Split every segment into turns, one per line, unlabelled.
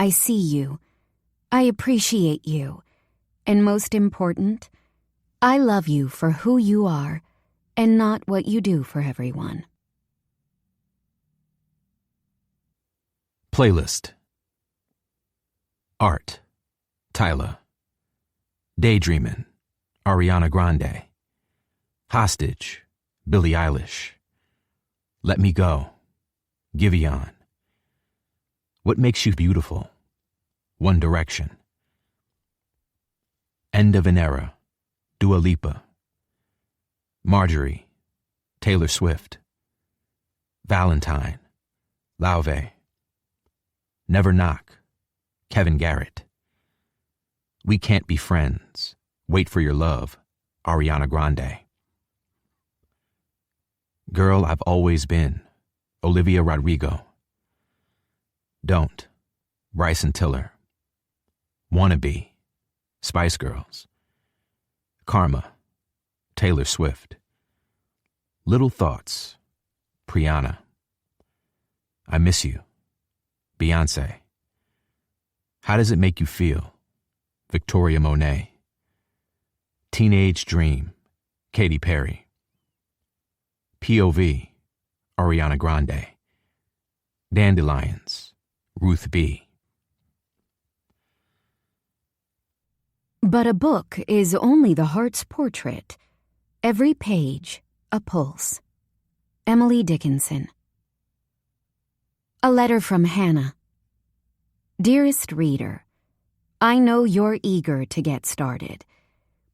I see you. I appreciate you. And most important, I love you for who you are and not what you do for everyone.
Playlist. Art, Tyler. Daydreamin', Ariana Grande. Hostage, Billie Eilish. Let Me Go, Giveon. What Makes You Beautiful, One Direction. End of an Era, Dua Lipa. Marjorie, Taylor Swift. Valentine, Lauve. Never Knock, Kevin Garrett. We Can't Be Friends, Wait for Your Love, Ariana Grande. Girl I've Always Been, Olivia Rodrigo. Don't, Bryson Tiller. Wannabe, Spice Girls. Karma, Taylor Swift. Little Thoughts, Priyana. I Miss You, Beyonce. How Does It Make You Feel, Victoria Monet. Teenage Dream, Katy Perry. POV, Ariana Grande. Dandelions, Ruth B.
But a book is only the heart's portrait. Every page, a pulse. Emily Dickinson. A letter from Hannah. Dearest reader, I know you're eager to get started,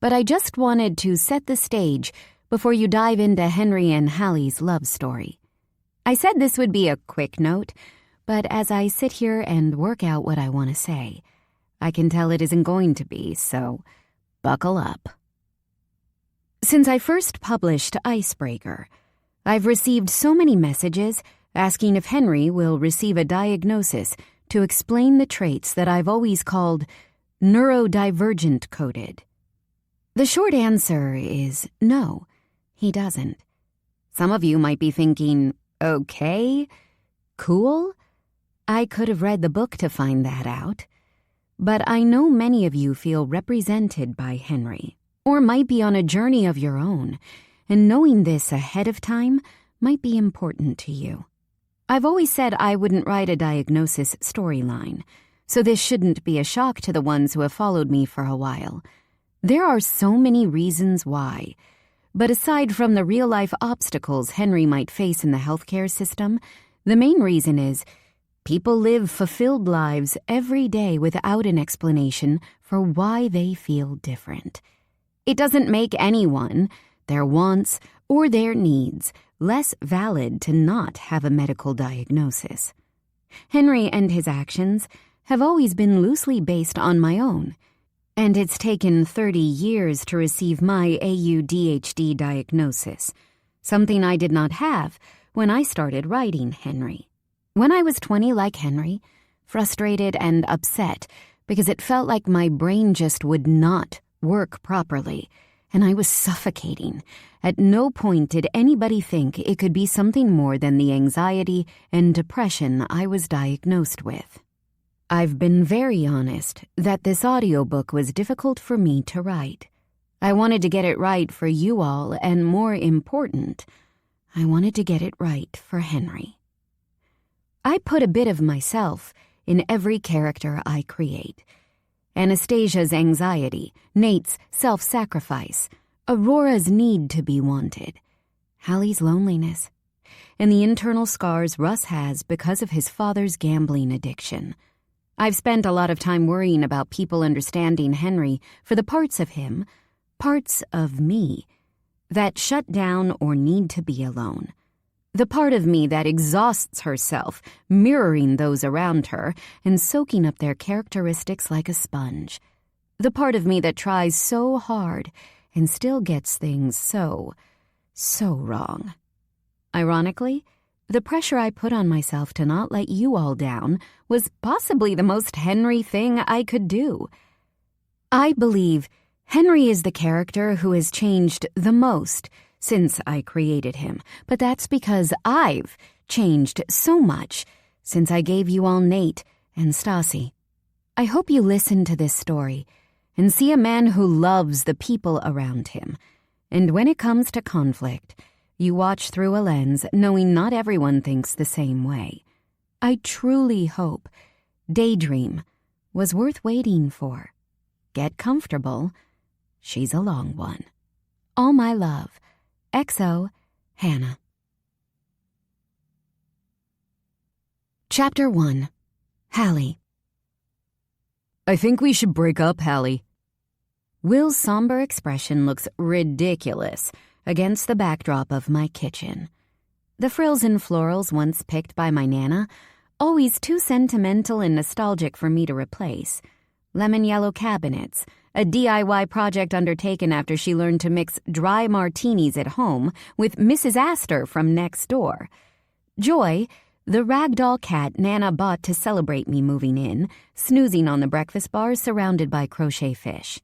but I just wanted to set the stage before you dive into Henry and Hallie's love story. I said this would be a quick note, but as I sit here and work out what I want to say, I can tell it isn't going to be, so buckle up. Since I first published Icebreaker, I've received so many messages asking if Henry will receive a diagnosis to explain the traits that I've always called neurodivergent coded. The short answer is no, he doesn't. Some of you might be thinking, okay, cool. I could have read the book to find that out. But I know many of you feel represented by Henry, or might be on a journey of your own, and knowing this ahead of time might be important to you. I've always said I wouldn't write a diagnosis storyline, so this shouldn't be a shock to the ones who have followed me for a while. There are so many reasons why, but aside from the real-life obstacles Henry might face in the healthcare system, the main reason is people live fulfilled lives every day without an explanation for why they feel different. It doesn't make anyone, their wants, or their needs less valid to not have a medical diagnosis. Henry and his actions have always been loosely based on my own, and it's taken 30 years to receive my AUDHD diagnosis, something I did not have when I started writing Henry. When I was 20 like Henry, frustrated and upset because it felt like my brain just would not work properly, and I was suffocating. At no point did anybody think it could be something more than the anxiety and depression I was diagnosed with. I've been very honest that this audiobook was difficult for me to write. I wanted to get it right for you all, and more important, I wanted to get it right for Henry. I put a bit of myself in every character I create. Anastasia's anxiety, Nate's self-sacrifice, Aurora's need to be wanted, Hallie's loneliness, and the internal scars Russ has because of his father's gambling addiction. I've spent a lot of time worrying about people understanding Henry for the parts of him, parts of me, that shut down or need to be alone. The part of me that exhausts herself, mirroring those around her and soaking up their characteristics like a sponge. The part of me that tries so hard and still gets things so wrong. Ironically, the pressure I put on myself to not let you all down was possibly the most Henry thing I could do. I believe Henry is the character who has changed the most since I created him, but that's because I've changed so much since I gave you all Nate and Stassi I hope you listen to this story and see a man who loves the people around him. And when it comes to conflict, you watch through a lens knowing not everyone thinks the same way. I truly hope Daydream was worth waiting for. Get comfortable. She's a long one. All my love. XO, Hannah. Chapter 1. Hallie. I think we should break up, Hallie. Will's somber expression looks ridiculous against the backdrop of my kitchen. The frills and florals once picked by my Nana, always too sentimental and nostalgic for me to replace. Lemon yellow cabinets, a DIY project undertaken after she learned to mix dry martinis at home with Mrs. Astor from next door. Joy, the ragdoll cat Nana bought to celebrate me moving in, snoozing on the breakfast bar surrounded by crochet fish.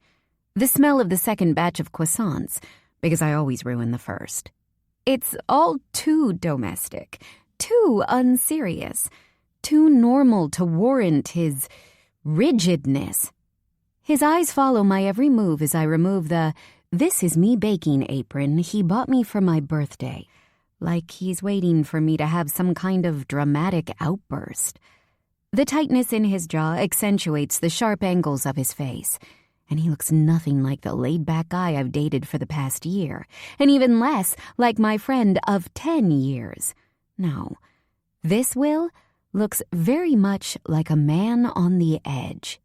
The smell of the second batch of croissants, because I always ruin the first. It's all too domestic, too unserious, too normal to warrant his rigidness. His eyes follow my every move as I remove the "This is me baking" apron he bought me for my birthday, like he's waiting for me to have some kind of dramatic outburst. The tightness in his jaw accentuates the sharp angles of his face, and he looks nothing like the laid-back guy I've dated for the past year, and even less like my friend of 10 years. No, this Will looks very much like a man on the edge.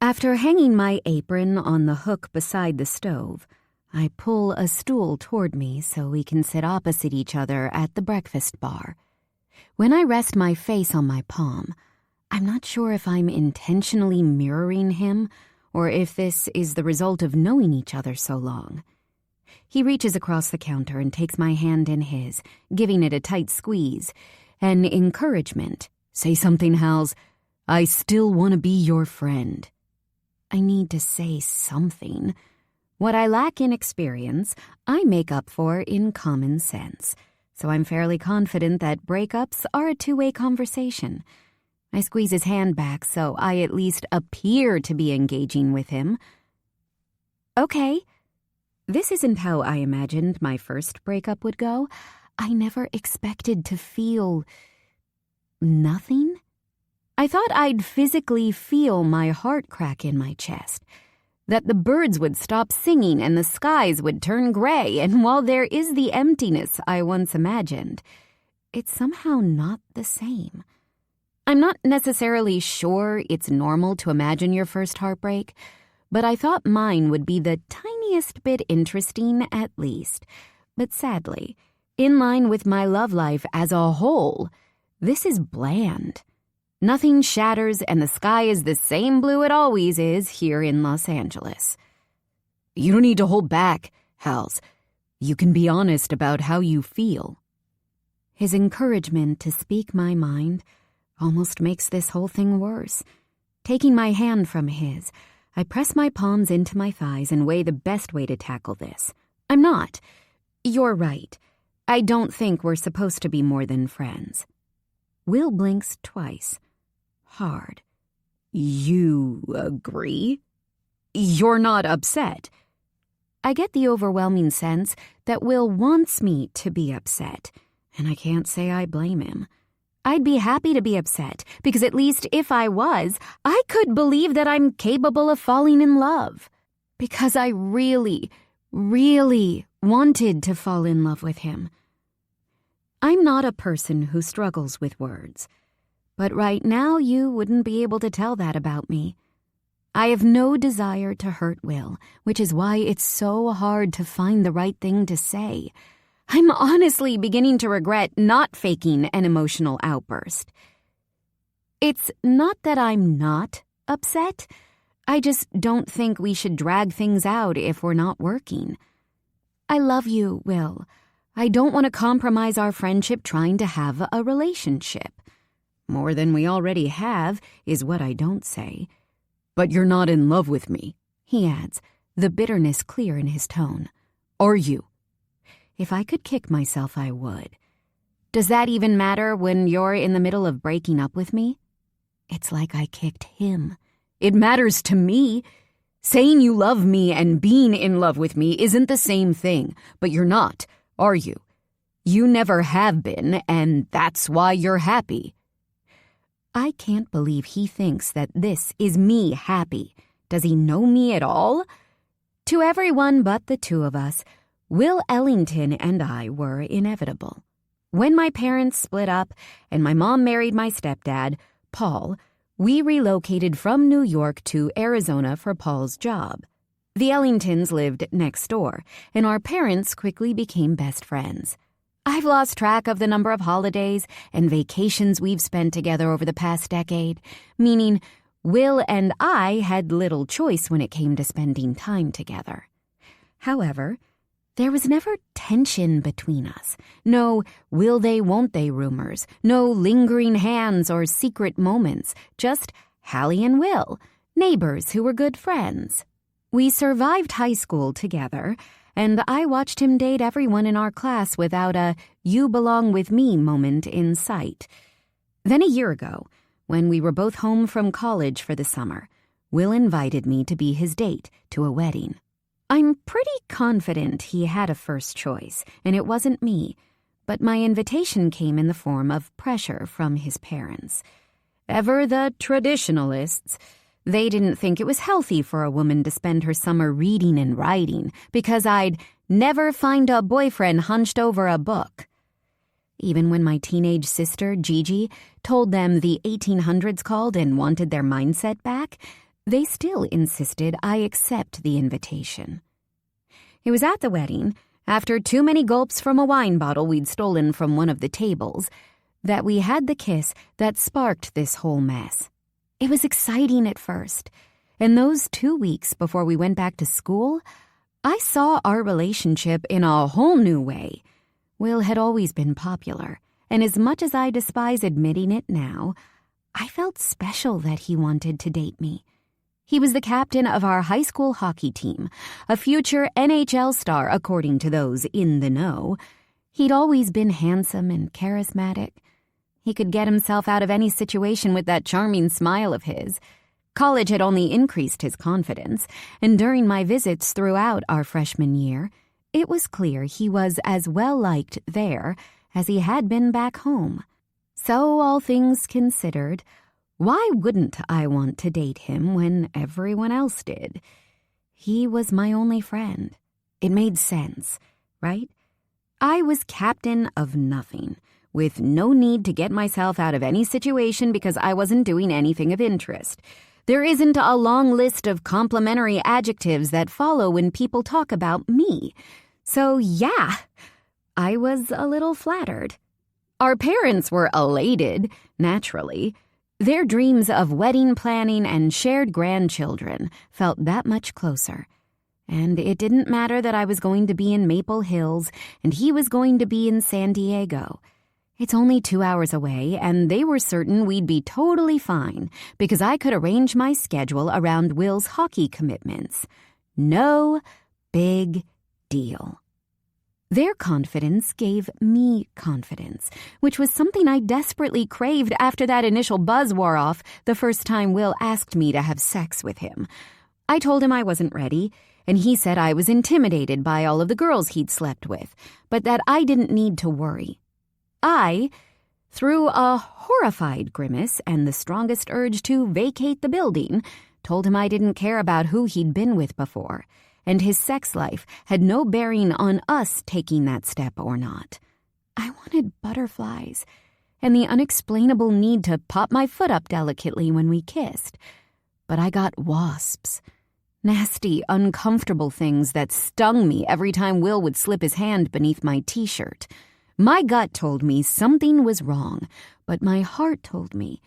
After hanging my apron on the hook beside the stove, I pull a stool toward me so we can sit opposite each other at the breakfast bar. When I rest my face on my palm, I'm not sure if I'm intentionally mirroring him or if this is the result of knowing each other so long. He reaches across the counter and takes my hand in his, giving it a tight squeeze. An encouragement. Say something, Hals. I still want to be your friend. I need to say something. What I lack in experience, I make up for in common sense. So I'm fairly confident that breakups are a two-way conversation. I squeeze his hand back so I at least appear to be engaging with him. Okay. This isn't how I imagined my first breakup would go. I never expected to feel nothing. I thought I'd physically feel my heart crack in my chest, that the birds would stop singing and the skies would turn gray, and while there is the emptiness I once imagined, it's somehow not the same. I'm not necessarily sure it's normal to imagine your first heartbreak, but I thought mine would be the tiniest bit interesting at least. But sadly, in line with my love life as a whole, this is bland. Nothing shatters and the sky is the same blue it always is here in Los Angeles. You don't need to hold back, Hals. You can be honest about how you feel. His encouragement to speak my mind almost makes this whole thing worse. Taking my hand from his, I press my palms into my thighs and weigh the best way to tackle this. I'm not. You're right. I don't think we're supposed to be more than friends. Will blinks twice. Hard. You agree? You're not upset. I get the overwhelming sense that Will wants me to be upset, and I can't say I blame him. I'd be happy to be upset, because at least if I was, I could believe that I'm capable of falling in love. Because I really, really wanted to fall in love with him. I'm not a person who struggles with words, but right now you wouldn't be able to tell that about me. I have no desire to hurt Will, which is why it's so hard to find the right thing to say. I'm honestly beginning to regret not faking an emotional outburst. It's not that I'm not upset. I just don't think we should drag things out if we're not working. I love you, Will. I don't want to compromise our friendship trying to have a relationship. More than we already have is what I don't say. But you're not in love with me, he adds, the bitterness clear in his tone. Are you? If I could kick myself, I would. Does that even matter when you're in the middle of breaking up with me? It's like I kicked him It matters to me. Saying you love me and being in love with me isn't the same thing, but you're not, are you? You never have been, and that's why you're happy." I can't believe he thinks that this is me happy. Does he know me at all? To everyone but the two of us, Will Ellington and I were inevitable. When my parents split up and my mom married my stepdad, Paul, we relocated from New York to Arizona for Paul's job. The Ellingtons lived next door, and our parents quickly became best friends. I've lost track of the number of holidays and vacations we've spent together over the past decade, meaning Will and I had little choice when it came to spending time together. However, there was never tension between us. No will they, won't they rumors, no lingering hands or secret moments, just Hallie and Will, neighbors who were good friends. We survived high school together, and I watched him date everyone in our class without a "you belong with me" moment in sight. Then a year ago, when we were both home from college for the summer, Will invited me to be his date to a wedding. I'm pretty confident he had a first choice, and it wasn't me, but my invitation came in the form of pressure from his parents. Ever the traditionalists, they didn't think it was healthy for a woman to spend her summer reading and writing because I'd never find a boyfriend hunched over a book. Even when my teenage sister, Gigi, told them the 1800s called and wanted their mindset back, they still insisted I accept the invitation. It was at the wedding, after too many gulps from a wine bottle we'd stolen from one of the tables, that we had the kiss that sparked this whole mess. It was exciting at first, and those 2 weeks before we went back to school, I saw our relationship in a whole new way. Will had always been popular, and as much as I despise admitting it now, I felt special that he wanted to date me. He was the captain of our high school hockey team, a future NHL star according to those in the know. He'd always been handsome and charismatic. He could get himself out of any situation with that charming smile of his. College had only increased his confidence, and during my visits throughout our freshman year, it was clear he was as well liked there as he had been back home. So, all things considered, why wouldn't I want to date him when everyone else did? He was my only friend. It made sense, right? I was captain of nothing, with no need to get myself out of any situation because I wasn't doing anything of interest. There isn't a long list of complimentary adjectives that follow when people talk about me. So yeah, I was a little flattered. Our parents were elated, naturally. Their dreams of wedding planning and shared grandchildren felt that much closer. And it didn't matter that I was going to be in Maple Hills and he was going to be in San Diego. It's only 2 hours away, and they were certain we'd be totally fine because I could arrange my schedule around Will's hockey commitments. No big deal. Their confidence gave me confidence, which was something I desperately craved after that initial buzz wore off the first time Will asked me to have sex with him. I told him I wasn't ready, and he said I was intimidated by all of the girls he'd slept with, but that I didn't need to worry. I, through a horrified grimace and the strongest urge to vacate the building, told him I didn't care about who he'd been with before, and his sex life had no bearing on us taking that step or not. I wanted butterflies, and the unexplainable need to pop my foot up delicately when we kissed. But I got wasps. Nasty, uncomfortable things that stung me every time Will would slip his hand beneath my t-shirt. My gut told me something was wrong, but my heart told me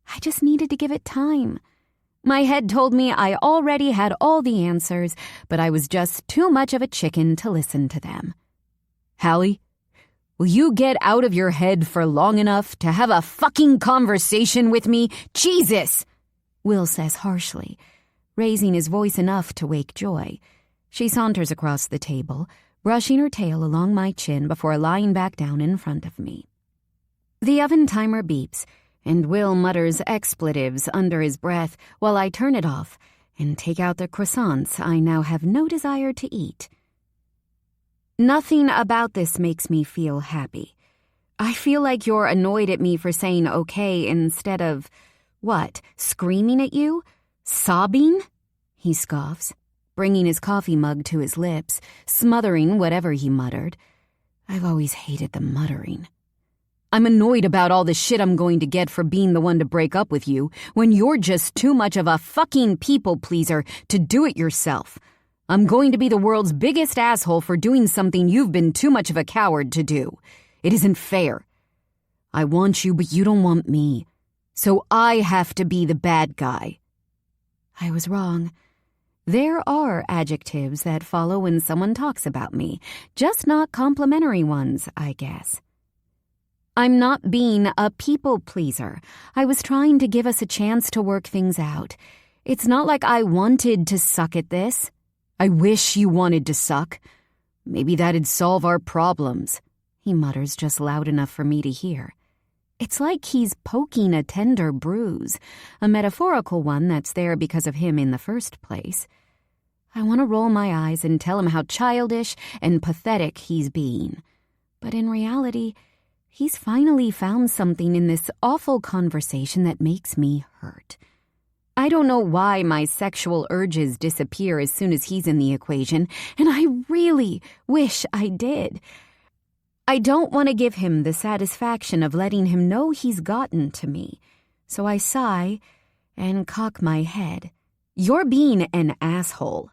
I just needed to give it time. My head told me I already had all the answers, but I was just too much of a chicken to listen to them. Hallie, will you get out of your head for long enough to have a fucking conversation with me? Jesus! Will says harshly, raising his voice enough to wake Joy. She saunters across the table, brushing her tail along my chin before lying back down in front of me. The oven timer beeps, and Will mutters expletives under his breath while I turn it off and take out the croissants I now have no desire to eat. Nothing about this makes me feel happy. I feel like you're annoyed at me for saying okay instead of, what, screaming at you? Sobbing? He scoffs, bringing his coffee mug to his lips, smothering whatever he muttered. I've always hated the muttering. I'm annoyed about all the shit I'm going to get for being the one to break up with you when you're just too much of a fucking people pleaser to do it yourself. I'm going to be the world's biggest asshole for doing something you've been too much of a coward to do. It isn't fair. I want you, but you don't want me. So I have to be the bad guy. I was wrong. There are adjectives that follow when someone talks about me, just not complimentary ones, I guess. I'm not being a people pleaser. I was trying to give us a chance to work things out. It's not like I wanted to suck at this. I wish you wanted to suck. Maybe that'd solve our problems, he mutters just loud enough for me to hear. It's like he's poking a tender bruise, a metaphorical one that's there because of him in the first place. I want to roll my eyes and tell him how childish and pathetic he's being. But in reality, he's finally found something in this awful conversation that makes me hurt. I don't know why my sexual urges disappear as soon as he's in the equation, and I really wish I did. I don't want to give him the satisfaction of letting him know he's gotten to me, so I sigh and cock my head. You're being an asshole.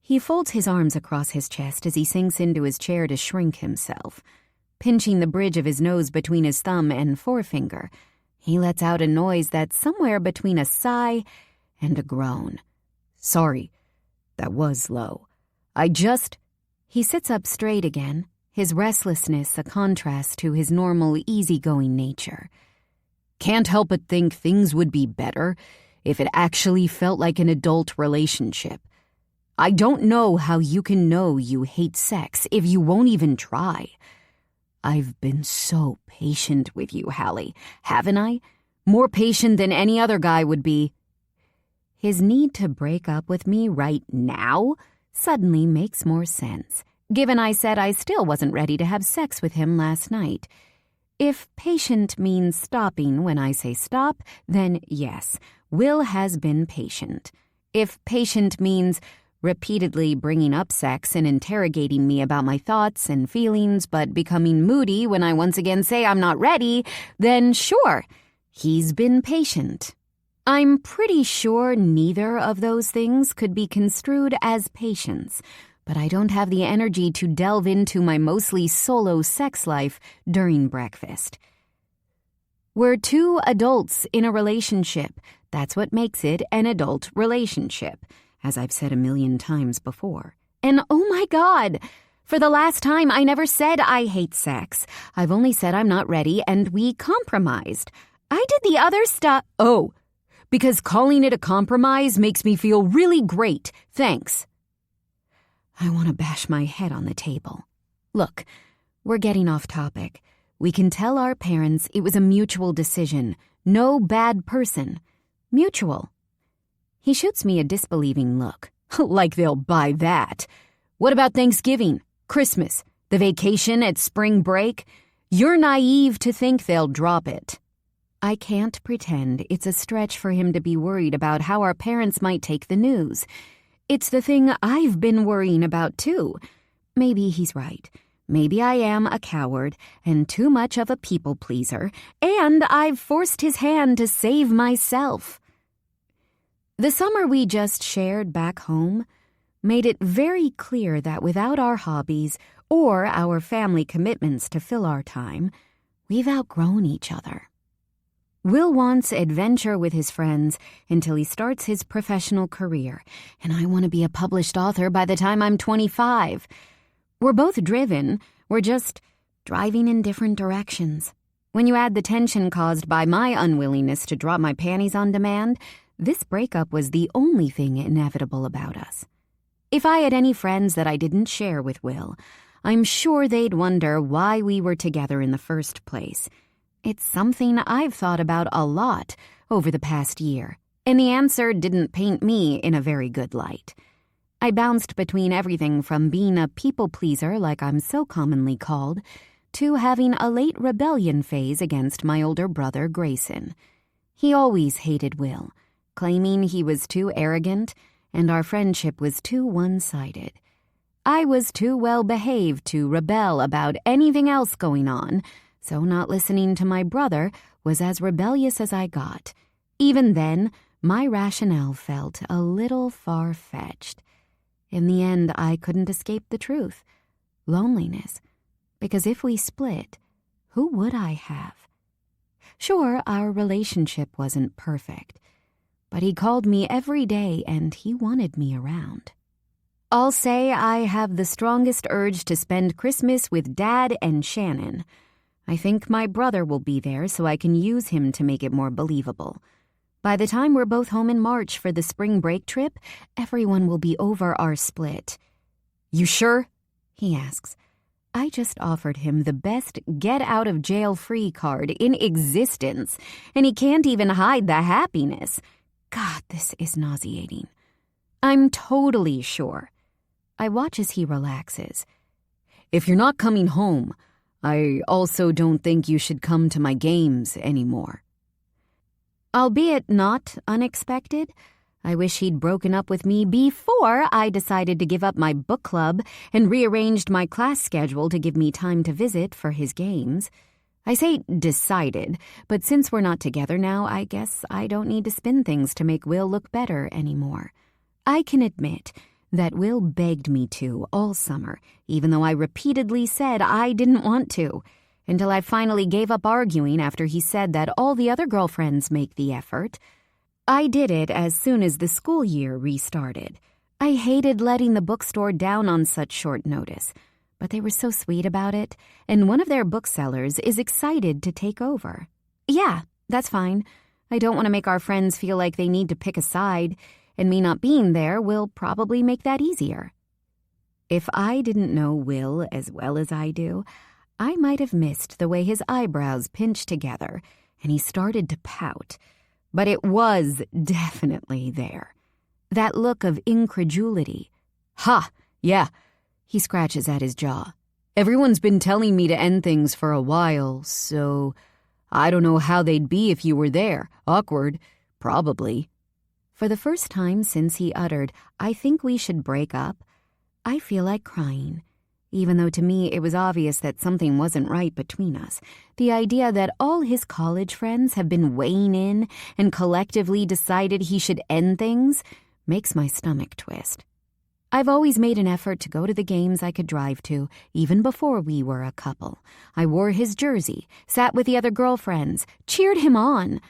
He folds his arms across his chest as he sinks into his chair to shrink himself. Pinching the bridge of his nose between his thumb and forefinger, he lets out a noise that's somewhere between a sigh and a groan. Sorry, that was low. He sits up straight again, his restlessness a contrast to his normal, easygoing nature. Can't help but think things would be better if it actually felt like an adult relationship. I don't know how you can know you hate sex if you won't even try. I've been so patient with you, Hallie, haven't I? More patient than any other guy would be. His need to break up with me right now suddenly makes more sense, given I said I still wasn't ready to have sex with him last night. If patient means stopping when I say stop, then yes, Will has been patient. If patient means repeatedly bringing up sex and interrogating me about my thoughts and feelings but becoming moody when I once again say I'm not ready, then sure, he's been patient. I'm pretty sure neither of those things could be construed as patience, but I don't have the energy to delve into my mostly solo sex life during breakfast. We're two adults in a relationship. That's what makes it an adult relationship, as I've said a million times before. And oh my God, for the last time, I never said I hate sex. I've only said I'm not ready, and we compromised. I did the other stuff. Oh, because calling it a compromise makes me feel really great. Thanks. I want to bash my head on the table. Look, we're getting off topic. We can tell our parents it was a mutual decision. No bad person. Mutual. He shoots me a disbelieving look. Like they'll buy that. What about Thanksgiving, Christmas, the vacation at spring break? You're naive to think they'll drop it. I can't pretend it's a stretch for him to be worried about how our parents might take the news. It's the thing I've been worrying about, too. Maybe he's right. Maybe I am a coward and too much of a people pleaser, and I've forced his hand to save myself. The summer we just shared back home made it very clear that without our hobbies or our family commitments to fill our time, we've outgrown each other. Will wants adventure with his friends until he starts his professional career, and I want to be a published author by the time I'm 25. We're both driven, we're just driving in different directions. When you add the tension caused by my unwillingness to drop my panties on demand, this breakup was the only thing inevitable about us. If I had any friends that I didn't share with Will, I'm sure they'd wonder why we were together in the first place. It's something I've thought about a lot over the past year, and the answer didn't paint me in a very good light. I bounced between everything from being a people-pleaser like I'm so commonly called, to having a late rebellion phase against my older brother, Grayson. He always hated Will, claiming he was too arrogant and our friendship was too one-sided. I was too well-behaved to rebel about anything else going on, so not listening to my brother was as rebellious as I got. Even then, my rationale felt a little far-fetched. In the end, I couldn't escape the truth. Loneliness. Because if we split, who would I have? Sure, our relationship wasn't perfect, but he called me every day and he wanted me around. I'll say I have the strongest urge to spend Christmas with Dad and Shannon. I think my brother will be there so I can use him to make it more believable. By the time we're both home in March for the spring break trip, everyone will be over our split. "You sure?" he asks. I just offered him the best get-out-of-jail-free card in existence, and he can't even hide the happiness. God, this is nauseating. I'm totally sure. I watch as he relaxes. "If you're not coming home, I also don't think you should come to my games anymore." Albeit not unexpected, I wish he'd broken up with me before I decided to give up my book club and rearranged my class schedule to give me time to visit for his games. I say decided, but since we're not together now, I guess I don't need to spin things to make Will look better anymore. I can admit that Will begged me to all summer, even though I repeatedly said I didn't want to, until I finally gave up arguing after he said that all the other girlfriends make the effort. I did it as soon as the school year restarted. I hated letting the bookstore down on such short notice, but they were so sweet about it, and one of their booksellers is excited to take over. Yeah, that's fine. I don't want to make our friends feel like they need to pick a side, and me not being there will probably make that easier. If I didn't know Will as well as I do, I might have missed the way his eyebrows pinched together, and he started to pout. But it was definitely there. That look of incredulity. "Ha! Yeah." He scratches at his jaw. "Everyone's been telling me to end things for a while, so I don't know how they'd be if you were there. Awkward. Probably." For the first time since he uttered, "I think we should break up," I feel like crying. Even though to me it was obvious that something wasn't right between us. The idea that all his college friends have been weighing in and collectively decided he should end things makes my stomach twist. I've always made an effort to go to the games I could drive to, even before we were a couple. I wore his jersey, sat with the other girlfriends, cheered him on.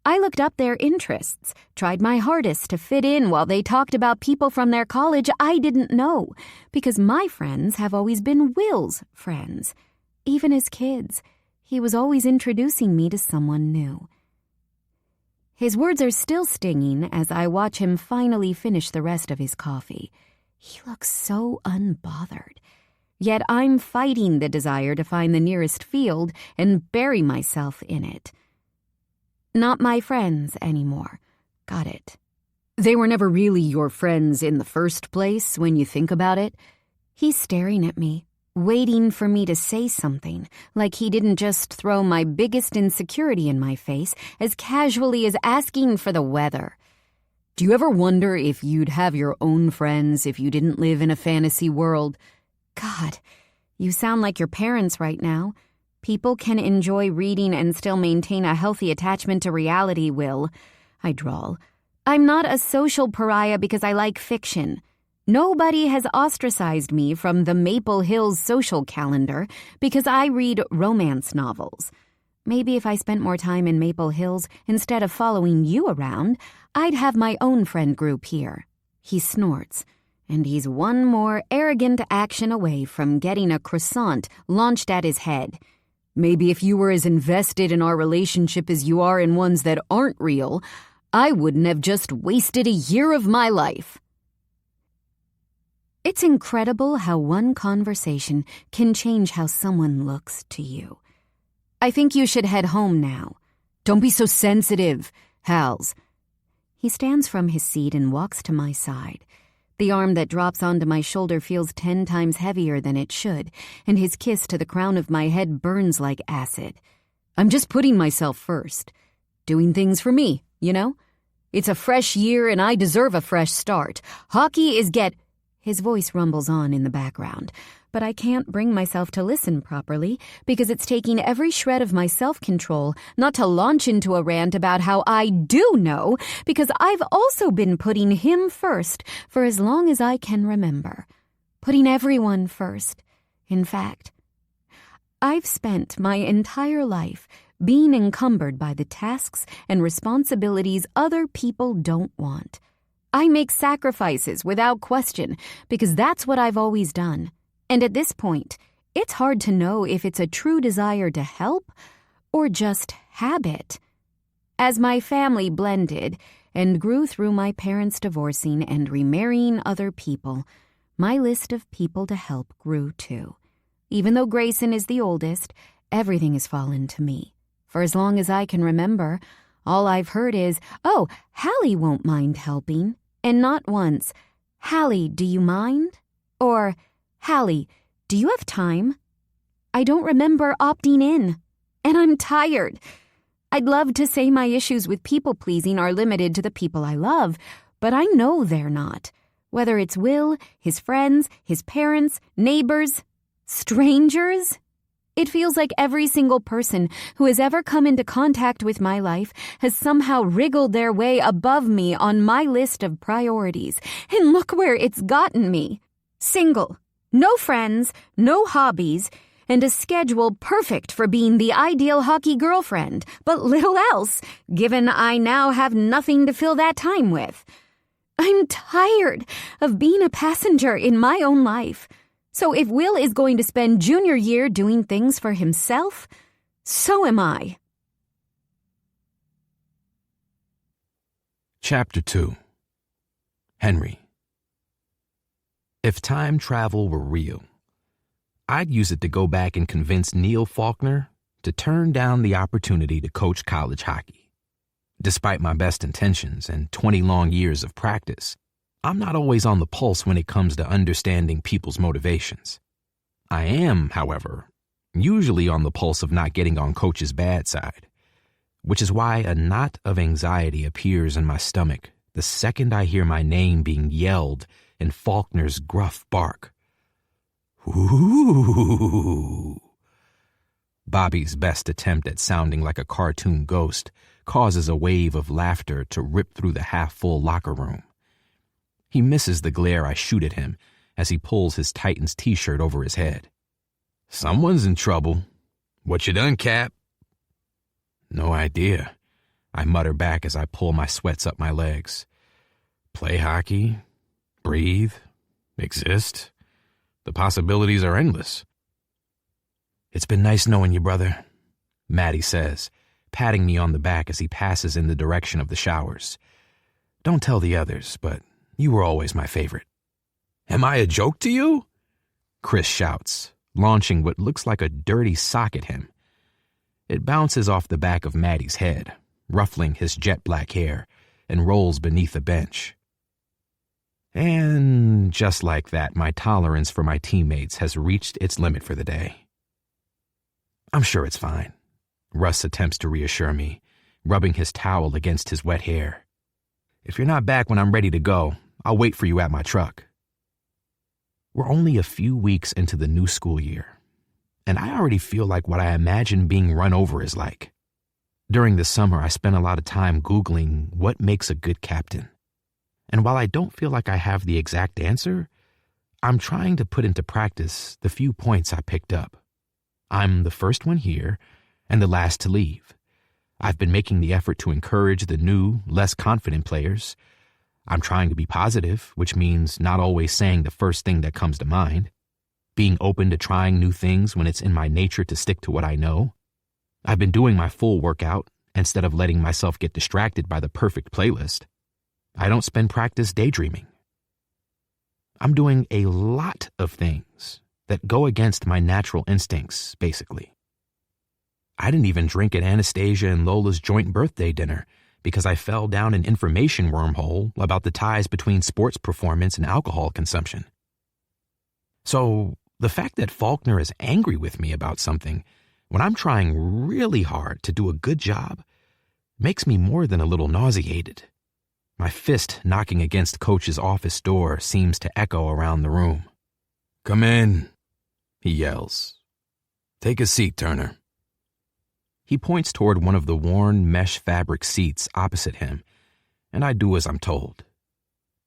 I looked up their interests, tried my hardest to fit in while they talked about people from their college I didn't know, because my friends have always been Will's friends. Even as kids, he was always introducing me to someone new. His words are still stinging as I watch him finally finish the rest of his coffee. He looks so unbothered. Yet I'm fighting the desire to find the nearest field and bury myself in it. Not my friends anymore. Got it. They were never really your friends in the first place when you think about it. He's staring at me, waiting for me to say something, like he didn't just throw my biggest insecurity in my face as casually as asking for the weather. "Do you ever wonder if you'd have your own friends if you didn't live in a fantasy world?" God, you sound like your parents right now. People can enjoy reading and still maintain a healthy attachment to reality, Will. I drawl. I'm not a social pariah because I like fiction. Nobody has ostracized me from the Maple Hills social calendar because I read romance novels. Maybe if I spent more time in Maple Hills instead of following you around, I'd have my own friend group here. He snorts, and he's one more arrogant action away from getting a croissant launched at his head. Maybe if you were as invested in our relationship as you are in ones that aren't real, I wouldn't have just wasted a year of my life. It's incredible how one conversation can change how someone looks to you. I think you should head home now. Don't be so sensitive, Hals. He stands from his seat and walks to my side. The arm that drops onto my shoulder feels 10 times heavier than it should, and his kiss to the crown of my head burns like acid. I'm just putting myself first. Doing things for me, you know? It's a fresh year and I deserve a fresh start. Hockey is His voice rumbles on in the background, but I can't bring myself to listen properly because it's taking every shred of my self-control not to launch into a rant about how I do know, because I've also been putting him first for as long as I can remember. Putting everyone first, in fact. I've spent my entire life being encumbered by the tasks and responsibilities other people don't want. I make sacrifices without question because that's what I've always done. And at this point, it's hard to know if it's a true desire to help or just habit. As my family blended and grew through my parents divorcing and remarrying other people, my list of people to help grew too. Even though Grayson is the oldest, everything has fallen to me. For as long as I can remember, all I've heard is, "Oh, Hallie won't mind helping." And not once, "Hallie, do you mind?" Or, "Hallie, do you have time?" I don't remember opting in. And I'm tired. I'd love to say my issues with people-pleasing are limited to the people I love, but I know they're not. Whether it's Will, his friends, his parents, neighbors, strangers. It feels like every single person who has ever come into contact with my life has somehow wriggled their way above me on my list of priorities. And look where it's gotten me. Single, no friends, no hobbies, and a schedule perfect for being the ideal hockey girlfriend, but little else, given I now have nothing to fill that time with. I'm tired of being a passenger in my own life. So if Will is going to spend junior year doing things for himself, so am I.
Chapter 2. Henry. If time travel were real, I'd use it to go back and convince Neil Faulkner to turn down the opportunity to coach college hockey. Despite my best intentions and 20 long years of practice, I'm not always on the pulse when it comes to understanding people's motivations. I am, however, usually on the pulse of not getting on Coach's bad side, which is why a knot of anxiety appears in my stomach the second I hear my name being yelled in Faulkner's gruff bark. Ooh. Bobby's best attempt at sounding like a cartoon ghost causes a wave of laughter to rip through the half-full locker room. He misses the glare I shoot at him as he pulls his Titans t-shirt over his head. Someone's in trouble. What you done, Cap? No idea, I mutter back as I pull my sweats up my legs. Play hockey, breathe, exist. The possibilities are endless. It's been nice knowing you, brother, Maddie says, patting me on the back as he passes in the direction of the showers. Don't tell the others, but you were always my favorite. Am I a joke to you? Chris shouts, launching what looks like a dirty sock at him. It bounces off the back of Maddie's head, ruffling his jet black hair, and rolls beneath a bench. And just like that, my tolerance for my teammates has reached its limit for the day. I'm sure it's fine, Russ attempts to reassure me, rubbing his towel against his wet hair. If you're not back when I'm ready to go, I'll wait for you at my truck. We're only a few weeks into the new school year, and I already feel like what I imagine being run over is like. During the summer, I spent a lot of time Googling what makes a good captain. And while I don't feel like I have the exact answer, I'm trying to put into practice the few points I picked up. I'm the first one here and the last to leave. I've been making the effort to encourage the new, less confident players. I'm trying to be positive, which means not always saying the first thing that comes to mind. Being open to trying new things when it's in my nature to stick to what I know. I've been doing my full workout instead of letting myself get distracted by the perfect playlist. I don't spend practice daydreaming. I'm doing a lot of things that go against my natural instincts, basically. I didn't even drink at Anastasia and Lola's joint birthday dinner because I fell down an information wormhole about the ties between sports performance and alcohol consumption. So the fact that Faulkner is angry with me about something when I'm trying really hard to do a good job makes me more than a little nauseated. My fist knocking against Coach's office door seems to echo around the room. "Come in," he yells. "Take a seat, Turner." He points toward one of the worn mesh fabric seats opposite him, and I do as I'm told.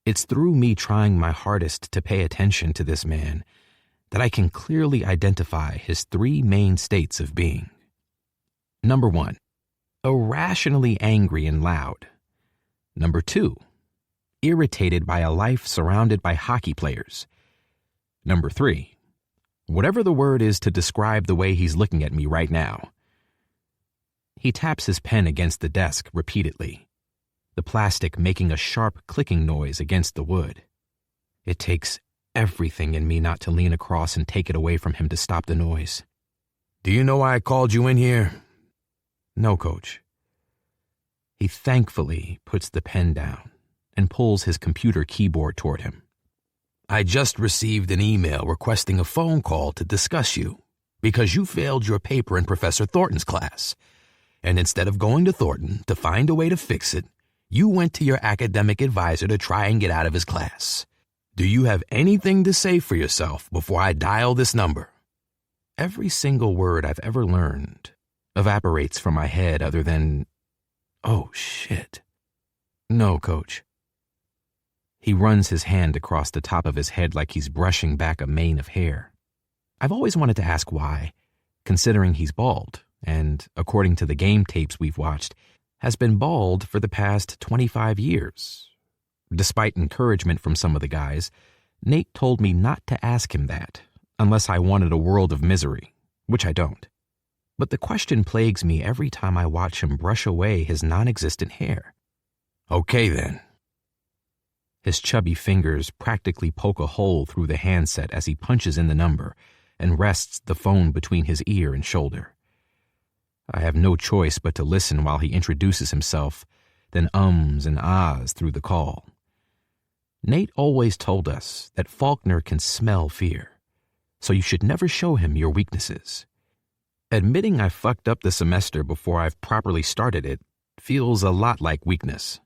It's through me trying my hardest to pay attention to this man that I can clearly identify his three main states of being. Number 1, irrationally angry and loud. Number 2, irritated by a life surrounded by hockey players. Number 3, whatever the word is to describe the way he's looking at me right now. He taps his pen against the desk repeatedly, the plastic making a sharp clicking noise against the wood. It takes everything in me not to lean across and take it away from him to stop the noise. "Do you know why I called you in here?" "No, Coach." He thankfully puts the pen down and pulls his computer keyboard toward him. "I just received an email requesting a phone call to discuss you because you failed your paper in Professor Thornton's class. And instead of going to Thornton to find a way to fix it, you went to your academic advisor to try and get out of his class. Do you have anything to say for yourself before I dial this number?" Every single word I've ever learned evaporates from my head other than, "Oh, shit." "No, Coach." He runs his hand across the top of his head like he's brushing back a mane of hair. I've always wanted to ask why, considering he's bald, and, according to the game tapes we've watched, has been bald for the past 25 years. Despite encouragement from some of the guys, Nate told me not to ask him that, unless I wanted a world of misery, which I don't. But the question plagues me every time I watch him brush away his non-existent hair. "Okay, then." His chubby fingers practically poke a hole through the handset as he punches in the number and rests the phone between his ear and shoulder. I have no choice but to listen while he introduces himself, then ums and ahs through the call. Nate always told us that Faulkner can smell fear, so you should never show him your weaknesses. Admitting I fucked up the semester before I've properly started it feels a lot like weakness.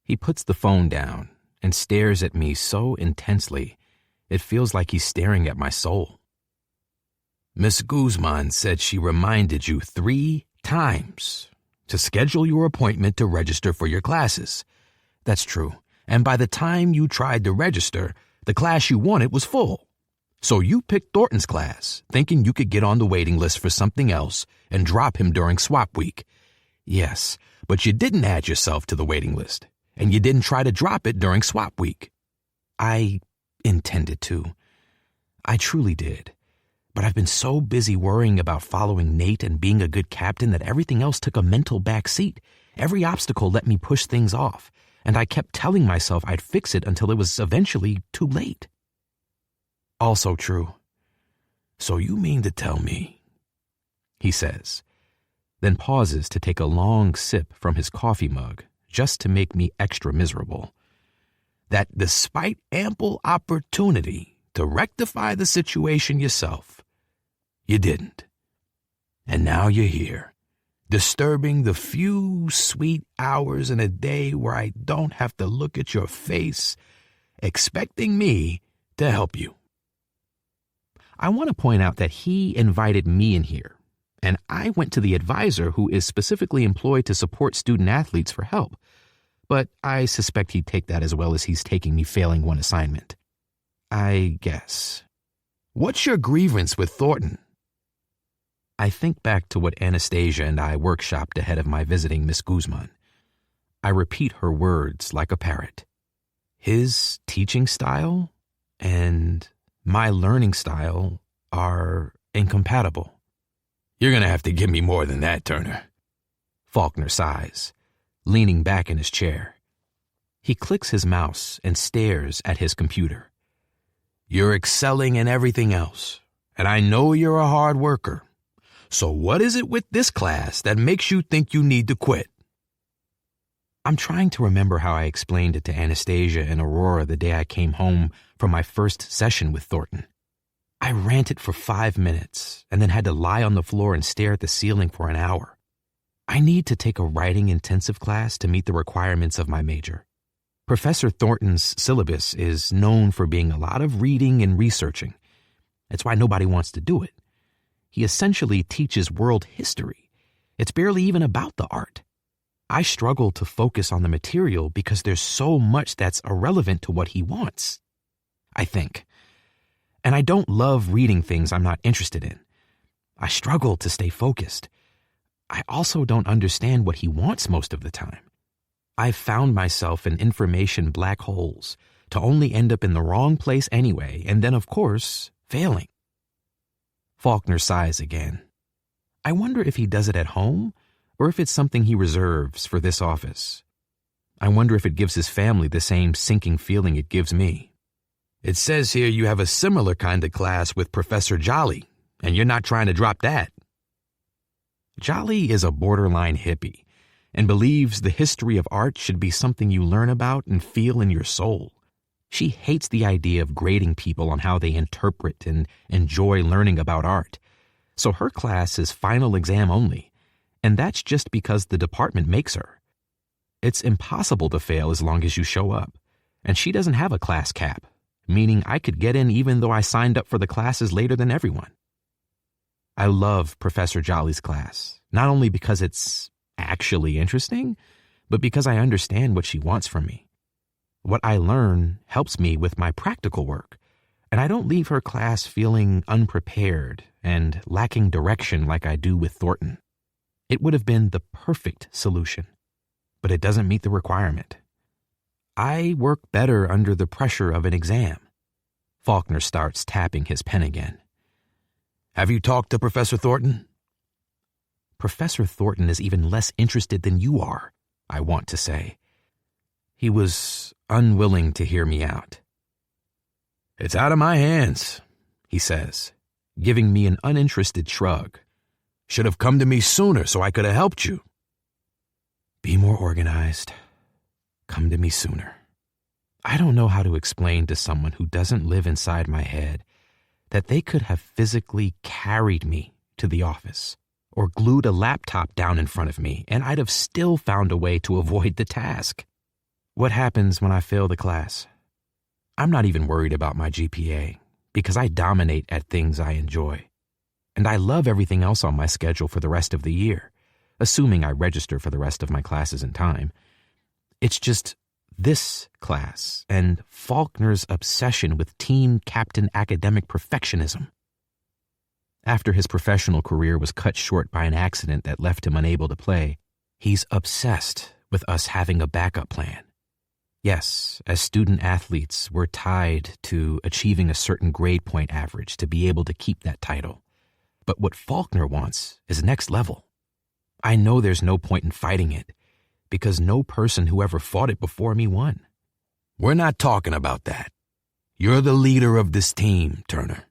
He puts the phone down and stares at me so intensely, it feels like he's staring at my soul. "Miss Guzman said she reminded you 3 times to schedule your appointment to register for your classes. That's true. And by the time you tried to register, the class you wanted was full. So you picked Thornton's class, thinking you could get on the waiting list for something else and drop him during swap week. Yes, but you didn't add yourself to the waiting list, and you didn't try to drop it during swap week." I intended to. I truly did. But I've been so busy worrying about following Nate and being a good captain that everything else took a mental backseat. Every obstacle let me push things off, and I kept telling myself I'd fix it until it was eventually too late. Also true. "So you mean to tell me," he says, then pauses to take a long sip from his coffee mug just to make me extra miserable, "that despite ample opportunity to rectify the situation yourself, you didn't. And now you're here, disturbing the few sweet hours in a day where I don't have to look at your face, expecting me to help you." I want to point out that he invited me in here, and I went to the advisor who is specifically employed to support student athletes for help. But I suspect he'd take that as well as he's taking me failing one assignment. I guess. "What's your grievance with Thornton?" I think back to what Anastasia and I workshopped ahead of my visiting Miss Guzman. I repeat her words like a parrot. His teaching style and my learning style are incompatible. "You're going to have to give me more than that, Turner." Faulkner sighs, leaning back in his chair. He clicks his mouse and stares at his computer. "You're excelling in everything else, and I know you're a hard worker. So what is it with this class that makes you think you need to quit? I'm trying to remember how I explained it to Anastasia and Aurora the day I came home from my first session with Thornton. I ranted for 5 minutes and then had to lie on the floor and stare at the ceiling for an hour. I need to take a writing intensive class to meet the requirements of my major. Professor Thornton's syllabus is known for being a lot of reading and researching. That's why nobody wants to do it. He essentially teaches world history. It's barely even about the art. I struggle to focus on the material because there's so much that's irrelevant to what he wants, I think. And I don't love reading things I'm not interested in. I struggle to stay focused. I also don't understand what he wants most of the time. I've found myself in information black holes to only end up in the wrong place anyway, and then, of course, failing. Faulkner sighs again. I wonder if he does it at home or if it's something he reserves for this office. I wonder if it gives his family the same sinking feeling it gives me. It says here you have a similar kind of class with Professor Jolly, and you're not trying to drop that. Jolly is a borderline hippie and believes the history of art should be something you learn about and feel in your soul. She hates the idea of grading people on how they interpret and enjoy learning about art. So her class is final exam only, and that's just because the department makes her. It's impossible to fail as long as you show up, and she doesn't have a class cap, meaning I could get in even though I signed up for the classes later than everyone. I love Professor Jolly's class, not only because it's actually interesting, but because I understand what she wants from me. What I learn helps me with my practical work, and I don't leave her class feeling unprepared and lacking direction like I do with Thornton. It would have been the perfect solution, but it doesn't meet the requirement. I work better under the pressure of an exam. Faulkner starts tapping his pen again. Have you talked to Professor Thornton? Professor Thornton is even less interested than you are, I want to say. He was unwilling to hear me out. It's out of my hands, he says, giving me an uninterested shrug. Should have come to me sooner so I could have helped you. Be more organized. Come to me sooner. I don't know how to explain to someone who doesn't live inside my head that they could have physically carried me to the office or glued a laptop down in front of me, and I'd have still found a way to avoid the task. What happens when I fail the class? I'm not even worried about my GPA because I dominate at things I enjoy. And I love everything else on my schedule for the rest of the year, assuming I register for the rest of my classes in time. It's just this class and Faulkner's obsession with team captain academic perfectionism. After his professional career was cut short by an accident that left him unable to play, he's obsessed with us having a backup plan. Yes, as student athletes, we're tied to achieving a certain grade point average to be able to keep that title. But what Faulkner wants is next level. I know there's no point in fighting it, because no person who ever fought it before me won. We're not talking about that. You're the leader of this team, Turner.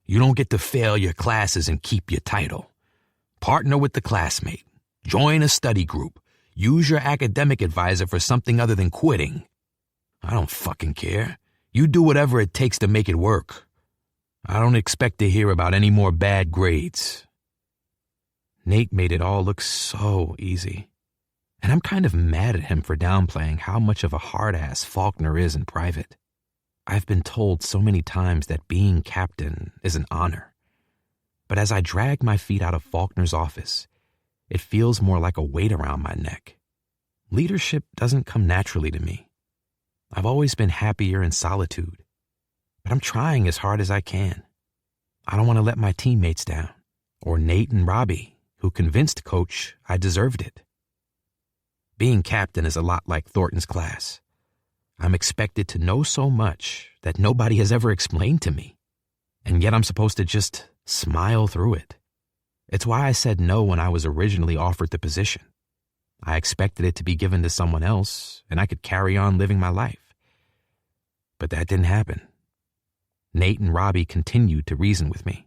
You don't get to fail your classes and keep your title. Partner with the classmate. Join a study group. Use your academic advisor for something other than quitting. I don't fucking care. You do whatever it takes to make it work. I don't expect to hear about any more bad grades. Nate made it all look so easy. And I'm kind of mad at him for downplaying how much of a hard-ass Faulkner is in private. I've been told so many times that being captain is an honor. But as I drag my feet out of Faulkner's office, it feels more like a weight around my neck. Leadership doesn't come naturally to me. I've always been happier in solitude. But I'm trying as hard as I can. I don't want to let my teammates down, or Nate and Robbie, who convinced Coach I deserved it. Being captain is a lot like Thornton's class. I'm expected to know so much that nobody has ever explained to me, and yet I'm supposed to just smile through it. It's why I said no when I was originally offered the position. I expected it to be given to someone else, and I could carry on living my life. But that didn't happen. Nate and Robbie continued to reason with me.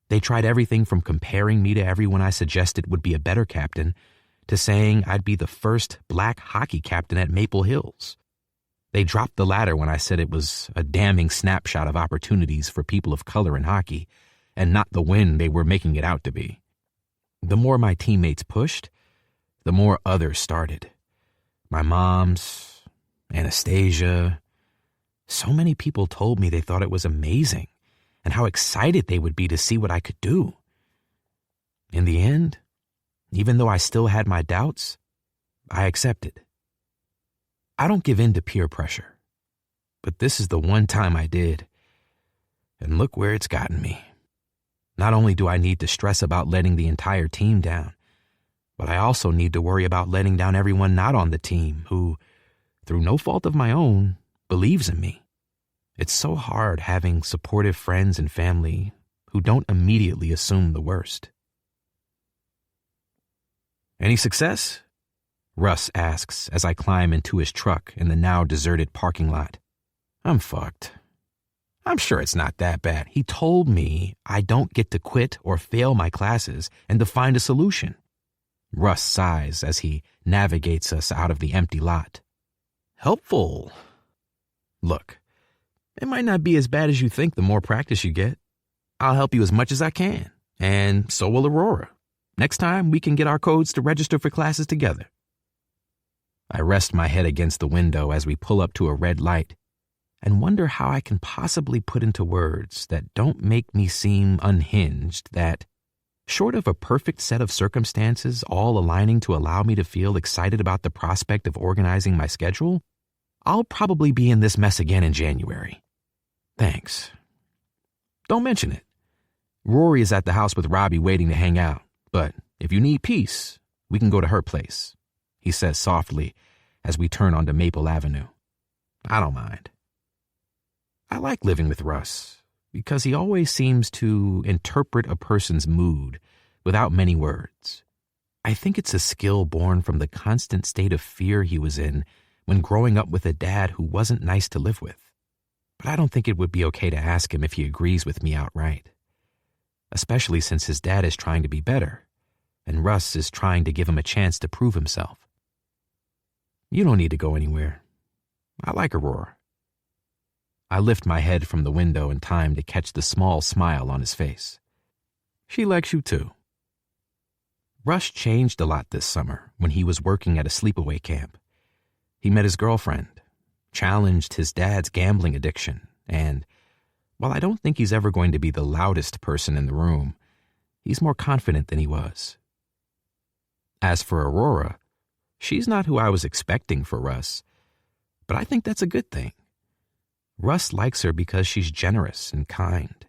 They tried everything from comparing me to everyone I suggested would be a better captain to saying I'd be the first black hockey captain at Maple Hills. They dropped the ladder when I said it was a damning snapshot of opportunities for people of color in hockey and not the win they were making it out to be. The more my teammates pushed, the more others started. My mom's, Anastasia. So many people told me they thought it was amazing and how excited they would be to see what I could do. In the end, even though I still had my doubts, I accepted. I don't give in to peer pressure, but this is the one time I did, and look where it's gotten me. Not only do I need to stress about letting the entire team down, but I also need to worry about letting down everyone not on the team who, through no fault of my own, believes in me. It's so hard having supportive friends and family who don't immediately assume the worst. Any success? Russ asks as I climb into his truck in the now deserted parking lot. I'm fucked. I'm sure it's not that bad. He told me I don't get to quit or fail my classes and to find a solution. Russ sighs as he navigates us out of the empty lot. Helpful. Look, it might not be as bad as you think the more practice you get. I'll help you as much as I can, and so will Aurora. Next time, we can get our codes to register for classes together. I rest my head against the window as we pull up to a red light and wonder how I can possibly put into words that don't make me seem unhinged that, short of a perfect set of circumstances all aligning to allow me to feel excited about the prospect of organizing my schedule, I'll probably be in this mess again in January. Thanks. Don't mention it. Rory is at the house with Robbie waiting to hang out, but if you need peace, we can go to her place, he says softly as we turn onto Maple Avenue. I don't mind. I like living with Russ because he always seems to interpret a person's mood without many words. I think it's a skill born from the constant state of fear he was in when growing up with a dad who wasn't nice to live with. But I don't think it would be okay to ask him if he agrees with me outright, especially since his dad is trying to be better, and Russ is trying to give him a chance to prove himself. You don't need to go anywhere. I like Aurora. I lift my head from the window in time to catch the small smile on his face. She likes you too. Russ changed a lot this summer when he was working at a sleepaway camp. He met his girlfriend, challenged his dad's gambling addiction, and while I don't think he's ever going to be the loudest person in the room, he's more confident than he was. As for Aurora, she's not who I was expecting for Russ, but I think that's a good thing. Russ likes her because she's generous and kind,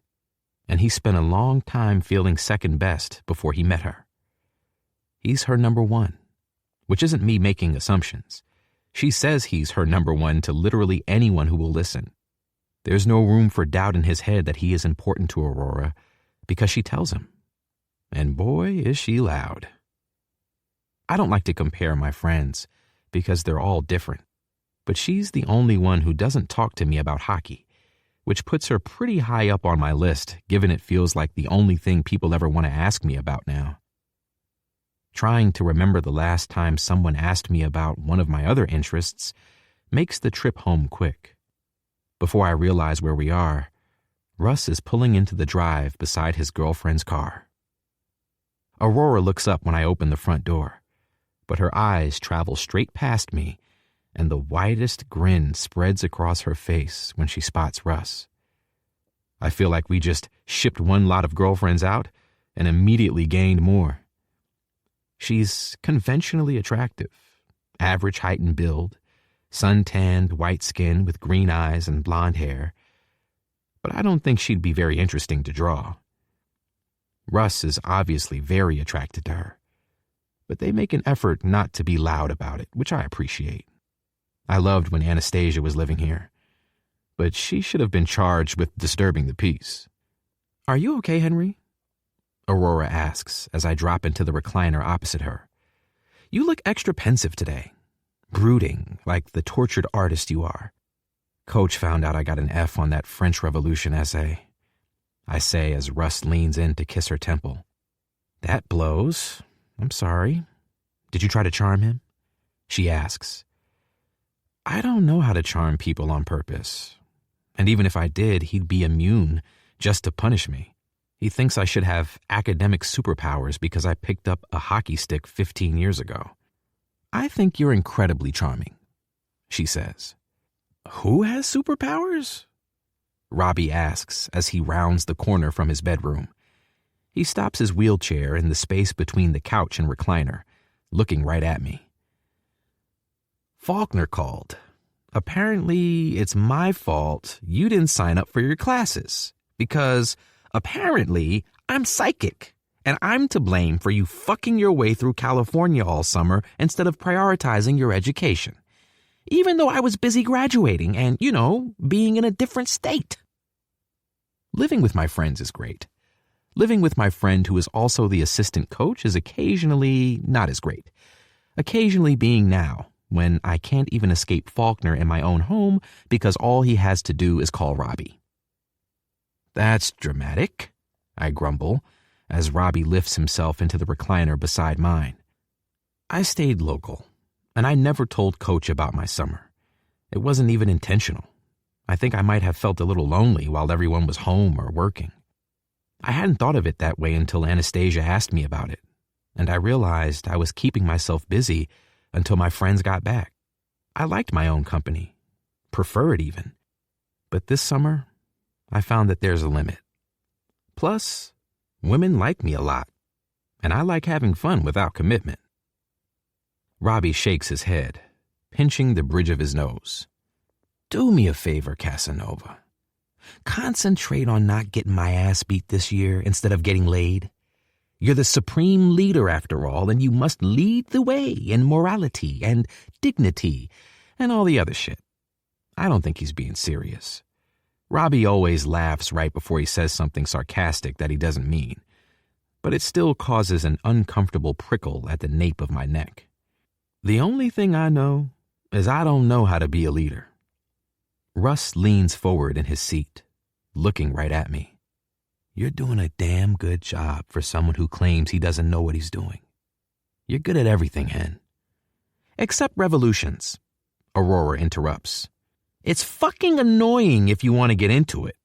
and he spent a long time feeling second best before he met her. He's her number one, which isn't me making assumptions. She says he's her number one to literally anyone who will listen. There's no room for doubt in his head that he is important to Aurora because she tells him. And boy, is she loud. I don't like to compare my friends because they're all different, but she's the only one who doesn't talk to me about hockey, which puts her pretty high up on my list given it feels like the only thing people ever want to ask me about now. Trying to remember the last time someone asked me about one of my other interests makes the trip home quick. Before I realize where we are, Russ is pulling into the drive beside his girlfriend's car. Aurora looks up when I open the front door, but her eyes travel straight past me, and the widest grin spreads across her face when she spots Russ. I feel like we just shipped one lot of girlfriends out and immediately gained more. She's conventionally attractive, average height and build, sun-tanned white skin with green eyes and blonde hair, but I don't think she'd be very interesting to draw. Russ is obviously very attracted to her, but they make an effort not to be loud about it, which I appreciate. I loved when Anastasia was living here, but she should have been charged with disturbing the peace. Are you okay, Henry? Aurora asks as I drop into the recliner opposite her. You look extra pensive today, brooding like the tortured artist you are. Coach found out I got an F on that French Revolution essay. I say as Russ leans in to kiss her temple. That blows. I'm sorry. Did you try to charm him? She asks. I don't know how to charm people on purpose. And even if I did, he'd be immune just to punish me. He thinks I should have academic superpowers because I picked up a hockey stick 15 years ago. I think you're incredibly charming, she says. Who has superpowers? Robbie asks as he rounds the corner from his bedroom. He stops his wheelchair in the space between the couch and recliner, looking right at me. Faulkner called. Apparently, it's my fault you didn't sign up for your classes, because apparently I'm psychic, and I'm to blame for you fucking your way through California all summer instead of prioritizing your education. Even though I was busy graduating and, being in a different state. Living with my friends is great. Living with my friend who is also the assistant coach is occasionally not as great. Occasionally being now, when I can't even escape Faulkner in my own home because all he has to do is call Robbie. That's dramatic, I grumble, as Robbie lifts himself into the recliner beside mine. I stayed local, and I never told Coach about my summer. It wasn't even intentional. I think I might have felt a little lonely while everyone was home or working. I hadn't thought of it that way until Anastasia asked me about it, and I realized I was keeping myself busy until my friends got back. I liked my own company, prefer it even. But this summer, I found that there's a limit. Plus, women like me a lot, and I like having fun without commitment. Robbie shakes his head, pinching the bridge of his nose. Do me a favor, Casanova. Concentrate on not getting my ass beat this year instead of getting laid. You're the supreme leader after all, and you must lead the way in morality and dignity and all the other shit. I don't think he's being serious. Robbie always laughs right before he says something sarcastic that he doesn't mean, but it still causes an uncomfortable prickle at the nape of my neck. The only thing I know is I don't know how to be a leader. Russ leans forward in his seat, looking right at me. You're doing a damn good job for someone who claims he doesn't know what he's doing. You're good at everything, Hen. Except revolutions, Aurora interrupts. It's fucking annoying if you want to get into it.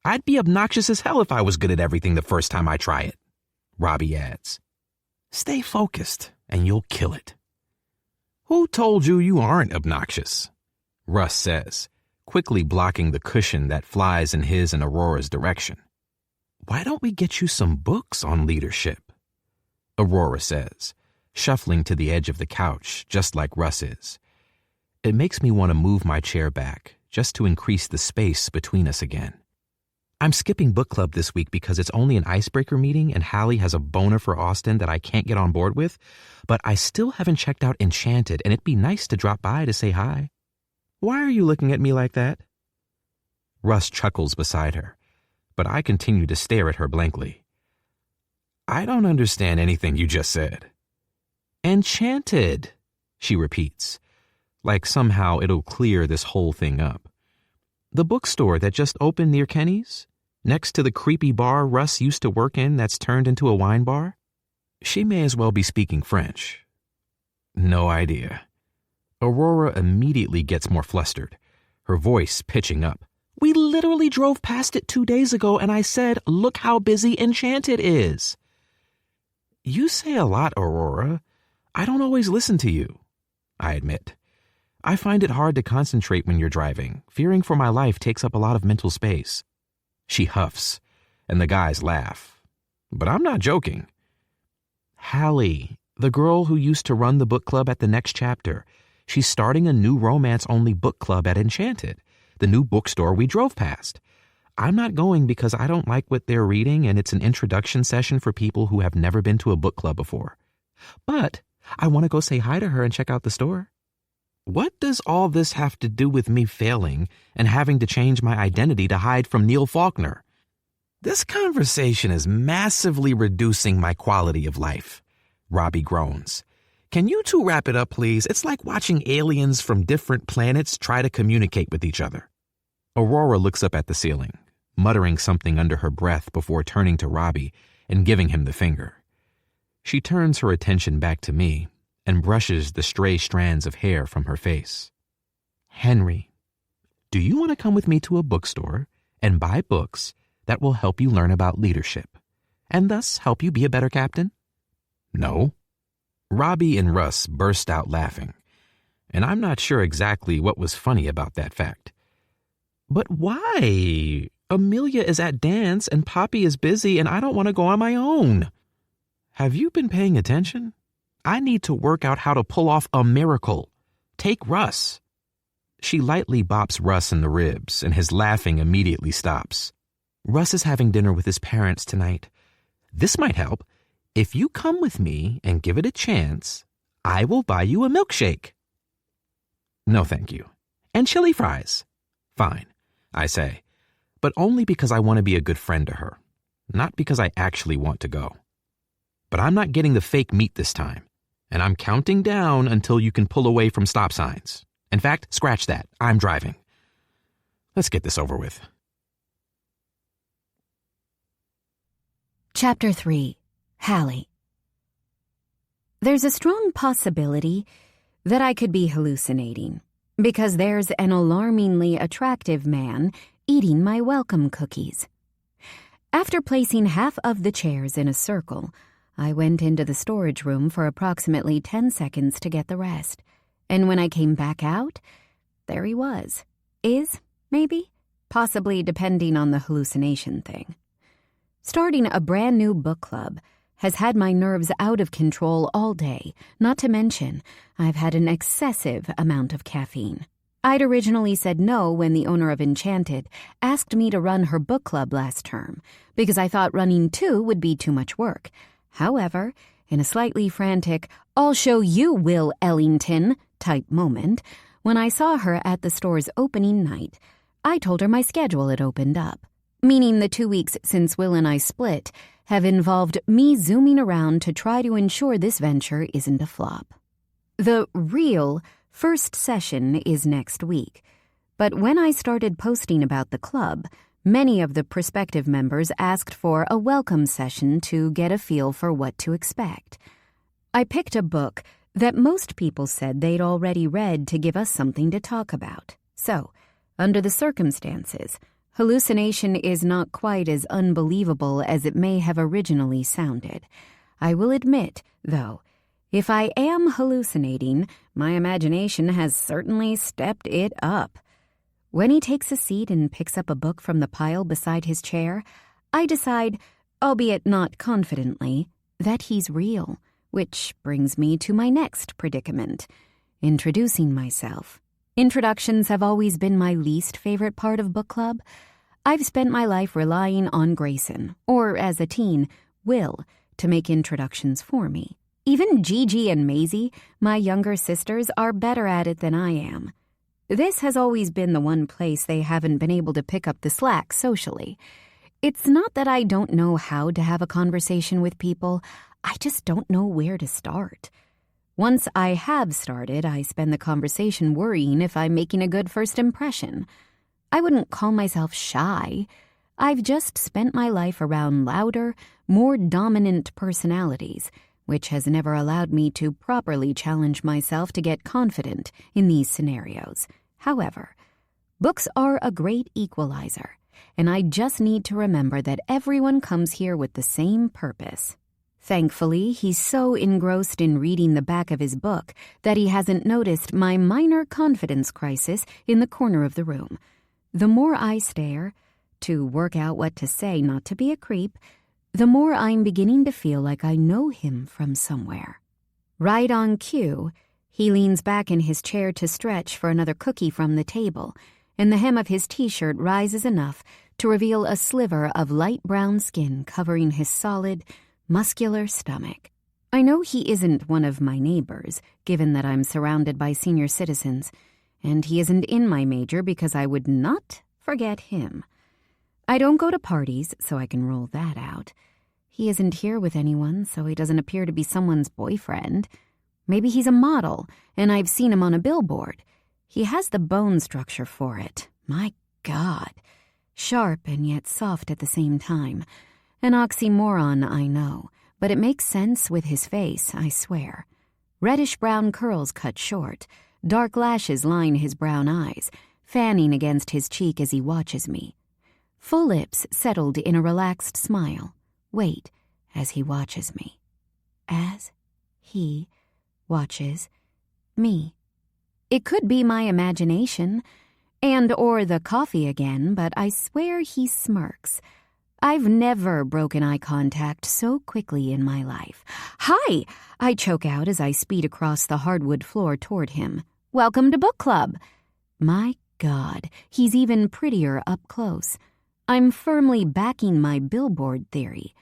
I'd be obnoxious as hell if I was good at everything the first time I try it, Robbie adds. Stay focused and you'll kill it. Who told you you aren't obnoxious? Russ says, quickly blocking the cushion that flies in his and Aurora's direction. Why don't we get you some books on leadership? Aurora says, shuffling to the edge of the couch just like Russ is. It makes me want to move my chair back just to increase the space between us again. I'm skipping book club this week because it's only an icebreaker meeting and Hallie has a boner for Austin that I can't get on board with, but I still haven't checked out Enchanted and it'd be nice to drop by to say hi. Why are you looking at me like that? Russ chuckles beside her, but I continue to stare at her blankly. I don't understand anything you just said. Enchanted, she repeats, like somehow it'll clear this whole thing up. The bookstore that just opened near Kenny's, next to the creepy bar Russ used to work in that's turned into a wine bar? She may as well be speaking French. No idea. Aurora immediately gets more flustered, her voice pitching up. We literally drove past it 2 days ago and I said, look how busy Enchanted is. You say a lot, Aurora. I don't always listen to you, I admit. I find it hard to concentrate when you're driving. Fearing for my life takes up a lot of mental space. She huffs, and the guys laugh. But I'm not joking. Hallie, the girl who used to run the book club at the next chapter, she's starting a new romance-only book club at Enchanted, the new bookstore we drove past. I'm not going because I don't like what they're reading and it's an introduction session for people who have never been to a book club before. But I want to go say hi to her and check out the store. What does all this have to do with me failing and having to change my identity to hide from Neil Faulkner? This conversation is massively reducing my quality of life, Robbie groans. Can you two wrap it up, please? It's like watching aliens from different planets try to communicate with each other. Aurora looks up at the ceiling, muttering something under her breath before turning to Robbie and giving him the finger. She turns her attention back to me and brushes the stray strands of hair from her face. Henry, do you want to come with me to a bookstore and buy books that will help you learn about leadership and thus help you be a better captain? No. Robbie and Russ burst out laughing, and I'm not sure exactly what was funny about that fact. But why? Amelia is at dance and Poppy is busy and I don't want to go on my own. Have you been paying attention? I need to work out how to pull off a miracle. Take Russ. She lightly bops Russ in the ribs and his laughing immediately stops. Russ is having dinner with his parents tonight. This might help. If you come with me and give it a chance, I will buy you a milkshake. No, thank you. And chili fries. Fine, I say, but only because I want to be a good friend to her, not because I actually want to go. But I'm not getting the fake meat this time, and I'm counting down until you can pull away from stop signs. In fact, scratch that. I'm driving. Let's get this over with.
Chapter 3. Hallie. There's a strong possibility that I could be hallucinating, because there's an alarmingly attractive man eating my welcome cookies. After placing half of the chairs in a circle, I went into the storage room for approximately 10 seconds to get the rest. And when I came back out, there he was. Maybe? Possibly, depending on the hallucination thing. Starting a brand new book club has had my nerves out of control all day, not to mention I've had an excessive amount of caffeine. I'd originally said no when the owner of Enchanted asked me to run her book club last term, because I thought running 2 would be too much work. However, in a slightly frantic, "I'll show you, Will Ellington" type moment, when I saw her at the store's opening night, I told her my schedule had opened up, meaning the 2 weeks since Will and I split have involved me zooming around to try to ensure this venture isn't a flop. The real first session is next week, but when I started posting about the club, many of the prospective members asked for a welcome session to get a feel for what to expect. I picked a book that most people said they'd already read to give us something to talk about. So, under the circumstances, hallucination is not quite as unbelievable as it may have originally sounded. I will admit, though, if I am hallucinating, my imagination has certainly stepped it up. When he takes a seat and picks up a book from the pile beside his chair, I decide, albeit not confidently, that he's real, which brings me to my next predicament, introducing myself. Introductions have always been my least favorite part of book club. I've spent my life relying on Grayson, or as a teen, Will, to make introductions for me. Even Gigi and Maisie, my younger sisters, are better at it than I am. This has always been the one place they haven't been able to pick up the slack socially. It's not that I don't know how to have a conversation with people, I just don't know where to start. Once I have started, I spend the conversation worrying if I'm making a good first impression. I wouldn't call myself shy. I've just spent my life around louder, more dominant personalities, which has never allowed me to properly challenge myself to get confident in these scenarios. However, books are a great equalizer, and I just need to remember that everyone comes here with the same purpose. Thankfully, he's so engrossed in reading the back of his book that he hasn't noticed my minor confidence crisis in the corner of the room. The more I stare, to work out what to say not to be a creep, the more I'm beginning to feel like I know him from somewhere. Right on cue, he leans back in his chair to stretch for another cookie from the table, and the hem of his t-shirt rises enough to reveal a sliver of light brown skin covering his solid, muscular stomach. I know he isn't one of my neighbors, given that I'm surrounded by senior citizens, and he isn't in my major because I would not forget him. I don't go to parties, so I can rule that out. He isn't here with anyone, so he doesn't appear to be someone's boyfriend. Maybe he's a model, and I've seen him on a billboard. He has the bone structure for it. My God. Sharp and yet soft at the same time. An oxymoron, I know, but it makes sense with his face, I swear. Reddish-brown curls cut short. Dark lashes line his brown eyes, fanning against his cheek as he watches me. Full lips settled in a relaxed smile. Wait, as he watches me. As he watches me. It could be my imagination, or the coffee again, but I swear he smirks. I've never broken eye contact so quickly in my life. "Hi!" I choke out as I speed across the hardwood floor toward him. "Welcome to book club." My God, he's even prettier up close. I'm firmly backing my billboard theory.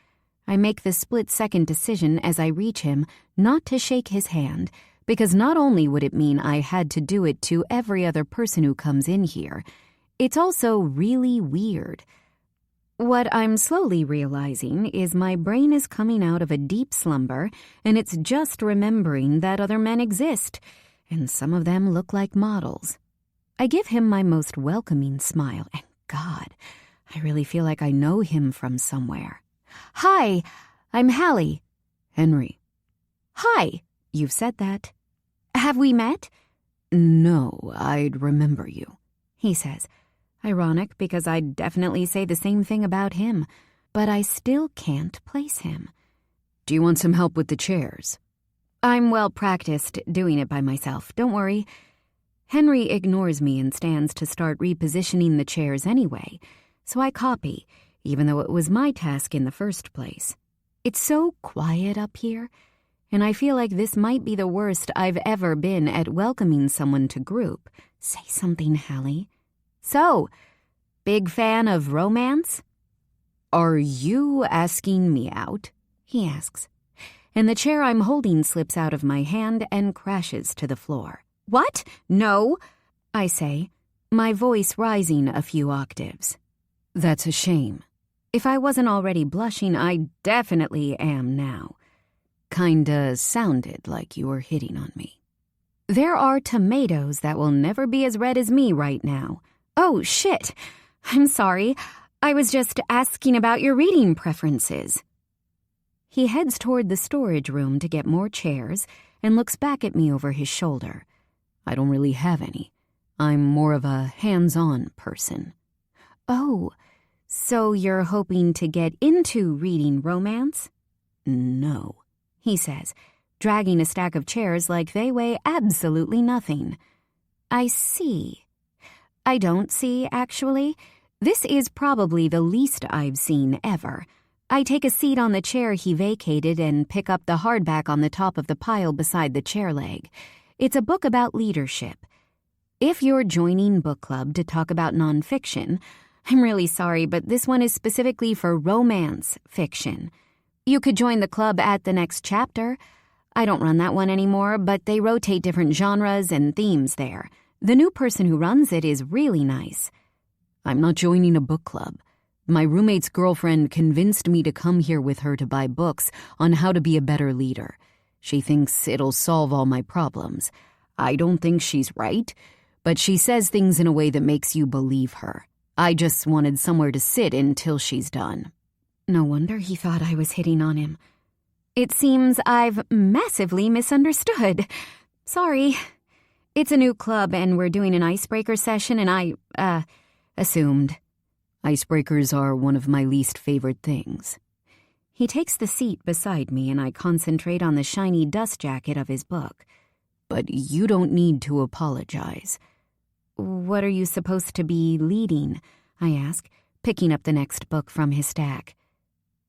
I make the split-second decision as I reach him not to shake his hand, because not only would it mean I had to do it to every other person who comes in here, it's also really weird. What I'm slowly realizing is my brain is coming out of a deep slumber, and it's just remembering that other men exist, and some of them look like models. I give him my most welcoming smile, and God, I really feel like I know him from somewhere. "Hi, I'm Hallie." "Henry." "Hi, you've said that." "Have we met?" "No, I'd remember you," he says. Ironic, because I'd definitely say the same thing about him, but I still can't place him. "Do you want some help with the chairs?" "I'm well practiced doing it by myself, don't worry." Henry ignores me and stands to start repositioning the chairs anyway, so I copy, even though it was my task in the first place. It's so quiet up here, and I feel like this might be the worst I've ever been at welcoming someone to group. Say something, Hallie. "So, big fan of romance?" "Are you asking me out?" he asks. And the chair I'm holding slips out of my hand and crashes to the floor. "What? No," I say, my voice rising a few octaves. "That's a shame. If I wasn't already blushing, I definitely am now. Kinda sounded like you were hitting on me." There are tomatoes that will never be as red as me right now. "Oh, shit. I'm sorry. I was just asking about your reading preferences." He heads toward the storage room to get more chairs and looks back at me over his shoulder. "I don't really have any. I'm more of a hands-on person." "Oh, so you're hoping to get into reading romance?" "No," he says, dragging a stack of chairs like they weigh absolutely nothing. "I see." I don't see, actually. This is probably the least I've seen ever. I take a seat on the chair he vacated and pick up the hardback on the top of the pile beside the chair leg. It's a book about leadership. If you're joining book club to talk about nonfiction, I'm really sorry, but this one is specifically for romance fiction. You could join the club at the next chapter. I don't run that one anymore, but they rotate different genres and themes there. The new person who runs it is really nice. "I'm not joining a book club. My roommate's girlfriend convinced me to come here with her to buy books on how to be a better leader. She thinks it'll solve all my problems. I don't think she's right, but she says things in a way that makes you believe her. I just wanted somewhere to sit until she's done." No wonder he thought I was hitting on him. It seems I've massively misunderstood. Sorry. It's a new club and we're doing an icebreaker session and I assumed. "Icebreakers are one of my least favorite things." He takes the seat beside me and I concentrate on the shiny dust jacket of his book. "But you don't need to apologize." "What are you supposed to be leading?" I ask, picking up the next book from his stack.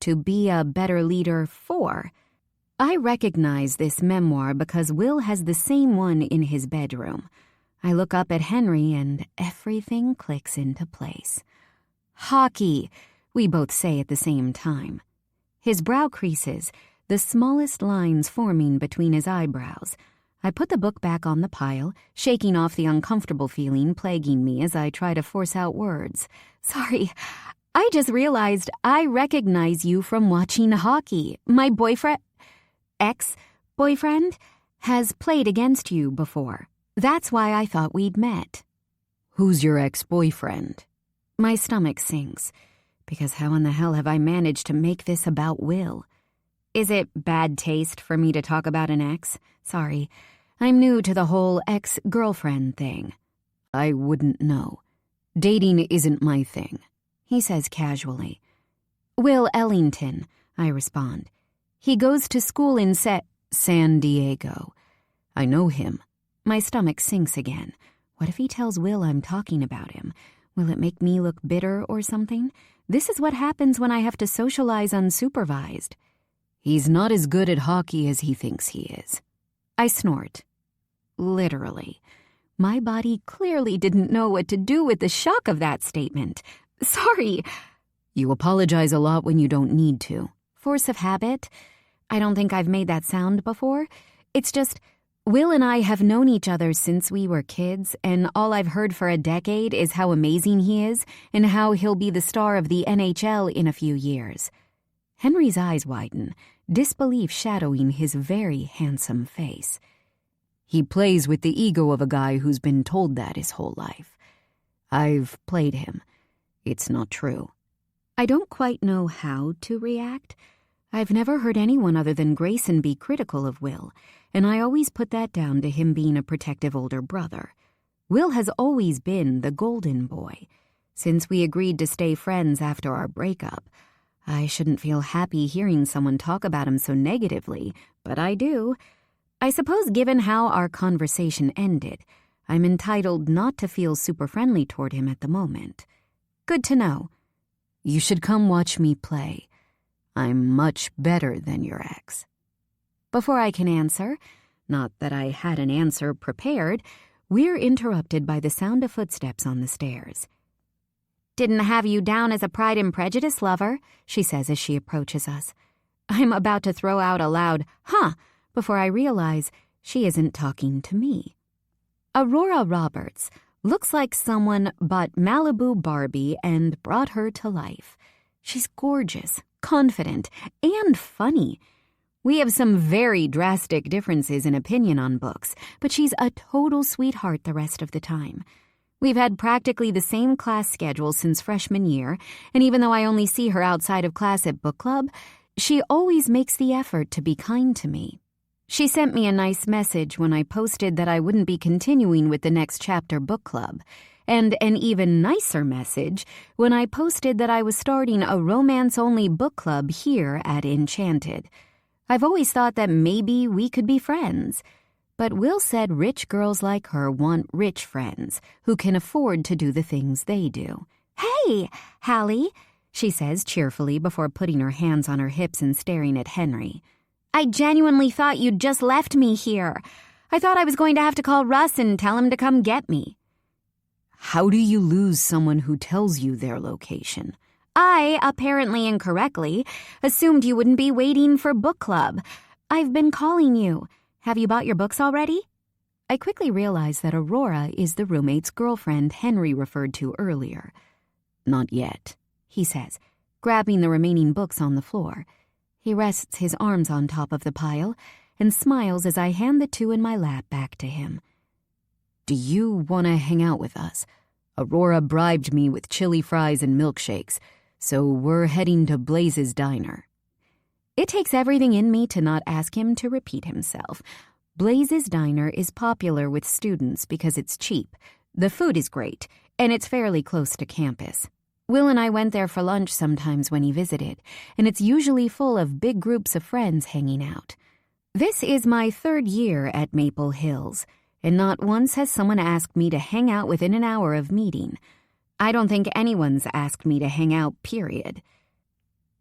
"To be a better leader for." I recognize this memoir because Will has the same one in his bedroom. I look up at Henry and everything clicks into place. "Hockey," we both say at the same time. His brow creases, the smallest lines forming between his eyebrows. I put the book back on the pile, shaking off the uncomfortable feeling plaguing me as I try to force out words. "Sorry, I just realized I recognize you from watching hockey. My ex-boyfriend, has played against you before. That's why I thought we'd met." "Who's your ex-boyfriend?" My stomach sinks, because how in the hell have I managed to make this about Will? Is it bad taste for me to talk about an ex? Sorry, I'm new to the whole ex-girlfriend thing. I wouldn't know. Dating isn't my thing, he says casually. Will Ellington, I respond. He goes to school in San Diego. I know him. My stomach sinks again. What if he tells Will I'm talking about him? Will it make me look bitter or something? This is what happens when I have to socialize unsupervised. He's not as good at hockey as he thinks he is. I snort. Literally. My body clearly didn't know what to do with the shock of that statement. Sorry. You apologize a lot when you don't need to. Force of habit? I don't think I've made that sound before. It's just, Will and I have known each other since we were kids, and all I've heard for a decade is how amazing he is and how he'll be the star of the NHL in a few years. Henry's eyes widen, disbelief shadowing his very handsome face. He plays with the ego of a guy who's been told that his whole life. I've played him. It's not true. I don't quite know how to react. I've never heard anyone other than Grayson be critical of Will, and I always put that down to him being a protective older brother. Will has always been the golden boy. Since we agreed to stay friends after our breakup, I shouldn't feel happy hearing someone talk about him so negatively, but I do. I suppose given how our conversation ended, I'm entitled not to feel super friendly toward him at the moment. Good to know. You should come watch me play. I'm much better than your ex. Before I can answer, not that I had an answer prepared, we're interrupted by the sound of footsteps on the stairs. Didn't have you down as a Pride and Prejudice lover, she says as she approaches us. I'm about to throw out a loud, huh, before I realize she isn't talking to me. Aurora Roberts looks like someone bought Malibu Barbie and brought her to life. She's gorgeous, confident, and funny. We have some very drastic differences in opinion on books, but she's a total sweetheart the rest of the time. We've had practically the same class schedule since freshman year, and even though I only see her outside of class at book club, she always makes the effort to be kind to me. She sent me a nice message when I posted that I wouldn't be continuing with the next chapter book club, and an even nicer message when I posted that I was starting a romance-only book club here at Enchanted. I've always thought that maybe we could be friends, but Will said rich girls like her want rich friends who can afford to do the things they do. Hey, Hallie, she says cheerfully before putting her hands on her hips and staring at Henry. I genuinely thought you'd just left me here. I thought I was going to have to call Russ and tell him to come get me. How do you lose someone who tells you their location? I, apparently incorrectly, assumed you wouldn't be waiting for book club. I've been calling you. Have you bought your books already? I quickly realize that Aurora is the roommate's girlfriend Henry referred to earlier. Not yet, he says, grabbing the remaining books on the floor. He rests his arms on top of the pile and smiles as I hand the two in my lap back to him. Do you want to hang out with us? Aurora bribed me with chili fries and milkshakes, so we're heading to Blaze's diner. It takes everything in me to not ask him to repeat himself. Blaze's diner is popular with students because it's cheap, the food is great, and it's fairly close to campus. Will and I went there for lunch sometimes when he visited, and it's usually full of big groups of friends hanging out. This is my 3rd year at Maple Hills, and not once has someone asked me to hang out within an hour of meeting. I don't think anyone's asked me to hang out, period.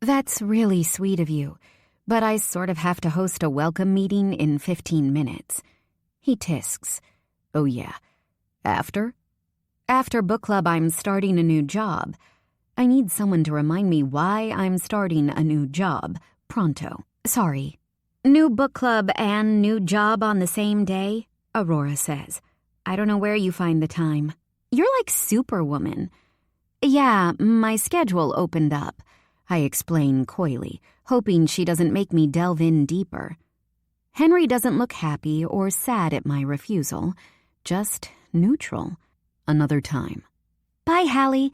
That's really sweet of you, but I sort of have to host a welcome meeting in 15 minutes. He tisks. Oh yeah. After? After book club, I'm starting a new job. I need someone to remind me why I'm starting a new job. Pronto. Sorry. New book club and new job on the same day? Aurora says. I don't know where you find the time. You're like Superwoman. Yeah, my schedule opened up. I explain coyly, hoping she doesn't make me delve in deeper. Henry doesn't look happy or sad at my refusal, just neutral. Another time. Bye, Hallie.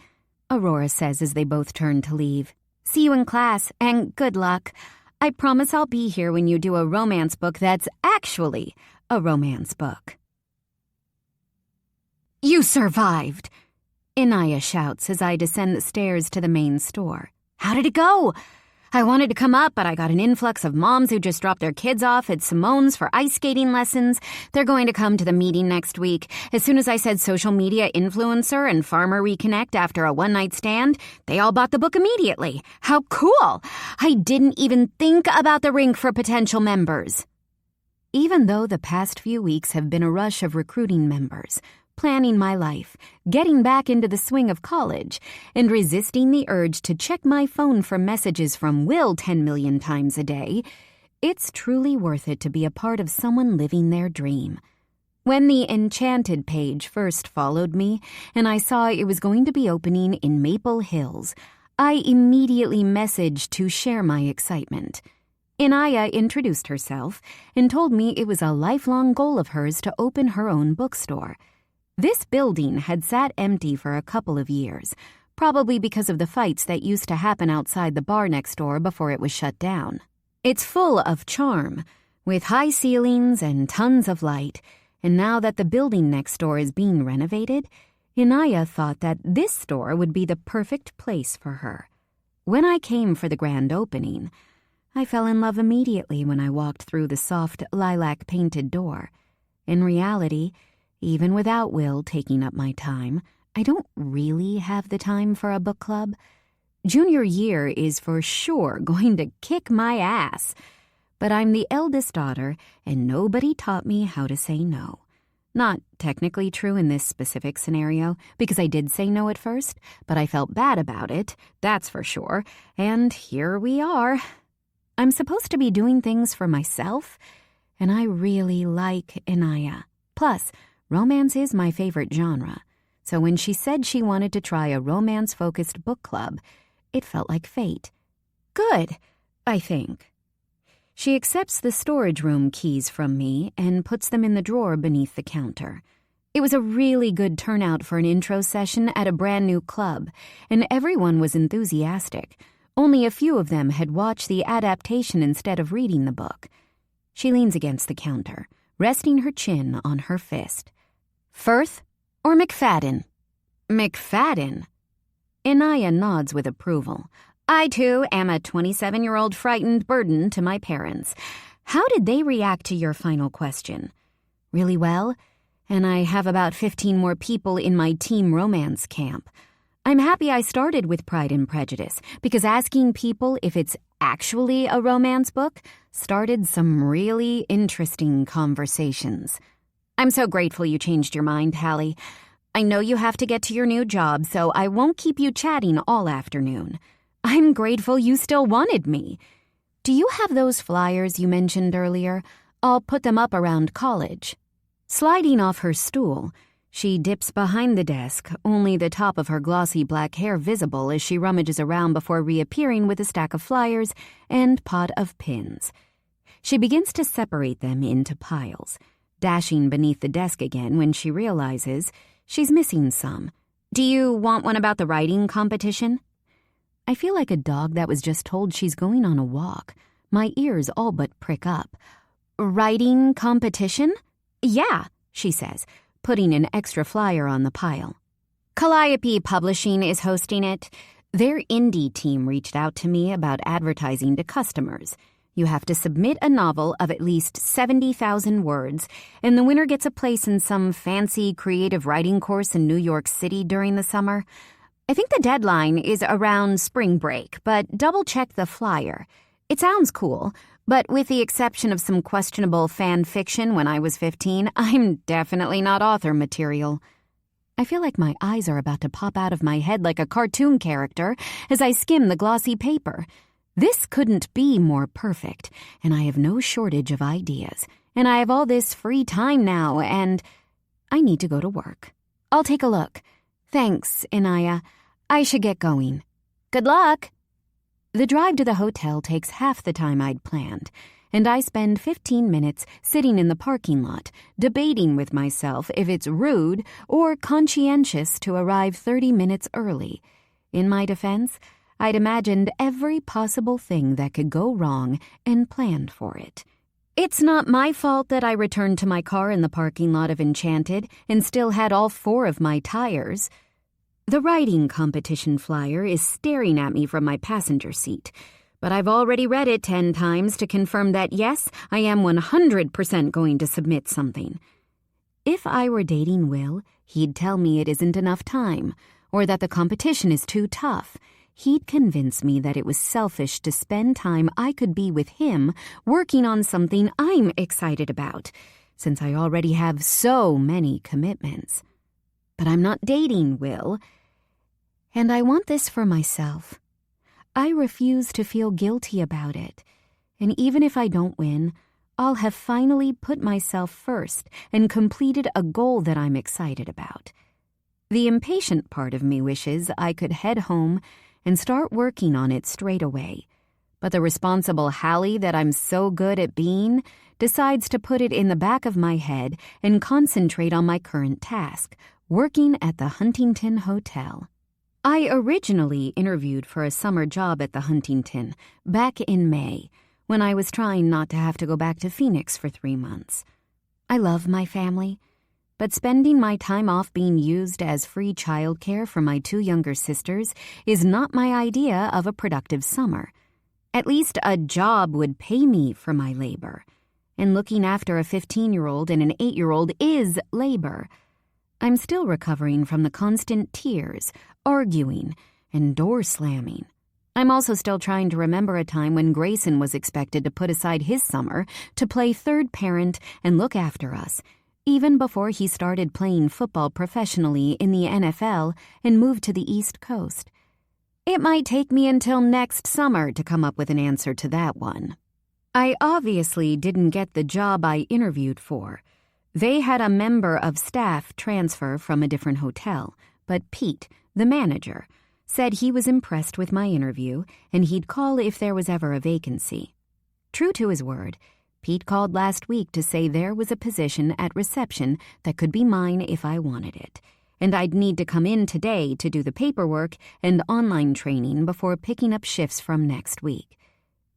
Aurora says as they both turn to leave. "See you in class, and good luck. I promise I'll be here when you do a romance book that's actually a romance book." "You survived!" Inaya shouts as I descend the stairs to the main store. "How did it go?" "I wanted to come up, but I got an influx of moms who just dropped their kids off at Simone's for ice skating lessons. They're going to come to the meeting next week. As soon as I said social media influencer and farmer reconnect after a one-night stand, they all bought the book immediately. How cool! I didn't even think about the rink for potential members." Even though the past few weeks have been a rush of recruiting members, planning my life, getting back into the swing of college, and resisting the urge to check my phone for messages from Will 10 million times a day, it's truly worth it to be a part of someone living their dream. When the Enchanted page first followed me, and I saw it was going to be opening in Maple Hills, I immediately messaged to share my excitement. Inaya introduced herself and told me it was a lifelong goal of hers to open her own bookstore. This building had sat empty for a couple of years, probably because of the fights that used to happen outside the bar next door before it was shut down. It's full of charm, with high ceilings and tons of light, and now that the building next door is being renovated, Inaya thought that this store would be the perfect place for her. When I came for the grand opening, I fell in love immediately when I walked through the soft lilac-painted door. In reality, even without Will taking up my time, I don't really have the time for a book club. Junior year is for sure going to kick my ass. But I'm the eldest daughter, and nobody taught me how to say no. Not technically true in this specific scenario, because I did say no at first, but I felt bad about it, that's for sure, and here we are. I'm supposed to be doing things for myself, and I really like Inaya. Plus, romance is my favorite genre, so when she said she wanted to try a romance-focused book club, it felt like fate. Good, I think. She accepts the storage room keys from me and puts them in the drawer beneath the counter. It was a really good turnout for an intro session at a brand new club, and everyone was enthusiastic. Only a few of them had watched the adaptation instead of reading the book. She leans against the counter, resting her chin on her fist. "Firth or McFadden?" "McFadden." Inaya nods with approval. "I, too, am a 27-year-old frightened burden to my parents. How did they react to your final question?" "Really well, and I have about 15 more people in my team romance camp. I'm happy I started with Pride and Prejudice, because asking people if it's actually a romance book started some really interesting conversations." "I'm so grateful you changed your mind, Hallie. I know you have to get to your new job, so I won't keep you chatting all afternoon. I'm grateful you still wanted me. Do you have those flyers you mentioned earlier? I'll put them up around college." Sliding off her stool, she dips behind the desk, only the top of her glossy black hair visible as she rummages around before reappearing with a stack of flyers and pot of pins. She begins to separate them into piles, dashing beneath the desk again when she realizes she's missing some. "Do you want one about the writing competition?" I feel like a dog that was just told she's going on a walk. My ears all but prick up. "Writing competition?" "Yeah," she says, putting an extra flyer on the pile. "Calliope Publishing is hosting it. Their indie team reached out to me about advertising to customers. You have to submit a novel of at least 70,000 words, and the winner gets a place in some fancy creative writing course in New York City during the summer. I think the deadline is around spring break, but double-check the flyer. It sounds cool, but with the exception of some questionable fan fiction when I was 15, I'm definitely not author material." I feel like my eyes are about to pop out of my head like a cartoon character as I skim the glossy paper. This couldn't be more perfect, and I have no shortage of ideas, and I have all this free time now, and I need to go to work. I'll take a look. Thanks, Inaya. I should get going. Good luck. The drive to the hotel takes half the time I'd planned, and I spend 15 minutes sitting in the parking lot, debating with myself if it's rude or conscientious to arrive 30 minutes early. In my defense, I'd imagined every possible thing that could go wrong and planned for it. It's not my fault that I returned to my car in the parking lot of Enchanted and still had all 4 of my tires. The writing competition flyer is staring at me from my passenger seat, but I've already read it 10 times to confirm that yes, I am 100% going to submit something. If I were dating Will, he'd tell me it isn't enough time, or that the competition is too tough. He'd convince me that it was selfish to spend time I could be with him working on something I'm excited about, since I already have so many commitments. But I'm not dating Will, and I want this for myself. I refuse to feel guilty about it, and even if I don't win, I'll have finally put myself first and completed a goal that I'm excited about. The impatient part of me wishes I could head home and start working on it straight away. But the responsible Hallie that I'm so good at being decides to put it in the back of my head and concentrate on my current task, working at the Huntington Hotel. I originally interviewed for a summer job at the Huntington back in May, when I was trying not to have to go back to Phoenix for 3 months. I love my family, but spending my time off being used as free childcare for my 2 younger sisters is not my idea of a productive summer. At least a job would pay me for my labor. And looking after a 15-year-old and an 8-year-old is labor. I'm still recovering from the constant tears, arguing, and door slamming. I'm also still trying to remember a time when Grayson was expected to put aside his summer to play third parent and look after us, even before he started playing football professionally in the NFL and moved to the East Coast. It might take me until next summer to come up with an answer to that one. I obviously didn't get the job I interviewed for. They had a member of staff transfer from a different hotel, but Pete, the manager, said he was impressed with my interview and he'd call if there was ever a vacancy. True to his word, Pete called last week to say there was a position at reception that could be mine if I wanted it, and I'd need to come in today to do the paperwork and online training before picking up shifts from next week.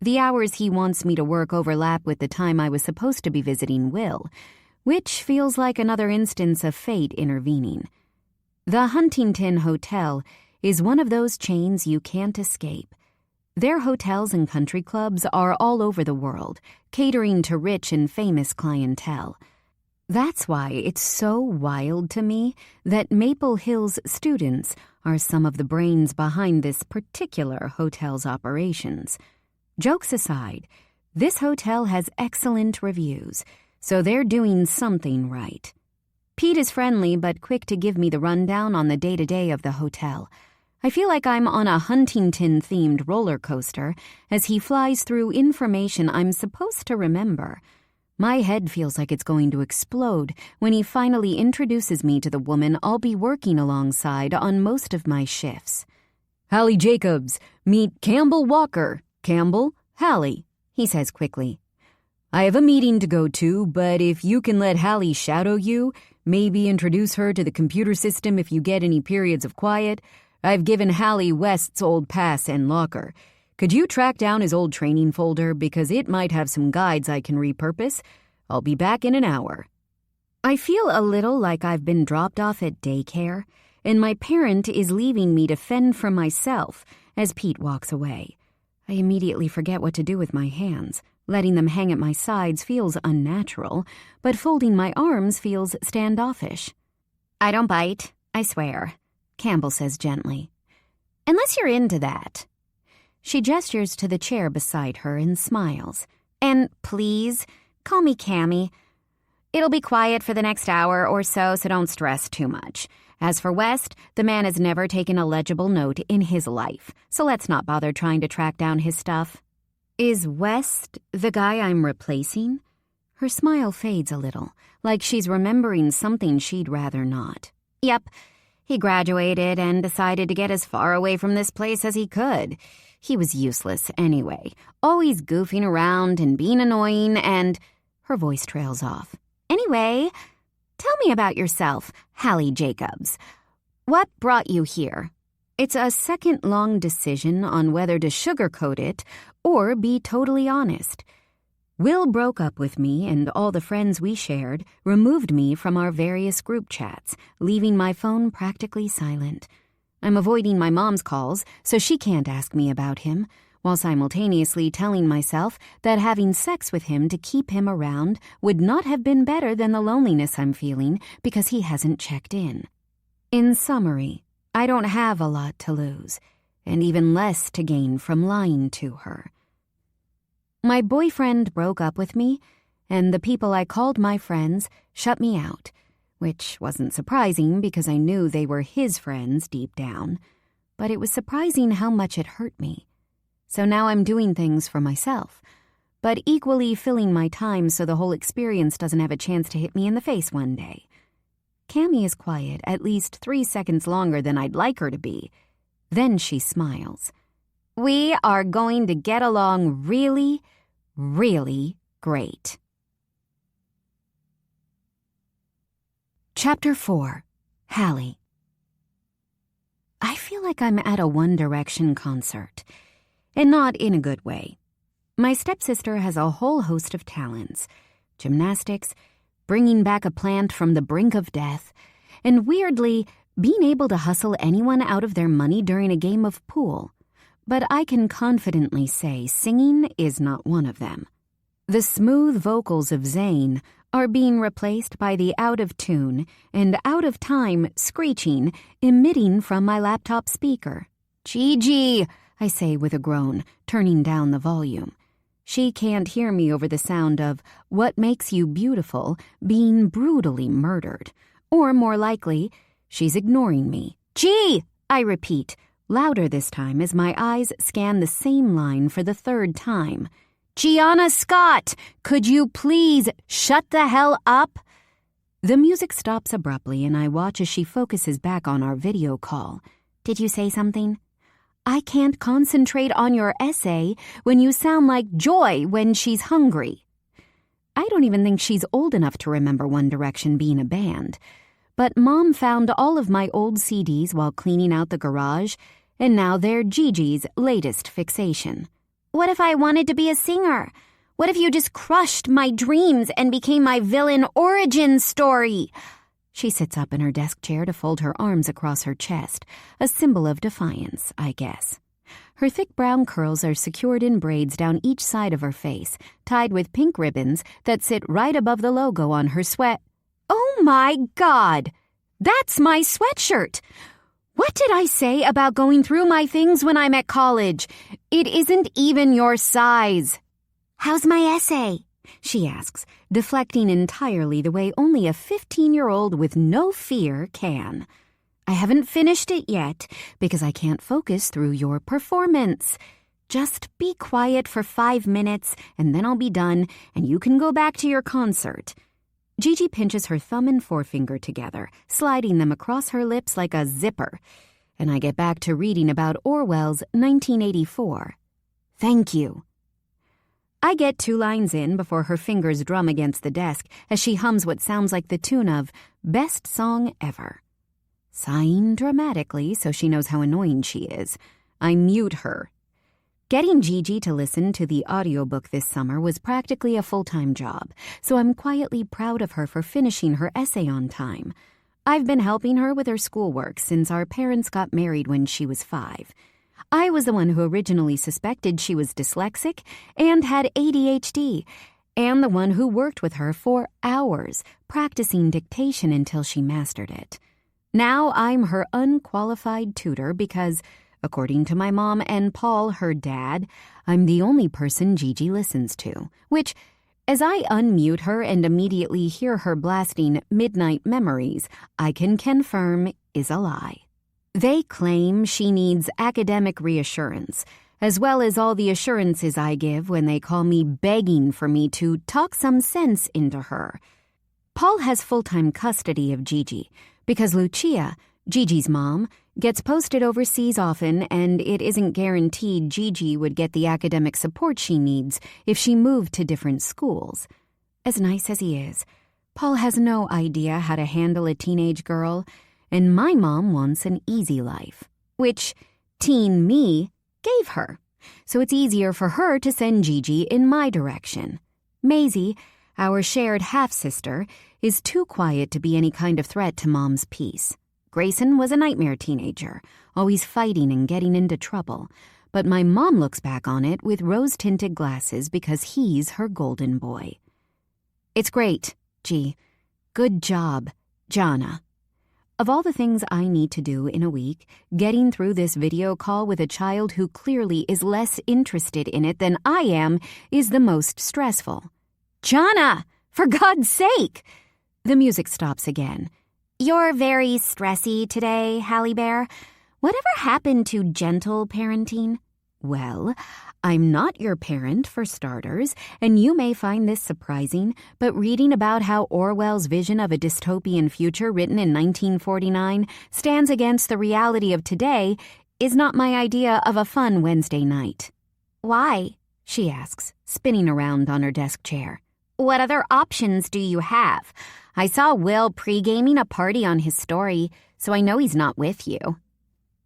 The hours he wants me to work overlap with the time I was supposed to be visiting Will, which feels like another instance of fate intervening. The Huntington Hotel is one of those chains you can't escape. Their hotels and country clubs are all over the world, catering to rich and famous clientele. That's why it's so wild to me that Maple Hill's students are some of the brains behind this particular hotel's operations. Jokes aside, this hotel has excellent reviews, so they're doing something right. Pete is friendly but quick to give me the rundown on the day-to-day of the hotel. I feel like I'm on a Huntington-themed roller coaster as he flies through information I'm supposed to remember. My head feels like it's going to explode when he finally introduces me to the woman I'll be working alongside on most of my shifts. "Hallie Jacobs, meet Campbell Walker. Campbell, Hallie," he says quickly. "I have a meeting to go to, but if you can let Hallie shadow you, maybe introduce her to the computer system if you get any periods of quiet. I've given Hallie West's old pass and locker. Could you track down his old training folder because it might have some guides I can repurpose? I'll be back in an hour." I feel a little like I've been dropped off at daycare, and my parent is leaving me to fend for myself as Pete walks away. I immediately forget what to do with my hands. Letting them hang at my sides feels unnatural, but folding my arms feels standoffish. "I don't bite, I swear," Campbell says gently. "Unless you're into that." She gestures to the chair beside her and smiles. "And please, call me Cammy. It'll be quiet for the next hour or so don't stress too much. As for West, the man has never taken a legible note in his life, so let's not bother trying to track down his stuff." Is West the guy I'm replacing? Her smile fades a little, like she's remembering something she'd rather not. "Yep, he graduated and decided to get as far away from this place as he could. He was useless anyway, always goofing around and being annoying and—" Her voice trails off. "Anyway, tell me about yourself, Hallie Jacobs. What brought you here?" It's a second-long decision on whether to sugarcoat it or be totally honest. Will broke up with me, and all the friends we shared removed me from our various group chats, leaving my phone practically silent. I'm avoiding my mom's calls so she can't ask me about him, while simultaneously telling myself that having sex with him to keep him around would not have been better than the loneliness I'm feeling because he hasn't checked in. In summary, I don't have a lot to lose, and even less to gain from lying to her. My boyfriend broke up with me, and the people I called my friends shut me out, which wasn't surprising because I knew they were his friends deep down, but it was surprising how much it hurt me. So now I'm doing things for myself, but equally filling my time so the whole experience doesn't have a chance to hit me in the face one day. Cammie is quiet at least 3 seconds longer than I'd like her to be. Then she smiles. We are going to get along really, really great. Chapter 4. Hallie. I feel like I'm at a One Direction concert, and not in a good way. My stepsister has a whole host of talents: gymnastics, bringing back a plant from the brink of death, and weirdly, being able to hustle anyone out of their money during a game of pool. But I can confidently say singing is not one of them. The smooth vocals of Zayn are being replaced by the out-of-tune and out-of-time screeching emitting from my laptop speaker. Gigi, I say with a groan, turning down the volume. She can't hear me over the sound of What Makes You Beautiful being brutally murdered. Or more likely, she's ignoring me. Gee, I repeat, louder this time as my eyes scan the same line for the third time. Gianna Scott, could you please shut the hell up? The music stops abruptly and I watch as she focuses back on our video call. Did you say something? I can't concentrate on your essay when you sound like Joy when she's hungry. I don't even think she's old enough to remember One Direction being a band. But Mom found all of my old CDs while cleaning out the garage, and now they're Gigi's latest fixation. What if I wanted to be a singer? What if you just crushed my dreams and became my villain origin story? She sits up in her desk chair to fold her arms across her chest, a symbol of defiance, I guess. Her thick brown curls are secured in braids down each side of her face, tied with pink ribbons that sit right above the logo on her sweat. Oh my God! That's my sweatshirt! What did I say about going through my things when I'm at college? It isn't even your size. How's my essay? She asks, deflecting entirely the way only a 15-year-old with no fear can. I haven't finished it yet because I can't focus through your performance. Just be quiet for 5 minutes and then I'll be done and you can go back to your concert. Gigi pinches her thumb and forefinger together, sliding them across her lips like a zipper, and I get back to reading about Orwell's 1984. Thank you. I get 2 lines in before her fingers drum against the desk as she hums what sounds like the tune of Best Song Ever. Sighing dramatically so she knows how annoying she is, I mute her. Getting Gigi to listen to the audiobook this summer was practically a full-time job, so I'm quietly proud of her for finishing her essay on time. I've been helping her with her schoolwork since our parents got married when she was 5. I was the one who originally suspected she was dyslexic and had ADHD, and the one who worked with her for hours, practicing dictation until she mastered it. Now I'm her unqualified tutor because, according to my mom and Paul, her dad, I'm the only person Gigi listens to, which, as I unmute her and immediately hear her blasting Midnight Memories, I can confirm is a lie. They claim she needs academic reassurance, as well as all the assurances I give when they call me begging for me to talk some sense into her. Paul has full-time custody of Gigi because Lucia, Gigi's mom, gets posted overseas often and it isn't guaranteed Gigi would get the academic support she needs if she moved to different schools. As nice as he is, Paul has no idea how to handle a teenage girl, and my mom wants an easy life. which teen me gave her, so it's easier for her to send Gigi in my direction. Maisie, our shared half-sister, is too quiet to be any kind of threat to Mom's peace. Grayson was a nightmare teenager, always fighting and getting into trouble, but my mom looks back on it with rose-tinted glasses because he's her golden boy. It's great, G. Good job, Jana. Of all the things I need to do in a week, getting through this video call with a child who clearly is less interested in it than I am is the most stressful. Jana, for God's sake! The music stops again. You're very stressy today, Halle Bear. Whatever happened to gentle parenting? Well, I'm not your parent, for starters, and you may find this surprising, but reading about how Orwell's vision of a dystopian future written in 1949 stands against the reality of today is not my idea of a fun Wednesday night. Why? She asks, spinning around on her desk chair. What other options do you have? I saw Will pre-gaming a party on his story, so I know he's not with you.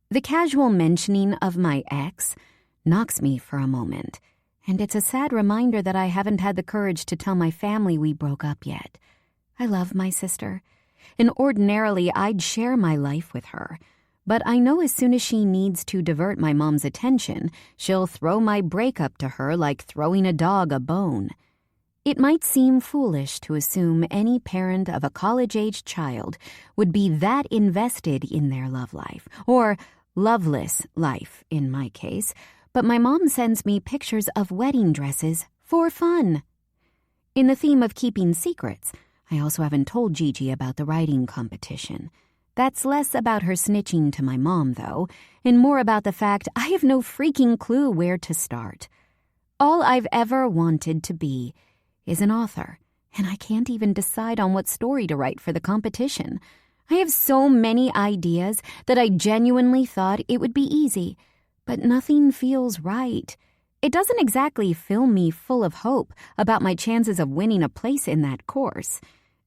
The casual mentioning of my ex knocks me for a moment, and it's a sad reminder that I haven't had the courage to tell my family we broke up yet. I love my sister, and ordinarily I'd share my life with her, but I know as soon as she needs to divert my mom's attention, she'll throw my breakup to her like throwing a dog a bone. It might seem foolish to assume any parent of a college-aged child would be that invested in their love life, or loveless life in my case, but my mom sends me pictures of wedding dresses for fun. In the theme of keeping secrets, I also haven't told Gigi about the writing competition. That's less about her snitching to my mom, though, and more about the fact I have no freaking clue where to start. All I've ever wanted to be is an author, and I can't even decide on what story to write for the competition. I have so many ideas that I genuinely thought it would be easy, but nothing feels right. It doesn't exactly fill me full of hope about my chances of winning a place in that course.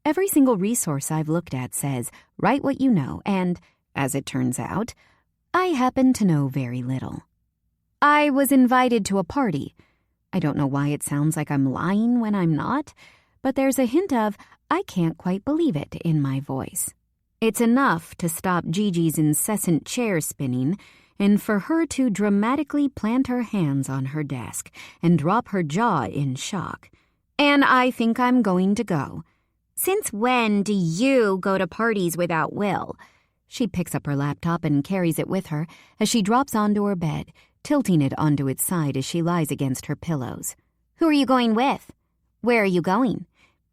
Every single resource I've looked at says, write what you know, and, as it turns out, I happen to know very little. I was invited to a party. I don't know why it sounds like I'm lying when I'm not, but there's a hint of I can't quite believe it in my voice. It's enough to stop Gigi's incessant chair spinning and for her to dramatically plant her hands on her desk and drop her jaw in shock. And I think I'm going to go. Since when do you go to parties without Will? She picks up her laptop and carries it with her as she drops onto her bed, tilting it onto its side as she lies against her pillows. Who are you going with? Where are you going?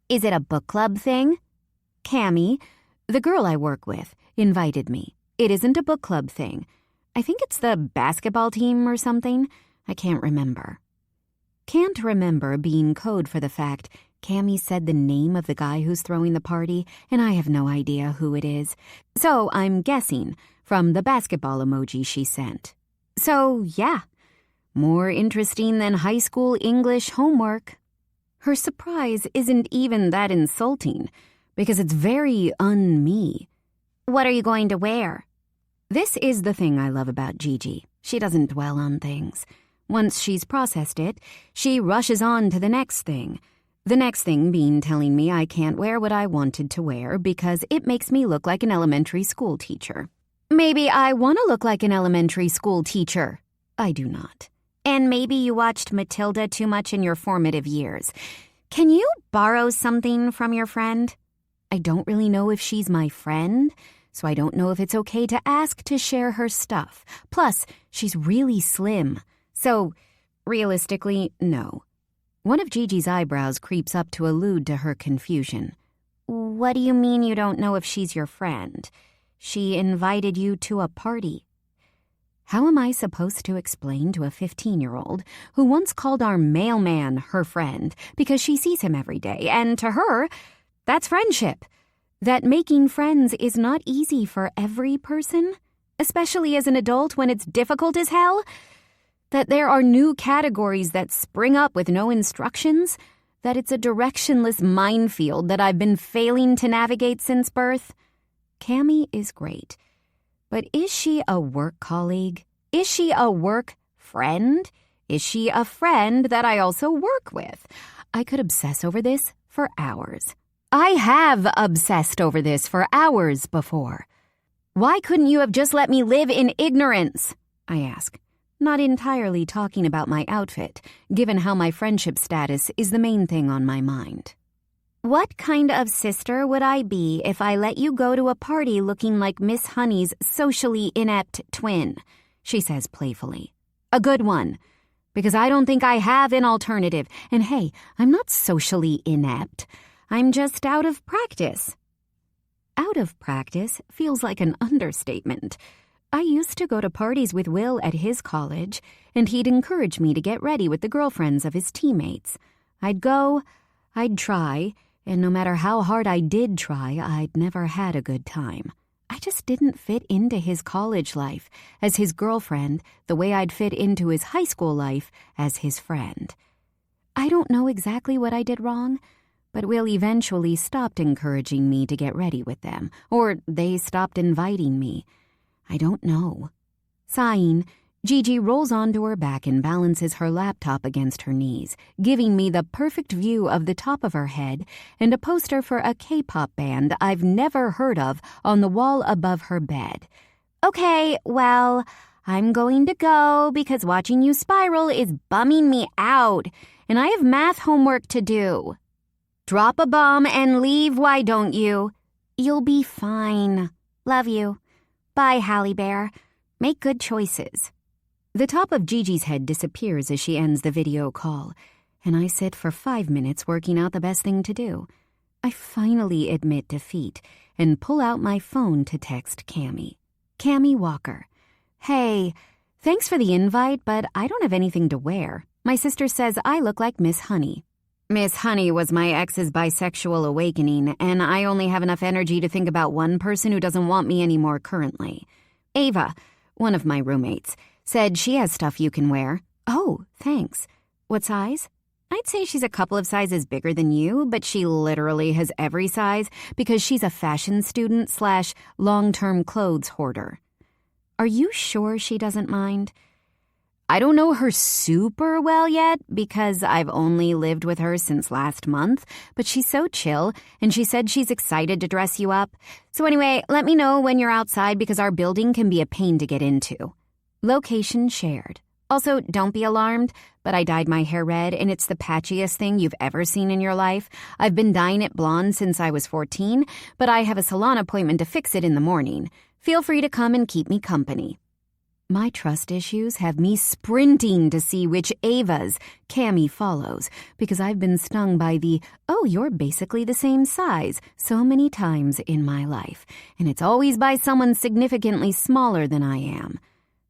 Is it a book club thing? Cammie, the girl I work with, invited me. It isn't a book club thing. I think it's the basketball team or something. I can't remember. Can't remember being code for the fact Cammie said the name of the guy who's throwing the party, and I have no idea who it is. So I'm guessing from the basketball emoji she sent. So, yeah, more interesting than high school English homework. Her surprise isn't even that insulting, because it's very un-me. What are you going to wear? This is the thing I love about Gigi. She doesn't dwell on things. Once she's processed it, she rushes on to the next thing. The next thing being telling me I can't wear what I wanted to wear because it makes me look like an elementary school teacher. Maybe I want to look like an elementary school teacher. I do not. And maybe you watched Matilda too much in your formative years. Can you borrow something from your friend? I don't really know if she's my friend, so I don't know if it's okay to ask to share her stuff. Plus, she's really slim. So, realistically, no. One of Gigi's eyebrows creeps up to allude to her confusion. What do you mean you don't know if she's your friend? She invited you to a party. How am I supposed to explain to a 15-year-old who once called our mailman her friend because she sees him every day, and to her, that's friendship, that making friends is not easy for every person, especially as an adult when it's difficult as hell, that there are new categories that spring up with no instructions, that it's a directionless minefield that I've been failing to navigate since birth? Cammie is great, But is she a work colleague? Is she a work friend? Is she a friend that I also work with? I could obsess over this for hours. I have obsessed over this for hours before. Why couldn't you have just let me live in ignorance? I ask, not entirely talking about my outfit, given how my friendship status is the main thing on my mind. What kind of sister would I be if I let you go to a party looking like Miss Honey's socially inept twin? She says playfully. A good one, because I don't think I have an alternative. And hey, I'm not socially inept. I'm just out of practice. Out of practice feels like an understatement. I used to go to parties with Will at his college, and he'd encourage me to get ready with the girlfriends of his teammates. I'd go, I'd try, and no matter how hard I did try, I'd never had a good time. I just didn't fit into his college life as his girlfriend the way I'd fit into his high school life as his friend. I don't know exactly what I did wrong, but Will eventually stopped encouraging me to get ready with them, or they stopped inviting me. I don't know. Sighing, Gigi rolls onto her back and balances her laptop against her knees, giving me the perfect view of the top of her head and a poster for a K-pop band I've never heard of on the wall above her bed. Okay, well, I'm going to go because watching you spiral is bumming me out, and I have math homework to do. Drop a bomb and leave, why don't you? You'll be fine. Love you. Bye, Halle Bear. Make good choices. The top of Gigi's head disappears as she ends the video call, and I sit for 5 minutes working out the best thing to do. I finally admit defeat and pull out my phone to text Cammy. Cammy Walker. Hey, thanks for the invite, but I don't have anything to wear. My sister says I look like Miss Honey. Miss Honey was my ex's bisexual awakening, and I only have enough energy to think about one person who doesn't want me anymore currently. Ava, one of my roommates, said she has stuff you can wear. Oh, thanks. What size? I'd say she's a couple of sizes bigger than you, but she literally has every size because she's a fashion student / long-term clothes hoarder. Are you sure she doesn't mind? I don't know her super well yet because I've only lived with her since last month, but she's so chill, and she said she's excited to dress you up. So anyway, let me know when you're outside because our building can be a pain to get into. Location shared. Also, don't be alarmed, but I dyed my hair red, and it's the patchiest thing you've ever seen in your life. I've been dyeing it blonde since I was 14, but I have a salon appointment to fix it in the morning. Feel free to come and keep me company. My trust issues have me sprinting to see which Avas Cammy follows because I've been stung by the, oh, you're basically the same size so many times in my life, and it's always by someone significantly smaller than I am.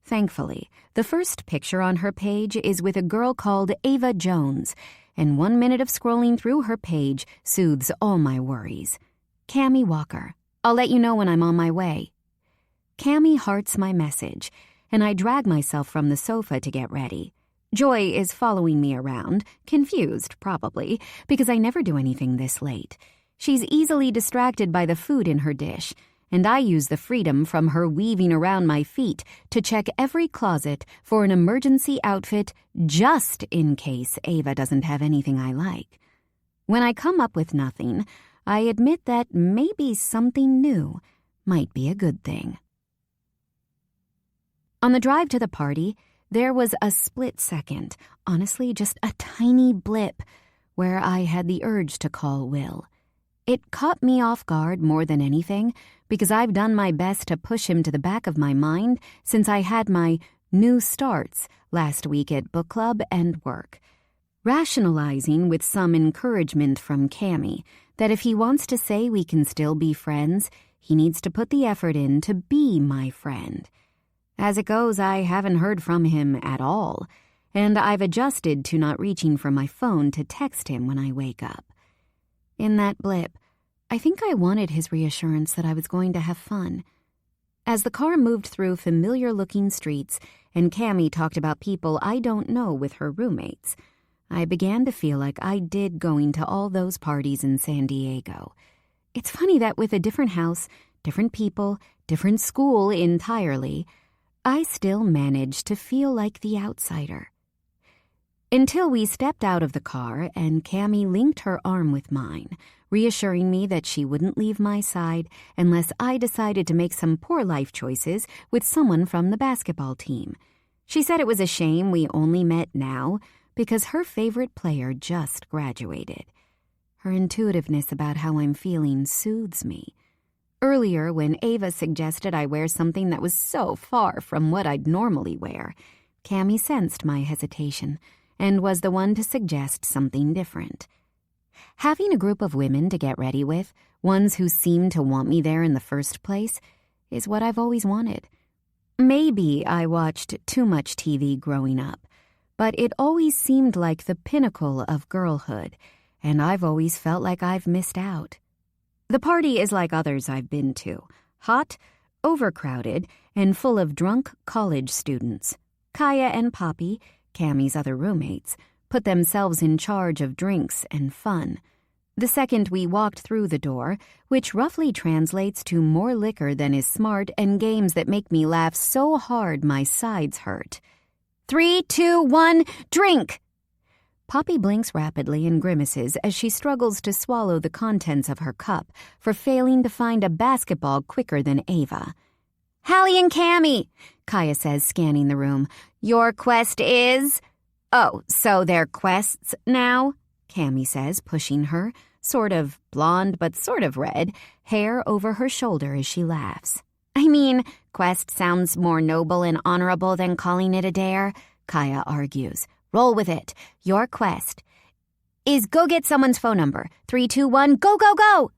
Thankfully, the first picture on her page is with a girl called Ava Jones, and 1 minute of scrolling through her page soothes all my worries. Cammy Walker. I'll let you know when I'm on my way. Cammy hearts my message, and I drag myself from the sofa to get ready. Joy is following me around, confused probably, because I never do anything this late. She's easily distracted by the food in her dish, and I use the freedom from her weaving around my feet to check every closet for an emergency outfit just in case Ava doesn't have anything I like. When I come up with nothing, I admit that maybe something new might be a good thing. On the drive to the party, there was a split second, honestly just a tiny blip, where I had the urge to call Will. It caught me off guard more than anything because I've done my best to push him to the back of my mind since I had my new starts last week at book club and work. Rationalizing with some encouragement from Cammy that if he wants to say we can still be friends, he needs to put the effort in to be my friend. As it goes, I haven't heard from him at all, and I've adjusted to not reaching for my phone to text him when I wake up. In that blip, I think I wanted his reassurance that I was going to have fun. As the car moved through familiar-looking streets and Cammy talked about people I don't know with her roommates, I began to feel like I did going to all those parties in San Diego. It's funny that with a different house, different people, different school entirely, I still managed to feel like the outsider. Until we stepped out of the car and Cammy linked her arm with mine, reassuring me that she wouldn't leave my side unless I decided to make some poor life choices with someone from the basketball team. She said it was a shame we only met now because her favorite player just graduated. Her intuitiveness about how I'm feeling soothes me. Earlier, when Ava suggested I wear something that was so far from what I'd normally wear, Cammy sensed my hesitation and was the one to suggest something different. Having a group of women to get ready with, ones who seemed to want me there in the first place, is what I've always wanted. Maybe I watched too much TV growing up, but it always seemed like the pinnacle of girlhood, and I've always felt like I've missed out. The party is like others I've been to, hot, overcrowded, and full of drunk college students. Kaya and Poppy, Cammy's other roommates, put themselves in charge of drinks and fun. The second we walked through the door, which roughly translates to more liquor than is smart and games that make me laugh so hard my sides hurt. 3, 2, 1, drink! Poppy blinks rapidly and grimaces as she struggles to swallow the contents of her cup for failing to find a basketball quicker than Ava. Hallie and Cammy, Kaya says, scanning the room. Your quest is... Oh, so they're quests now? Cammy says, pushing her, sort of blonde but sort of red, hair over her shoulder as she laughs. I mean, quest sounds more noble and honorable than calling it a dare, Kaya argues. Roll with it. Your quest is go get someone's phone number. 3, 2, 1, go, go, go!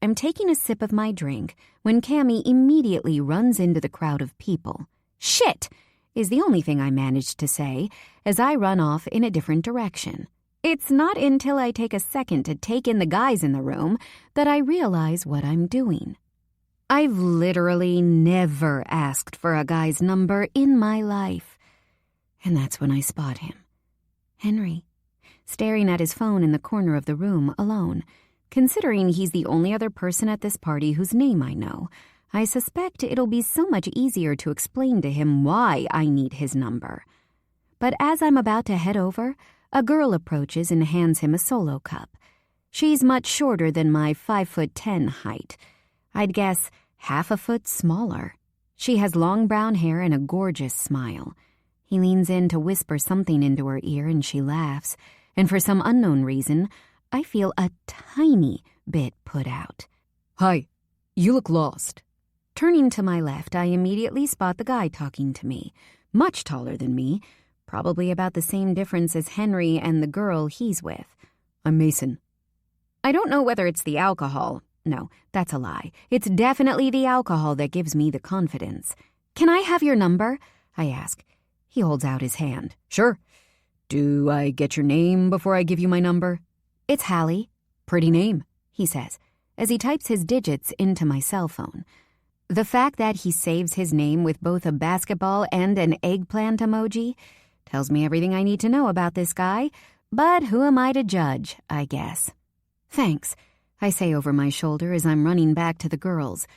I'm taking a sip of my drink when Cammy immediately runs into the crowd of people. Shit! Is the only thing I managed to say as I run off in a different direction. It's not until I take a second to take in the guys in the room that I realize what I'm doing. I've literally never asked for a guy's number in my life. And that's when I spot him. Henry, staring at his phone in the corner of the room alone. Considering he's the only other person at this party whose name I know, I suspect it'll be so much easier to explain to him why I need his number. But as I'm about to head over, a girl approaches and hands him a solo cup. She's much shorter than my 5'10" height. I'd guess half a foot smaller. She has long brown hair and a gorgeous smile. He leans in to whisper something into her ear and she laughs, and for some unknown reason, I feel a tiny bit put out. Hi, you look lost. Turning to my left, I immediately spot the guy talking to me, much taller than me, probably about the same difference as Henry and the girl he's with. I'm Mason. I don't know whether it's the alcohol. No, that's a lie. It's definitely the alcohol that gives me the confidence. Can I have your number? I ask. He holds out his hand. Sure. Do I get your name before I give you my number? It's Hallie. Pretty name, he says, as he types his digits into my cell phone. The fact that he saves his name with both a basketball and an eggplant emoji tells me everything I need to know about this guy, but who am I to judge, I guess. Thanks, I say over my shoulder as I'm running back to the girls.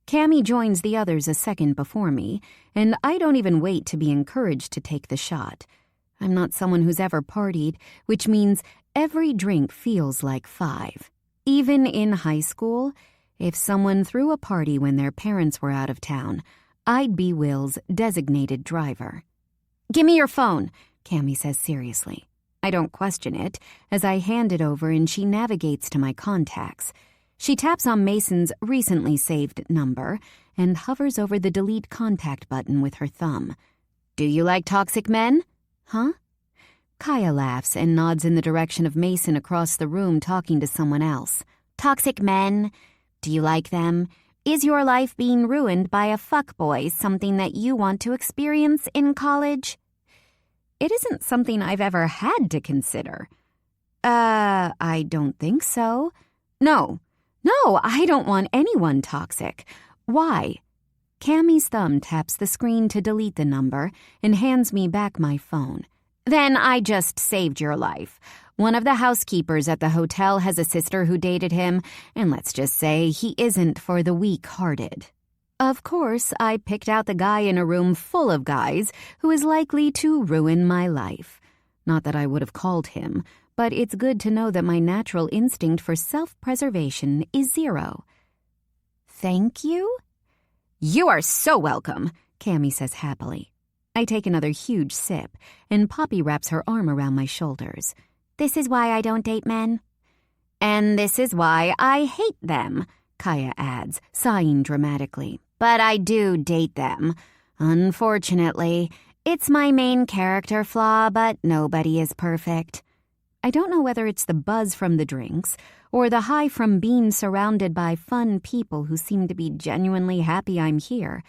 Cammy joins the others a second before me, and I don't even wait to be encouraged to take the shot. I'm not someone who's ever partied, which means every drink feels like 5. Even in high school, if someone threw a party when their parents were out of town, I'd be Will's designated driver. Give me your phone, Cammy says seriously. I don't question it as I hand it over and she navigates to my contacts. She taps on Mason's recently saved number and hovers over the delete contact button with her thumb. Do you like toxic men? Huh? Kaya laughs and nods in the direction of Mason across the room talking to someone else. Toxic men? Do you like them? Is your life being ruined by a fuckboy something that you want to experience in college? It isn't something I've ever had to consider. I don't think so. No, I don't want anyone toxic. Why? Cammy's thumb taps the screen to delete the number and hands me back my phone. Then I just saved your life. One of the housekeepers at the hotel has a sister who dated him, and let's just say he isn't for the weak-hearted. Of course, I picked out the guy in a room full of guys who is likely to ruin my life. Not that I would have called him, but it's good to know that my natural instinct for self-preservation is 0. Thank you? You are so welcome, Cammy says happily. I take another huge sip, and Poppy wraps her arm around my shoulders. This is why I don't date men. And this is why I hate them, Kaya adds, sighing dramatically. But I do date them. Unfortunately, it's my main character flaw, but nobody is perfect. I don't know whether it's the buzz from the drinks or the high from being surrounded by fun people who seem to be genuinely happy I'm here,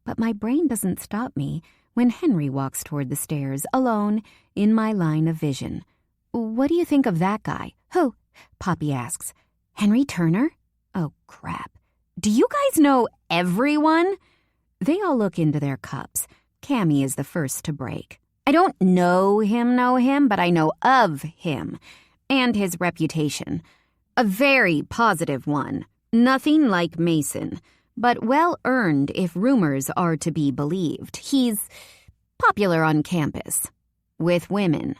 but my brain doesn't stop me when Henry walks toward the stairs, alone, in my line of vision. What do you think of that guy? Who? Poppy asks. Henry Turner? Oh, crap. Do you guys know everyone? They all look into their cups. Cammy is the first to break. I don't know him, but I know of him. And his reputation. A very positive one. Nothing like Mason, but well-earned if rumors are to be believed. He's popular on campus. With women.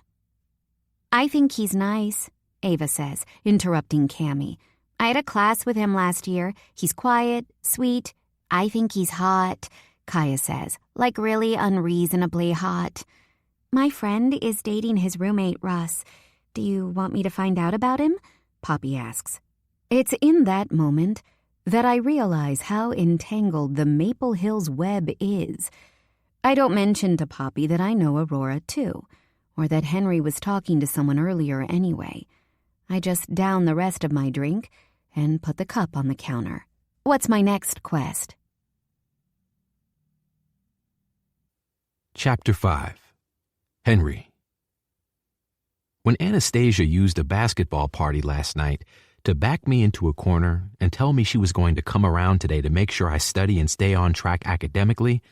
I think he's nice, Ava says, interrupting Cammy. I had a class with him last year. He's quiet, sweet. I think he's hot, Kaya says, like really unreasonably hot. My friend is dating his roommate, Russ. Do you want me to find out about him? Poppy asks. It's in that moment that I realize how entangled the Maple Hills web is. I don't mention to Poppy that I know Aurora, too, or that Henry was talking to someone earlier anyway. I just down the rest of my drink and put the cup on the counter. What's my next quest?
Chapter 5. Henry. When Anastasia used a basketball party last night to back me into a corner and tell me she was going to come around today to make sure I study and stay on track academically,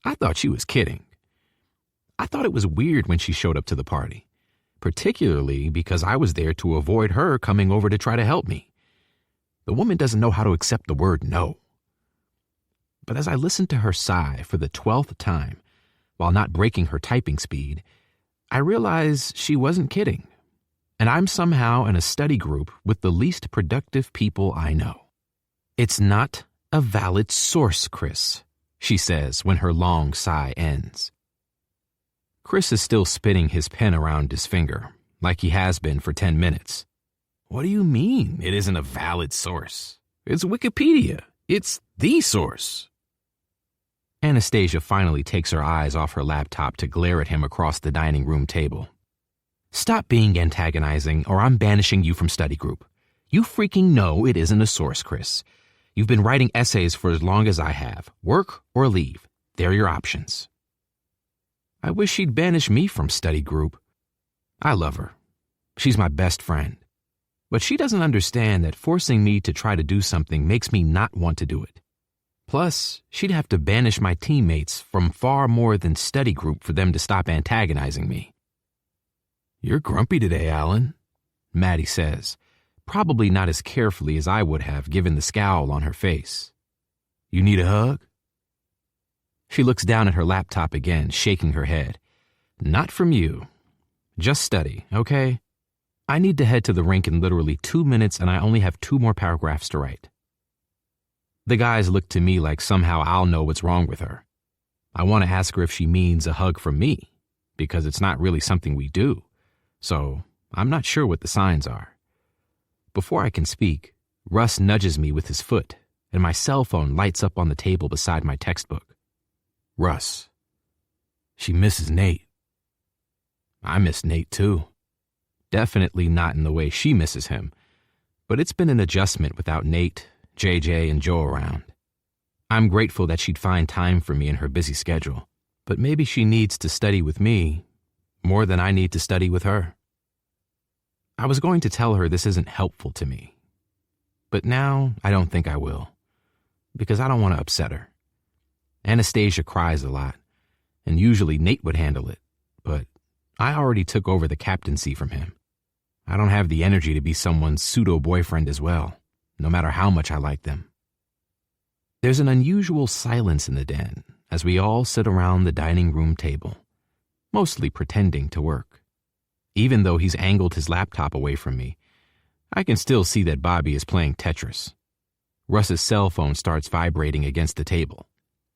I thought she was kidding. I thought it was weird when she showed up to the party, particularly because I was there to avoid her coming over to try to help me. The woman doesn't know how to accept the word no. But as I listened to her sigh for the 12th time, while not breaking her typing speed, I realized she wasn't kidding. And I'm somehow in a study group with the least productive people I know. It's not a valid source, Chris, she says when her long sigh ends. Chris is still spinning his pen around his finger, like he has been for 10 minutes. What do you mean it isn't a valid source? It's Wikipedia. It's the source. Anastasia finally takes her eyes off her laptop to glare at him across the dining room table. Stop being antagonizing, or I'm banishing you from study group. You freaking know it isn't a source, Chris. You've been writing essays for as long as I have. Work or leave. They're your options. I wish she'd banish me from study group. I love her. She's my best friend. But she doesn't understand that forcing me to try to do something makes me not want to do it. Plus, she'd have to banish my teammates from far more than study group for them to stop antagonizing me. You're grumpy today, Alan, Maddie says, probably not as carefully as I would have given the scowl on her face. You need a hug? She looks down at her laptop again, shaking her head. Not from you. Just study, okay? I need to head to the rink in literally 2 minutes, and I only have 2 more paragraphs to write. The guys look to me like somehow I'll know what's wrong with her. I want to ask her if she means a hug from me, because it's not really something we do. So I'm not sure what the signs are. Before I can speak, Russ nudges me with his foot, and my cell phone lights up on the table beside my textbook. Russ. She misses Nate. I miss Nate too. Definitely not in the way she misses him, but it's been an adjustment without Nate, JJ, and Joe around. I'm grateful that she'd find time for me in her busy schedule, but maybe she needs to study with me more than I need to study with her. I was going to tell her this isn't helpful to me, but now I don't think I will, because I don't want to upset her. Anastasia cries a lot, and usually Nate would handle it, but I already took over the captaincy from him. I don't have the energy to be someone's pseudo-boyfriend as well, no matter how much I like them. There's an unusual silence in the den as we all sit around the dining room table, mostly pretending to work. Even though he's angled his laptop away from me, I can still see that Bobby is playing Tetris. Russ's cell phone starts vibrating against the table,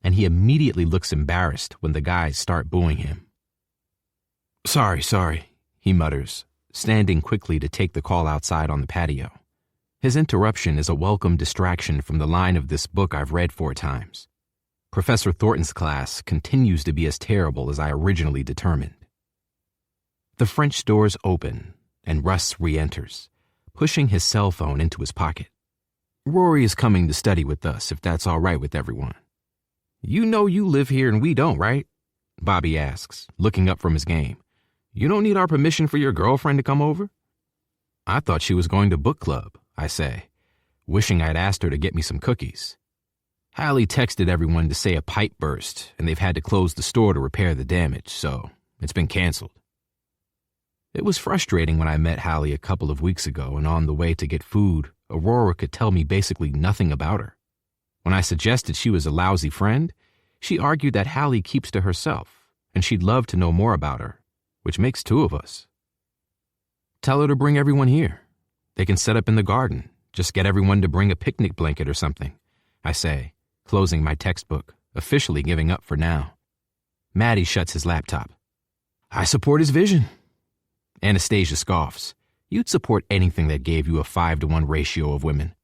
and he immediately looks embarrassed when the guys start booing him. Sorry, he mutters, standing quickly to take the call outside on the patio. His interruption is a welcome distraction from the line of this book I've read 4 times. Professor Thornton's class continues to be as terrible as I originally determined. The French doors open, and Russ re-enters, pushing his cell phone into his pocket. Rory is coming to study with us, if that's all right with everyone. You know you live here and we don't, right? Bobby asks, looking up from his game. You don't need our permission for your girlfriend to come over? I thought she was going to book club, I say, wishing I'd asked her to get me some cookies. Hallie texted everyone to say a pipe burst, and they've had to close the store to repair the damage, so it's been canceled. It was frustrating when I met Hallie a couple of weeks ago, and on the way to get food, Aurora could tell me basically nothing about her. When I suggested she was a lousy friend, she argued that Hallie keeps to herself, and she'd love to know more about her, which makes 2 of us. Tell her to bring everyone here. They can set up in the garden. Just get everyone to bring a picnic blanket or something, I say, closing my textbook, officially giving up for now. Maddie shuts his laptop. I support his vision. Anastasia scoffs. You'd support anything that gave you a 5-to-1 ratio of women.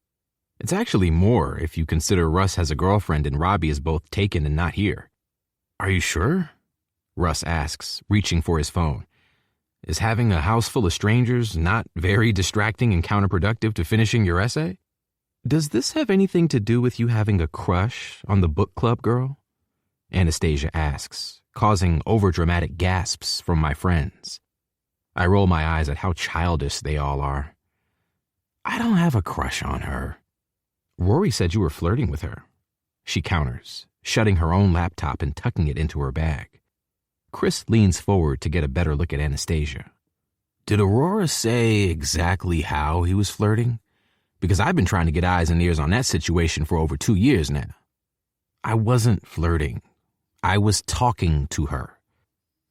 It's actually more if you consider Russ has a girlfriend and Robbie is both taken and not here. Are you sure? Russ asks, reaching for his phone. Is having a house full of strangers not very distracting and counterproductive to finishing your essay? Does this have anything to do with you having a crush on the book club girl? Anastasia asks, causing overdramatic gasps from my friends. I roll my eyes at how childish they all are. I don't have a crush on her. Rory said you were flirting with her. She counters, shutting her own laptop and tucking it into her bag. Chris leans forward to get a better look at Anastasia. Did Aurora say exactly how he was flirting? Because I've been trying to get eyes and ears on that situation for over 2 years now. I wasn't flirting. I was talking to her.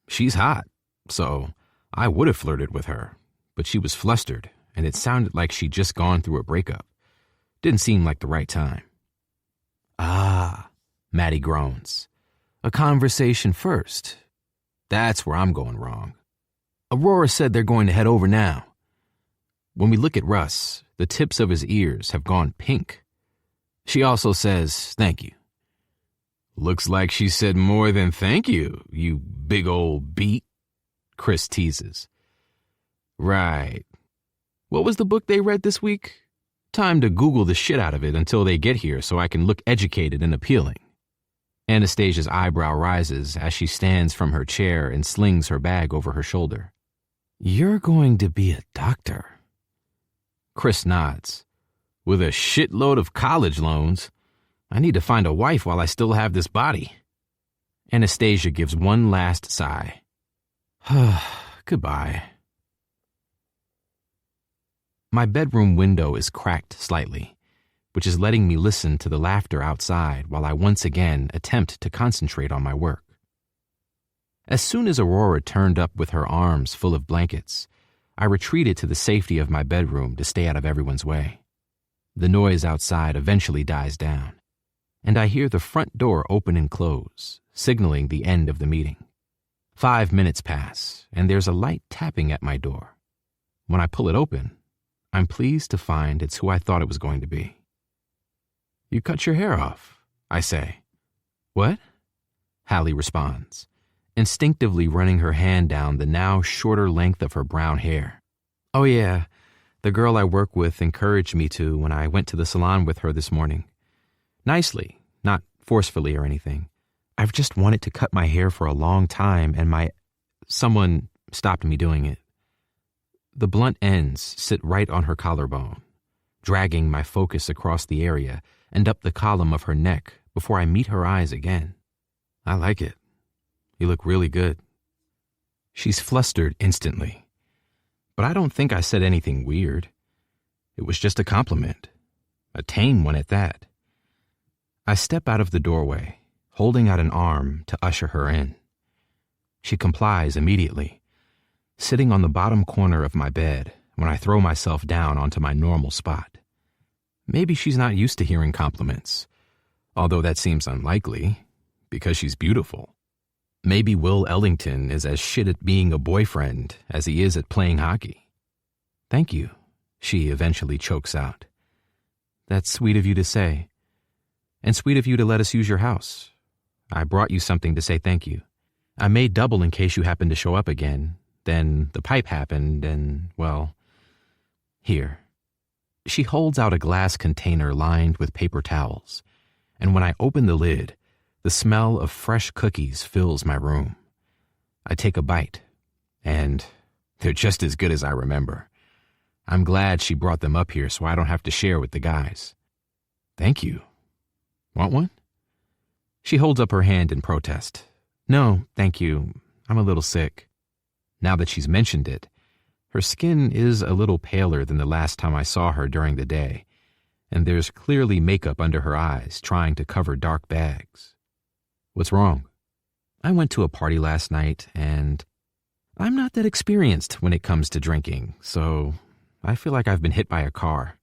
She's hot, so I would have flirted with her, but she was flustered, and it sounded like she'd just gone through a breakup. Didn't seem like the right time. Ah, Maddie groans. A conversation first. That's where I'm going wrong. Aurora said they're going to head over now. When we look at Russ, the tips of his ears have gone pink. She also says, thank you. Looks like she said more than thank you, you big old beat, Chris teases. Right. What was the book they read this week? Time to Google the shit out of it until they get here so I can look educated and appealing. Anastasia's eyebrow rises as she stands from her chair and slings her bag over her shoulder. You're going to be a doctor. Chris nods. With a shitload of college loans, I need to find a wife while I still have this body. Anastasia gives one last sigh. Goodbye. My bedroom window is cracked slightly, which is letting me listen to the laughter outside while I once again attempt to concentrate on my work. As soon as Aurora turned up with her arms full of blankets, I retreated to the safety of my bedroom to stay out of everyone's way. The noise outside eventually dies down, and I hear the front door open and close, signaling the end of the meeting. 5 minutes pass, and there's a light tapping at my door. When I pull it open, I'm pleased to find it's who I thought it was going to be. You cut your hair off, I say. What? Hallie responds, instinctively running her hand down the now shorter length of her brown hair. Oh yeah, the girl I work with encouraged me to when I went to the salon with her this morning. Nicely, not forcefully or anything. I've just wanted to cut my hair for a long time and someone stopped me doing it. The blunt ends sit right on her collarbone, dragging my focus across the area and up the column of her neck before I meet her eyes again. I like it. You look really good. She's flustered instantly, but I don't think I said anything weird. It was just a compliment, a tame one at that. I step out of the doorway, holding out an arm to usher her in. She complies immediately, sitting on the bottom corner of my bed when I throw myself down onto my normal spot. Maybe she's not used to hearing compliments, although that seems unlikely, because she's beautiful. Maybe Will Ellington is as shit at being a boyfriend as he is at playing hockey. "Thank you," she eventually chokes out. "That's sweet of you to say. And sweet of you to let us use your house. I brought you something to say thank you. I made double in case you happened to show up again. Then the pipe happened and, well, here." She holds out a glass container lined with paper towels, and when I open the lid, the smell of fresh cookies fills my room. I take a bite, and they're just as good as I remember. I'm glad she brought them up here so I don't have to share with the guys. "Thank you. Want one?" She holds up her hand in protest. "No, thank you. I'm a little sick." Now that she's mentioned it, her skin is a little paler than the last time I saw her during the day, and there's clearly makeup under her eyes trying to cover dark bags. "What's wrong?" "I went to a party last night, and I'm not that experienced when it comes to drinking, so I feel like I've been hit by a car."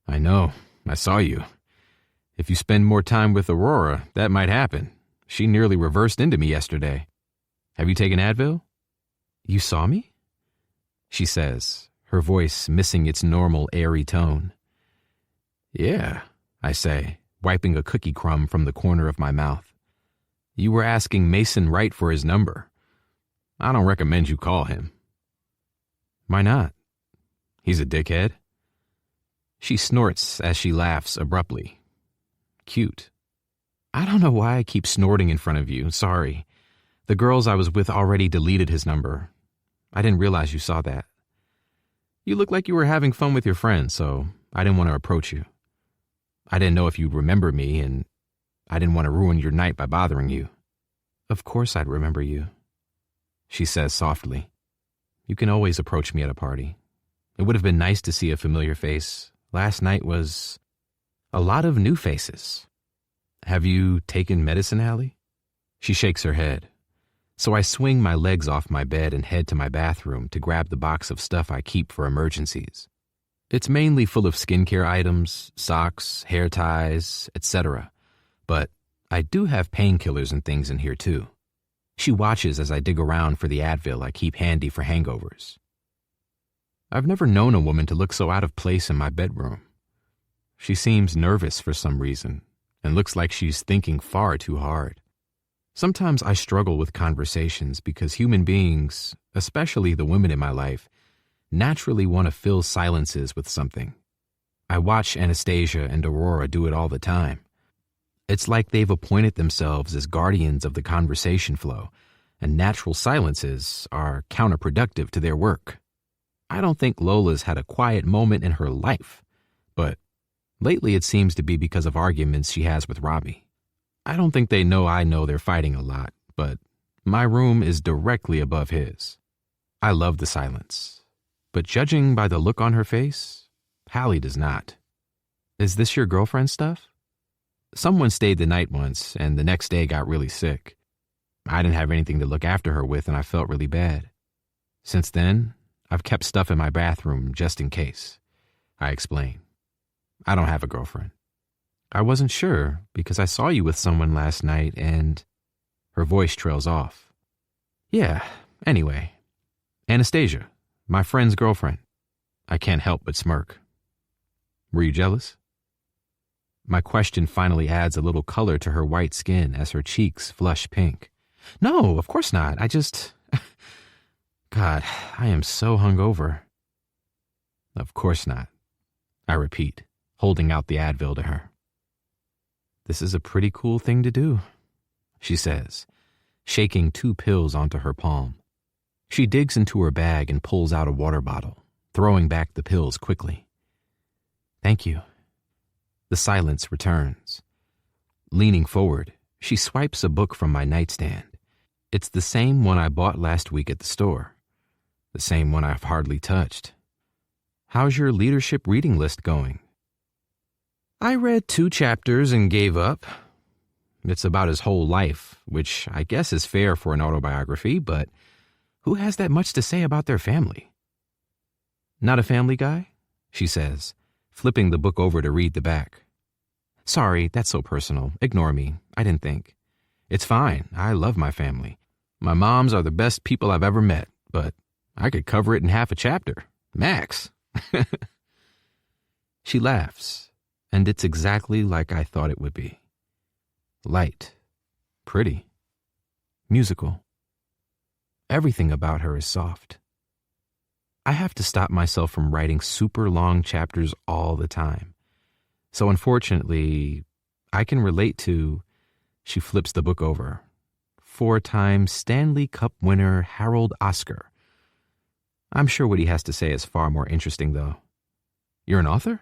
"I know. I saw you. If you spend more time with Aurora, that might happen. She nearly reversed into me yesterday. Have you taken Advil?" "You saw me?" she says, her voice missing its normal airy tone. "Yeah," I say, wiping a cookie crumb from the corner of my mouth. "You were asking Mason Wright for his number. I don't recommend you call him." "Why not?" "He's a dickhead." She snorts as she laughs abruptly. Cute. "I don't know why I keep snorting in front of you, sorry. The girls I was with already deleted his number. I didn't realize you saw that. You look like you were having fun with your friends, so I didn't want to approach you. I didn't know if you'd remember me, and I didn't want to ruin your night by bothering you." "Of course I'd remember you," she says softly. "You can always approach me at a party. It would have been nice to see a familiar face. Last night was a lot of new faces. Have you taken medicine, Allie?" She shakes her head. So I swing my legs off my bed and head to my bathroom to grab the box of stuff I keep for emergencies. It's mainly full of skincare items, socks, hair ties, etc. But I do have painkillers and things in here too. She watches as I dig around for the Advil I keep handy for hangovers. I've never known a woman to look so out of place in my bedroom. She seems nervous for some reason and looks like she's thinking far too hard. Sometimes I struggle with conversations because human beings, especially the women in my life, naturally want to fill silences with something. I watch Anastasia and Aurora do it all the time. It's like they've appointed themselves as guardians of the conversation flow, and natural silences are counterproductive to their work. I don't think Lola's had a quiet moment in her life, but lately it seems to be because of arguments she has with Robbie. I don't think they know I know they're fighting a lot, but my room is directly above his. I love the silence, but judging by the look on her face, Hallie does not. "Is this your girlfriend's stuff?" Someone stayed the night once, and the next day got really sick. I didn't have anything to look after her with, and I felt really bad. Since then, I've kept stuff in my bathroom just in case. I explain. I don't have a girlfriend. "I wasn't sure because I saw you with someone last night and..." Her voice trails off. "Yeah, anyway. Anastasia, my friend's girlfriend." I can't help but smirk. "Were you jealous?" My question finally adds a little color to her white skin as her cheeks flush pink. "No, of course not. I just... God, I am so hungover." "Of course not," I repeat, holding out the Advil to her. "This is a pretty cool thing to do," she says, shaking 2 pills onto her palm. She digs into her bag and pulls out a water bottle, throwing back the pills quickly. "Thank you." The silence returns. Leaning forward, she swipes a book from my nightstand. It's the same one I bought last week at the store. The same one I've hardly touched. "How's your leadership reading list going?" I read 2 chapters and gave up. It's about his whole life, which I guess is fair for an autobiography, but who has that much to say about their family? Not a family guy? She says, flipping the book over to read the back. Sorry, that's so personal. Ignore me. I didn't think. It's fine. I love my family. My moms are the best people I've ever met, but I could cover it in half a chapter. Max. She laughs, and it's exactly like I thought it would be. Light. Pretty. Musical. Everything about her is soft. I have to stop myself from writing super long chapters all the time. So unfortunately, I can relate to, she flips the book over, 4-time Stanley Cup winner Harold Oscar. I'm sure what he has to say is far more interesting, though. You're an author?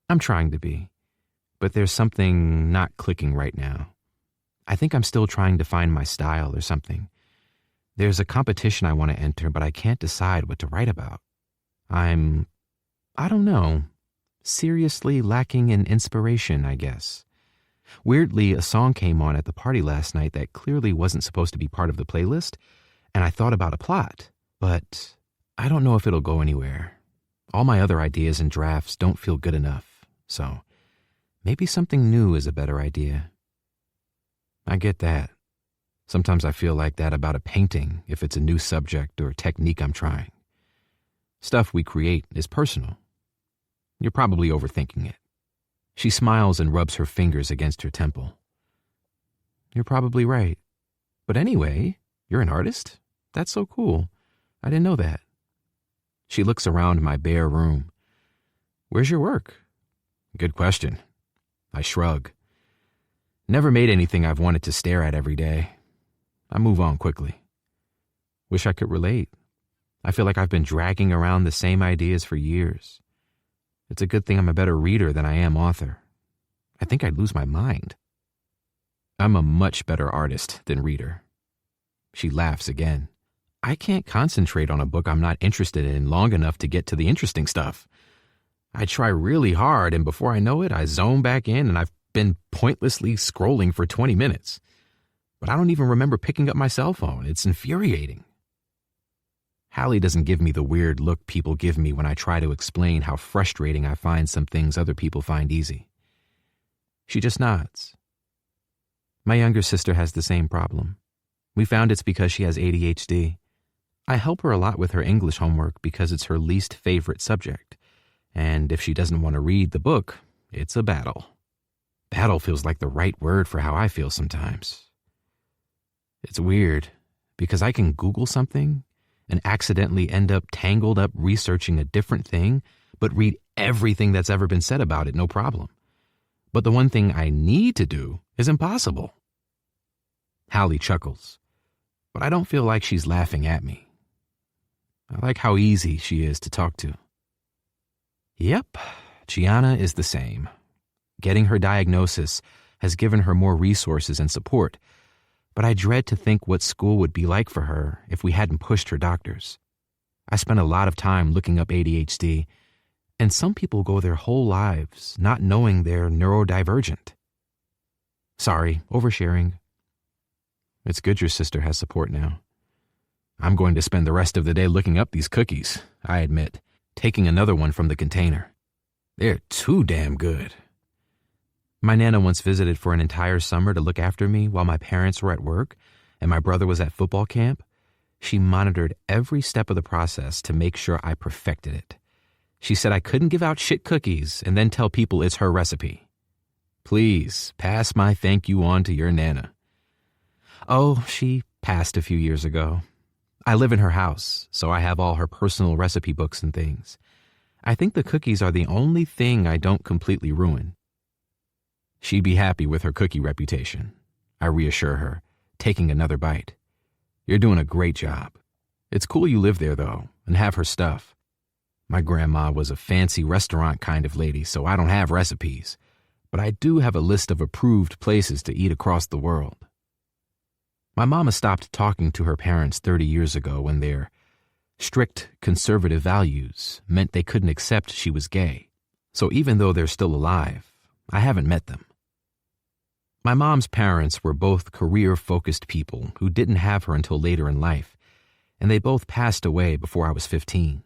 I'm trying to be, but there's something not clicking right now. I think I'm still trying to find my style or something. There's a competition I want to enter, but I can't decide what to write about. I don't know, seriously lacking in inspiration, I guess. Weirdly, a song came on at the party last night that clearly wasn't supposed to be part of the playlist, and I thought about a plot, but I don't know if it'll go anywhere. All my other ideas and drafts don't feel good enough, so maybe something new is a better idea. I get that. Sometimes I feel like that about a painting if it's a new subject or technique I'm trying. Stuff we create is personal. You're probably overthinking it. She smiles and rubs her fingers against her temple. You're probably right. But anyway, you're an artist? That's so cool. I didn't know that. She looks around my bare room. Where's your work? Good question. I shrug. Never made anything I've wanted to stare at every day. I move on quickly. Wish I could relate. I feel like I've been dragging around the same ideas for years. It's a good thing I'm a better reader than I am author. I think I'd lose my mind. I'm a much better artist than reader. She laughs again. I can't concentrate on a book I'm not interested in long enough to get to the interesting stuff. I try really hard, and before I know it, I zone back in and I've been pointlessly scrolling for 20 minutes. But I don't even remember picking up my cell phone. It's infuriating. Hallie doesn't give me the weird look people give me when I try to explain how frustrating I find some things other people find easy. She just nods. My younger sister has the same problem. We found it's because she has ADHD. I help her a lot with her English homework because it's her least favorite subject. And if she doesn't want to read the book, it's a battle. Battle feels like the right word for how I feel sometimes. It's weird, because I can Google something and accidentally end up tangled up researching a different thing, but read everything that's ever been said about it, no problem. But the one thing I need to do is impossible. Hallie chuckles, but I don't feel like she's laughing at me. I like how easy she is to talk to. Yep, Gianna is the same. Getting her diagnosis has given her more resources and support, but I dread to think what school would be like for her if we hadn't pushed her doctors. I spent a lot of time looking up ADHD, and some people go their whole lives not knowing they're neurodivergent. Sorry, oversharing. It's good your sister has support now. I'm going to spend the rest of the day looking up these cookies, I admit, taking another one from the container. They're too damn good. My Nana once visited for an entire summer to look after me while my parents were at work and my brother was at football camp. She monitored every step of the process to make sure I perfected it. She said I couldn't give out shit cookies and then tell people it's her recipe. Please pass my thank you on to your Nana. Oh, she passed a few years ago. I live in her house, so I have all her personal recipe books and things. I think the cookies are the only thing I don't completely ruin. She'd be happy with her cookie reputation, I reassure her, taking another bite. You're doing a great job. It's cool you live there, though, and have her stuff. My grandma was a fancy restaurant kind of lady, so I don't have recipes, but I do have a list of approved places to eat across the world. My mama stopped talking to her parents 30 years ago when their strict conservative values meant they couldn't accept she was gay. So even though they're still alive, I haven't met them. My mom's parents were both career-focused people who didn't have her until later in life, and they both passed away before I was 15.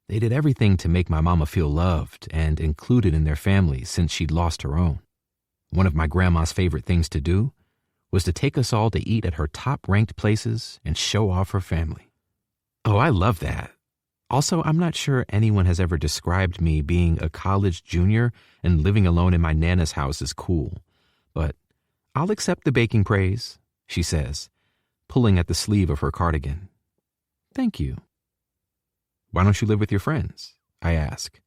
They did everything to make my mama feel loved and included in their family since she'd lost her own. One of my grandma's favorite things to do was to take us all to eat at her top-ranked places and show off her family. Oh, I love that. Also, I'm not sure anyone has ever described me being a college junior and living alone in my Nana's house as cool. But I'll accept the baking praise, she says, pulling at the sleeve of her cardigan. Thank you. Why don't you live with your friends? I ask.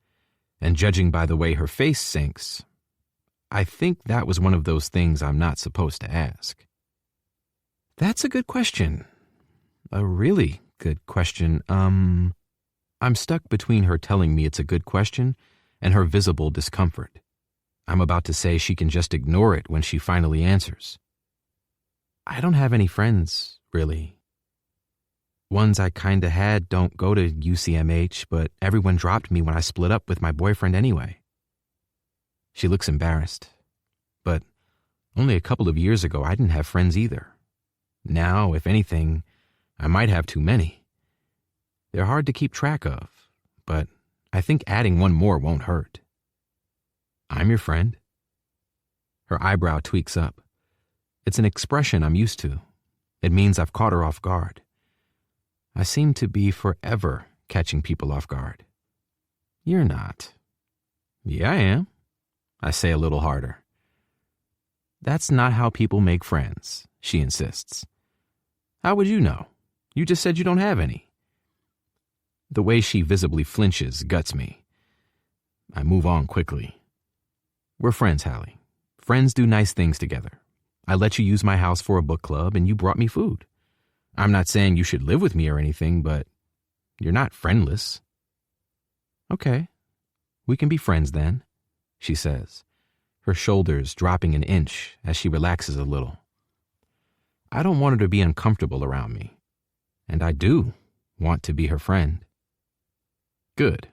And judging by the way her face sinks, I think that was one of those things I'm not supposed to ask. That's a good question. A really good question. I'm stuck between her telling me it's a good question and her visible discomfort. I'm about to say she can just ignore it when she finally answers. I don't have any friends, really. Ones I kinda had don't go to UCMH, but everyone dropped me when I split up with my boyfriend anyway. She looks embarrassed. But only a couple of years ago, I didn't have friends either. Now, if anything, I might have too many. They're hard to keep track of, but I think adding one more won't hurt. I'm your friend. Her eyebrow tweaks up. It's an expression I'm used to. It means I've caught her off guard. I seem to be forever catching people off guard. You're not. Yeah, I am. I say a little harder. That's not how people make friends, she insists. How would you know? You just said you don't have any. The way she visibly flinches guts me. I move on quickly. We're friends, Hallie. Friends do nice things together. I let you use my house for a book club and you brought me food. I'm not saying you should live with me or anything, but you're not friendless. Okay, we can be friends then, she says, her shoulders dropping an inch as she relaxes a little. I don't want her to be uncomfortable around me, and I do want to be her friend. Good.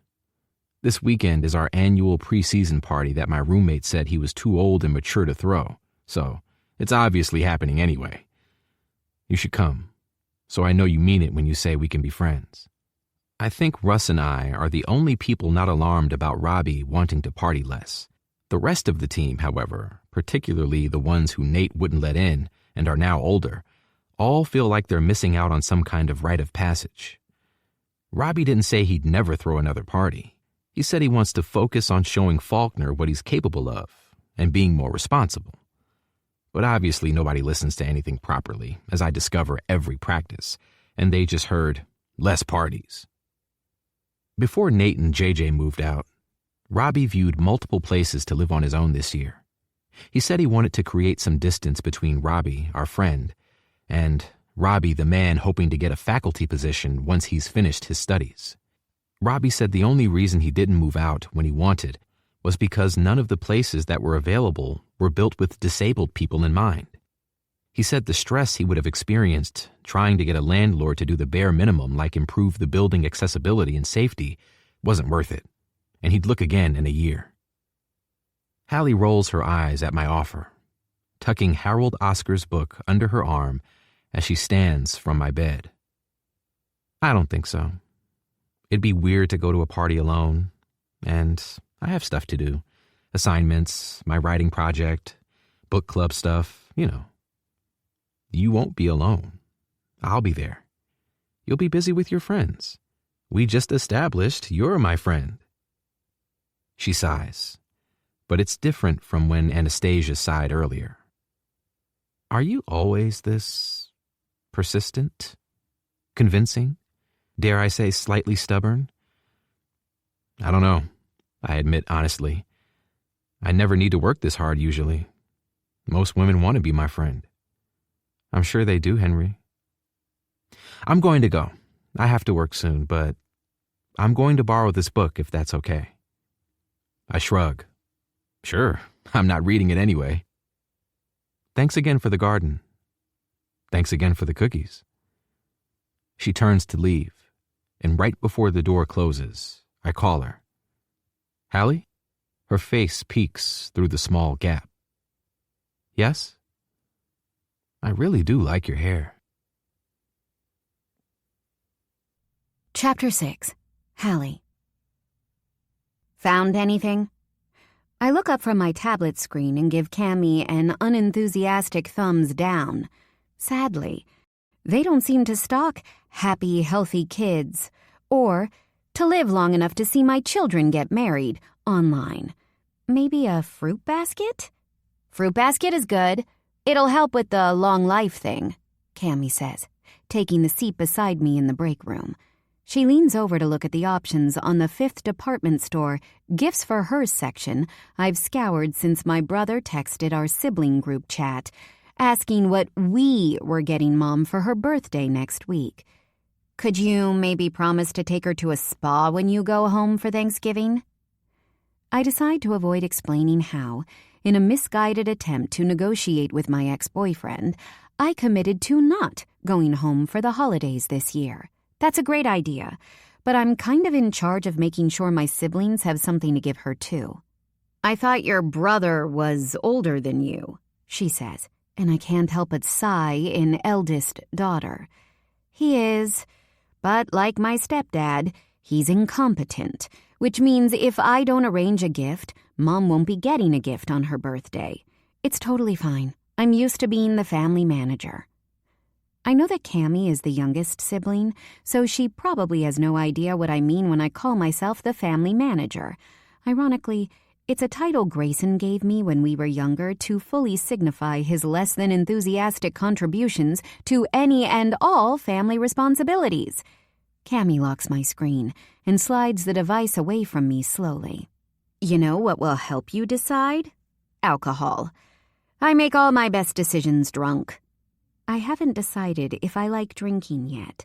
This weekend is our annual preseason party that my roommate said he was too old and mature to throw, so it's obviously happening anyway. You should come, so I know you mean it when you say we can be friends. I think Russ and I are the only people not alarmed about Robbie wanting to party less. The rest of the team, however, particularly the ones who Nate wouldn't let in and are now older, all feel like they're missing out on some kind of rite of passage. Robbie didn't say he'd never throw another party. He said he wants to focus on showing Faulkner what he's capable of and being more responsible. But obviously nobody listens to anything properly, as I discover every practice, and they just heard, less parties. Before Nate and JJ moved out, Robbie viewed multiple places to live on his own this year. He said he wanted to create some distance between Robbie, our friend, and Robbie, the man hoping to get a faculty position once he's finished his studies. Robbie said the only reason he didn't move out when he wanted was because none of the places that were available were built with disabled people in mind. He said the stress he would have experienced trying to get a landlord to do the bare minimum, like improve the building accessibility and safety, wasn't worth it, and he'd look again in a year. Hallie rolls her eyes at my offer, tucking Harold Oscar's book under her arm as she stands from my bed. I don't think so. It'd be weird to go to a party alone, and I have stuff to do. Assignments, my writing project, book club stuff, you know. You won't be alone. I'll be there. You'll be busy with your friends. We just established you're my friend. She sighs, but it's different from when Anastasia sighed earlier. Are you always this persistent, convincing, dare I say slightly stubborn? I don't know, I admit honestly. I never need to work this hard usually. Most women want to be my friend. I'm sure they do, Henry. I'm going to go. I have to work soon, but I'm going to borrow this book if that's okay. I shrug. Sure, I'm not reading it anyway. Thanks again for the garden. Thanks again for the cookies. She turns to leave, and right before the door closes, I call her. Hallie? Her face peeks through the small gap. Yes? I really do like your hair.
Chapter 6. Hallie. Found anything? I look up from my tablet screen and give Cammy an unenthusiastic thumbs down. Sadly, they don't seem to stock happy, healthy kids or to live long enough to see my children get married online. Maybe a fruit basket? Fruit basket is good. It'll help with the long life thing, Cammy says, taking the seat beside me in the break room. She leans over to look at the options on the 5th department store gifts for her section I've scoured since my brother texted our sibling group chat, asking what we were getting Mom for her birthday next week. Could you maybe promise to take her to a spa when you go home for Thanksgiving? I decide to avoid explaining how, in a misguided attempt to negotiate with my ex-boyfriend, I committed to not going home for the holidays this year. That's a great idea, but I'm kind of in charge of making sure my siblings have something to give her too. I thought your brother was older than you, she says, and I can't help but sigh in eldest daughter. He is, but like my stepdad, he's incompetent, which means if I don't arrange a gift, Mom won't be getting a gift on her birthday. It's totally fine. I'm used to being the family manager. I know that Cammy is the youngest sibling, so she probably has no idea what I mean when I call myself the family manager. Ironically, it's a title Grayson gave me when we were younger to fully signify his less than enthusiastic contributions to any and all family responsibilities. Cammy locks my screen and slides the device away from me slowly. You know what will help you decide? Alcohol. I make all my best decisions drunk. I haven't decided if I like drinking yet.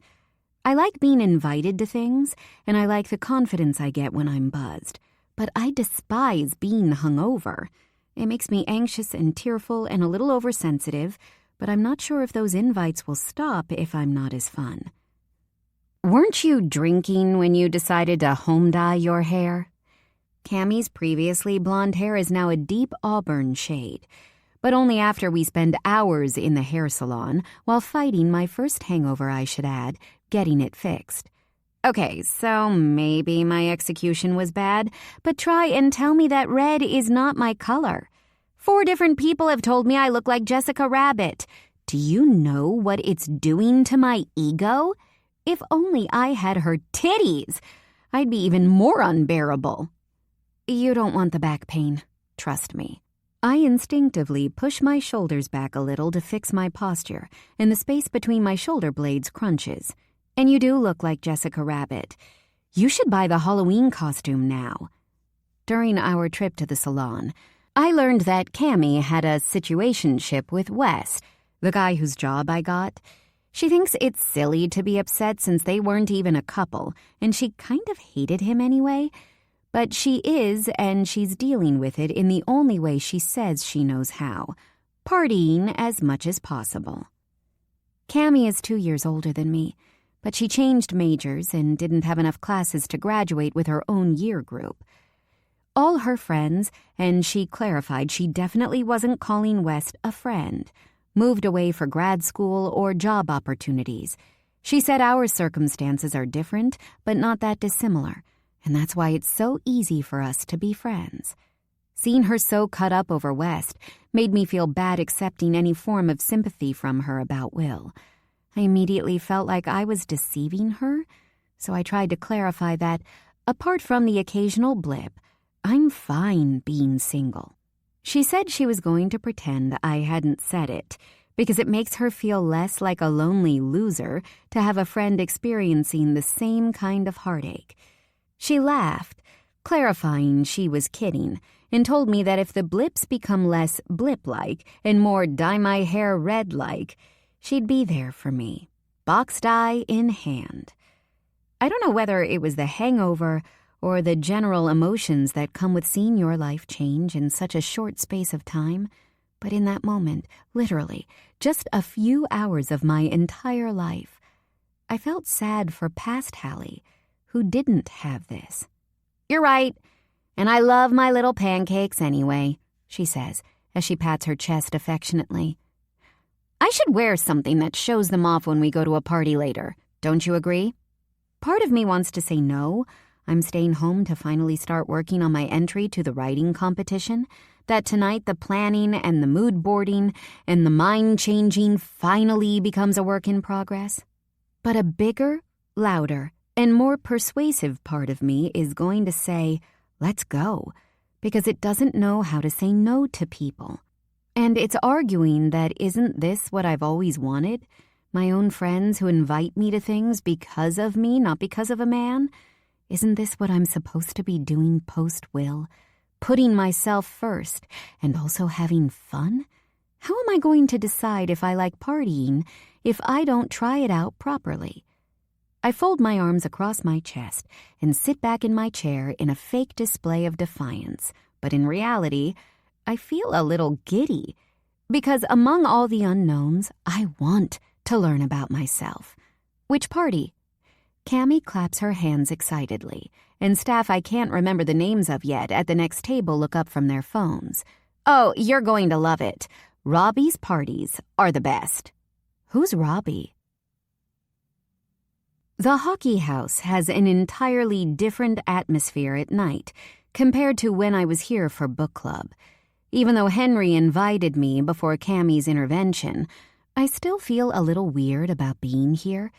I like being invited to things, and I like the confidence I get when I'm buzzed. But I despise being hungover. It makes me anxious and tearful and a little oversensitive, but I'm not sure if those invites will stop if I'm not as fun. Weren't you drinking when you decided to home dye your hair? Cammy's previously blonde hair is now a deep auburn shade, but only after we spend hours in the hair salon while fighting my first hangover, I should add, getting it fixed. Okay, so maybe my execution was bad, but try and tell me that red is not my color. 4 different people have told me I look like Jessica Rabbit. Do you know what it's doing to my ego? If only I had her titties, I'd be even more unbearable. You don't want the back pain, trust me. I instinctively push my shoulders back a little to fix my posture, and the space between my shoulder blades crunches. And you do look like Jessica Rabbit. You should buy the Halloween costume now. During our trip to the salon, I learned that Cammy had a situationship with Wes, the guy whose job I got. She thinks it's silly to be upset since they weren't even a couple, and she kind of hated him anyway. But she is, and she's dealing with it in the only way she says she knows how, partying as much as possible. Cammy is 2 years older than me, but she changed majors and didn't have enough classes to graduate with her own year group. All her friends, and she clarified she definitely wasn't calling West a friend, moved away for grad school or job opportunities. She said our circumstances are different, but not that dissimilar, and that's why it's so easy for us to be friends. Seeing her so cut up over West made me feel bad accepting any form of sympathy from her about Will. I immediately felt like I was deceiving her, so I tried to clarify that, apart from the occasional blip, I'm fine being single. She said she was going to pretend I hadn't said it, because it makes her feel less like a lonely loser to have a friend experiencing the same kind of heartache. She laughed, clarifying she was kidding, and told me that if the blips become less blip-like and more dye-my-hair-red-like, she'd be there for me, box dye in hand. I don't know whether it was the hangover or the general emotions that come with seeing your life change in such a short space of time, but in that moment, literally, just a few hours of my entire life, I felt sad for past Hallie, who didn't have this. You're right. And I love my little pancakes anyway, she says as she pats her chest affectionately. I should wear something that shows them off when we go to a party later. Don't you agree? Part of me wants to say no. I'm staying home to finally start working on my entry to the writing competition. That tonight the planning and the mood boarding and the mind-changing finally becomes a work in progress. But a bigger, louder, and more persuasive part of me is going to say, let's go, because it doesn't know how to say no to people. And it's arguing that isn't this what I've always wanted? My own friends who invite me to things because of me, not because of a man? Isn't this what I'm supposed to be doing post-will? Putting myself first and also having fun? How am I going to decide if I like partying if I don't try it out properly? I fold my arms across my chest and sit back in my chair in a fake display of defiance, but in reality, I feel a little giddy because among all the unknowns, I want to learn about myself. Which party? Cammy claps her hands excitedly, and staff I can't remember the names of yet at the next table look up from their phones. Oh, you're going to love it. Robbie's parties are the best. Who's Robbie? The hockey house has an entirely different atmosphere at night compared to when I was here for book club. Even though Henry invited me before Cammy's intervention, I still feel a little weird about being here.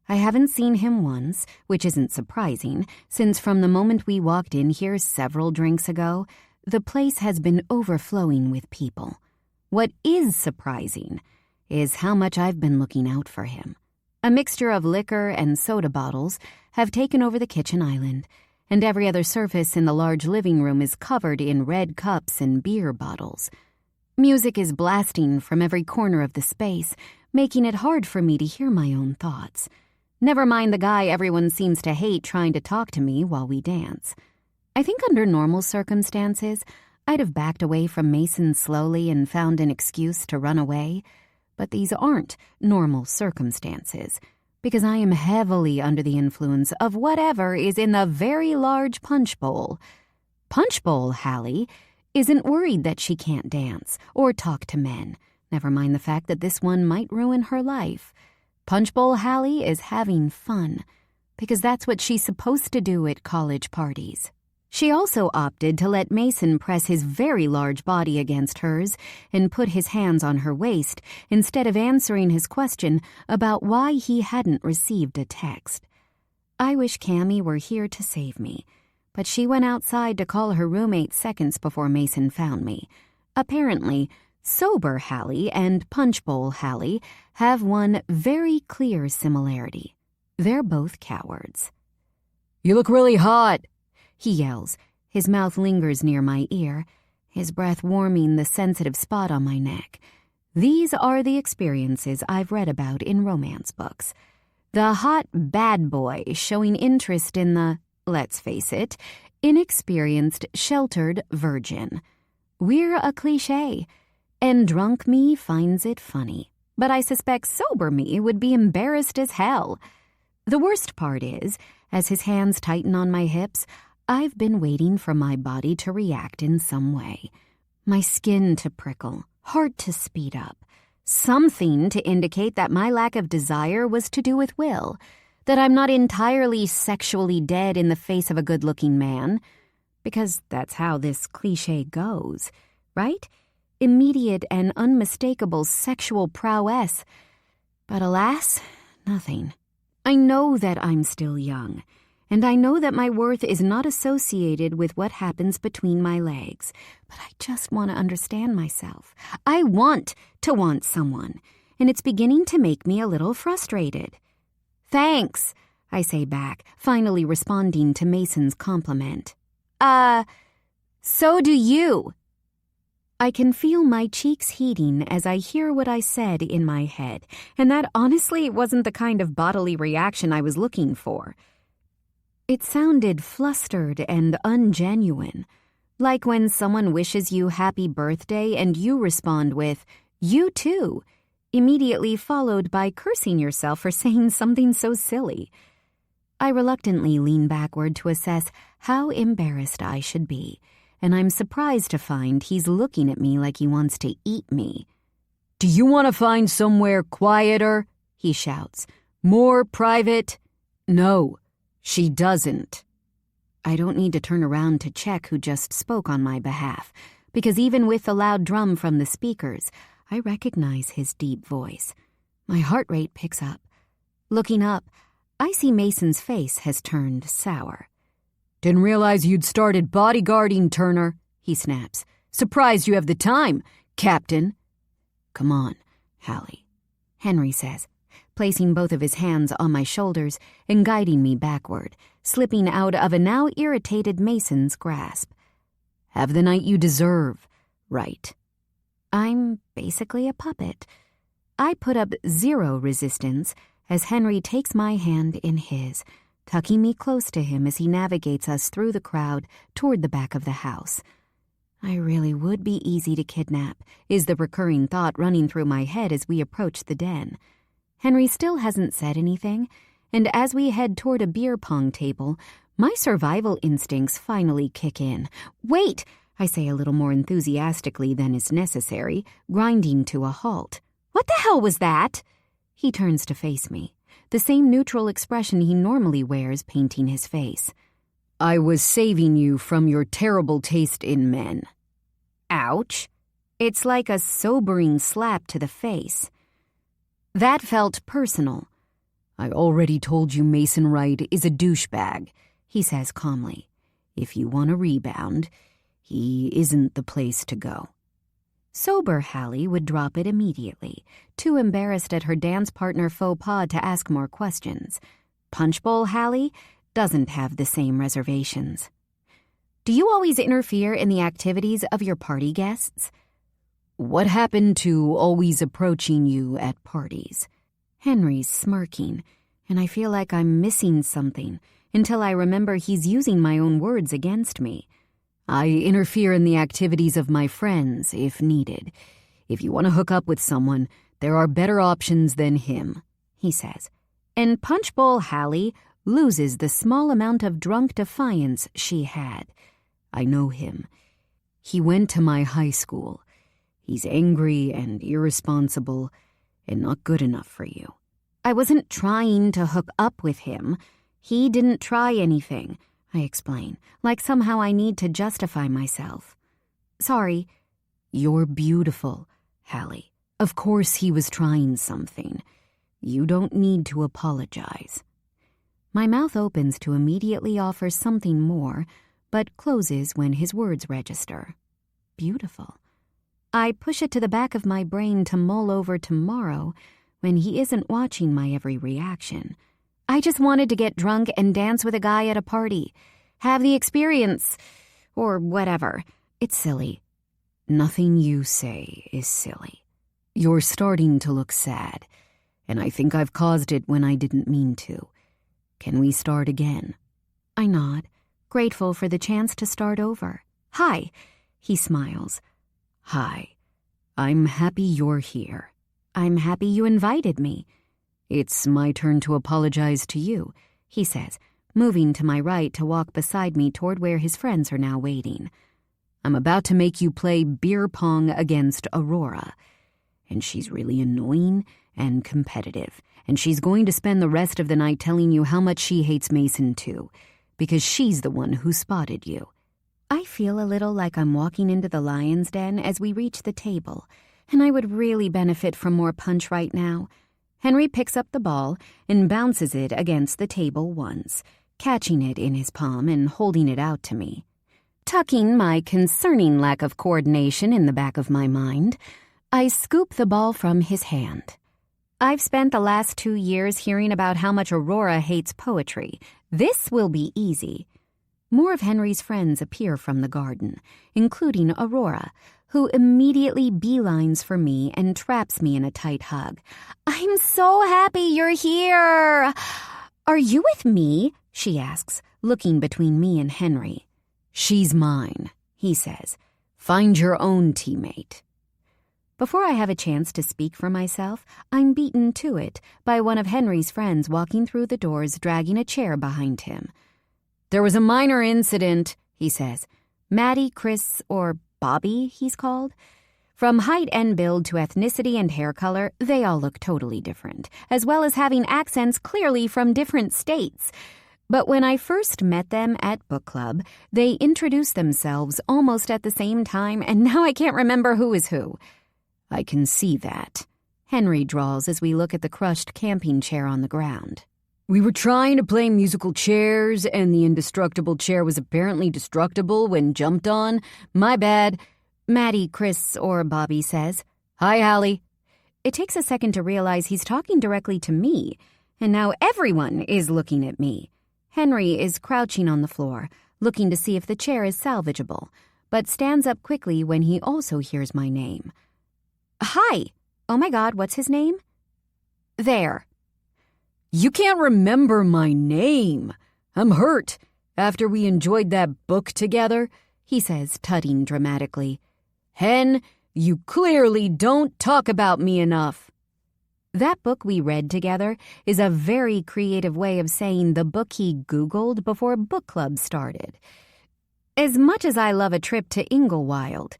I haven't seen him once, which isn't surprising, since from the moment we walked in here several drinks ago, the place has been overflowing with people. What is surprising is how much I've been looking out for him. A mixture of liquor and soda bottles have taken over the kitchen island, and every other surface in the large living room is covered in red cups and beer bottles. Music is blasting from every corner of the space, making it hard for me to hear my own thoughts. Never mind the guy everyone seems to hate trying to talk to me while we dance. I think under normal circumstances, I'd have backed away from Mason slowly and found an excuse to run away. But these aren't normal circumstances, because I am heavily under the influence of whatever is in the very large punch bowl. Punch Bowl Hallie isn't worried that she can't dance or talk to men, never mind the fact that this one might ruin her life. Punch Bowl Hallie is having fun, because that's what she's supposed to do at college parties. She also opted to let Mason press his very large body against hers and put his hands on her waist instead of answering his question about why he hadn't received a text. I wish Cammy were here to save me, but she went outside to call her roommate seconds before Mason found me. Apparently, Sober Hallie and Punch Bowl Hallie have one very clear similarity. They're both cowards. "You look really hot," he yells. His mouth lingers near my ear, his breath warming the sensitive spot on my neck. These are the experiences I've read about in romance books. The hot bad boy showing interest in the, let's face it, inexperienced, sheltered virgin. We're a cliché, and drunk me finds it funny, but I suspect sober me would be embarrassed as hell. The worst part is, as his hands tighten on my hips, I've been waiting for my body to react in some way. My skin to prickle, heart to speed up, something to indicate that my lack of desire was to do with will, that I'm not entirely sexually dead in the face of a good-looking man, because that's how this cliché goes, right? Immediate and unmistakable sexual prowess. But alas, nothing. I know that I'm still young, and I know that my worth is not associated with what happens between my legs, but I just want to understand myself. I want to want someone, and it's beginning to make me a little frustrated. "Thanks," I say back, finally responding to Mason's compliment. So do you." I can feel my cheeks heating as I hear what I said in my head, and that honestly wasn't the kind of bodily reaction I was looking for. It sounded flustered and ungenuine, like when someone wishes you happy birthday and you respond with, "You too," immediately followed by cursing yourself for saying something so silly. I reluctantly lean backward to assess how embarrassed I should be, and I'm surprised to find he's looking at me like he wants to eat me. "Do you want to find somewhere quieter?" he shouts. "More private?" "No, she doesn't." I don't need to turn around to check who just spoke on my behalf, because even with the loud drum from the speakers, I recognize his deep voice. My heart rate picks up. Looking up, I see Mason's face has turned sour. "Didn't realize you'd started bodyguarding, Turner," he snaps. "Surprised you have the time, Captain." "Come on, Hallie," Henry says, placing both of his hands on my shoulders and guiding me backward, slipping out of a now irritated Mason's grasp. "Have the night you deserve, right?" I'm basically a puppet. I put up zero resistance as Henry takes my hand in his, tucking me close to him as he navigates us through the crowd toward the back of the house. I really would be easy to kidnap, is the recurring thought running through my head as we approach the den. Henry still hasn't said anything, and as we head toward a beer pong table, my survival instincts finally kick in. "Wait!" I say a little more enthusiastically than is necessary, grinding to a halt. "What the hell was that?" He turns to face me, the same neutral expression he normally wears painting his face. "I was saving you from your terrible taste in men." Ouch. It's like a sobering slap to the face. That felt personal. "I already told you Mason Wright is a douchebag," he says calmly. "If you want a rebound, he isn't the place to go." Sober Hallie would drop it immediately, too embarrassed at her dance partner faux pas to ask more questions. Punch Bowl Hallie doesn't have the same reservations. "Do you always interfere in the activities of your party guests?" "What happened to always approaching you at parties?" Henry's smirking, and I feel like I'm missing something until I remember he's using my own words against me. "I interfere in the activities of my friends, if needed. If you want to hook up with someone, there are better options than him," he says. And Punch Bowl Hallie loses the small amount of drunk defiance she had. I know him. He went to my high school. He's angry and irresponsible and not good enough for you. I wasn't trying to hook up with him. He didn't try anything, I explain, like somehow I need to justify myself. "Sorry." "You're beautiful, Hallie. Of course he was trying something. You don't need to apologize." My mouth opens to immediately offer something more, but closes when his words register. Beautiful. I push it to the back of my brain to mull over tomorrow when he isn't watching my every reaction. I just wanted to get drunk and dance with a guy at a party. Have the experience. Or whatever. It's silly. Nothing you say is silly. You're starting to look sad, and I think I've caused it when I didn't mean to. Can we start again? I nod, grateful for the chance to start over. "Hi," he smiles. "Hi. I'm happy you're here." "I'm happy you invited me." "It's my turn to apologize to you," he says, moving to my right to walk beside me toward where his friends are now waiting. "I'm about to make you play beer pong against Aurora. And she's really annoying and competitive, and she's going to spend the rest of the night telling you how much she hates Mason too, because she's the one who spotted you." I feel a little like I'm walking into the lion's den as we reach the table, and I would really benefit from more punch right now. Henry picks up the ball and bounces it against the table once, catching it in his palm and holding it out to me. Tucking my concerning lack of coordination in the back of my mind, I scoop the ball from his hand. I've spent the last 2 years hearing about how much Aurora hates poetry. This will be easy. More of Henry's friends appear from the garden, including Aurora, who immediately beelines for me and traps me in a tight hug. "I'm so happy you're here." "Are you with me?" she asks, looking between me and Henry. "She's mine," he says. "Find your own teammate." Before I have a chance to speak for myself, I'm beaten to it by one of Henry's friends walking through the doors dragging a chair behind him. "There was a minor incident," he says. Maddie, Chris, or Bobby, he's called. From height and build to ethnicity and hair color, they all look totally different, as well as having accents clearly from different states. But when I first met them at book club, they introduced themselves almost at the same time, and now I can't remember who is who. "I can see that," Henry drawls as we look at the crushed camping chair on the ground. "We were trying to play musical chairs, and the indestructible chair was apparently destructible when jumped on. My bad," Maddie, Chris, or Bobby says. "Hi, Hallie." It takes a second to realize he's talking directly to me, and now everyone is looking at me. Henry is crouching on the floor, looking to see if the chair is salvageable, but stands up quickly when he also hears my name. "Hi. Oh my God, what's his name?" "There." "You can't remember my name. I'm hurt. After we enjoyed that book together," he says, tutting dramatically. "Hen, you clearly don't talk about me enough." That book we read together is a very creative way of saying the book he Googled before book club started. As much as I love a trip to Inglewild,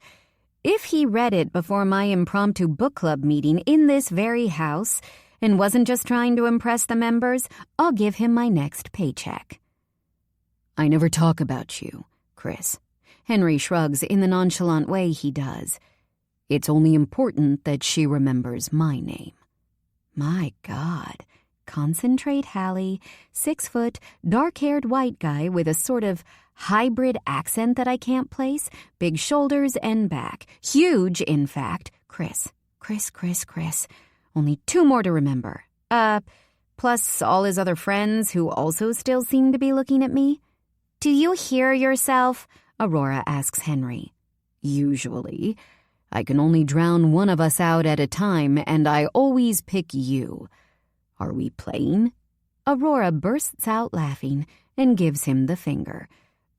if he read it before my impromptu book club meeting in this very house and wasn't just trying to impress the members, I'll give him my next paycheck. "I never talk about you, Chris." Henry shrugs in the nonchalant way he does. "It's only important that she remembers my name." My God. Concentrate, Hallie. 6 foot, dark-haired white guy with a sort of hybrid accent that I can't place, big shoulders and back. Huge, in fact. Chris. Only 2 more to remember. Plus all his other friends who also still seem to be looking at me. "Do you hear yourself?" Aurora asks Henry. "Usually. I can only drown one of us out at a time, and I always pick you. Are we playing?" Aurora bursts out laughing and gives him the finger.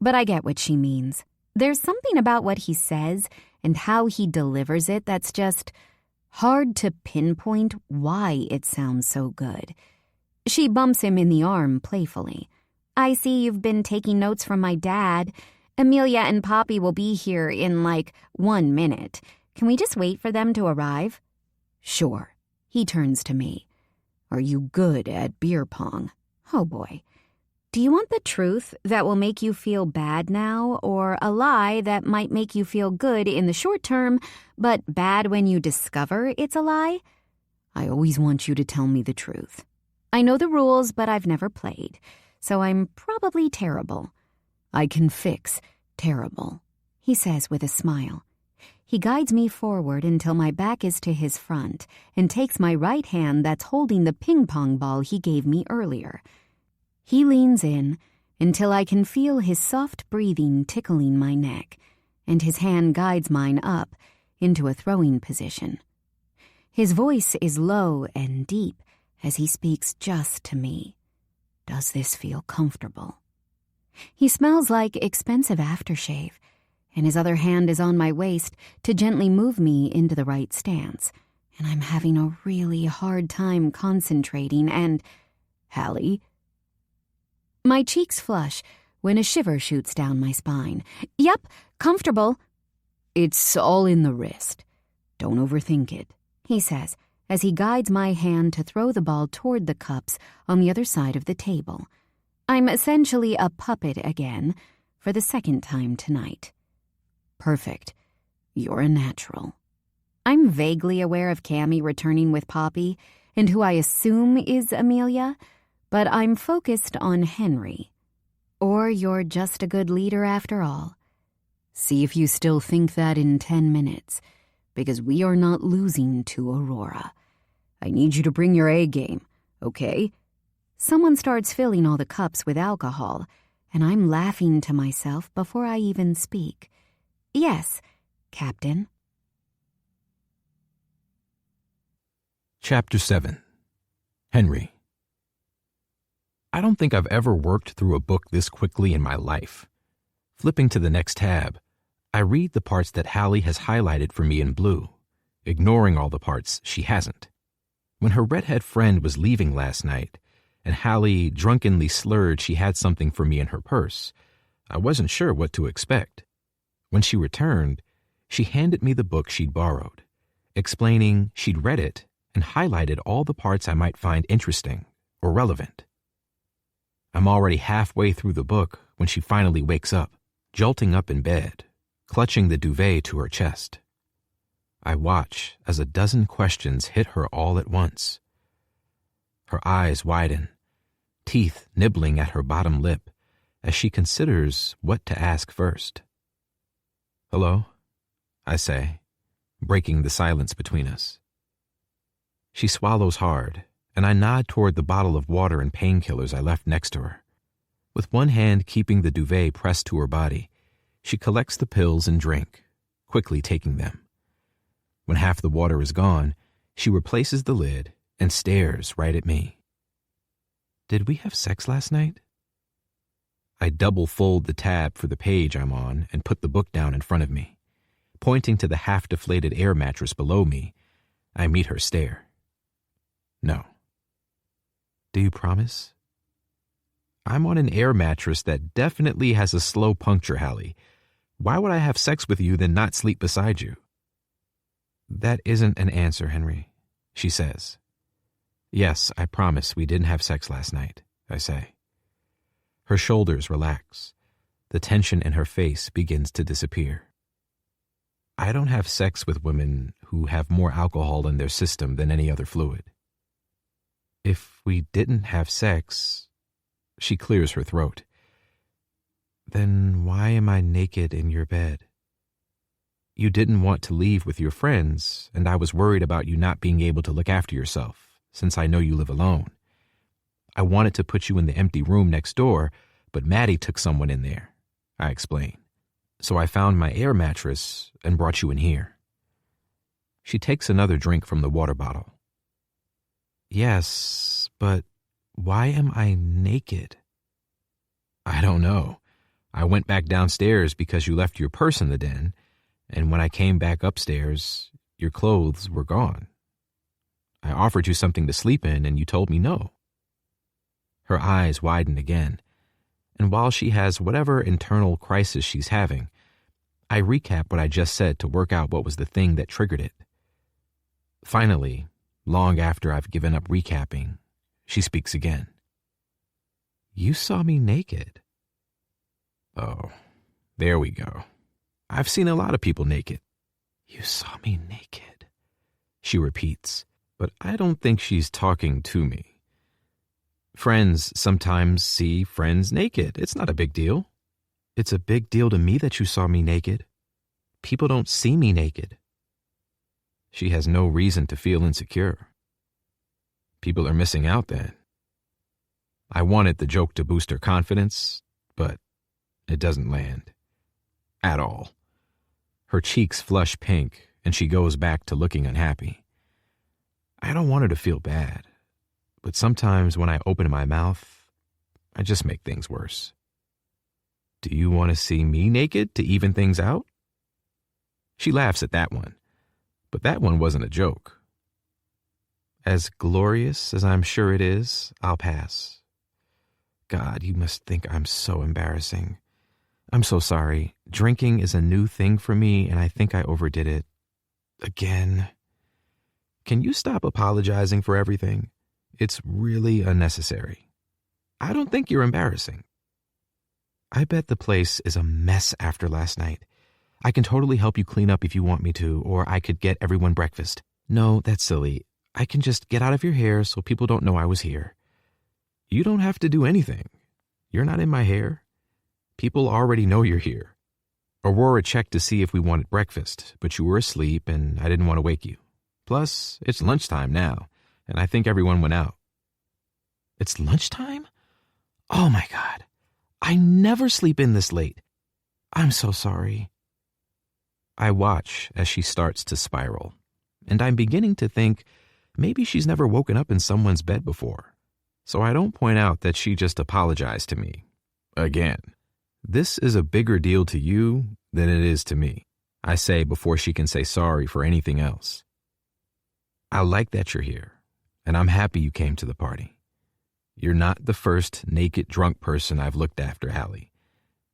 But I get what she means. There's something about what he says and how he delivers it that's just hard to pinpoint why it sounds so good. She bumps him in the arm playfully. "I see you've been taking notes from my dad. Amelia and Poppy will be here in 1 minute. Can we just wait for them to arrive?" "Sure." He turns to me. "Are you good at beer pong?" Oh boy. "Do you want the truth that will make you feel bad now, or a lie that might make you feel good in the short term, but bad when you discover it's a lie?" "I always want you to tell me the truth." "I know the rules, but I've never played, so I'm probably terrible." "I can fix terrible," he says with a smile. He guides me forward until my back is to his front and takes my right hand that's holding the ping-pong ball he gave me earlier. He leans in until I can feel his soft breathing tickling my neck, and his hand guides mine up into a throwing position. His voice is low and deep as he speaks just to me. "Does this feel comfortable?" He smells like expensive aftershave, and his other hand is on my waist to gently move me into the right stance, and I'm having a really hard time concentrating and... "Hallie?" My cheeks flush when a shiver shoots down my spine. "Yep, comfortable." "It's all in the wrist. Don't overthink it," he says, as he guides my hand to throw the ball toward the cups on the other side of the table. I'm essentially a puppet again, for the second time tonight. "Perfect. You're a natural." I'm vaguely aware of Cammy returning with Poppy, and who I assume is Amelia, but I'm focused on Henry. Or you're just a good leader after all. See if you still think that in 10 minutes, because we are not losing to Aurora. I need you to bring your A game, okay? Someone starts filling all the cups with alcohol, and I'm laughing to myself before I even speak. "Yes, Captain."
Chapter 7. Henry. I don't think I've ever worked through a book this quickly in my life. Flipping to the next tab, I read the parts that Hallie has highlighted for me in blue, ignoring all the parts she hasn't. When her redhead friend was leaving last night, and Hallie drunkenly slurred she had something for me in her purse, I wasn't sure what to expect. When she returned, she handed me the book she'd borrowed, explaining she'd read it and highlighted all the parts I might find interesting or relevant. I'm already halfway through the book when she finally wakes up, jolting up in bed, clutching the duvet to her chest. I watch as a dozen questions hit her all at once. Her eyes widen, teeth nibbling at her bottom lip as she considers what to ask first. "Hello?" I say, breaking the silence between us. She swallows hard, and I nod toward the bottle of water and painkillers I left next to her. With one hand keeping the duvet pressed to her body, she collects the pills and drink, quickly taking them. When half the water is gone, she replaces the lid and stares right at me. "Did we have sex last night?" I double fold the tab for the page I'm on and put the book down in front of me. Pointing to the half-deflated air mattress below me, I meet her stare. "No." "Do you promise?" "I'm on an air mattress that definitely has a slow puncture, Hallie. Why would I have sex with you then not sleep beside you?" "That isn't an answer, Henry," she says. "Yes, I promise we didn't have sex last night," I say. Her shoulders relax. The tension in her face begins to disappear. "I don't have sex with women who have more alcohol in their system than any other fluid." "If we didn't have sex," she clears her throat, "then why am I naked in your bed?" "You didn't want to leave with your friends, and I was worried about you not being able to look after yourself, since I know you live alone. I wanted to put you in the empty room next door, but Maddie took someone in there," I explain. "So I found my air mattress and brought you in here." She takes another drink from the water bottle. "Yes, but why am I naked?" "I don't know. I went back downstairs because you left your purse in the den, and when I came back upstairs, your clothes were gone. I offered you something to sleep in, and you told me no." Her eyes widen again, and while she has whatever internal crisis she's having, I recap what I just said to work out what was the thing that triggered it. Finally, long after I've given up recapping, she speaks again. "You saw me naked." "Oh, there we go. I've seen a lot of people naked." "You saw me naked," she repeats, but I don't think she's talking to me. Friends sometimes see friends naked. It's not a big deal. "It's a big deal to me that you saw me naked. People don't see me naked." She has no reason to feel insecure. People are missing out then. I wanted the joke to boost her confidence, but it doesn't land. At all. Her cheeks flush pink, and she goes back to looking unhappy. I don't want her to feel bad, but sometimes when I open my mouth, I just make things worse. "Do you want to see me naked to even things out?" She laughs at that one, but that one wasn't a joke. "As glorious as I'm sure it is, I'll pass." God, you must think I'm so embarrassing. I'm so sorry. Drinking is a new thing for me, and I think I overdid it. Again. Can you stop apologizing for everything? It's really unnecessary. I don't think you're embarrassing. "I bet the place is a mess after last night. I can totally help you clean up if you want me to, or I could get everyone breakfast." "No, that's silly. I can just get out of your hair so people don't know I was here." "You don't have to do anything. You're not in my hair. People already know you're here." "Aurora checked to see if we wanted breakfast, but you were asleep and I didn't want to wake you. Plus, it's lunchtime now, and I think everyone went out." "It's lunchtime? Oh my God. I never sleep in this late. I'm so sorry." I watch as she starts to spiral, and I'm beginning to think maybe she's never woken up in someone's bed before. So I don't point out that she just apologized to me. Again, this is a bigger deal to you than it is to me, I say before she can say sorry for anything else. I like that you're here, and I'm happy you came to the party. You're not the first naked drunk person I've looked after, Hallie.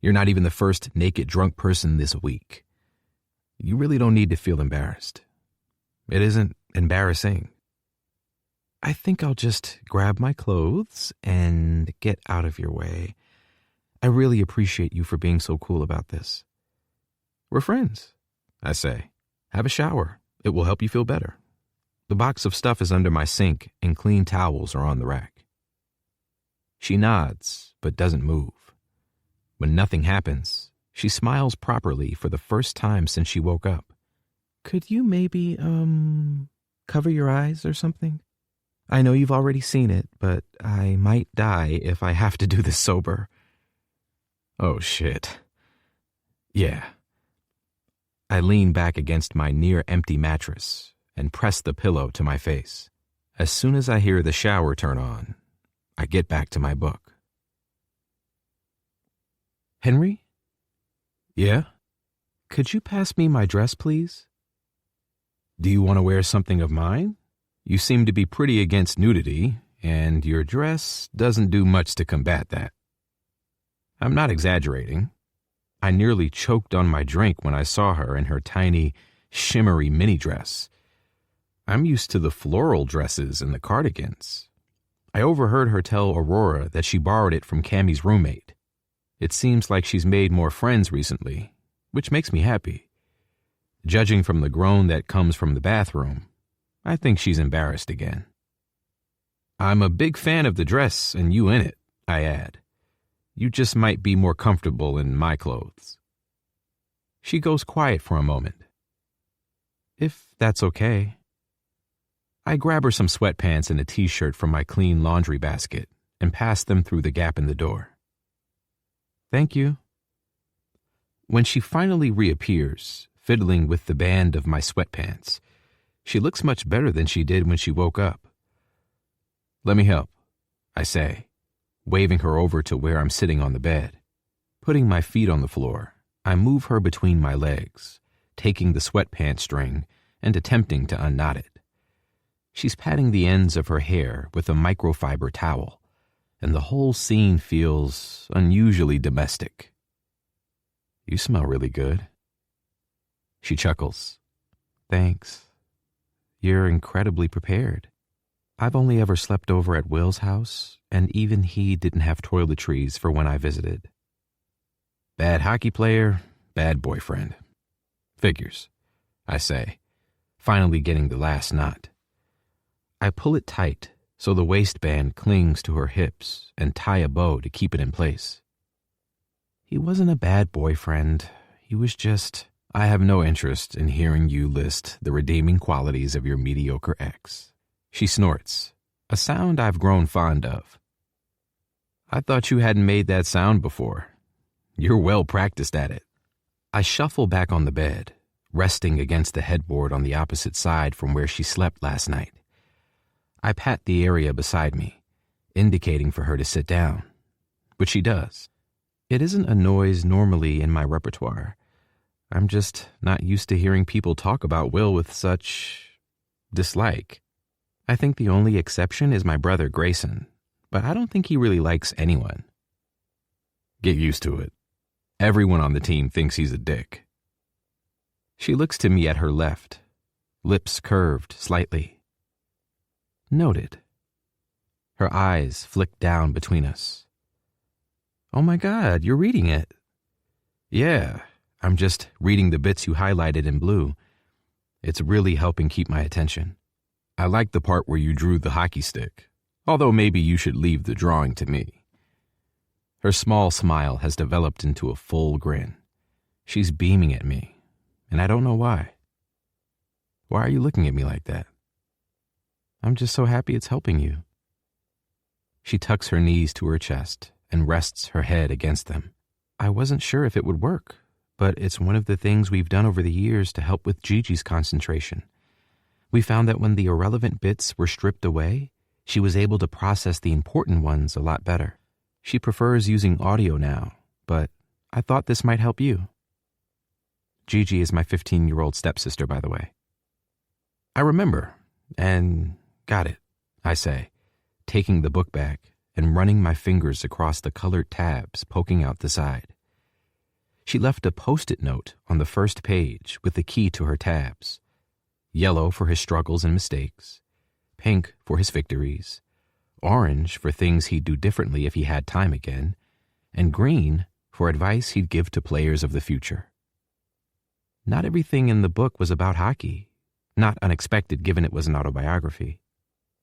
You're not even the first naked drunk person this week. You really don't need to feel embarrassed. It isn't embarrassing. I think I'll just grab my clothes and get out of your way. I really appreciate you for being so cool about this. We're friends, I say. Have a shower. It will help you feel better. The box of stuff is under my sink and clean towels are on the rack. She nods, but doesn't move. When nothing happens, she smiles properly for the first time since she woke up. Could you maybe, cover your eyes or something? I know you've already seen it, but I might die if I have to do this sober. Oh, shit. Yeah. I lean back against my near-empty mattress and press the pillow to my face. As soon as I hear the shower turn on, I get back to my book. Henry? Yeah? Could you pass me my dress, please? Do you want to wear something of mine? You seem to be pretty against nudity, and your dress doesn't do much to combat that. I'm not exaggerating. I nearly choked on my drink when I saw her in her tiny, shimmery mini dress. I'm used to the floral dresses and the cardigans. I overheard her tell Aurora that she borrowed it from Cammie's roommate. It seems like she's made more friends recently, which makes me happy. Judging from the groan that comes from the bathroom, I think she's embarrassed again. I'm a big fan of the dress and you in it, I add. You just might be more comfortable in my clothes. She goes quiet for a moment. If that's okay. I grab her some sweatpants and a t-shirt from my clean laundry basket and pass them through the gap in the door. Thank you. When she finally reappears, fiddling with the band of my sweatpants, she looks much better than she did when she woke up. Let me help, I say, waving her over to where I'm sitting on the bed. Putting my feet on the floor, I move her between my legs, taking the sweatpant string and attempting to unknot it. She's patting the ends of her hair with a microfiber towel, and the whole scene feels unusually domestic. You smell really good. She chuckles. Thanks. You're incredibly prepared. I've only ever slept over at Will's house, and even he didn't have toiletries for when I visited. Bad hockey player, bad boyfriend. Figures, I say, finally getting the last knot. I pull it tight so the waistband clings to her hips and tie a bow to keep it in place. He wasn't a bad boyfriend. He was just... I have no interest in hearing you list the redeeming qualities of your mediocre ex. She snorts, a sound I've grown fond of. I thought you hadn't made that sound before. You're well practiced at it. I shuffle back on the bed, resting against the headboard on the opposite side from where she slept last night. I pat the area beside me, indicating for her to sit down, but she does. It isn't a noise normally in my repertoire. I'm just not used to hearing people talk about Will with such dislike. I think the only exception is my brother Grayson, but I don't think he really likes anyone. Get used to it. Everyone on the team thinks he's a dick. She looks to me at her left, lips curved slightly. Noted. Her eyes flick down between us. Oh my God, you're reading it. Yeah. I'm just reading the bits you highlighted in blue. It's really helping keep my attention. I like the part where you drew the hockey stick, although maybe you should leave the drawing to me. Her small smile has developed into a full grin. She's beaming at me, and I don't know why. Why are you looking at me like that? I'm just so happy it's helping you. She tucks her knees to her chest and rests her head against them. I wasn't sure if it would work, but it's one of the things we've done over the years to help with Gigi's concentration. We found that when the irrelevant bits were stripped away, she was able to process the important ones a lot better. She prefers using audio now, but I thought this might help you. Gigi is my 15-year-old stepsister, by the way. I remember. And got it, I say, taking the book back and running my fingers across the colored tabs poking out the side. She left a Post-it note on the first page with the key to her tabs. Yellow for his struggles and mistakes, pink for his victories, orange for things he'd do differently if he had time again, and green for advice he'd give to players of the future. Not everything in the book was about hockey, not unexpected given it was an autobiography.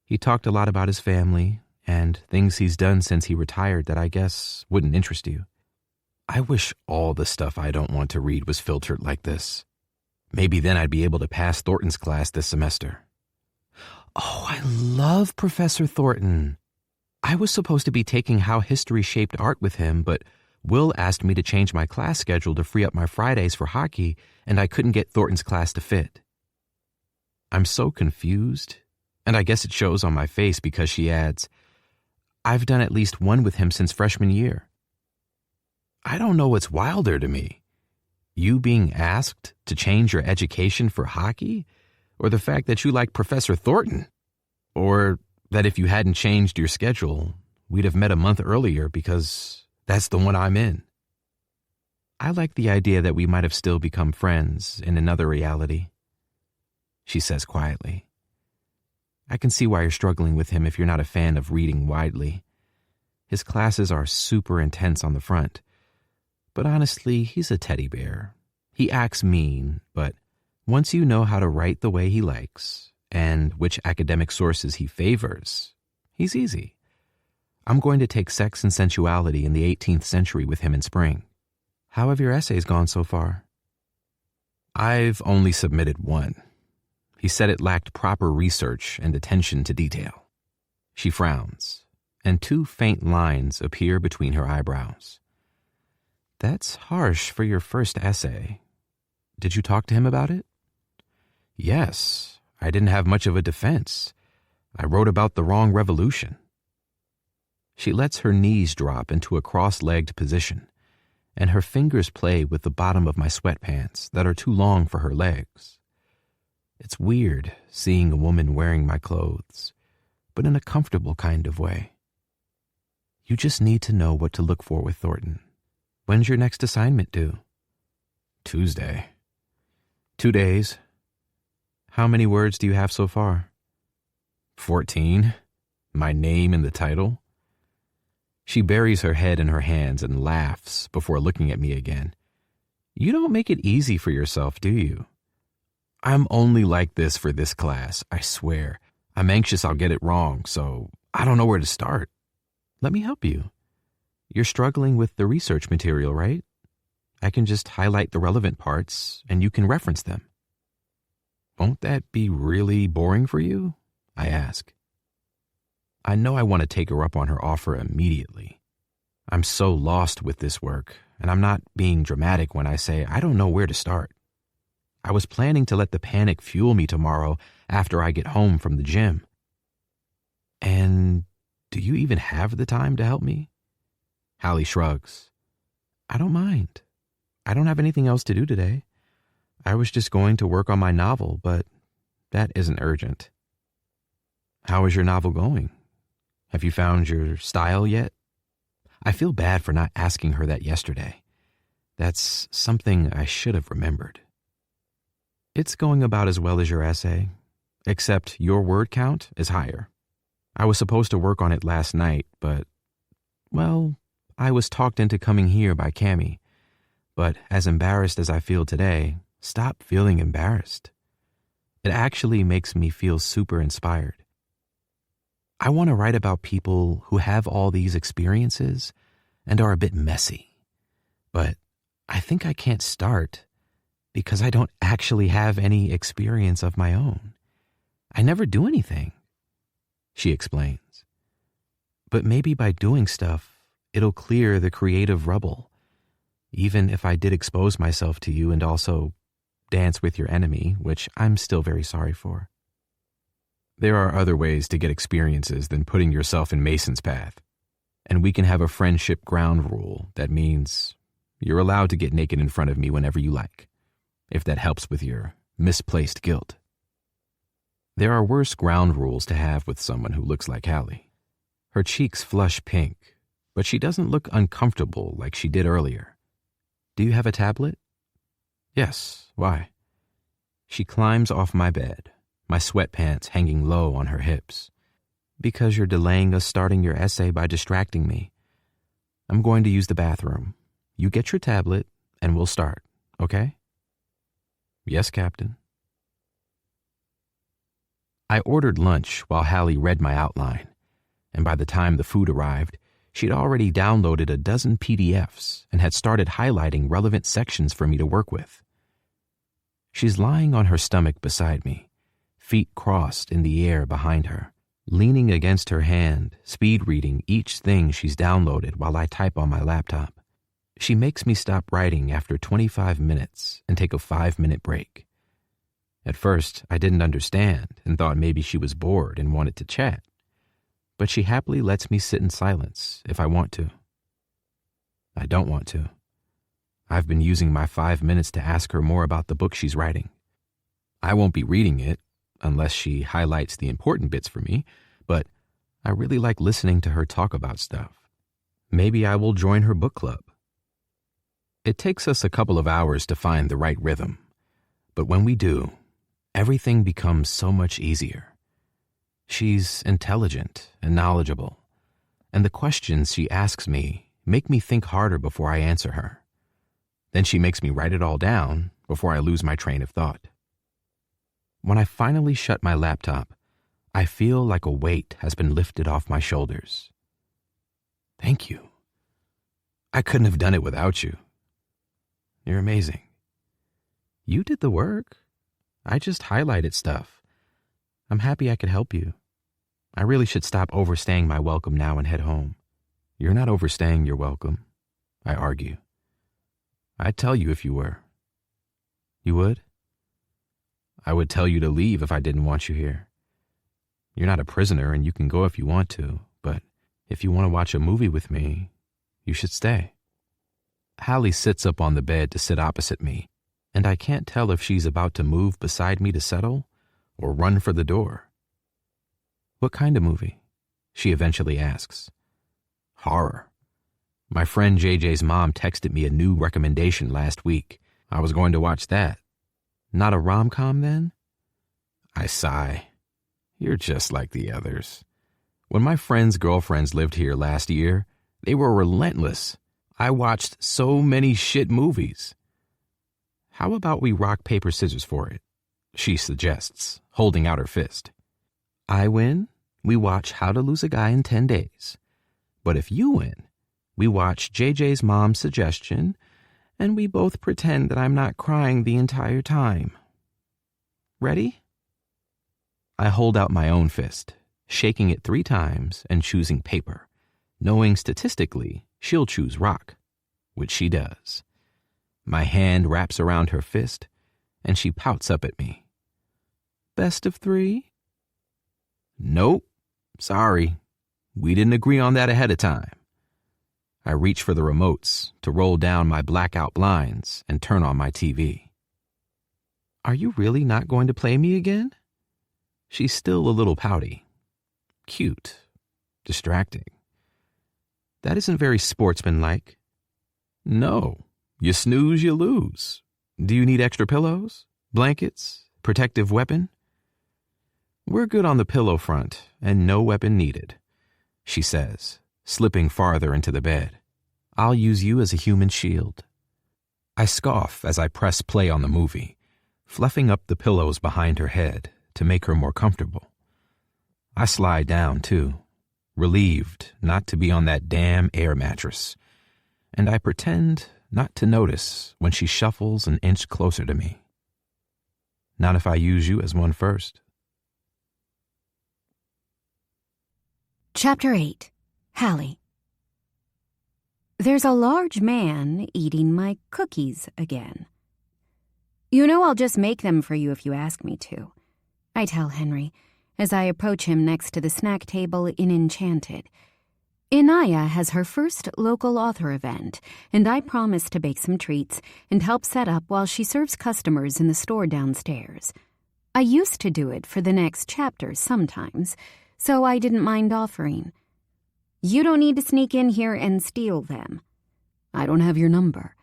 He talked a lot about his family and things he's done since he retired that I guess wouldn't interest you. I wish all the stuff I don't want to read was filtered like this. Maybe then I'd be able to pass Thornton's class this semester. Oh, I love Professor Thornton. I was supposed to be taking How History Shaped Art with him, but Will asked me to change my class schedule to free up my Fridays for hockey, and I couldn't get Thornton's class to fit. I'm so confused, and I guess it shows on my face because she adds, I've done at least one with him since freshman year. I don't know what's wilder to me. You being asked to change your education for hockey? Or the fact that you like Professor Thornton? Or that if you hadn't changed your schedule, we'd have met a month earlier because that's the one I'm in. I like the idea that we might have still become friends in another reality. She says quietly. I can see why you're struggling with him if you're not a fan of reading widely. His classes are super intense on the front. But honestly, he's a teddy bear. He acts mean, but once you know how to write the way he likes and which academic sources he favors, he's easy. I'm going to take Sex and Sensuality in the 18th Century with him in spring. How have your essays gone so far? I've only submitted one. He said it lacked proper research and attention to detail. She frowns, and 2 faint lines appear between her eyebrows. That's harsh for your first essay. Did you talk to him about it? Yes, I didn't have much of a defense. I wrote about the wrong revolution. She lets her knees drop into a cross-legged position, and her fingers play with the bottom of my sweatpants that are too long for her legs. It's weird seeing a woman wearing my clothes, but in a comfortable kind of way. You just need to know what to look for with Thornton. When's your next assignment due? Tuesday. 2 days. How many words do you have so far? 14. My name in the title. She buries her head in her hands and laughs before looking at me again. You don't make it easy for yourself, do you? I'm only like this for this class, I swear. I'm anxious I'll get it wrong, so I don't know where to start. Let me help you. You're struggling with the research material, right? I can just highlight the relevant parts and you can reference them. Won't that be really boring for you? I ask. I know I want to take her up on her offer immediately. I'm so lost with this work, and I'm not being dramatic when I say I don't know where to start. I was planning to let the panic fuel me tomorrow after I get home from the gym. And do you even have the time to help me? Hallie shrugs. I don't mind. I don't have anything else to do today. I was just going to work on my novel, but that isn't urgent. How is your novel going? Have you found your style yet? I feel bad for not asking her that yesterday. That's something I should have remembered. It's going about as well as your essay, except your word count is higher. I was supposed to work on it last night, but, well, I was talked into coming here by Cammie. But as embarrassed as I feel today, stop feeling embarrassed. It actually makes me feel super inspired. I want to write about people who have all these experiences and are a bit messy. But I think I can't start because I don't actually have any experience of my own. I never do anything, she explains. But maybe by doing stuff, it'll clear the creative rubble, even if I did expose myself to you and also dance with your enemy, which I'm still very sorry for. There are other ways to get experiences than putting yourself in Mason's path, and we can have a friendship ground rule that means you're allowed to get naked in front of me whenever you like, if that helps with your misplaced guilt. There are worse ground rules to have with someone who looks like Hallie. Her cheeks flush pink, but she doesn't look uncomfortable like she did earlier. Do you have a tablet? Yes, why? She climbs off my bed, my sweatpants hanging low on her hips. Because you're delaying us starting your essay by distracting me. I'm going to use the bathroom. You get your tablet, and we'll start, okay? Yes, Captain. I ordered lunch while Hallie read my outline, and by the time the food arrived, she'd already downloaded a dozen PDFs and had started highlighting relevant sections for me to work with. She's lying on her stomach beside me, feet crossed in the air behind her, leaning against her hand, speed reading each thing she's downloaded while I type on my laptop. She makes me stop writing after 25 minutes and take a 5-minute break. At first, I didn't understand and thought maybe she was bored and wanted to chat. But she happily lets me sit in silence if I want to. I don't want to. I've been using my 5 minutes to ask her more about the book she's writing. I won't be reading it unless she highlights the important bits for me, but I really like listening to her talk about stuff. Maybe I will join her book club. It takes us a couple of hours to find the right rhythm, but when we do, everything becomes so much easier. She's intelligent and knowledgeable, and the questions she asks me make me think harder before I answer her. Then she makes me write it all down before I lose my train of thought. When I finally shut my laptop, I feel like a weight has been lifted off my shoulders. Thank you. I couldn't have done it without you. You're amazing. You did the work. I just highlighted stuff. I'm happy I could help you. I really should stop overstaying my welcome now and head home. You're not overstaying your welcome, I argue. I'd tell you if you were. You would? I would tell you to leave if I didn't want you here. You're not a prisoner and you can go if you want to, but if you want to watch a movie with me, you should stay. Hallie sits up on the bed to sit opposite me, and I can't tell if she's about to move beside me to settle or run for the door. What kind of movie? She eventually asks. Horror. My friend JJ's mom texted me a new recommendation last week. I was going to watch that. Not a rom-com then? I sigh. You're just like the others. When my friends' girlfriends lived here last year, they were relentless. I watched so many shit movies. How about we rock, paper, scissors for it? She suggests, holding out her fist. I win, we watch How to Lose a Guy in 10 Days. But if you win, we watch JJ's mom's suggestion, and we both pretend that I'm not crying the entire time. Ready? I hold out my own fist, shaking it 3 times and choosing paper, knowing statistically she'll choose rock, which she does. My hand wraps around her fist, and she pouts up at me. Best of 3? Nope, sorry. We didn't agree on that ahead of time. I reach for the remotes to roll down my blackout blinds and turn on my TV. Are you really not going to play me again? She's still a little pouty. Cute. Distracting. That isn't very sportsmanlike. No. You snooze, you lose. Do you need extra pillows? Blankets? Protective weapon? We're good on the pillow front and no weapon needed, she says, slipping farther into the bed. I'll use you as a human shield. I scoff as I press play on the movie, fluffing up the pillows behind her head to make her more comfortable. I slide down, too, relieved not to be on that damn air mattress, and I pretend not to notice when she shuffles an inch closer to me. Not if I use you as one first.
Chapter 8. Hallie. There's a large man eating my cookies again. You know I'll just make them for you if you ask me to, I tell Henry, as I approach him next to the snack table in Enchanted. Inaya has her first local author event, and I promise to bake some treats and help set up while she serves customers in the store downstairs. I used to do it for the next chapter sometimes, so I didn't mind offering. You don't need to sneak in here and steal them.
I don't have your number.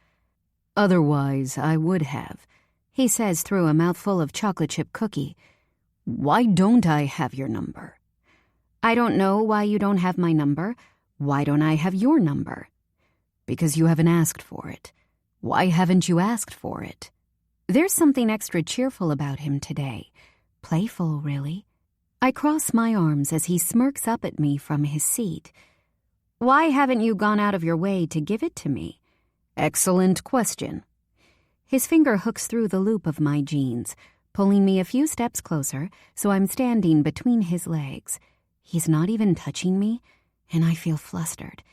Otherwise, I would have,
he says through a mouthful of chocolate chip cookie.
Why don't I have your number?
I don't know why you don't have my number. Why don't I have your number?
Because you haven't asked for it. Why haven't you asked for it?
There's something extra cheerful about him today. Playful, really. I cross my arms as he smirks up at me from his seat. Why haven't you gone out of your way to give it to me?
Excellent question.
His finger hooks through the loop of my jeans, pulling me a few steps closer, so I'm standing between his legs. He's not even touching me, and I feel flustered.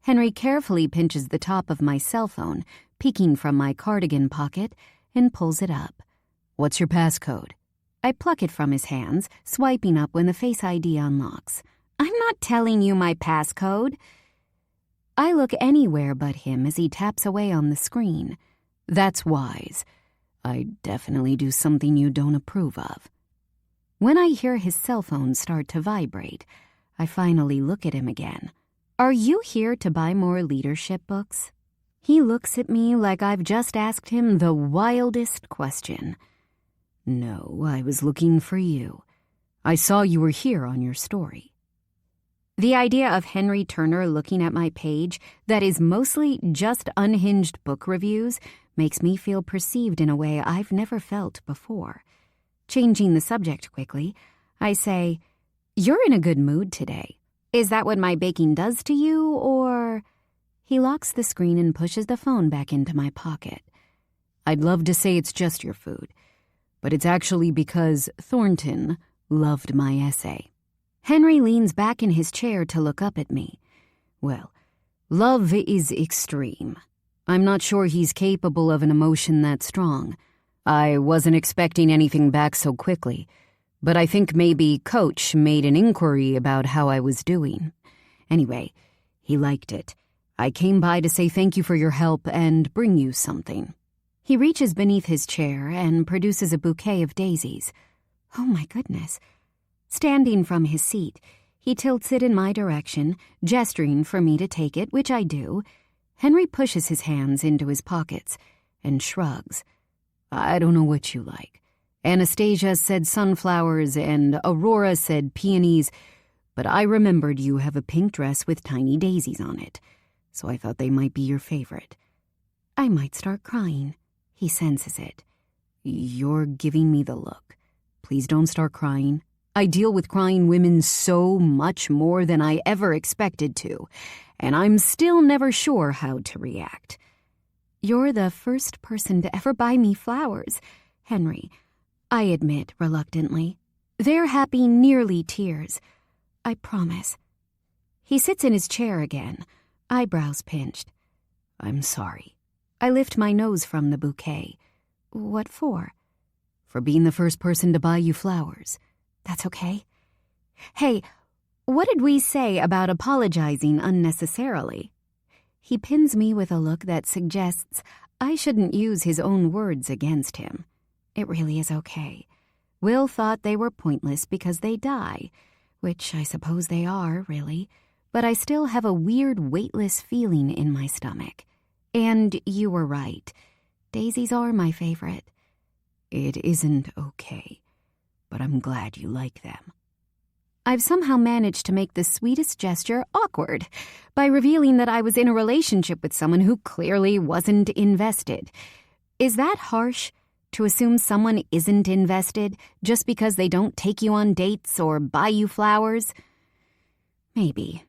Henry carefully pinches the top of my cell phone, peeking from my cardigan pocket, and pulls it up.
What's your passcode?
I pluck it from his hands, swiping up when the Face ID unlocks. I'm not telling you my passcode. I look anywhere but him as he taps away on the screen.
That's wise. I definitely do something you don't approve of.
When I hear his cell phone start to vibrate, I finally look at him again. Are you here to buy more leadership books? He looks at me like I've just asked him the wildest question.
No, I was looking for you. I saw you were here on your story.
The idea of Henry Turner looking at my page that is mostly just unhinged book reviews makes me feel perceived in a way I've never felt before. Changing the subject quickly, I say, "You're in a good mood today. Is that what my baking does to you, or—" He locks the screen and pushes the phone back into my pocket.
I'd love to say it's just your food, but it's actually because Thornton loved my essay.
Henry leans back in his chair to look up at me.
Well, love is extreme. I'm not sure he's capable of an emotion that strong. I wasn't expecting anything back so quickly, but I think maybe Coach made an inquiry about how I was doing. Anyway, he liked it. I came by to say thank you for your help and bring you something.
He reaches beneath his chair and produces a bouquet of daisies. Oh my goodness. Standing from his seat, he tilts it in my direction, gesturing for me to take it, which I do. Henry pushes his hands into his pockets and shrugs.
I don't know what you like. Anastasia said sunflowers and Aurora said peonies, but I remembered you have a pink dress with tiny daisies on it, so I thought they might be your favorite.
I might start crying. He senses it.
You're giving me the look. Please don't start crying. I deal with crying women so much more than I ever expected to, and I'm still never sure how to react.
You're the first person to ever buy me flowers, Henry, I admit reluctantly. They're happy, nearly tears. I promise. He sits in his chair again, eyebrows pinched.
I'm sorry.
I lift my nose from the bouquet. What for?
For being the first person to buy you flowers.
That's okay. Hey, what did we say about apologizing unnecessarily? He pins me with a look that suggests I shouldn't use his own words against him. It really is okay. Will thought they were pointless because they die, which I suppose they are, really, but I still have a weird weightless feeling in my stomach. And you were right. Daisies are my favorite.
It isn't okay, but I'm glad you like them.
I've somehow managed to make the sweetest gesture awkward by revealing that I was in a relationship with someone who clearly wasn't invested. Is that harsh, to assume someone isn't invested just because they don't take you on dates or buy you flowers? Maybe.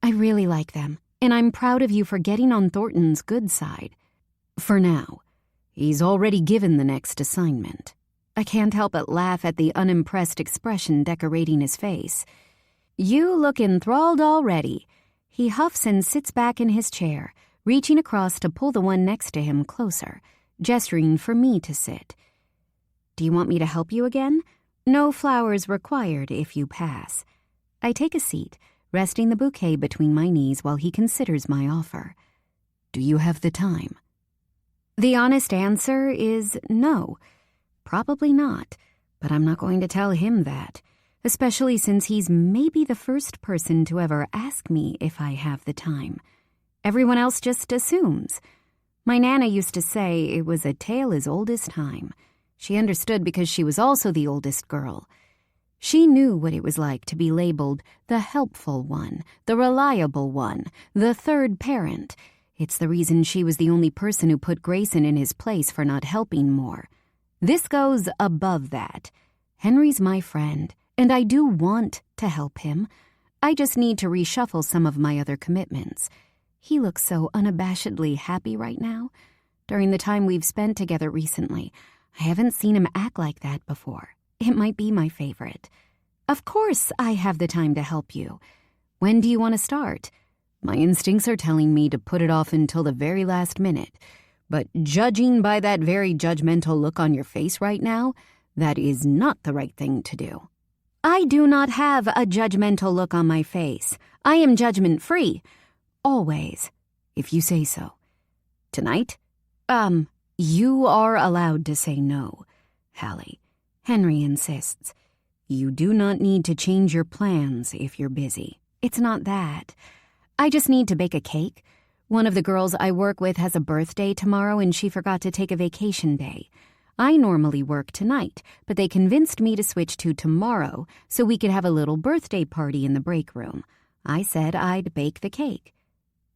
I really like them, and I'm proud of you for getting on Thornton's good side.
For now. He's already given the next assignment.
I can't help but laugh at the unimpressed expression decorating his face. You look enthralled already. He huffs and sits back in his chair, reaching across to pull the one next to him closer, gesturing for me to sit. Do you want me to help you again? No flowers required if you pass. I take a seat, resting the bouquet between my knees while he considers my offer.
Do you have the time?
The honest answer is no. Probably not. But I'm not going to tell him that, especially since he's maybe the first person to ever ask me if I have the time. Everyone else just assumes. My Nana used to say it was a tale as old as time. She understood because she was also the oldest girl. She knew what it was like to be labeled the helpful one, the reliable one, the third parent. It's the reason she was the only person who put Grayson in his place for not helping more. This goes above that. Henry's my friend, and I do want to help him. I just need to reshuffle some of my other commitments. He looks so unabashedly happy right now. During the time we've spent together recently, I haven't seen him act like that before. It might be my favorite. Of course I have the time to help you. When do you want to start? My instincts are telling me to put it off until the very last minute, but judging by that very judgmental look on your face right now, that is not the right thing to do. I do not have a judgmental look on my face. I am judgment-free. Always, if you say so. Tonight? You are allowed to say no, Hallie. Henry insists. You do not need to change your plans if you're busy. It's not that. I just need to bake a cake. One of the girls I work with has a birthday tomorrow and she forgot to take a vacation day. I normally work tonight, but they convinced me to switch to tomorrow so we could have a little birthday party in the break room. I said I'd bake the cake.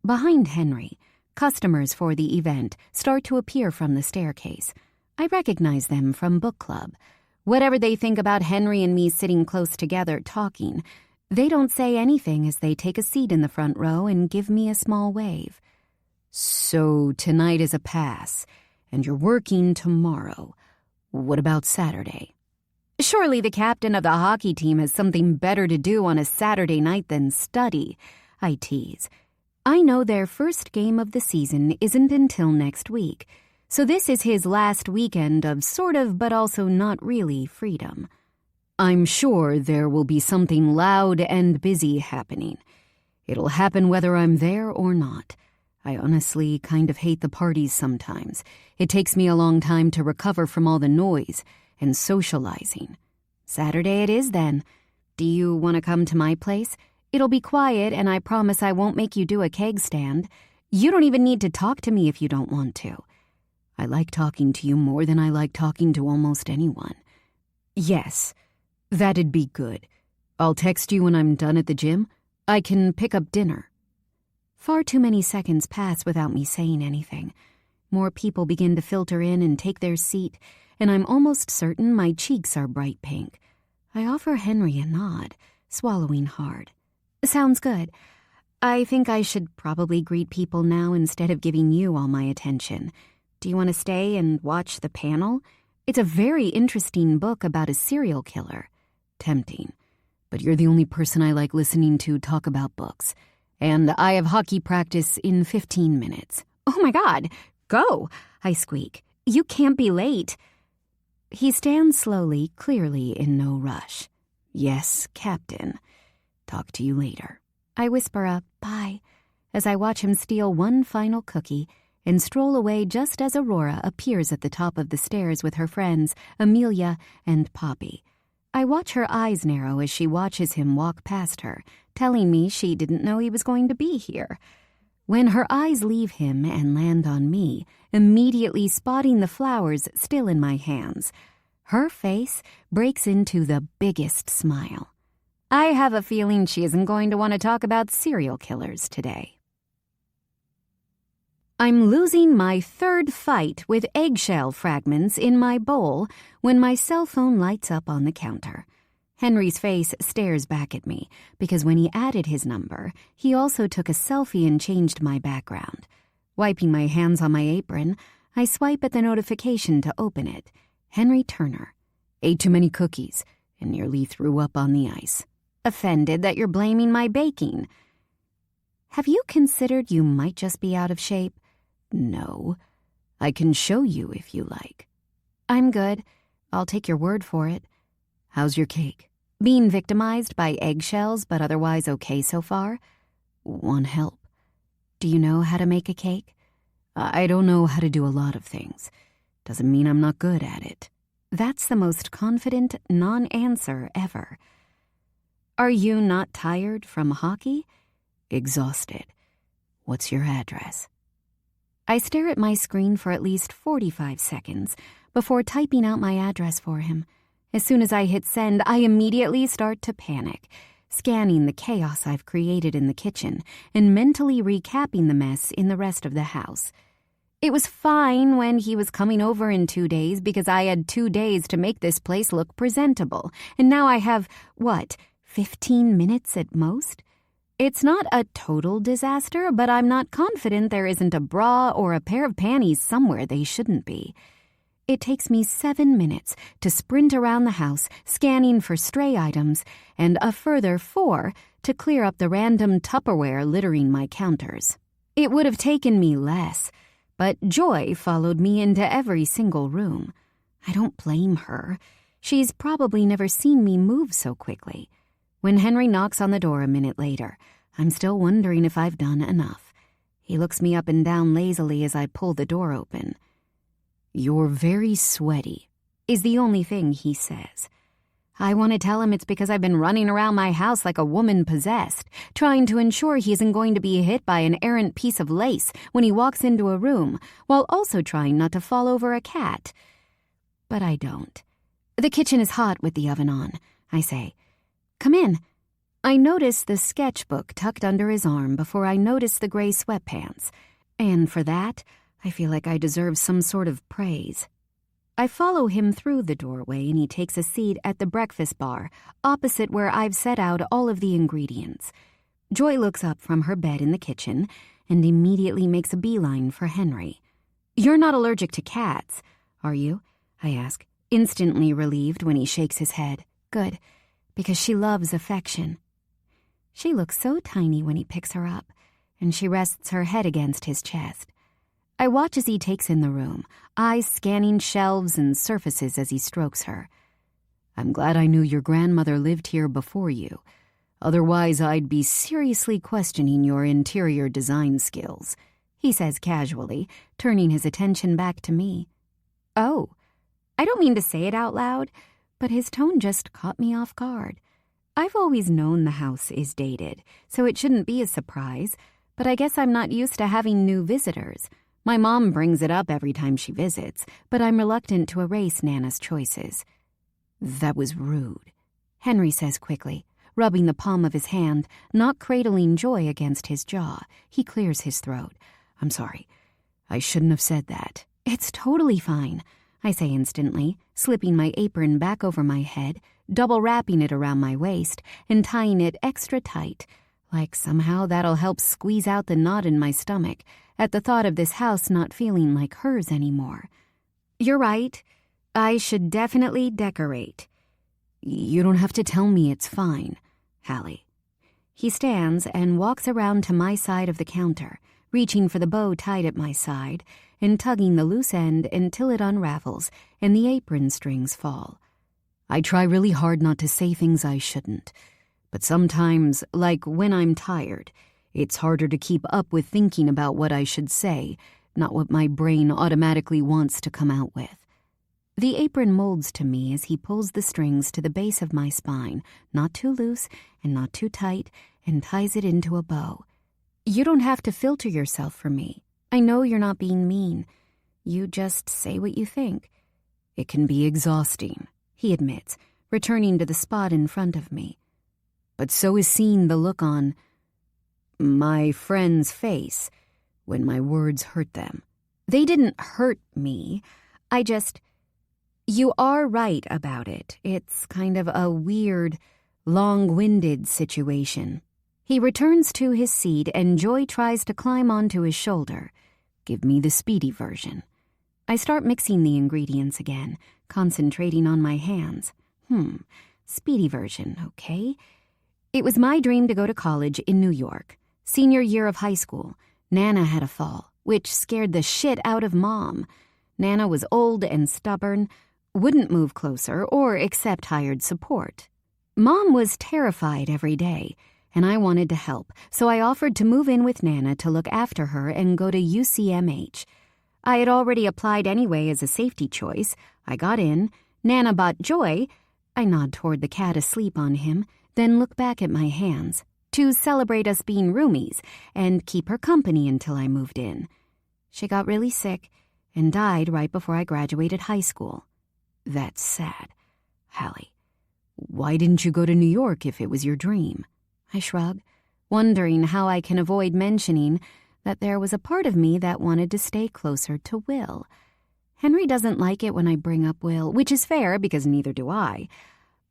Behind Henry, customers for the event start to appear from the staircase. I recognize them from book club. Whatever they think about Henry and me sitting close together talking, they don't say anything as they take a seat in the front row and give me a small wave. So tonight is a pass, and you're working tomorrow. What about Saturday? Surely the captain of the hockey team has something better to do on a Saturday night than study, I tease. I know their first game of the season isn't until next week, so this is his last weekend of sort of but also not really freedom. I'm sure there will be something loud and busy happening. It'll happen whether I'm there or not. I honestly kind of hate the parties sometimes. It takes me a long time to recover from all the noise and socializing. Saturday it is then. Do you want to come to my place? It'll be quiet and I promise I won't make you do a keg stand. You don't even need to talk to me if you don't want to. I like talking to you more than I like talking to almost anyone. Yes, that'd be good. I'll text you when I'm done at the gym. I can pick up dinner. Far too many seconds pass without me saying anything. More people begin to filter in and take their seat, and I'm almost certain my cheeks are bright pink. I offer Henry a nod, swallowing hard. Sounds good. I think I should probably greet people now instead of giving you all my attention. Do you want to stay and watch the panel? It's a very interesting book about a serial killer. Tempting. But you're the only person I like listening to talk about books. And I have hockey practice in 15 minutes. Oh my God, go, I squeak. You can't be late. He stands slowly, clearly in no rush. Yes, Captain. Talk to you later. I whisper a bye as I watch him steal one final cookie and stroll away just as Aurora appears at the top of the stairs with her friends, Amelia and Poppy. I watch her eyes narrow as she watches him walk past her, telling me she didn't know he was going to be here. When her eyes leave him and land on me, immediately spotting the flowers still in my hands, her face breaks into the biggest smile. I have a feeling she isn't going to want to talk about serial killers today. I'm losing my third fight with eggshell fragments in my bowl when my cell phone lights up on the counter. Henry's face stares back at me because when he added his number, he also took a selfie and changed my background. Wiping my hands on my apron, I swipe at the notification to open it. Henry Turner. Ate too many cookies and nearly threw up on the ice. Offended that you're blaming my baking. Have you considered you might just be out of shape? No. I can show you if you like. I'm good. I'll take your word for it. How's your cake? Being victimized by eggshells but otherwise okay so far? Want help? Do you know how to make a cake? I don't know how to do a lot of things. Doesn't mean I'm not good at it. That's the most confident non-answer ever. Are you not tired from hockey? Exhausted. What's your address? I stare at my screen for at least 45 seconds before typing out my address for him. As soon as I hit send, I immediately start to panic, scanning the chaos I've created in the kitchen and mentally recapping the mess in the rest of the house. It was fine when he was coming over in 2 days because I had 2 days to make this place look presentable, and now I have, 15 minutes at most? It's not a total disaster, but I'm not confident there isn't a bra or a pair of panties somewhere they shouldn't be. It takes me 7 minutes to sprint around the house, scanning for stray items, and a further 4 to clear up the random Tupperware littering my counters. It would have taken me less, but Joy followed me into every single room. I don't blame her. She's probably never seen me move so quickly. When Henry knocks on the door a minute later, I'm still wondering if I've done enough. He looks me up and down lazily as I pull the door open. "You're very sweaty," is the only thing he says. I want to tell him it's because I've been running around my house like a woman possessed, trying to ensure he isn't going to be hit by an errant piece of lace when he walks into a room, while also trying not to fall over a cat. But I don't. "The kitchen is hot with the oven on," I say. "Come in." I notice the sketchbook tucked under his arm before I notice the gray sweatpants, and for that, I feel like I deserve some sort of praise. I follow him through the doorway and he takes a seat at the breakfast bar, opposite where I've set out all of the ingredients. Joy looks up from her bed in the kitchen and immediately makes a beeline for Henry. "You're not allergic to cats, are you?" I ask, instantly relieved when he shakes his head. "Good, because she loves affection." She looks so tiny when he picks her up, and she rests her head against his chest. I watch as he takes in the room, eyes scanning shelves and surfaces as he strokes her. "I'm glad I knew your grandmother lived here before you. Otherwise, I'd be seriously questioning your interior design skills," he says casually, turning his attention back to me. Oh, I don't mean to say it out loud, but his tone just caught me off guard. I've always known the house is dated, so it shouldn't be a surprise, but I guess I'm not used to having new visitors. My mom brings it up every time she visits, but I'm reluctant to erase Nana's choices. "That was rude," Henry says quickly, rubbing the palm of his hand, not cradling Joy against his jaw. He clears his throat. "I'm sorry. I shouldn't have said that." "It's totally fine," I say instantly, slipping my apron back over my head, double wrapping it around my waist, and tying it extra tight, like somehow that'll help squeeze out the knot in my stomach at the thought of this house not feeling like hers anymore. "You're right. I should definitely decorate." "You don't have to tell me it's fine, Hallie." He stands and walks around to my side of the counter, reaching for the bow tied at my side and tugging the loose end until it unravels and the apron strings fall. "I try really hard not to say things I shouldn't, but sometimes, like when I'm tired, it's harder to keep up with thinking about what I should say, not what my brain automatically wants to come out with." The apron molds to me as he pulls the strings to the base of my spine, not too loose and not too tight, and ties it into a bow. "You don't have to filter yourself for me. I know you're not being mean. You just say what you think." "It can be exhausting," he admits, returning to the spot in front of me. "But so is seeing the look on my friend's face when my words hurt them." "They didn't hurt me. You are right about it. It's kind of a weird, long-winded situation." He returns to his seat and Joy tries to climb onto his shoulder. "Give me the speedy version." I start mixing the ingredients again, concentrating on my hands. Speedy version, okay. It was my dream to go to college in New York. Senior year of high school, Nana had a fall, which scared the shit out of Mom. Nana was old and stubborn, wouldn't move closer or accept hired support. Mom was terrified every day, and I wanted to help, so I offered to move in with Nana to look after her and go to UCMH. I had already applied anyway as a safety choice. I got in, Nana bought Joy, I nod toward the cat asleep on him, then look back at my hands, to celebrate us being roomies and keep her company until I moved in. She got really sick and died right before I graduated high school. That's sad. Hallie, why didn't you go to New York if it was your dream? I shrug, wondering how I can avoid mentioning that there was a part of me that wanted to stay closer to Will. Henry doesn't like it when I bring up Will, which is fair because neither do I.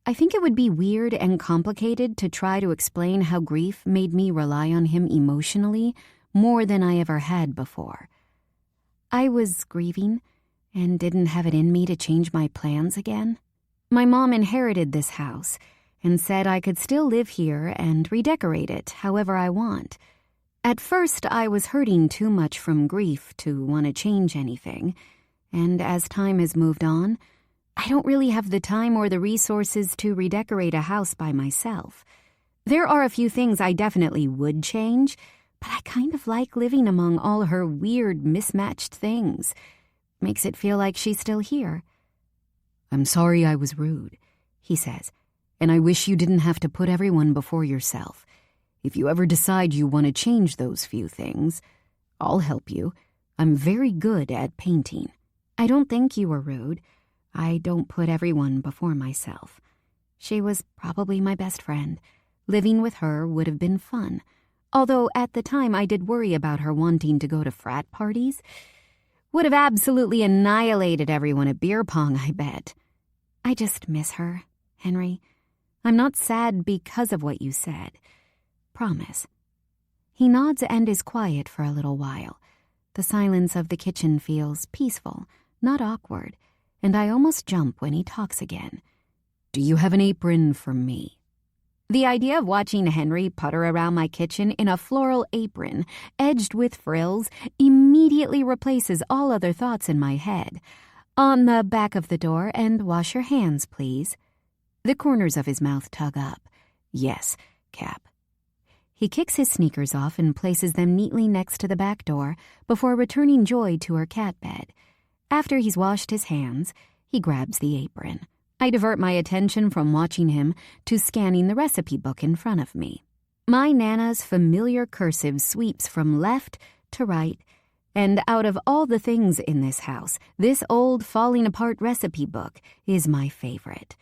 I think it would be weird and complicated to try to explain how grief made me rely on him emotionally more than I ever had before. I was grieving and didn't have it in me to change my plans again. My mom inherited this house and said I could still live here and redecorate it however I want. At first, I was hurting too much from grief to want to change anything, and as time has moved on, I don't really have the time or the resources to redecorate a house by myself. There are a few things I definitely would change, but I kind of like living among all her weird, mismatched things. Makes it feel like she's still here. I'm sorry I was rude, he says, and I wish you didn't have to put everyone before yourself. If you ever decide you want to change those few things, I'll help you. I'm very good at painting. I don't think you were rude. I don't put everyone before myself. She was probably my best friend. Living with her would have been fun. Although at the time I did worry about her wanting to go to frat parties. Would have absolutely annihilated everyone at beer pong, I bet. I just miss her, Henry. I'm not sad because of what you said. Promise. He nods and is quiet for a little while. The silence of the kitchen feels peaceful, not awkward, and I almost jump when he talks again. Do you have an apron for me? The idea of watching Henry putter around my kitchen in a floral apron, edged with frills, immediately replaces all other thoughts in my head. On the back of the door, and wash your hands, please. The corners of his mouth tug up. Yes, Cap. He kicks his sneakers off and places them neatly next to the back door before returning Joy to her cat bed. After he's washed his hands, he grabs the apron. I divert my attention from watching him to scanning the recipe book in front of me. My Nana's familiar cursive sweeps from left to right, and out of all the things in this house, this old falling-apart recipe book is my favorite.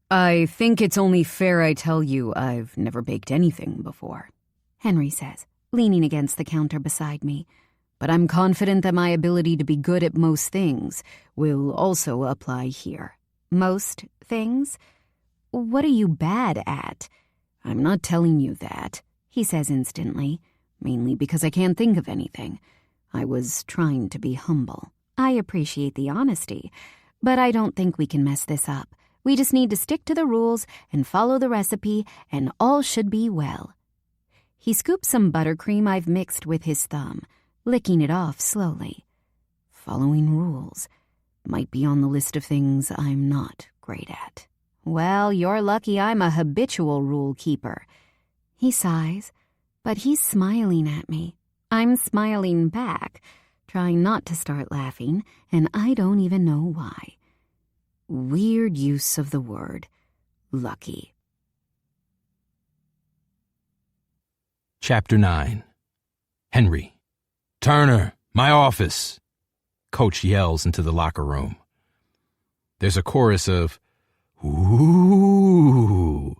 I think it's only fair I tell you I've never baked anything before, Henry says, leaning against the counter beside me. But I'm confident that my ability to be good at most things will also apply here. Most things? What are you bad at? I'm not telling you that, he says instantly, mainly because I can't think of anything. I was trying to be humble. I appreciate the honesty, but I don't think we can mess this up. We just need to stick to the rules and follow the recipe, and all should be well. He scoops some buttercream I've mixed with his thumb, licking it off slowly. Following rules might be on the list of things I'm not great at. Well, you're lucky I'm a habitual rule keeper. He sighs, but he's smiling at me. I'm smiling back, trying not to start laughing, and I don't even know why. Weird use of the word lucky.
Chapter 9. Henry. Turner, my office! Coach yells into the locker room. There's a chorus of, ooh,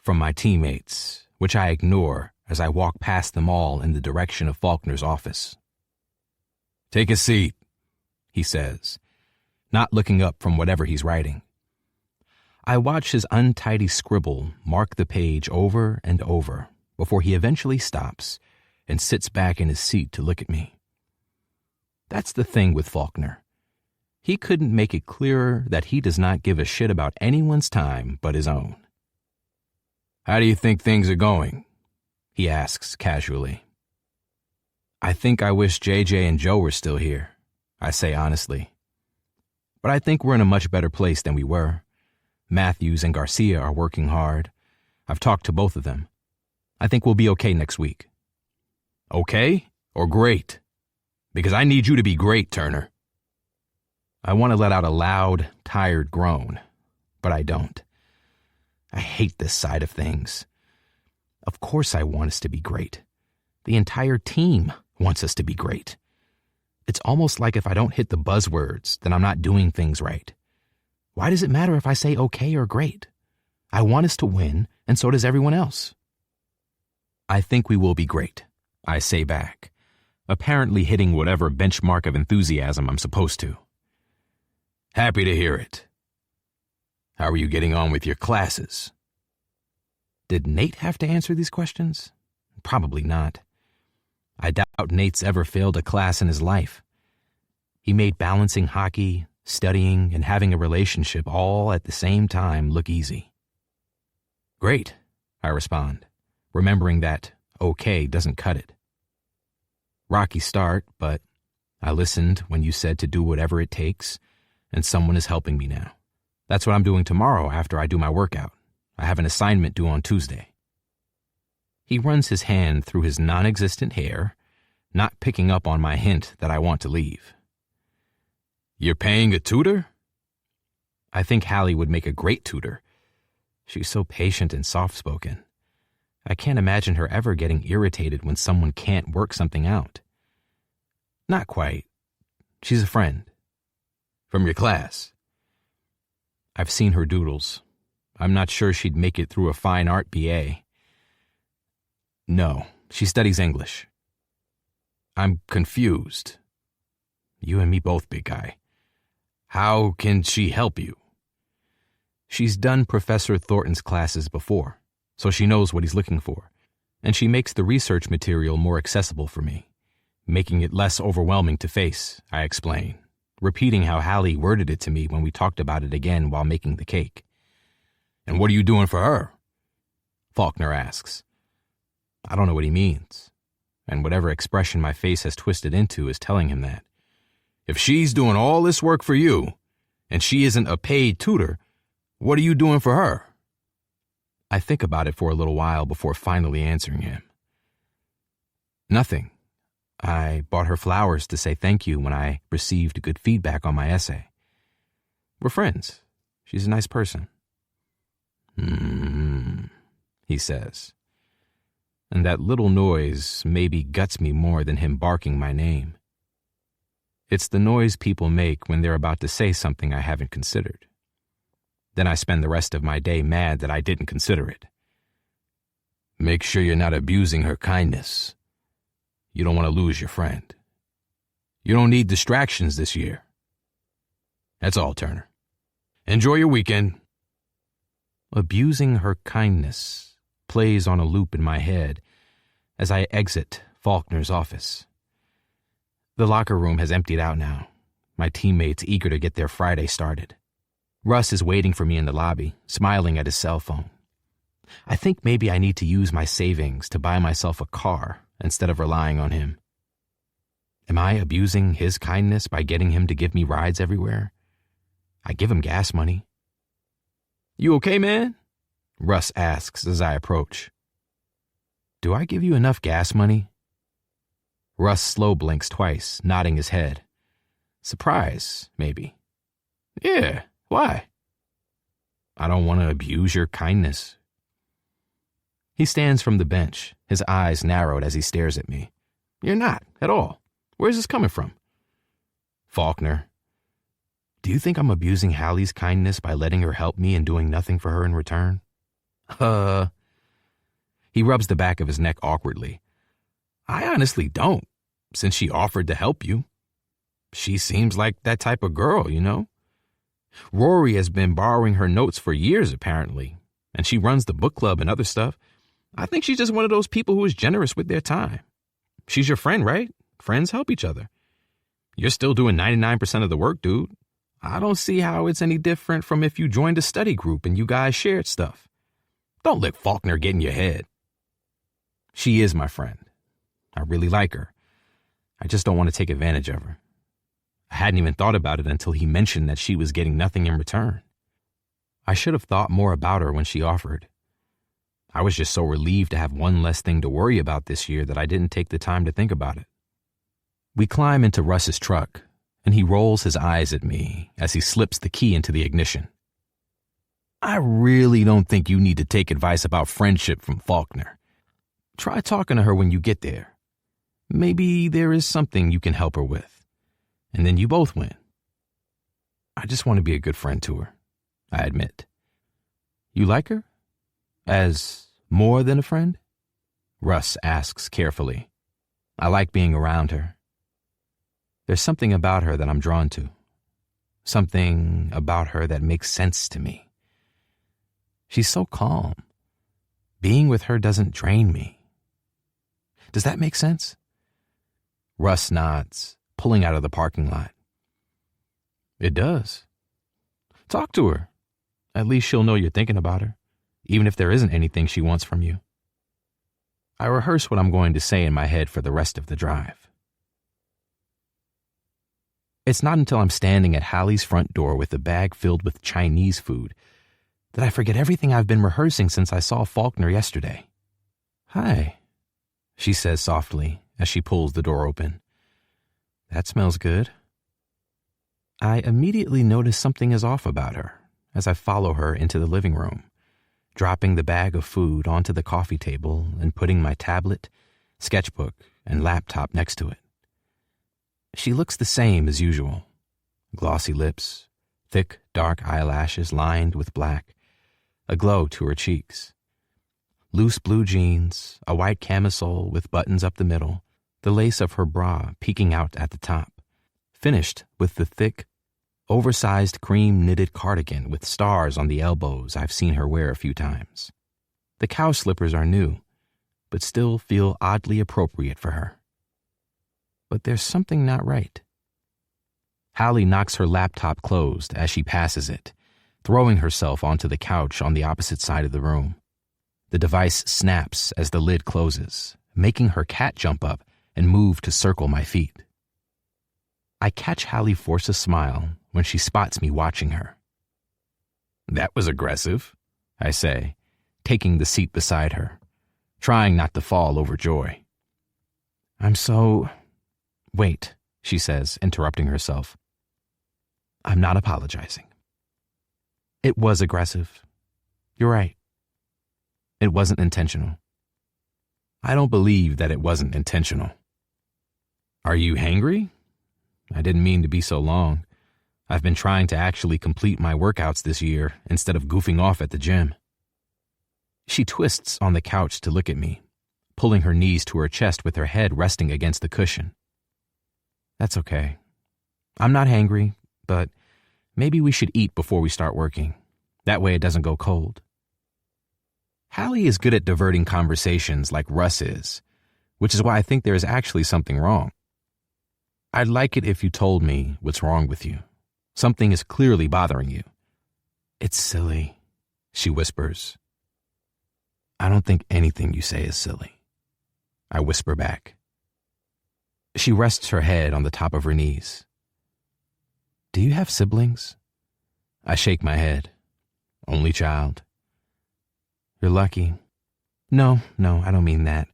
from my teammates, which I ignore as I walk past them all in the direction of Faulkner's office. Take a seat, he says, not looking up from whatever he's writing. I watch his untidy scribble mark the page over and over before he eventually stops and sits back in his seat to look at me. That's the thing with Faulkner. He couldn't make it clearer that he does not give a shit about anyone's time but his own. How do you think things are going? He asks casually. I think I wish JJ and Joe were still here, I say honestly. But I think we're in a much better place than we were. Matthews and Garcia are working hard. I've talked to both of them. I think we'll be okay next week. Okay or great? Because I need you to be great, Turner. I want to let out a loud, tired groan, but I don't. I hate this side of things. Of course I want us to be great. The entire team wants us to be great. It's almost like if I don't hit the buzzwords, then I'm not doing things right. Why does it matter if I say okay or great? I want us to win, and so does everyone else. I think we will be great, I say back, apparently hitting whatever benchmark of enthusiasm I'm supposed to. Happy to hear it. How are you getting on with your classes? Did Nate have to answer these questions? Probably not. I doubt Nate's ever failed a class in his life. He made balancing hockey, studying, and having a relationship all at the same time look easy. Great, I respond, remembering that okay doesn't cut it. Rocky start, but I listened when you said to do whatever it takes, and someone is helping me now. That's what I'm doing tomorrow after I do my workout. I have an assignment due on Tuesday. He runs his hand through his non-existent hair, not picking up on my hint that I want to leave. You're paying a tutor? I think Hallie would make a great tutor. She's so patient and soft-spoken. I can't imagine her ever getting irritated when someone can't work something out. Not quite. She's a friend. From your class? I've seen her doodles. I'm not sure she'd make it through a fine art BA. No, she studies English. I'm confused. You and me both, big guy. How can she help you? She's done Professor Thornton's classes before, so she knows what he's looking for, and she makes the research material more accessible for me, making it less overwhelming to face, I explain, repeating how Hallie worded it to me when we talked about it again while making the cake. And what are you doing for her? Faulkner asks. I don't know what he means, and whatever expression my face has twisted into is telling him that. If she's doing all this work for you, and she isn't a paid tutor, what are you doing for her? I think about it for a little while before finally answering him. Nothing. I bought her flowers to say thank you when I received good feedback on my essay. We're friends. She's a nice person. He says. And that little noise maybe guts me more than him barking my name. It's the noise people make when they're about to say something I haven't considered. Then I spend the rest of my day mad that I didn't consider it. Make sure you're not abusing her kindness. You don't want to lose your friend. You don't need distractions this year. That's all, Turner. Enjoy your weekend. Abusing her kindness plays on a loop in my head as I exit Faulkner's office. The locker room has emptied out now, my teammates eager to get their Friday started. Russ is waiting for me in the lobby, smiling at his cell phone. I think maybe I need to use my savings to buy myself a car instead of relying on him. Am I abusing his kindness by getting him to give me rides everywhere? I give him gas money. You okay, man? Russ asks as I approach. Do I give you enough gas money? Russ slow blinks twice, nodding his head. Surprise, maybe. Yeah, why? I don't want to abuse your kindness. He stands from the bench, his eyes narrowed as he stares at me. You're not, at all. Where's this coming from? Faulkner. Do you think I'm abusing Hallie's kindness by letting her help me and doing nothing for her in return? He rubs the back of his neck awkwardly. I honestly don't, since she offered to help you. She seems like that type of girl, you know? Rory has been borrowing her notes for years, apparently, and she runs the book club and other stuff. I think she's just one of those people who is generous with their time. She's your friend, right? Friends help each other. You're still doing 99% of the work, dude. I don't see how it's any different from if you joined a study group and you guys shared stuff. Don't let Faulkner get in your head. She is my friend. I really like her. I just don't want to take advantage of her. I hadn't even thought about it until he mentioned that she was getting nothing in return. I should have thought more about her when she offered. I was just so relieved to have one less thing to worry about this year that I didn't take the time to think about it. We climb into Russ's truck, and he rolls his eyes at me as he slips the key into the ignition. I really don't think you need to take advice about friendship from Faulkner. Try talking to her when you get there. Maybe there is something you can help her with, and then you both win. I just want to be a good friend to her, I admit. You like her? As more than a friend? Russ asks carefully. I like being around her. There's something about her that I'm drawn to. Something about her that makes sense to me. She's so calm. Being with her doesn't drain me. Does that make sense? Russ nods, pulling out of the parking lot. It does. Talk to her. At least she'll know you're thinking about her, even if there isn't anything she wants from you. I rehearse what I'm going to say in my head for the rest of the drive. It's not until I'm standing at Hallie's front door with a bag filled with Chinese food that I forget everything I've been rehearsing since I saw Faulkner yesterday. Hi, she says softly as she pulls the door open. That smells good. I immediately notice something is off about her as I follow her into the living room, dropping the bag of food onto the coffee table and putting my tablet, sketchbook, and laptop next to it. She looks the same as usual. Glossy lips, thick, dark eyelashes lined with black, a glow to her cheeks. Loose blue jeans, a white camisole with buttons up the middle, the lace of her bra peeking out at the top, finished with the thick, oversized cream-knitted cardigan with stars on the elbows I've seen her wear a few times. The cow slippers are new, but still feel oddly appropriate for her. But there's something not right. Hallie knocks her laptop closed as she passes it, throwing herself onto the couch on the opposite side of the room. The device snaps as the lid closes, making her cat jump up and move to circle my feet. I catch Hallie force a smile when she spots me watching her. That was aggressive, I say, taking the seat beside her, trying not to fall overjoy. Wait, she says, interrupting herself. I'm not apologizing. It was aggressive. You're right. It wasn't intentional. I don't believe that it wasn't intentional. Are you hangry? I didn't mean to be so long. I've been trying to actually complete my workouts this year instead of goofing off at the gym. She twists on the couch to look at me, pulling her knees to her chest with her head resting against the cushion. That's okay. I'm not hangry, but maybe we should eat before we start working. That way it doesn't go cold. Hallie is good at diverting conversations like Russ is, which is why I think there is actually something wrong. I'd like it if you told me what's wrong with you. Something is clearly bothering you. It's silly, she whispers. I don't think anything you say is silly, I whisper back. She rests her head on the top of her knees. Do you have siblings? I shake my head. Only child. You're lucky. No, I don't mean that.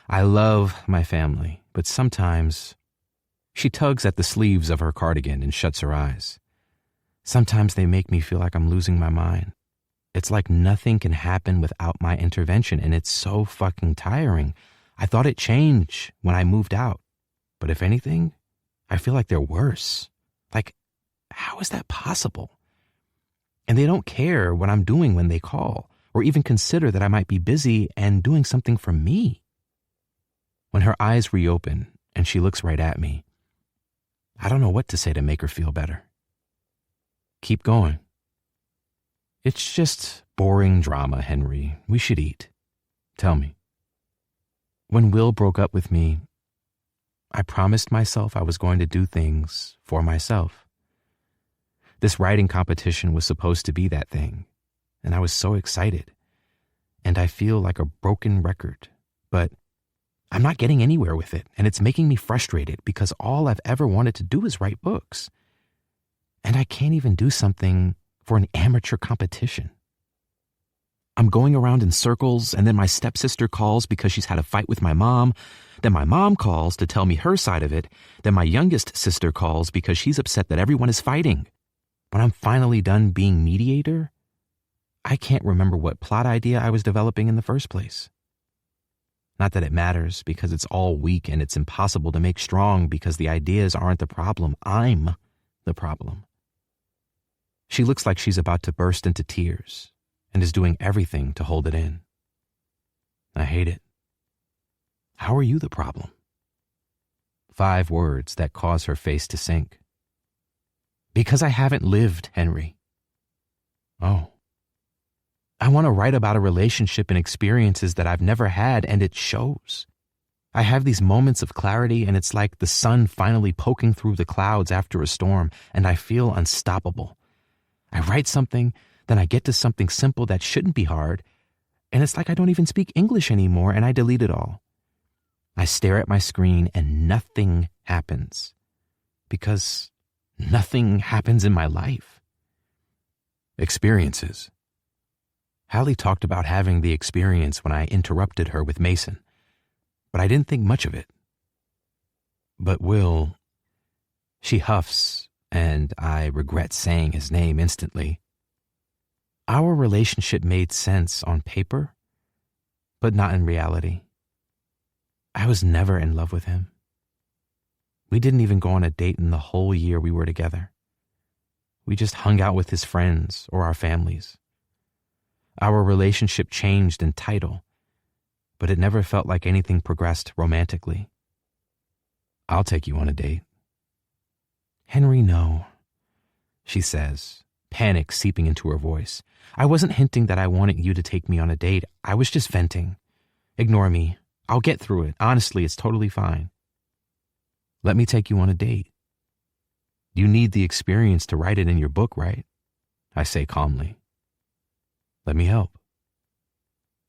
I love my family, but sometimes... She tugs at the sleeves of her cardigan and shuts her eyes. Sometimes they make me feel like I'm losing my mind. It's like nothing can happen without my intervention, and it's so fucking tiring. I thought it changed when I moved out. But if anything, I feel like they're worse. Like, how is that possible? And they don't care what I'm doing when they call, or even consider that I might be busy and doing something for me. When her eyes reopen and she looks right at me, I don't know what to say to make her feel better. Keep going. It's just boring drama, Henry. We should eat. Tell me. When Will broke up with me, I promised myself I was going to do things for myself. This writing competition was supposed to be that thing, and I was so excited. And I feel like a broken record, but I'm not getting anywhere with it, and it's making me frustrated because all I've ever wanted to do is write books. And I can't even do something for an amateur competition. I'm going around in circles, and then my stepsister calls because she's had a fight with my mom. Then my mom calls to tell me her side of it. Then my youngest sister calls because she's upset that everyone is fighting. When I'm finally done being mediator, I can't remember what plot idea I was developing in the first place. Not that it matters, because it's all weak and it's impossible to make strong because the ideas aren't the problem. I'm the problem. She looks like she's about to burst into tears and is doing everything to hold it in. I hate it. How are you the problem? 5 words that cause her face to sink. Because I haven't lived, Henry. Oh. I want to write about a relationship and experiences that I've never had, and it shows. I have these moments of clarity, and it's like the sun finally poking through the clouds after a storm, and I feel unstoppable. I write something, then I get to something simple that shouldn't be hard, and it's like I don't even speak English anymore, and I delete it all. I stare at my screen, and nothing happens. Because nothing happens in my life. Experiences. Hallie talked about having the experience when I interrupted her with Mason, but I didn't think much of it. But Will, she huffs, and I regret saying his name instantly. Our relationship made sense on paper, but not in reality. I was never in love with him. We didn't even go on a date in the whole year we were together. We just hung out with his friends or our families. Our relationship changed in title, but it never felt like anything progressed romantically. I'll take you on a date. Henry, no, she says, panic seeping into her voice. I wasn't hinting that I wanted you to take me on a date. I was just venting. Ignore me. I'll get through it. Honestly, it's totally fine. Let me take you on a date. You need the experience to write it in your book, right? I say calmly. Let me help.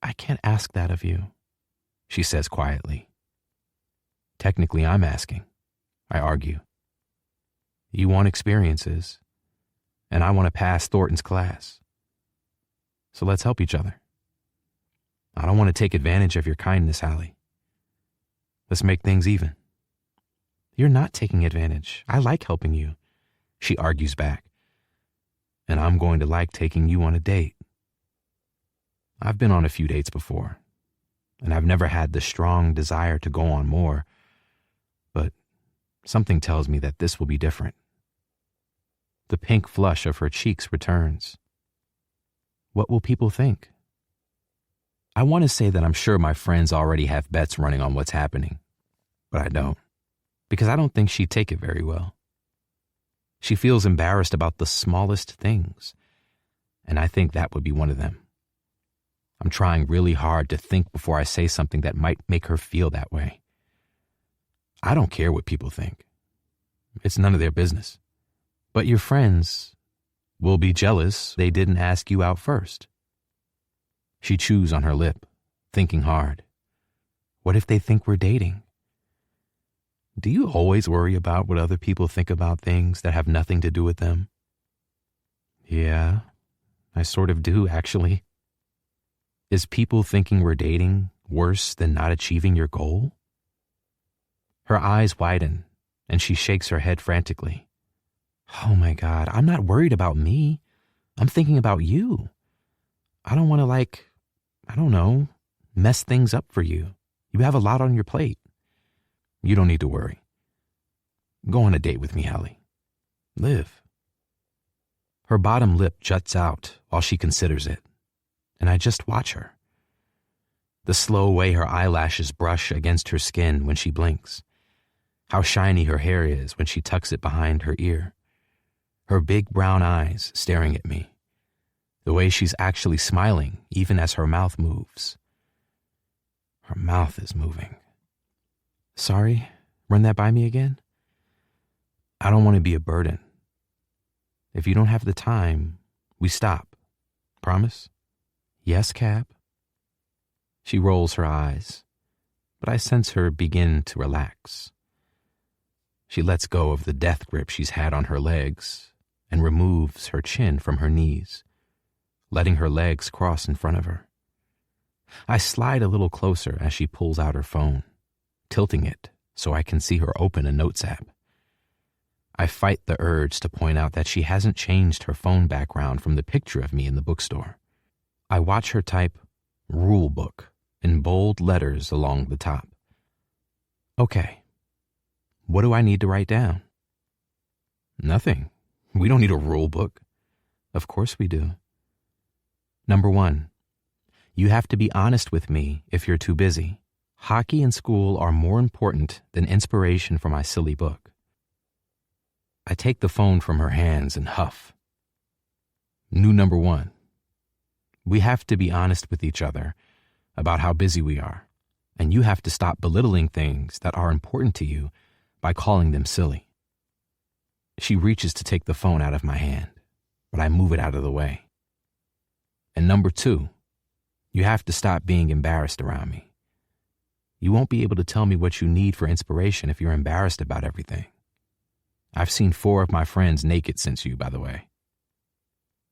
I can't ask that of you, she says quietly. Technically, I'm asking, I argue. You want experiences, and I want to pass Thornton's class. So let's help each other. I don't want to take advantage of your kindness, Hallie. Let's make things even. You're not taking advantage. I like helping you, she argues back. And I'm going to like taking you on a date. I've been on a few dates before, and I've never had the strong desire to go on more, but something tells me that this will be different. The pink flush of her cheeks returns. What will people think? I want to say that I'm sure my friends already have bets running on what's happening, but I don't, because I don't think she'd take it very well. She feels embarrassed about the smallest things, and I think that would be one of them. I'm trying really hard to think before I say something that might make her feel that way. I don't care what people think. It's none of their business. But your friends will be jealous they didn't ask you out first. She chews on her lip, thinking hard. What if they think we're dating? Do you always worry about what other people think about things that have nothing to do with them? Yeah, I sort of do, actually. Is people thinking we're dating worse than not achieving your goal? Her eyes widen, and she shakes her head frantically. Oh my God, I'm not worried about me. I'm thinking about you. I don't want to mess things up for you. You have a lot on your plate. You don't need to worry. Go on a date with me, Hallie. Live. Her bottom lip juts out while she considers it, and I just watch her. The slow way her eyelashes brush against her skin when she blinks. How shiny her hair is when she tucks it behind her ear. Her big brown eyes staring at me. The way she's actually smiling even as her mouth moves. Her mouth is moving. Sorry, run that by me again? I don't want to be a burden. If you don't have the time, we stop. Promise? Yes, Cap? She rolls her eyes, but I sense her begin to relax. She lets go of the death grip she's had on her legs and removes her chin from her knees. letting her legs cross in front of her. I slide a little closer as she pulls out her phone, tilting it so I can see her open a Notes app. I fight the urge to point out that she hasn't changed her phone background from the picture of me in the bookstore. I watch her type "rule book" in bold letters along the top. Okay, what do I need to write down? Nothing. We don't need a rule book. Of course we do. Number 1, you have to be honest with me if you're too busy. Hockey and school are more important than inspiration for my silly book. I take the phone from her hands and huff. New number 1. We have to be honest with each other about how busy we are, and you have to stop belittling things that are important to you by calling them silly. She reaches to take the phone out of my hand, but I move it out of the way. And number 2, you have to stop being embarrassed around me. You won't be able to tell me what you need for inspiration if you're embarrassed about everything. I've seen 4 of my friends naked since you, by the way.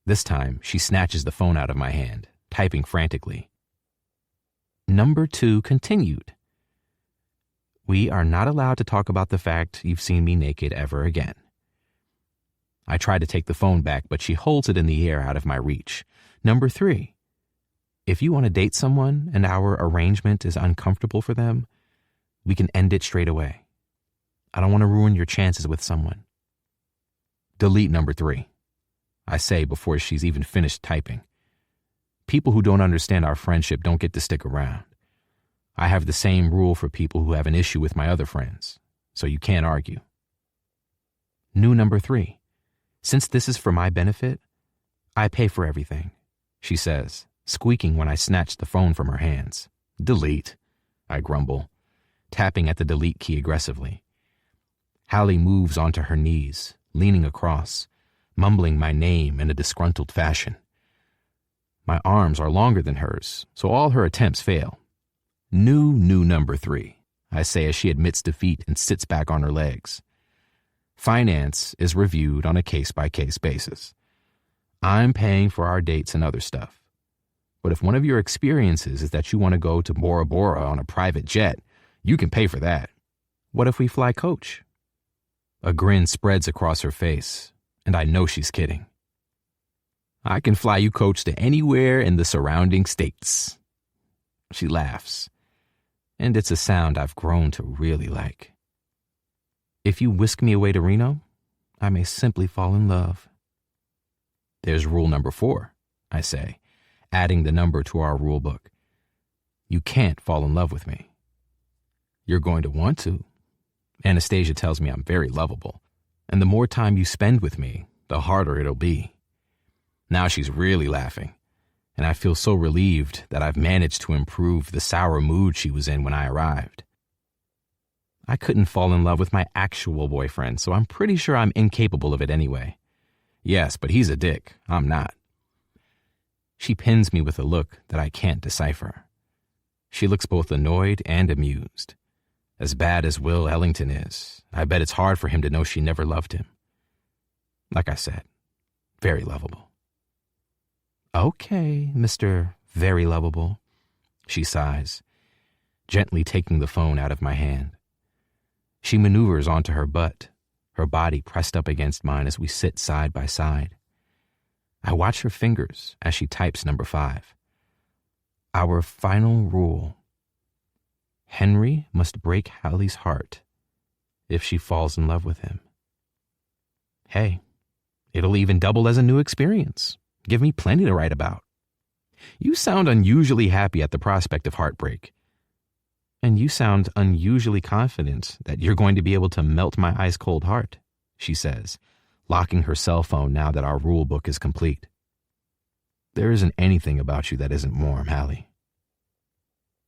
This time, she snatches the phone out of my hand, typing frantically. Number 2 continued. We are not allowed to talk about the fact you've seen me naked ever again. I try to take the phone back, but she holds it in the air out of my reach. Number 3. If you want to date someone and our arrangement is uncomfortable for them, we can end it straight away. I don't want to ruin your chances with someone. Delete number 3, I say before she's even finished typing. People who don't understand our friendship don't get to stick around. I have the same rule for people who have an issue with my other friends, so you can't argue. New number 3. Since this is for my benefit, I pay for everything, she says, squeaking when I snatch the phone from her hands. Delete, I grumble, tapping at the delete key aggressively. Hallie moves onto her knees, leaning across, mumbling my name in a disgruntled fashion. My arms are longer than hers, so all her attempts fail. New number 3, I say as she admits defeat and sits back on her legs. Finance is reviewed on a case-by-case basis. I'm paying for our dates and other stuff. But if one of your experiences is that you want to go to Bora Bora on a private jet, you can pay for that. What if we fly coach? A grin spreads across her face, and I know she's kidding. I can fly you coach to anywhere in the surrounding states. She laughs, and it's a sound I've grown to really like. If you whisk me away to Reno, I may simply fall in love. There's rule number 4, I say, adding the number to our rule book. You can't fall in love with me. You're going to want to. Anastasia tells me I'm very lovable, and the more time you spend with me, the harder it'll be. Now she's really laughing, and I feel so relieved that I've managed to improve the sour mood she was in when I arrived. I couldn't fall in love with my actual boyfriend, so I'm pretty sure I'm incapable of it anyway. Yes, but he's a dick. I'm not. She pins me with a look that I can't decipher. She looks both annoyed and amused. As bad as Will Ellington is, I bet it's hard for him to know she never loved him. Like I said, very lovable. Okay, Mr. Very Lovable, she sighs, gently taking the phone out of my hand. She maneuvers onto her butt, her body pressed up against mine as we sit side by side. I watch her fingers as she types number 5. Our final rule. Henry must break Hallie's heart if she falls in love with him. Hey, it'll even double as a new experience. Give me plenty to write about. You sound unusually happy at the prospect of heartbreak. And you sound unusually confident that you're going to be able to melt my ice-cold heart, she says, locking her cell phone now that our rule book is complete. There isn't anything about you that isn't warm, Hallie.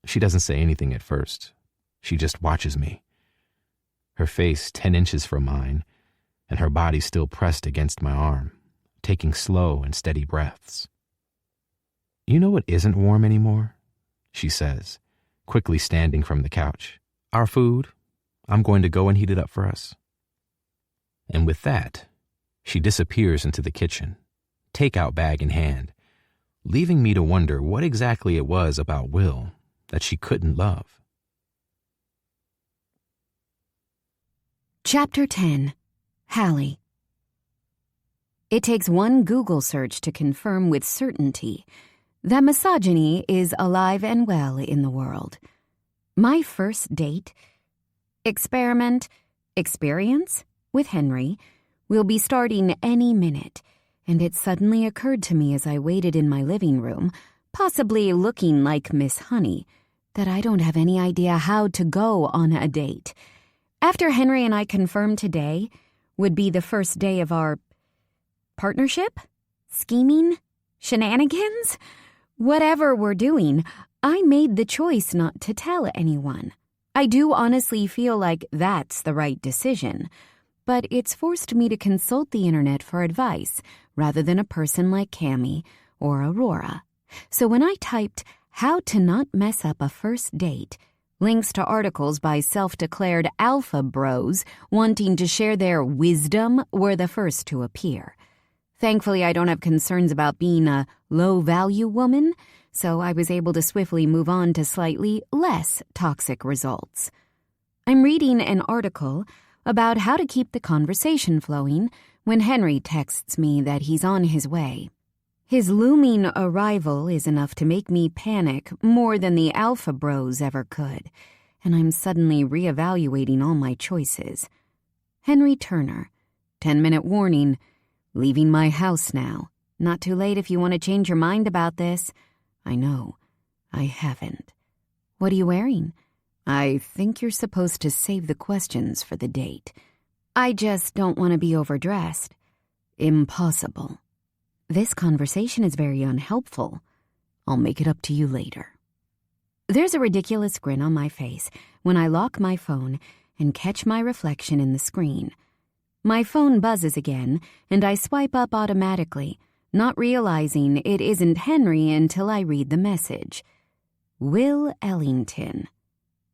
She doesn't say anything at first. She just watches me. Her face 10 inches from mine, and her body still pressed against my arm, taking slow and steady breaths. You know what isn't warm anymore? She says, quickly standing from the couch. Our food. I'm going to go and heat it up for us. And with that, she disappears into the kitchen, takeout bag in hand, leaving me to wonder what exactly it was about Will that she couldn't love.
Chapter 10. Hallie. It takes one Google search to confirm with certainty that misogyny is alive and well in the world. My first date, experience with Henry will be starting any minute, and it suddenly occurred to me as I waited in my living room, possibly looking like Miss Honey, that I don't have any idea how to go on a date. After Henry and I confirmed today would be the first day of our partnership? Scheming? Shenanigans? Whatever we're doing, I made the choice not to tell anyone. I do honestly feel like that's the right decision, but it's forced me to consult the internet for advice rather than a person like Cammie or Aurora. So when I typed how to not mess up a first date, links to articles by self-declared alpha bros wanting to share their wisdom were the first to appear. Thankfully, I don't have concerns about being a low-value woman, so I was able to swiftly move on to slightly less toxic results. I'm reading an article about how to keep the conversation flowing when Henry texts me that he's on his way. His looming arrival is enough to make me panic more than the alpha bros ever could, and I'm suddenly reevaluating all my choices. Henry Turner, 10-minute warning, leaving my house now. Not too late if you want to change your mind about this. I know, I haven't. What are you wearing? I think you're supposed to save the questions for the date. I just don't want to be overdressed. Impossible. This conversation is very unhelpful. I'll make it up to you later. There's a ridiculous grin on my face when I lock my phone and catch my reflection in the screen. My phone buzzes again, and I swipe up automatically, not realizing it isn't Henry until I read the message. Will Ellington.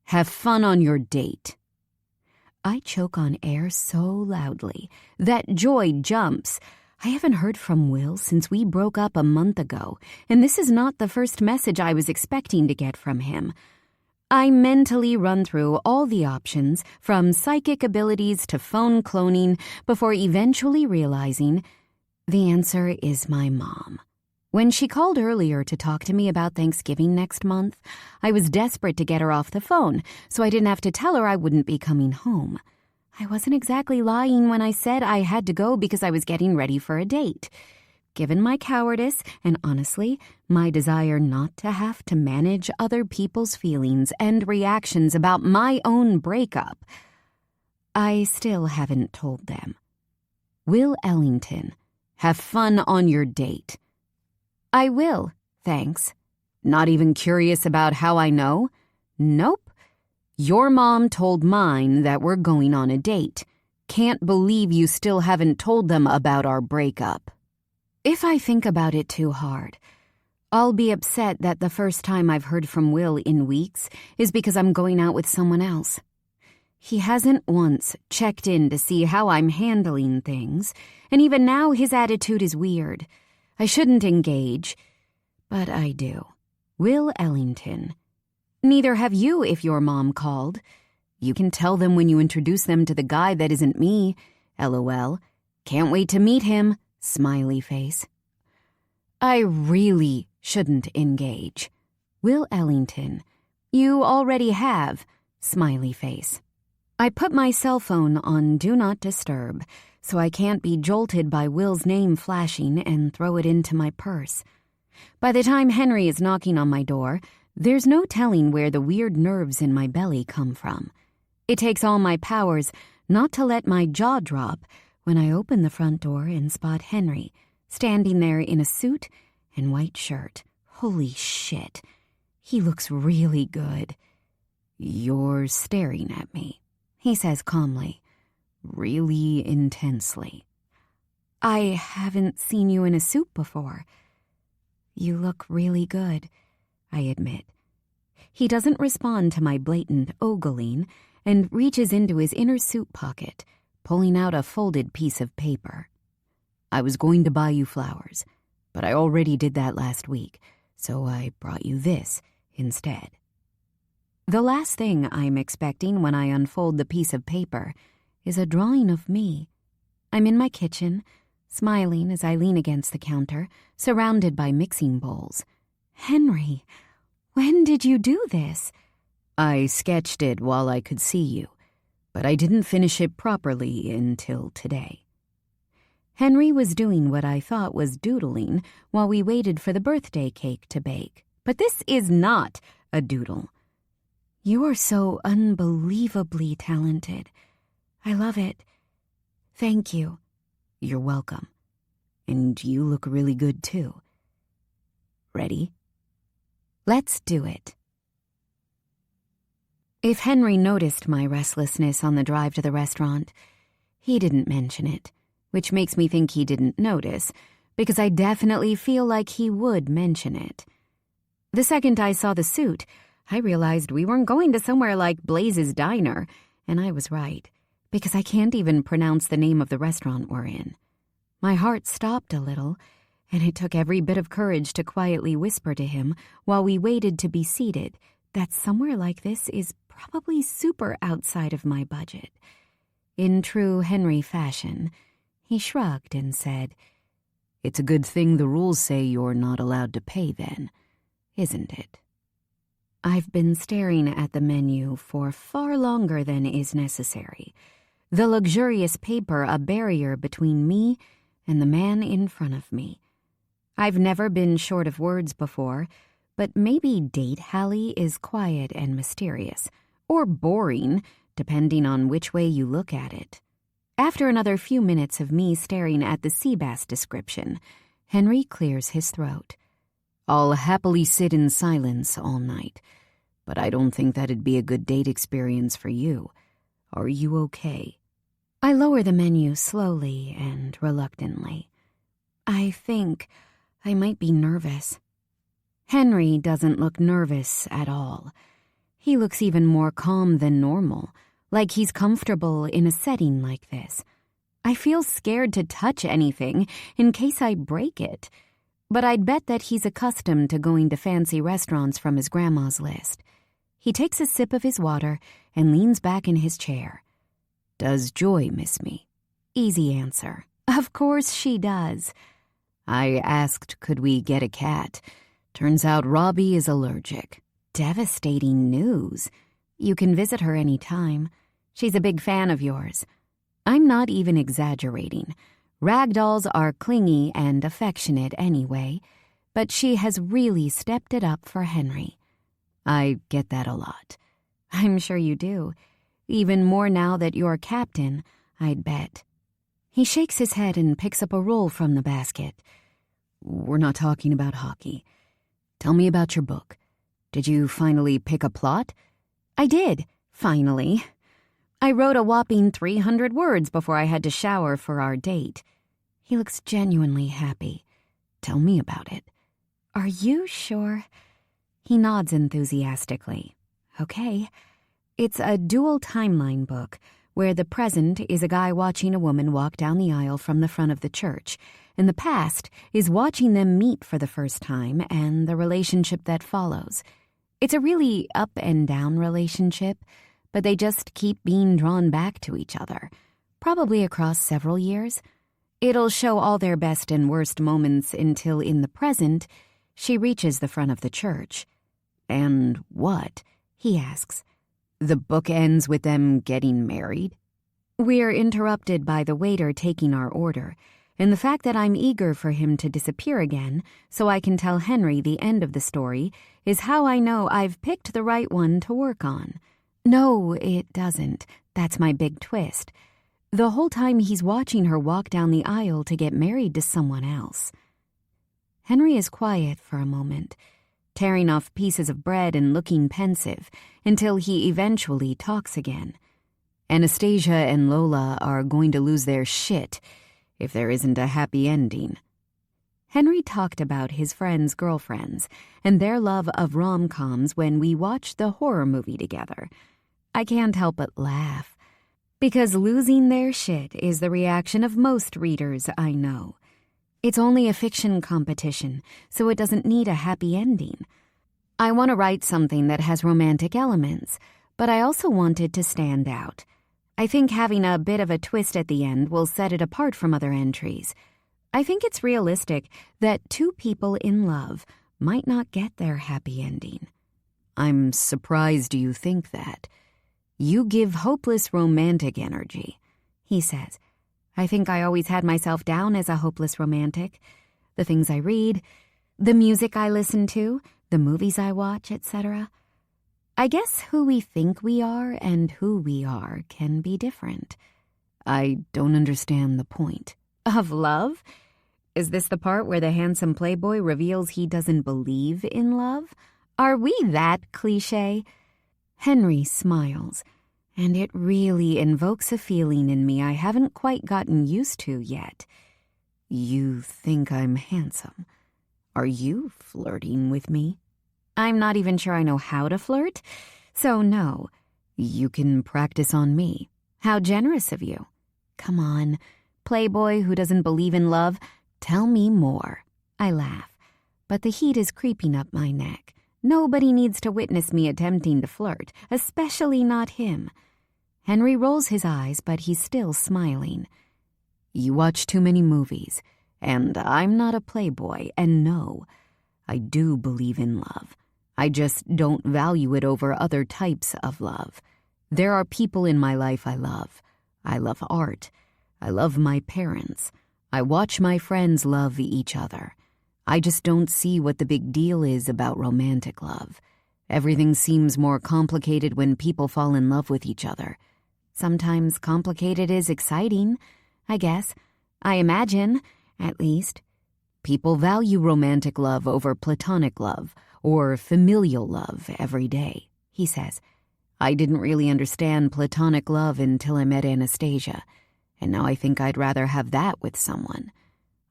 Have fun on your date. I choke on air so loudly that joy jumps. I haven't heard from Will since we broke up a month ago, and this is not the first message I was expecting to get from him. I mentally run through all the options, from psychic abilities to phone cloning, before eventually realizing the answer is my mom. When she called earlier to talk to me about Thanksgiving next month, I was desperate to get her off the phone so I didn't have to tell her I wouldn't be coming home. I wasn't exactly lying when I said I had to go because I was getting ready for a date. Given my cowardice and, honestly, my desire not to have to manage other people's feelings and reactions about my own breakup, I still haven't told them. Will Ellington, have fun on your date. I will, thanks. Not even curious about how I know? Nope. Your mom told mine that we're going on a date. Can't believe you still haven't told them about our breakup. If I think about it too hard, I'll be upset that the first time I've heard from Will in weeks is because I'm going out with someone else. He hasn't once checked in to see how I'm handling things, and even now his attitude is weird. I shouldn't engage, but I do. Will Ellington. Neither have you if your mom called. You can tell them when you introduce them to the guy that isn't me. LOL. Can't wait to meet him. Smiley face. I really shouldn't engage. Will Ellington. You already have. Smiley face. I put my cell phone on Do Not Disturb so I can't be jolted by Will's name flashing and throw it into my purse. By the time Henry is knocking on my door, there's no telling where the weird nerves in my belly come from. It takes all my powers not to let my jaw drop when I open the front door and spot Henry, standing there in a suit and white shirt. Holy shit. He looks really good. You're staring at me, he says calmly, really intensely. I haven't seen you in a suit before. You look really good, I admit. He doesn't respond to my blatant ogling and reaches into his inner suit pocket, pulling out a folded piece of paper. I was going to buy you flowers. but I already did that last week, so I brought you this instead. The last thing I'm expecting when I unfold the piece of paper is a drawing of me. I'm in my kitchen, smiling as I lean against the counter, surrounded by mixing bowls. Henry, when did you do this? I sketched it while I could see you, but I didn't finish it properly until today. Henry was doing what I thought was doodling while we waited for the birthday cake to bake. But this is not a doodle. You are so unbelievably talented. I love it. Thank you. You're welcome. And you look really good, too. Ready? Let's do it. If Henry noticed my restlessness on the drive to the restaurant, he didn't mention it, which makes me think he didn't notice, because I definitely feel like he would mention it. The second I saw the suit, I realized we weren't going to somewhere like Blaze's Diner, and I was right, because I can't even pronounce the name of the restaurant we're in. My heart stopped a little, and it took every bit of courage to quietly whisper to him while we waited to be seated that somewhere like this is probably super outside of my budget. In true Henry fashion, he shrugged and said, "It's a good thing the rules say you're not allowed to pay then, isn't it?" I've been staring at the menu for far longer than is necessary, the luxurious paper a barrier between me and the man in front of me. I've never been short of words before, but maybe Date Hallie is quiet and mysterious, or boring, depending on which way you look at it. After another few minutes of me staring at the sea bass description, Henry clears his throat. "I'll happily sit in silence all night, but I don't think that'd be a good date experience for you. Are you okay?" I lower the menu slowly and reluctantly. I think I might be nervous. Henry doesn't look nervous at all. He looks even more calm than normal, like he's comfortable in a setting like this. I feel scared to touch anything in case I break it, but I'd bet that he's accustomed to going to fancy restaurants from his grandma's list. He takes a sip of his water and leans back in his chair. "Does Joy miss me?" Easy answer. Of course she does. I asked could we get a cat. Turns out Robbie is allergic. Devastating news. You can visit her any time. She's a big fan of yours. I'm not even exaggerating. Ragdolls are clingy and affectionate anyway, but she has really stepped it up for Henry. I get that a lot. I'm sure you do. Even more now that you're captain, I'd bet. He shakes his head and picks up a roll from the basket. We're not talking about hockey. Tell me about your book. Did you finally pick a plot? I did, finally. I wrote a whopping 300 words before I had to shower for our date. He looks genuinely happy. Tell me about it. Are you sure? He nods enthusiastically. Okay. It's a dual timeline book where the present is a guy watching a woman walk down the aisle from the front of the church, and the past is watching them meet for the first time and the relationship that follows. It's a really up and down relationship, but they just keep being drawn back to each other, probably across several years. It'll show all their best and worst moments until in the present, she reaches the front of the church. And what? He asks. The book ends with them getting married? We're interrupted by the waiter taking our order, and the fact that I'm eager for him to disappear again so I can tell Henry the end of the story is how I know I've picked the right one to work on. No, it doesn't. That's my big twist. The whole time he's watching her walk down the aisle to get married to someone else. Henry is quiet for a moment, tearing off pieces of bread and looking pensive until he eventually talks again. Anastasia and Lola are going to lose their shit if there isn't a happy ending. Henry talked about his friends' girlfriends and their love of rom-coms when we watched the horror movie together. I can't help but laugh, because losing their shit is the reaction of most readers I know. It's only a fiction competition, so it doesn't need a happy ending. I want to write something that has romantic elements, but I also want it to stand out. I think having a bit of a twist at the end will set it apart from other entries. I think it's realistic that two people in love might not get their happy ending. I'm surprised you think that. You give hopeless romantic energy, he says. I think I always had myself down as a hopeless romantic. The things I read, the music I listen to, the movies I watch, etc. I guess who we think we are and who we are can be different. I don't understand the point. Of love? Is this the part where the handsome playboy reveals he doesn't believe in love? Are we that cliché? Henry smiles, and it really invokes a feeling in me I haven't quite gotten used to yet. You think I'm handsome. Are you flirting with me? I'm not even sure I know how to flirt, so no. You can practice on me. How generous of you. Come on, playboy who doesn't believe in love, tell me more. I laugh, but the heat is creeping up my neck. Nobody needs to witness me attempting to flirt, especially not him. Henry rolls his eyes, but he's still smiling. You watch too many movies, and I'm not a playboy, and no, I do believe in love. I just don't value it over other types of love. There are people in my life I love. I love art. I love my parents. I watch my friends love each other. I just don't see what the big deal is about romantic love. Everything seems more complicated when people fall in love with each other. Sometimes complicated is exciting, I guess. I imagine, at least. People value romantic love over platonic love or familial love every day, he says. I didn't really understand platonic love until I met Anastasia, and now I think I'd rather have that with someone.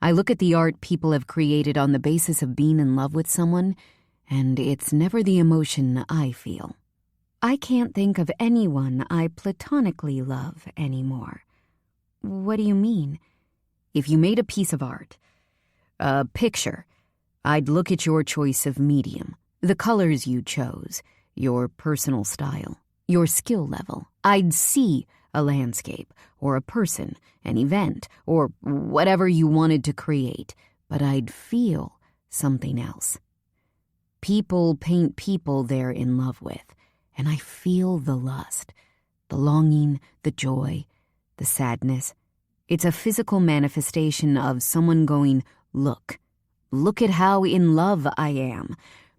I look at the art people have created on the basis of being in love with someone, and it's never the emotion I feel. I can't think of anyone I platonically love anymore. What do you mean? If you made a piece of art, a picture, I'd look at your choice of medium, the colors you chose, your personal style, your skill level. I'd see a landscape, or a person, an event, or whatever you wanted to create, but I'd feel something else. People paint people they're in love with, and I feel the lust, the longing, the joy, the sadness. It's a physical manifestation of someone going, look at how in love I am.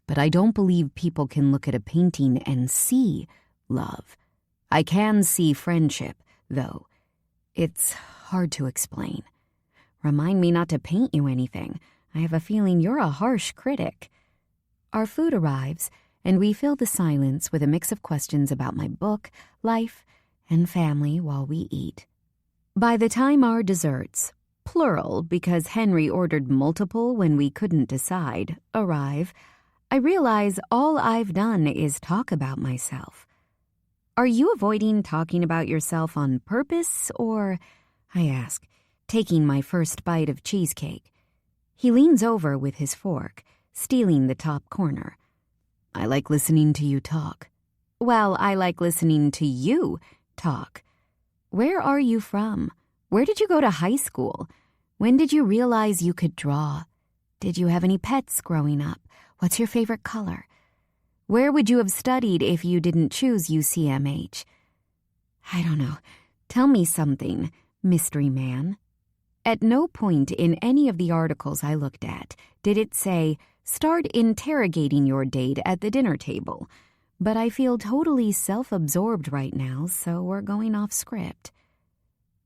But I don't believe people can look at a painting and see love. I can see friendship, though. It's hard to explain. Remind me not to paint you anything. I have a feeling you're a harsh critic. Our food arrives, and we fill the silence with a mix of questions about my book, life, and family while we eat. By the time our desserts, plural because Henry ordered multiple when we couldn't decide, arrive, I realize all I've done is talk about myself. Are you avoiding talking about yourself on purpose, or, I ask, taking my first bite of cheesecake? He leans over with his fork, stealing the top corner. I like listening to you talk. Well, I like listening to you talk. Where are you from? Where did you go to high school? When did you realize you could draw? Did you have any pets growing up? What's your favorite color? Where would you have studied if you didn't choose UCMH? I don't know. Tell me something, mystery man. At no point in any of the articles I looked at did it say, start interrogating your date at the dinner table. But I feel totally self-absorbed right now, so we're going off script.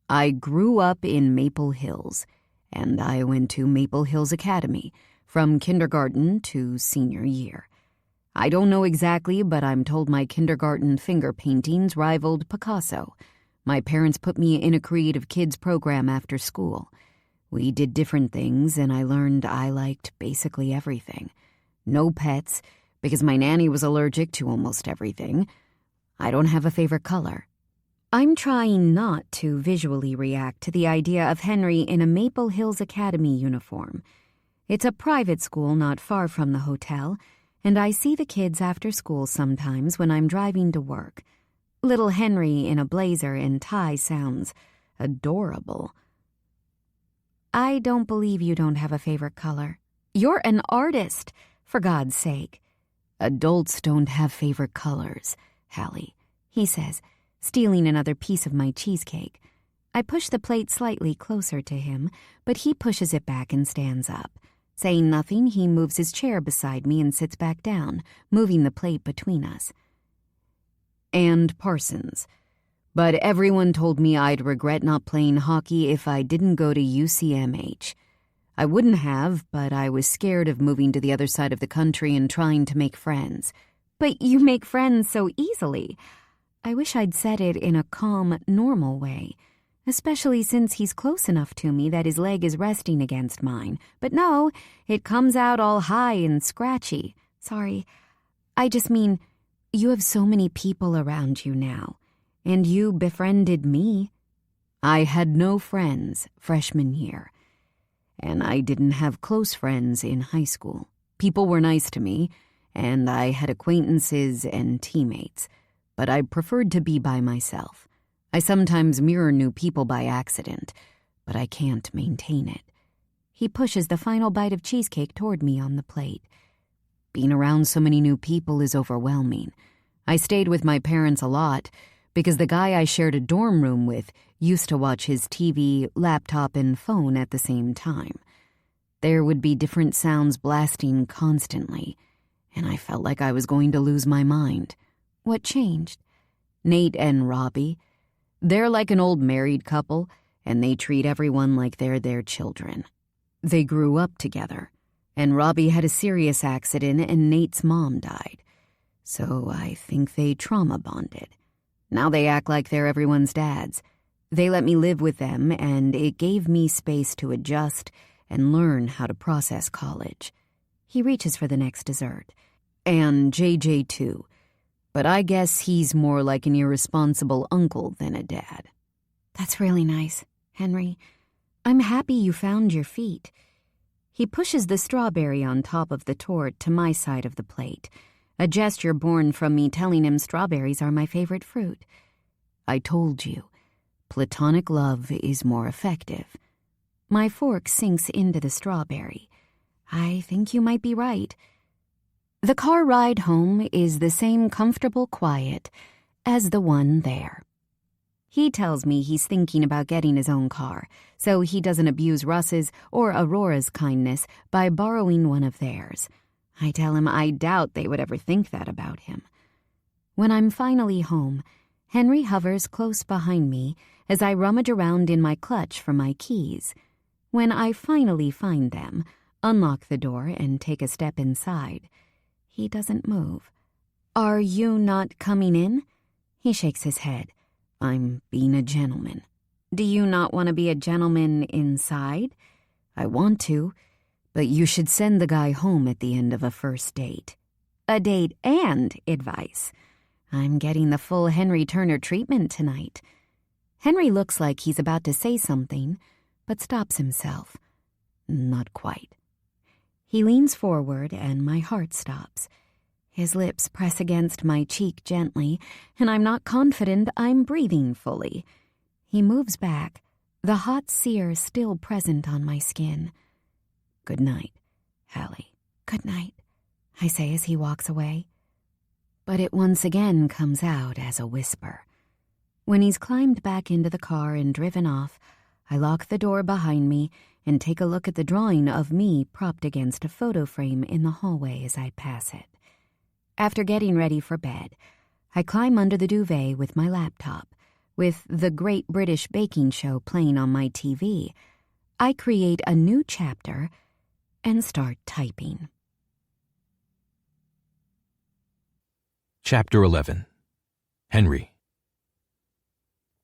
I grew up in Maple Hills, and I went to Maple Hills Academy from kindergarten to senior year. I don't know exactly, but I'm told my kindergarten finger paintings rivaled Picasso. My parents put me in a creative kids program after school. We did different things, and I learned I liked basically everything. No pets, because my nanny was allergic to almost everything. I don't have a favorite color. I'm trying not to visually react to the idea of Henry in a Maple Hills Academy uniform. It's a private school not far from the hotel, and I see the kids after school sometimes when I'm driving to work. Little Henry in a blazer and tie sounds adorable. I don't believe you don't have a favorite color. You're an artist, for God's sake. Adults don't have favorite colors, Hallie, he says, stealing another piece of my cheesecake. I push the plate slightly closer to him, but he pushes it back and stands up. Saying nothing, he moves his chair beside me and sits back down, moving the plate between us. And Parsons. But everyone told me I'd regret not playing hockey if I didn't go to UCMH. I wouldn't have, but I was scared of moving to the other side of the country and trying to make friends. But you make friends so easily. I wish I'd said it in a calm, normal way, especially since he's close enough to me that his leg is resting against mine. But no, it comes out all high and scratchy. Sorry. I just mean, you have so many people around you now, and you befriended me. I had no friends freshman year, and I didn't have close friends in high school. People were nice to me, and I had acquaintances and teammates, but I preferred to be by myself. I sometimes mirror new people by accident, but I can't maintain it. He pushes the final bite of cheesecake toward me on the plate. Being around so many new people is overwhelming. I stayed with my parents a lot because the guy I shared a dorm room with used to watch his TV, laptop, and phone at the same time. There would be different sounds blasting constantly, and I felt like I was going to lose my mind. What changed? Nate and Robbie. They're like an old married couple, and they treat everyone like they're their children. They grew up together, and Robbie had a serious accident and Nate's mom died. So I think they trauma bonded. Now they act like they're everyone's dads. They let me live with them, and it gave me space to adjust and learn how to process college. He reaches for the next dessert. And JJ too. But I guess he's more like an irresponsible uncle than a dad. That's really nice, Henry. I'm happy you found your feet. He pushes the strawberry on top of the tort to my side of the plate, a gesture born from me telling him strawberries are my favorite fruit. I told you, platonic love is more effective. My fork sinks into the strawberry. I think you might be right. The car ride home is the same comfortable quiet as the one there. He tells me he's thinking about getting his own car, so he doesn't abuse Russ's or Aurora's kindness by borrowing one of theirs. I tell him I doubt they would ever think that about him. When I'm finally home, Henry hovers close behind me as I rummage around in my clutch for my keys. When I finally find them, unlock the door, and take a step inside, he doesn't move. Are you not coming in? He shakes his head. I'm being a gentleman. Do you not want to be a gentleman inside? I want to, but you should send the guy home at the end of a first date. A date and advice. I'm getting the full Henry Turner treatment tonight. Henry looks like he's about to say something, but stops himself. Not quite. He leans forward, and my heart stops. His lips press against my cheek gently, and I'm not confident I'm breathing fully. He moves back, the hot sear still present on my skin. Good night, Hallie. Good night, I say as he walks away. But it once again comes out as a whisper. When he's climbed back into the car and driven off, I lock the door behind me and take a look at the drawing of me propped against a photo frame in the hallway as I pass it. After getting ready for bed, I climb under the duvet with my laptop. With the Great British Baking Show playing on my TV, I create a new chapter and start typing.
Chapter 11. Henry.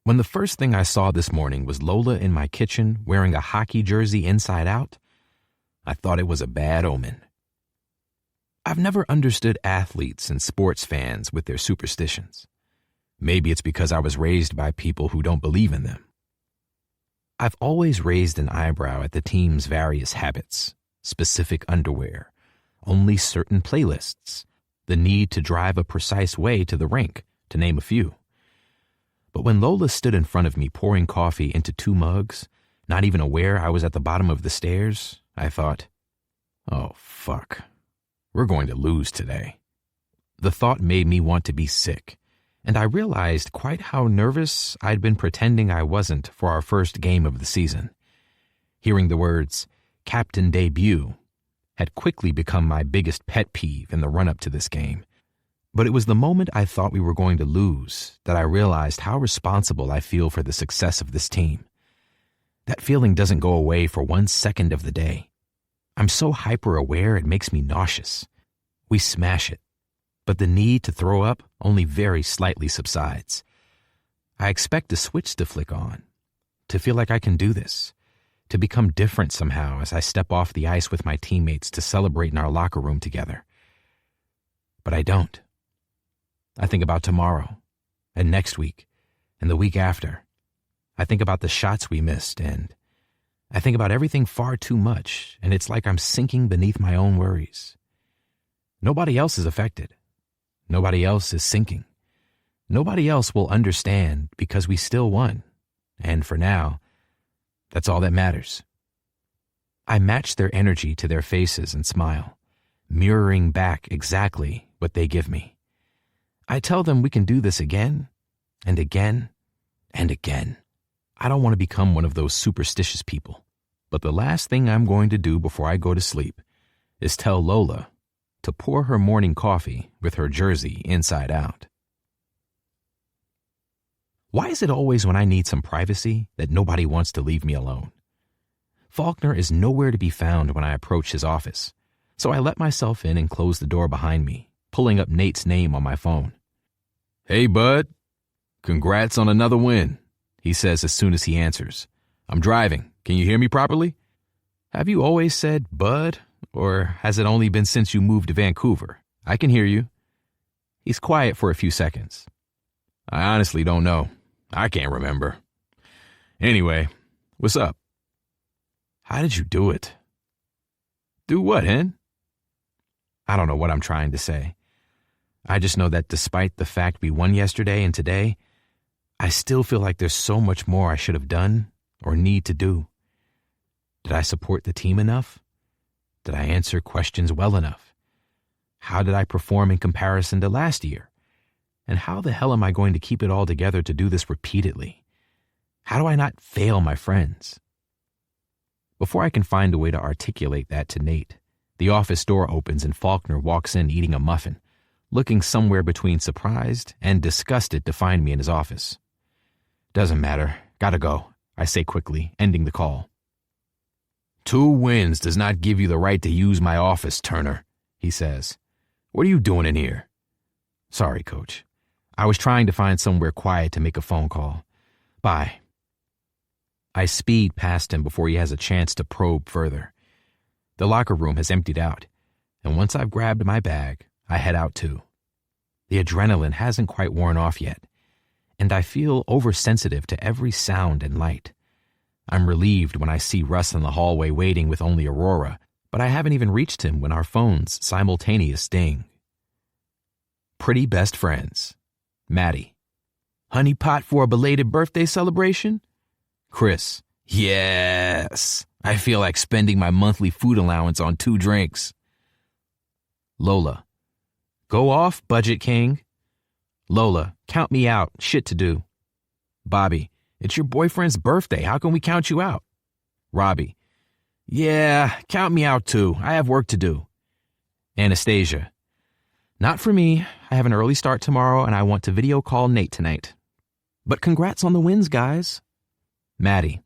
When the first thing I saw this morning was Lola in my kitchen wearing a hockey jersey inside out, I thought it was a bad omen. I've never understood athletes and sports fans with their superstitions. Maybe it's because I was raised by people who don't believe in them. I've always raised an eyebrow at the team's various habits, specific underwear, only certain playlists, the need to drive a precise way to the rink, to name a few. But when Lola stood in front of me pouring coffee into 2 mugs, not even aware I was at the bottom of the stairs, I thought, oh, fuck. We're going to lose today. The thought made me want to be sick, and I realized quite how nervous I'd been pretending I wasn't for our first game of the season. Hearing the words, Captain Debut, had quickly become my biggest pet peeve in the run-up to this game. But it was the moment I thought we were going to lose that I realized how responsible I feel for the success of this team. That feeling doesn't go away for 1 second of the day. I'm so hyper-aware it makes me nauseous. We smash it, but the need to throw up only very slightly subsides. I expect the switch to flick on, to feel like I can do this, to become different somehow as I step off the ice with my teammates to celebrate in our locker room together. But I don't. I think about tomorrow, and next week, and the week after. I think about the shots we missed, and I think about everything far too much, and it's like I'm sinking beneath my own worries. Nobody else is affected. Nobody else is sinking. Nobody else will understand because we still won. And for now, that's all that matters. I match their energy to their faces and smile, mirroring back exactly what they give me. I tell them we can do this again, and again, and again. I don't want to become one of those superstitious people, but the last thing I'm going to do before I go to sleep is tell Lola to pour her morning coffee with her jersey inside out. Why is it always when I need some privacy that nobody wants to leave me alone? Faulkner is nowhere to be found when I approach his office, so I let myself in and close the door behind me, pulling up Nate's name on my phone. Hey, bud. Congrats on another win, he says as soon as he answers. I'm driving. Can you hear me properly? Have you always said bud, or has it only been since you moved to Vancouver? I can hear you. He's quiet for a few seconds. I honestly don't know. I can't remember. Anyway, what's up? How did you do it? Do what, Hen? I don't know what I'm trying to say. I just know that despite the fact we won yesterday and today, I still feel like there's so much more I should have done or need to do. Did I support the team enough? Did I answer questions well enough? How did I perform in comparison to last year? And how the hell am I going to keep it all together to do this repeatedly? How do I not fail my friends? Before I can find a way to articulate that to Nate, the office door opens and Faulkner walks in eating a muffin, looking somewhere between surprised and disgusted to find me in his office. Doesn't matter. Gotta go, I say quickly, ending the call. 2 wins does not give you the right to use my office, Turner, he says. What are you doing in here? Sorry, Coach. I was trying to find somewhere quiet to make a phone call. Bye. I speed past him before he has a chance to probe further. The locker room has emptied out, and once I've grabbed my bag, I head out too. The adrenaline hasn't quite worn off yet, and I feel oversensitive to every sound and light. I'm relieved when I see Russ in the hallway waiting with only Aurora, but I haven't even reached him when our phones simultaneous ding. Pretty best friends. Maddie. Honey pot for a belated birthday celebration? Chris. Yes. I feel like spending my monthly food allowance on 2 drinks. Lola. Go off, Budget King. Lola. Count me out. Shit to do. Bobby. It's your boyfriend's birthday. How can we count you out? Robbie. Yeah, count me out too. I have work to do. Anastasia. Not for me. I have an early start tomorrow and I want to video call Nate tonight. But congrats on the wins, guys. Maddie.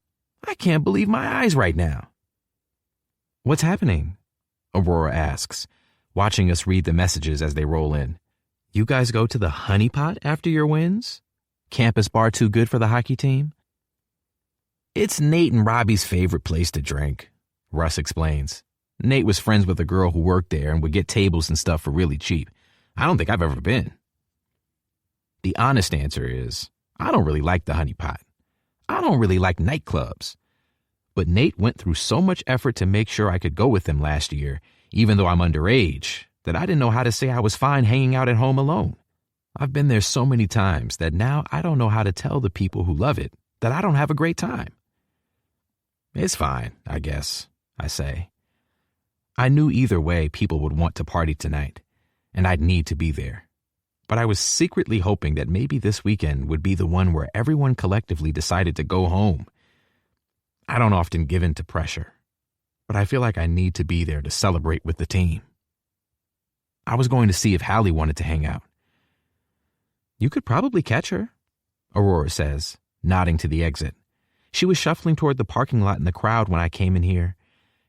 I can't believe my eyes right now. What's happening? Aurora asks, watching us read the messages as they roll in. You guys go to the honey pot after your wins? Campus bar too good for the hockey team? It's Nate and Robbie's favorite place to drink, Russ explains. Nate was friends with a girl who worked there and would get tables and stuff for really cheap. I don't think I've ever been. The honest answer is, I don't really like the honeypot. I don't really like nightclubs. But Nate went through so much effort to make sure I could go with him last year, even though I'm underage, that I didn't know how to say I was fine hanging out at home alone. I've been there so many times that now I don't know how to tell the people who love it that I don't have a great time. It's fine, I guess, I say. I knew either way people would want to party tonight, and I'd need to be there. But I was secretly hoping that maybe this weekend would be the one where everyone collectively decided to go home. I don't often give in to pressure, but I feel like I need to be there to celebrate with the team. I was going to see if Hallie wanted to hang out. You could probably catch her, Aurora says, nodding to the exit. She was shuffling toward the parking lot in the crowd when I came in here.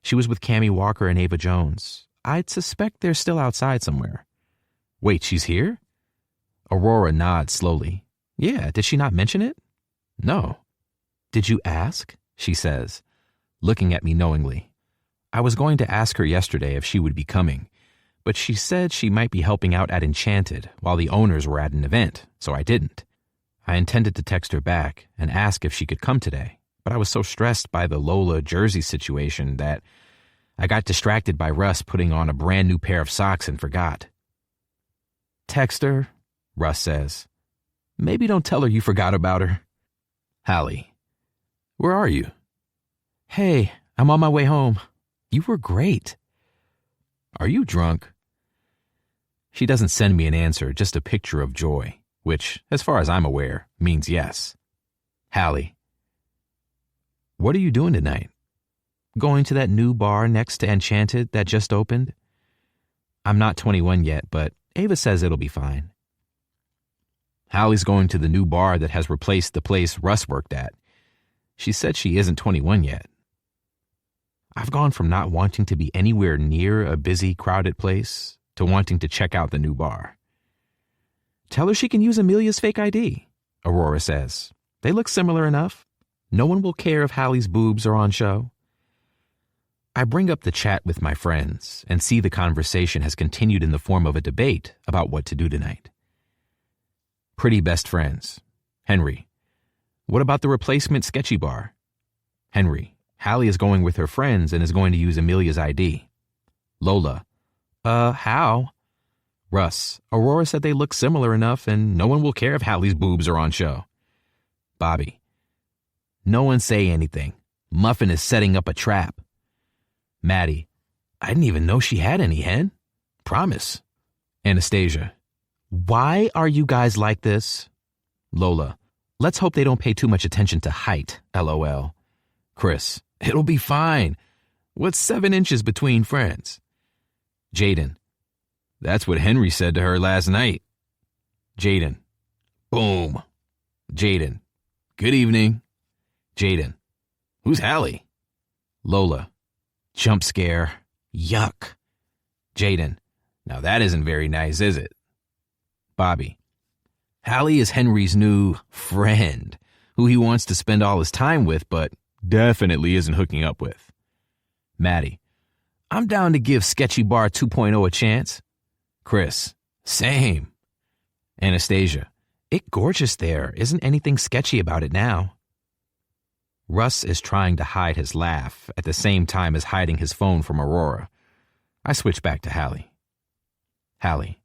She was with Cammie Walker and Ava Jones. I'd suspect they're still outside somewhere. Wait, she's here? Aurora nods slowly. Yeah, did she not mention it? No. Did you ask? She says, looking at me knowingly. I was going to ask her yesterday if she would be coming, but she said she might be helping out at Enchanted while the owners were at an event, so I didn't. I intended to text her back and ask if she could come today, but I was so stressed by the Lola jersey situation that I got distracted by Russ putting on a brand new pair of socks and forgot. Text her, Russ says. Maybe don't tell her you forgot about her. Hallie, where are you? Hey, I'm on my way home. You were great. Are you drunk? She doesn't send me an answer, just a picture of joy, which, as far as I'm aware, means yes. Hallie, what are you doing tonight? Going to that new bar next to Enchanted that just opened? I'm not 21 yet, but Ava says it'll be fine. Hallie's going to the new bar that has replaced the place Russ worked at. She said she isn't 21 yet. I've gone from not wanting to be anywhere near a busy, crowded place to wanting to check out the new bar. Tell her she can use Amelia's fake ID, Aurora says. They look similar enough. No one will care if Hallie's boobs are on show. I bring up the chat with my friends and see the conversation has continued in the form of a debate about what to do tonight. Pretty best friends. Henry, what about the replacement sketchy bar? Henry, Hallie is going with her friends and is going to use Amelia's ID. Lola, how? Russ, Aurora said they look similar enough and no one will care if Hallie's boobs are on show. Bobby, no one say anything. Muffin is setting up a trap. Maddie, I didn't even know she had any, hen. Promise. Anastasia, why are you guys like this? Lola, let's hope they don't pay too much attention to height, LOL. Chris, it'll be fine. What's 7 inches between friends? Jaden, that's what Henry said to her last night. Jaden, boom. Jaden, good evening. Jaden, who's Hallie? Lola, jump scare. Yuck. Jaden, now that isn't very nice, is it? Bobby, Hallie is Henry's new friend, who he wants to spend all his time with, but definitely isn't hooking up with. Maddie, I'm down to give Sketchy Bar 2.0 a chance. Chris, same. Anastasia, it gorgeous there. Isn't anything sketchy about it now? Russ is trying to hide his laugh at the same time as hiding his phone from Aurora. I switch back to Hallie. Hallie,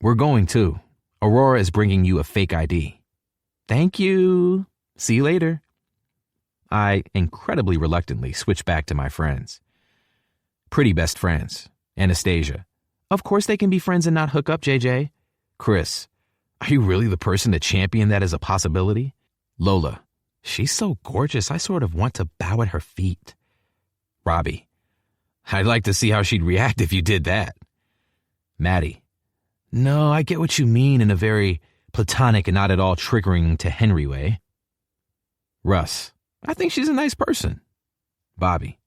we're going too. Aurora is bringing you a fake ID. Thank you. See you later. I incredibly reluctantly switch back to my friends. Pretty best friends. Anastasia, of course they can be friends and not hook up, JJ. Chris, are you really the person to champion that as a possibility? Lola, she's so gorgeous I sort of want to bow at her feet. Robbie, I'd like to see how she'd react if you did that. Maddie, no, I get what you mean in a very platonic and not at all triggering to Henry way. Russ, I think she's a nice person. Bobby,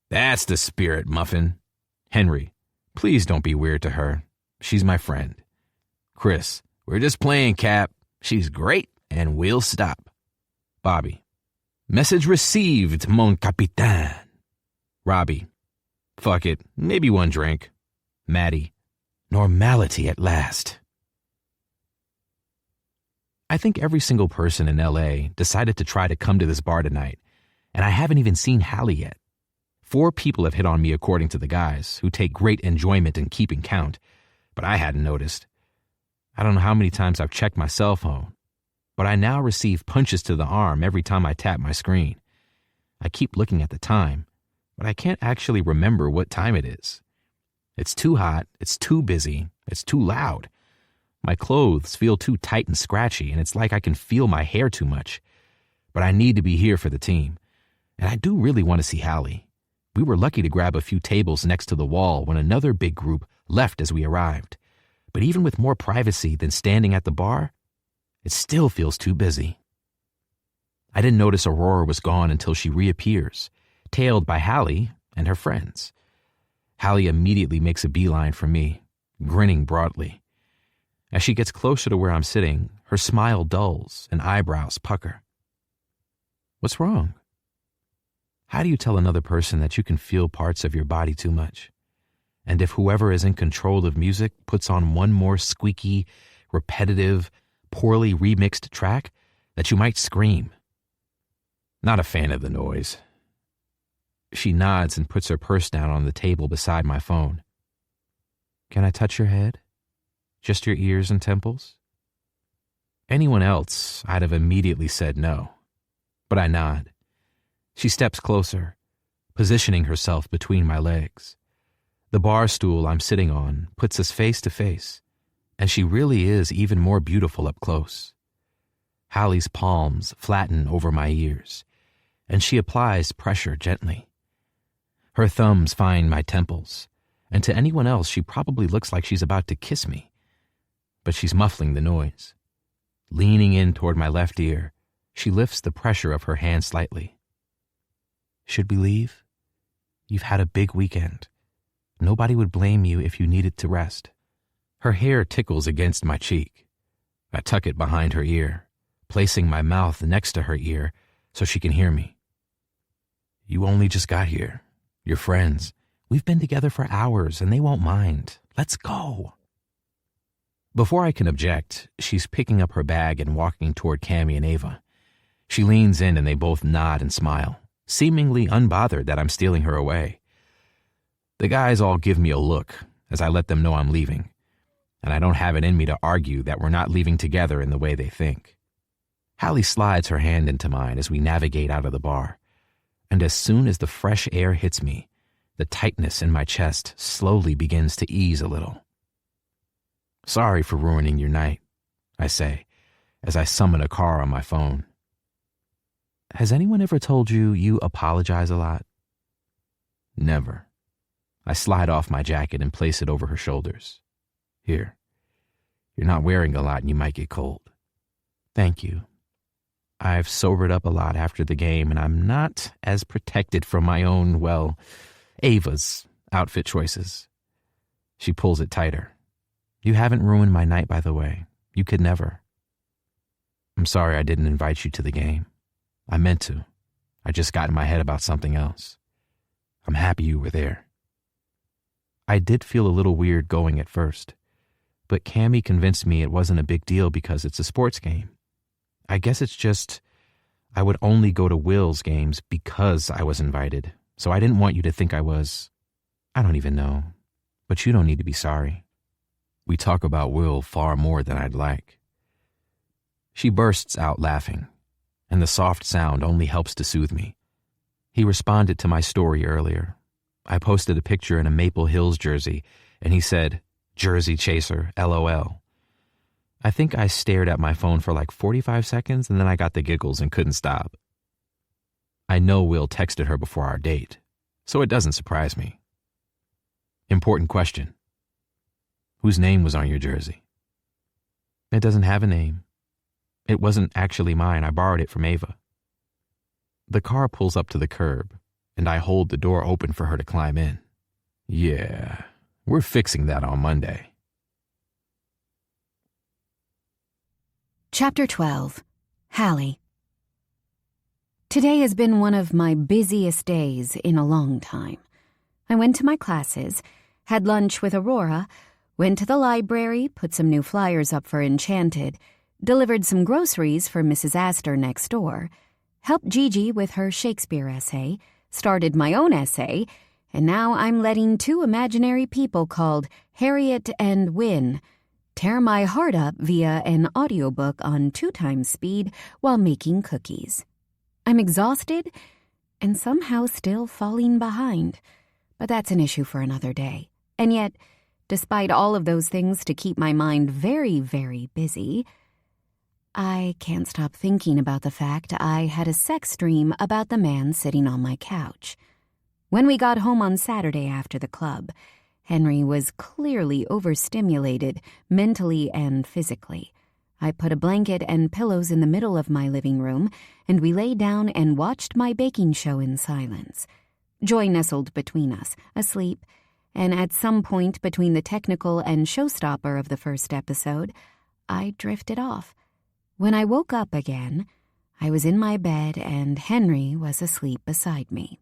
that's the spirit, Muffin. Henry, please don't be weird to her. She's my friend. Chris, we're just playing, Cap. She's great, and we'll stop. Bobby, message received, mon capitaine. Robbie, fuck it, maybe one drink. Maddie, normality at last. I think every single person in LA decided to try to come to this bar tonight, and I haven't even seen Hallie yet. 4 people have hit on me according to the guys, who take great enjoyment in keeping count, but I hadn't noticed. I don't know how many times I've checked my cell phone, but I now receive punches to the arm every time I tap my screen. I keep looking at the time, but I can't actually remember what time it is. It's too hot, it's too busy, it's too loud. My clothes feel too tight and scratchy, and it's like I can feel my hair too much. But I need to be here for the team, and I do really want to see Hallie. We were lucky to grab a few tables next to the wall when another big group left as we arrived. But even with more privacy than standing at the bar, it still feels too busy. I didn't notice Aurora was gone until she reappears, tailed by Hallie and her friends. Hallie immediately makes a beeline for me, grinning broadly. As she gets closer to where I'm sitting, her smile dulls and eyebrows pucker. What's wrong? How do you tell another person that you can feel parts of your body too much? And if whoever is in control of music puts on one more squeaky, repetitive, poorly remixed track, that you might scream? Not a fan of the noise. She nods and puts her purse down on the table beside my phone. Can I touch your head? Just your ears and temples? Anyone else, I'd have immediately said no. But I nod. She steps closer, positioning herself between my legs. The bar stool I'm sitting on puts us face to face, and she really is even more beautiful up close. Hallie's palms flatten over my ears, and she applies pressure gently. Her thumbs find my temples, and to anyone else she probably looks like she's about to kiss me. But she's muffling the noise. Leaning in toward my left ear, she lifts the pressure of her hand slightly. Should we leave? You've had a big weekend. Nobody would blame you if you needed to rest. Her hair tickles against my cheek. I tuck it behind her ear, placing my mouth next to her ear so she can hear me. You only just got here. You're friends. We've been together for hours and they won't mind. Let's go. Before I can object, she's picking up her bag and walking toward Cammie and Ava. She leans in and they both nod and smile, seemingly unbothered that I'm stealing her away. The guys all give me a look as I let them know I'm leaving, and I don't have it in me to argue that we're not leaving together in the way they think. Hallie slides her hand into mine as we navigate out of the bar, and as soon as the fresh air hits me, the tightness in my chest slowly begins to ease a little. Sorry for ruining your night, I say, as I summon a car on my phone. Has anyone ever told you you apologize a lot? Never. I slide off my jacket and place it over her shoulders. Here, you're not wearing a lot and you might get cold. Thank you. I've sobered up a lot after the game and I'm not as protected from my own, well, Ava's outfit choices. She pulls it tighter. You haven't ruined my night, by the way. You could never. I'm sorry I didn't invite you to the game. I meant to. I just got in my head about something else. I'm happy you were there. I did feel a little weird going at first, but Cammie convinced me it wasn't a big deal because it's a sports game. I guess it's just I would only go to Will's games because I was invited, so I didn't want you to think I don't even know, but you don't need to be sorry. We talk about Will far more than I'd like. She bursts out laughing, and the soft sound only helps to soothe me. He responded to my story earlier. I posted a picture in a Maple Hills jersey, and he said, Jersey Chaser, LOL. I think I stared at my phone for like 45 seconds, and then I got the giggles and couldn't stop. I know Will texted her before our date, so it doesn't surprise me. Important question. Whose name was on your jersey? It doesn't have a name. It wasn't actually mine. I borrowed it from Ava. The car pulls up to the curb, and I hold the door open for her to climb in. Yeah, we're fixing that on Monday.
Chapter 12. Hallie. Today has been one of my busiest days in a long time. I went to my classes, had lunch with Aurora, went to the library, put some new flyers up for Enchanted, delivered some groceries for Mrs. Astor next door, helped Gigi with her Shakespeare essay, started my own essay, and now I'm letting two imaginary people called Harriet and Win tear my heart up via an audiobook on 2 times speed while making cookies. I'm exhausted and somehow still falling behind, but that's an issue for another day. And yet, despite all of those things to keep my mind very, very busy, I can't stop thinking about the fact I had a sex dream about the man sitting on my couch. When we got home on Saturday after the club, Henry was clearly overstimulated mentally and physically. I put a blanket and pillows in the middle of my living room, and we lay down and watched my baking show in silence. Joy nestled between us, asleep, and at some point between the technical and showstopper of the first episode, I drifted off. When I woke up again, I was in my bed and Henry was asleep beside me.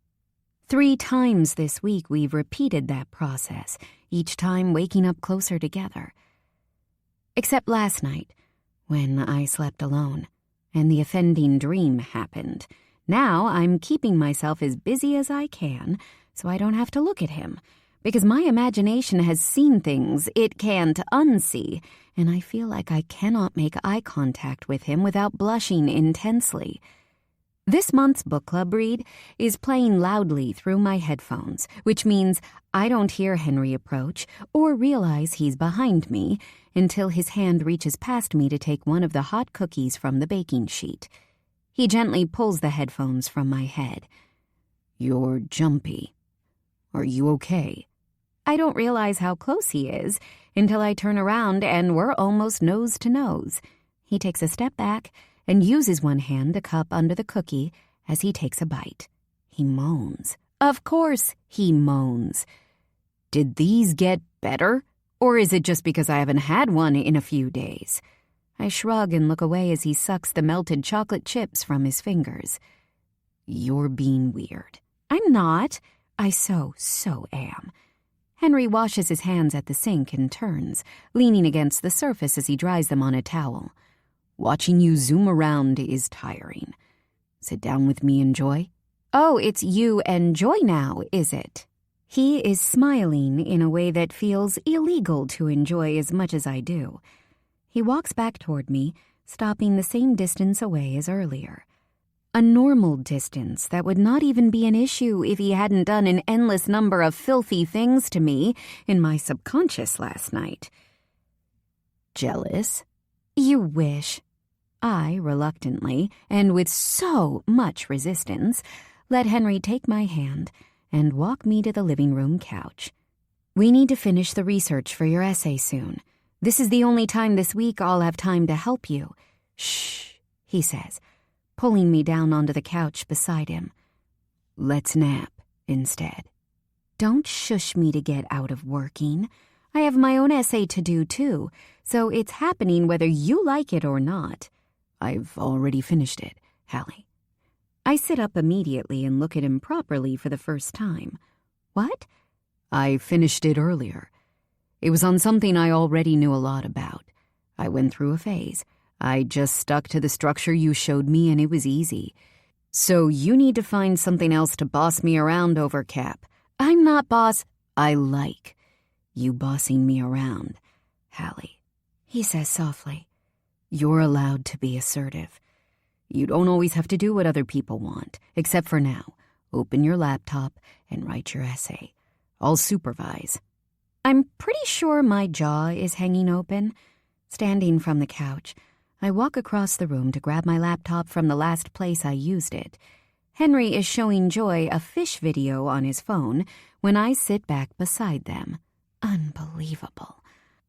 3 times this week we've repeated that process, each time waking up closer together. Except last night, when I slept alone, and the offending dream happened. Now I'm keeping myself as busy as I can so I don't have to look at him, because my imagination has seen things it can't unsee, and I feel like I cannot make eye contact with him without blushing intensely. This month's book club read is playing loudly through my headphones, which means I don't hear Henry approach or realize he's behind me until his hand reaches past me to take one of the hot cookies from the baking sheet. He gently pulls the headphones from my head. "You're jumpy. Are you okay?" I don't realize how close he is until I turn around and we're almost nose to nose. He takes a step back and uses one hand to cup under the cookie as he takes a bite. He moans. Of course he moans. Did these get better? Or is it just because I haven't had one in a few days? I shrug and look away as he sucks the melted chocolate chips from his fingers. You're being weird. I'm not. I so am. Henry washes his hands at the sink and turns, leaning against the surface as he dries them on a towel. Watching you zoom around is tiring. Sit down with me and Joy. Oh, it's you and Joy now, is it? He is smiling in a way that feels illegal to enjoy as much as I do. He walks back toward me, stopping the same distance away as earlier. A normal distance that would not even be an issue if he hadn't done an endless number of filthy things to me in my subconscious last night. Jealous? You wish. I, reluctantly, and with so much resistance, let Henry take my hand and walk me to the living room couch. We need to finish the research for your essay soon. This is the only time this week I'll have time to help you. Shh, he says, pulling me down onto the couch beside him. Let's nap instead. Don't shush me to get out of working. I have my own essay to do too, so it's happening whether you like it or not. I've already finished it, Hallie. I sit up immediately and look at him properly for the first time. What? I finished it earlier. It was on something I already knew a lot about. I went through a phase. I just stuck to the structure you showed me and it was easy. So you need to find something else to boss me around over, Cap. I'm not boss. I like you bossing me around, Hallie, he says softly. You're allowed to be assertive. You don't always have to do what other people want, except for now. Open your laptop and write your essay. I'll supervise. I'm pretty sure my jaw is hanging open. Standing from the couch, I walk across the room to grab my laptop from the last place I used it. Henry is showing Joy a fish video on his phone when I sit back beside them. Unbelievable.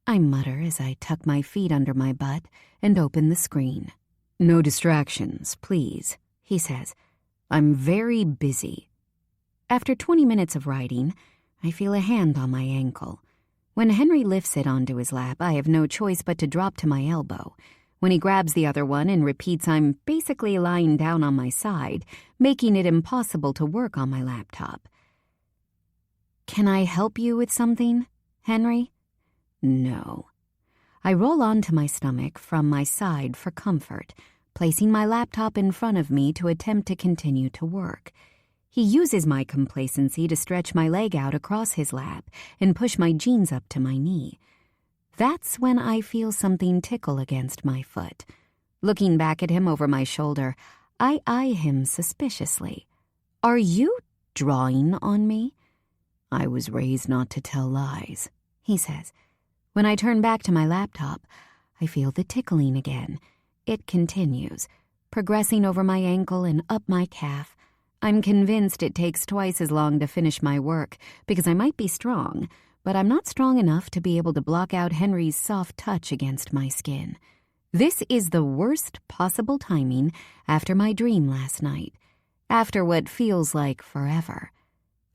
I mutter as I tuck my feet under my butt and open the screen. No distractions, please, he says. I'm very busy. After 20 minutes of writing, I feel a hand on my ankle. When Henry lifts it onto his lap, I have no choice but to drop to my elbow. When he grabs the other one and repeats I'm basically lying down on my side, making it impossible to work on my laptop. Can I help you with something, Henry? No. I roll onto my stomach from my side for comfort, placing my laptop in front of me to attempt to continue to work. He uses my complacency to stretch my leg out across his lap and push my jeans up to my knee. That's when I feel something tickle against my foot. Looking back at him over my shoulder, I eye him suspiciously. "Are you drawing on me?" "I was raised not to tell lies," he says. When I turn back to my laptop, I feel the tickling again. It continues, progressing over my ankle and up my calf. I'm convinced it takes twice as long to finish my work because I might be strong, but I'm not strong enough to be able to block out Henry's soft touch against my skin. This is the worst possible timing after my dream last night, after what feels like forever.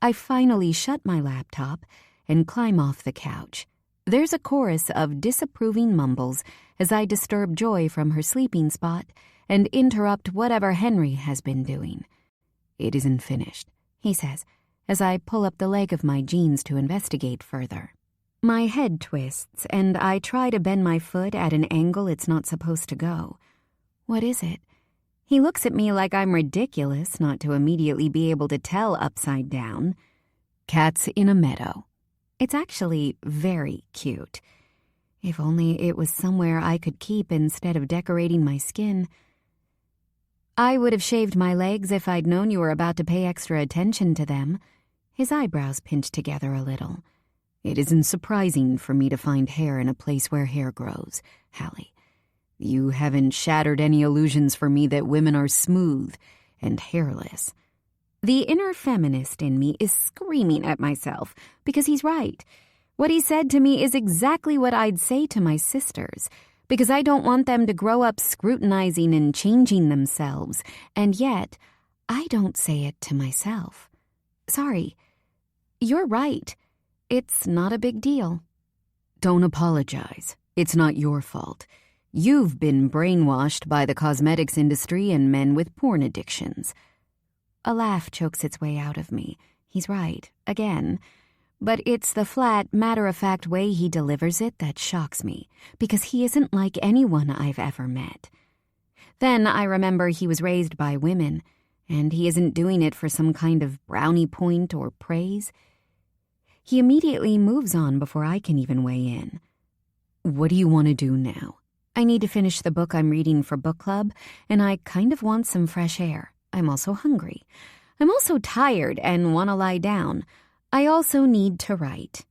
I finally shut my laptop and climb off the couch. There's a chorus of disapproving mumbles as I disturb Joy from her sleeping spot and interrupt whatever Henry has been doing. "It isn't finished," he says, as I pull up the leg of my jeans to investigate further. My head twists, and I try to bend my foot at an angle it's not supposed to go. What is it? He looks at me like I'm ridiculous not to immediately be able to tell upside down. "Cats in a meadow." It's actually very cute. If only it was somewhere I could keep instead of decorating my skin. "I would have shaved my legs if I'd known you were about to pay extra attention to them." His eyebrows pinch together a little. "It isn't surprising for me to find hair in a place where hair grows, Hallie. You haven't shattered any illusions for me that women are smooth and hairless." The inner feminist in me is screaming at myself because he's right. What he said to me is exactly what I'd say to my sisters, because I don't want them to grow up scrutinizing and changing themselves, and yet I don't say it to myself. "Sorry. You're right. It's not a big deal." "Don't apologize. It's not your fault. You've been brainwashed by the cosmetics industry and men with porn addictions." A laugh chokes its way out of me. He's right, again. But it's the flat, matter-of-fact way he delivers it that shocks me, because he isn't like anyone I've ever met. Then I remember he was raised by women, and he isn't doing it for some kind of brownie point or praise. He immediately moves on before I can even weigh in. "What do you want to do now?" "I need to finish the book I'm reading for book club, and I kind of want some fresh air. I'm also hungry. I'm also tired and want to lie down. I also need to write."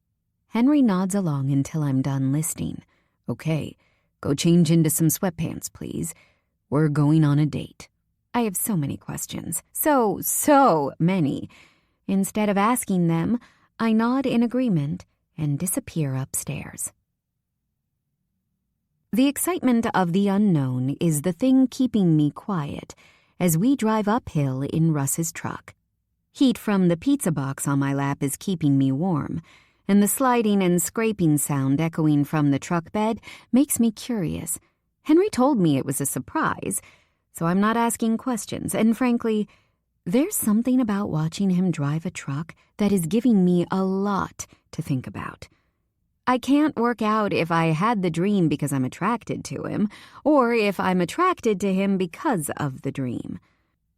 Henry nods along until I'm done listing. "Okay, go change into some sweatpants, please. We're going on a date." I have so many questions. So many. Instead of asking them, I nod in agreement and disappear upstairs. The excitement of the unknown is the thing keeping me quiet as we drive uphill in Russ's truck. Heat from the pizza box on my lap is keeping me warm, and the sliding and scraping sound echoing from the truck bed makes me curious. Henry told me it was a surprise, so I'm not asking questions, and frankly, there's something about watching him drive a truck that is giving me a lot to think about. I can't work out if I had the dream because I'm attracted to him, or if I'm attracted to him because of the dream.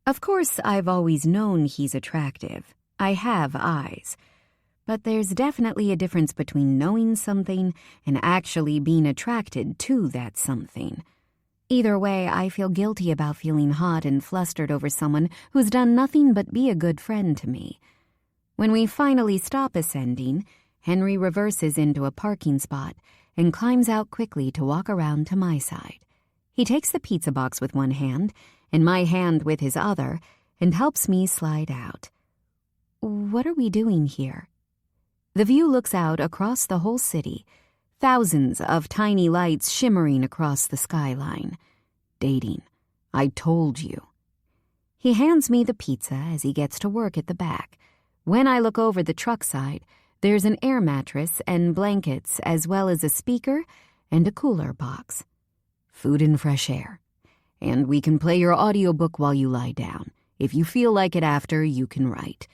Of course, I've always known he's attractive. I have eyes. But there's definitely a difference between knowing something and actually being attracted to that something. Either way, I feel guilty about feeling hot and flustered over someone who's done nothing but be a good friend to me. When we finally stop ascending, Henry reverses into a parking spot and climbs out quickly to walk around to my side. He takes the pizza box with one hand and my hand with his other and helps me slide out. What are we doing here? The view looks out across the whole city, thousands of tiny lights shimmering across the skyline. Dating. I told you. He hands me the pizza as he gets to work at the back. When I look over the truck side, there's an air mattress and blankets as well as a speaker and a cooler box. Food and fresh air. And we can play your audiobook while you lie down. If you feel like it after, you can write.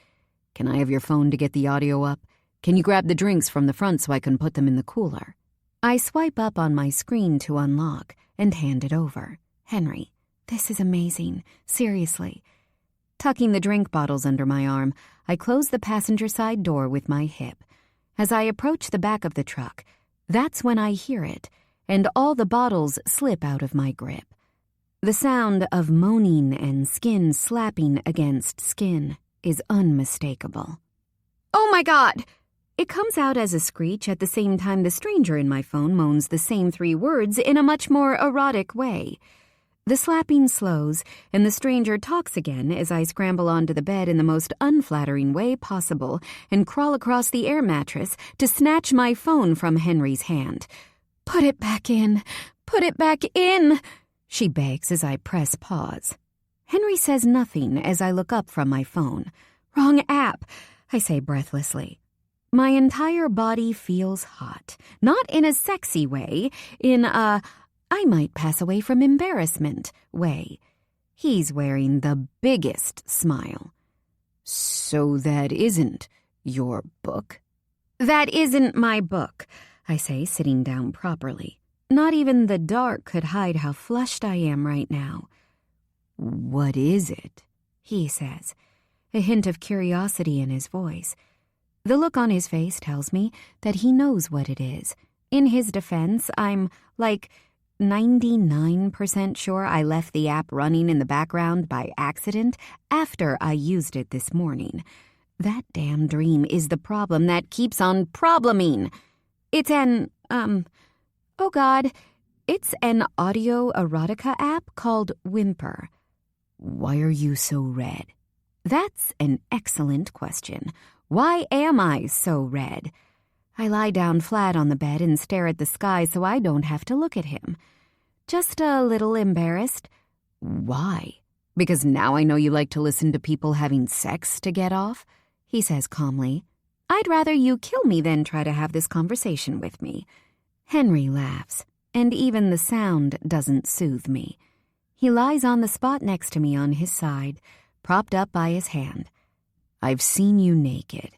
Can I have your phone to get the audio up? Can you grab the drinks from the front so I can put them in the cooler? I swipe up on my screen to unlock and hand it over. Henry, this is amazing. Seriously. Tucking the drink bottles under my arm, I close the passenger side door with my hip. As I approach the back of the truck, that's when I hear it, and all the bottles slip out of my grip. The sound of moaning and skin slapping against skin is unmistakable. Oh my God! It comes out as a screech at the same time the stranger in my phone moans the same 3 words in a much more erotic way. The slapping slows, and the stranger talks again as I scramble onto the bed in the most unflattering way possible and crawl across the air mattress to snatch my phone from Henry's hand. Put it back in! Put it back in! She begs as I press pause. Henry says nothing as I look up from my phone. Wrong app, I say breathlessly. My entire body feels hot, not in a sexy way, in a I might pass away from embarrassment way. He's wearing the biggest smile. So that isn't your book? That isn't my book, I say, sitting down properly. Not even the dark could hide how flushed I am right now. What is it? He says, a hint of curiosity in his voice. The look on his face tells me that he knows what it is. In his defense, I'm like 99% sure I left the app running in the background by accident after I used it this morning. That damn dream is the problem that keeps on probleming. It's an, oh God, it's an audio erotica app called Whimper. Why are you so red? That's an excellent question. Why am I so red? I lie down flat on the bed and stare at the sky so I don't have to look at him. Just a little embarrassed. Why? Because now I know you like to listen to people having sex to get off, he says calmly. I'd rather you kill me than try to have this conversation with me. Henry laughs, and even the sound doesn't soothe me. He lies on the spot next to me on his side, propped up by his hand. I've seen you naked,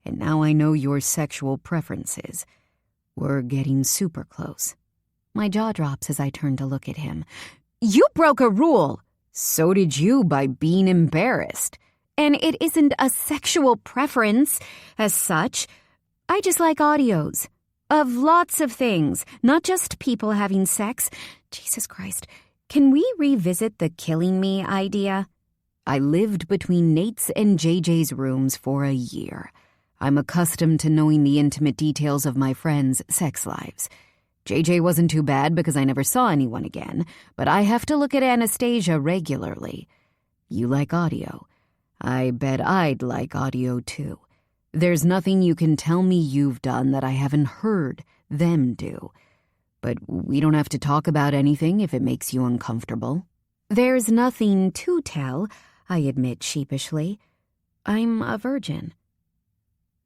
and now I know your sexual preferences. We're getting super close. My jaw drops as I turn to look at him. You broke a rule! So did you by being embarrassed. And it isn't a sexual preference as such. I just like audios. Of lots of things, not just people having sex. Jesus Christ, can we revisit the killing me idea? I lived between Nate's and JJ's rooms for a year. I'm accustomed to knowing the intimate details of my friends' sex lives. JJ wasn't too bad because I never saw anyone again, but I have to look at Anastasia regularly. You like audio. I bet I'd like audio too. There's nothing you can tell me you've done that I haven't heard them do. But we don't have to talk about anything if it makes you uncomfortable. There's nothing to tell, I admit sheepishly. I'm a virgin.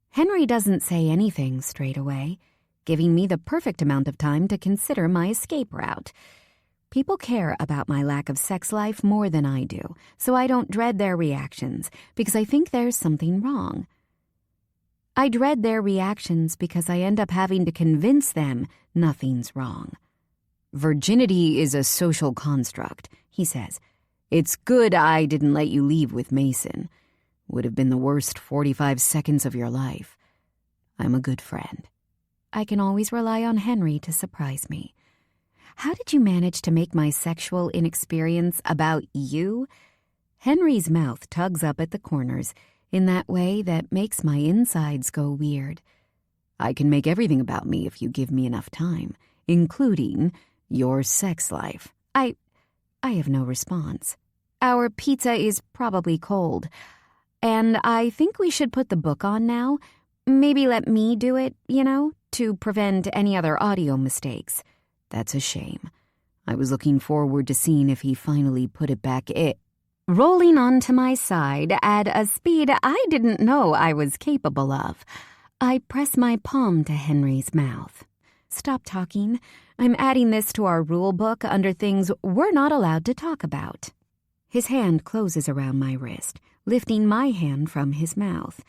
Henry doesn't say anything straight away, giving me the perfect amount of time to consider my escape route. People care about my lack of sex life more than I do, so I don't dread their reactions because I think there's something wrong. I dread their reactions because I end up having to convince them nothing's wrong. Virginity is a social construct, he says. It's good I didn't let you leave with Mason. Would have been the worst 45 seconds of your life. I'm a good friend. I can always rely on Henry to surprise me. How did you manage to make my sexual inexperience about you? Henry's mouth tugs up at the corners in that way that makes my insides go weird. I can make everything about me if you give me enough time, including your sex life. I have no response. Our pizza is probably cold, and I think we should put the book on now. Maybe let me do it, to prevent any other audio mistakes. That's a shame. I was looking forward to seeing if he finally put it back rolling onto my side at a speed I didn't know I was capable of. I press my palm to Henry's mouth. Stop talking. I'm adding this to our rule book under things we're not allowed to talk about. His hand closes around my wrist, lifting my hand from his mouth.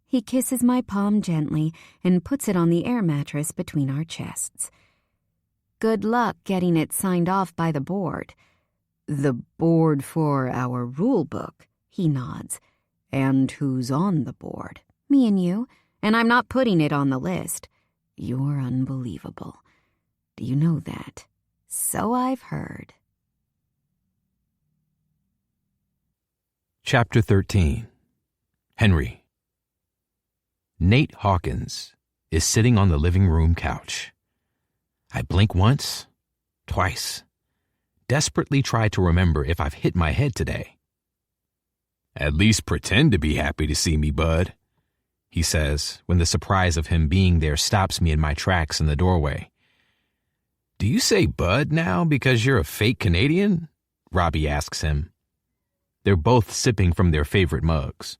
He kisses my palm gently and puts it on the air mattress between our chests. good luck getting it signed off by the board. The board for our rule book, he nods. And who's on the board? Me and you, and I'm not putting it on the list. You're unbelievable. Do you know that? So I've heard.
Chapter 13. Henry. Nate Hawkins is sitting on the living room couch. I blink once, twice, desperately try to remember if I've hit my head today. "At least pretend to be happy to see me, bud," he says when the surprise of him being there stops me in my tracks in the doorway. "Do you say bud now because you're a fake Canadian?" Robbie asks him. They're both sipping from their favorite mugs,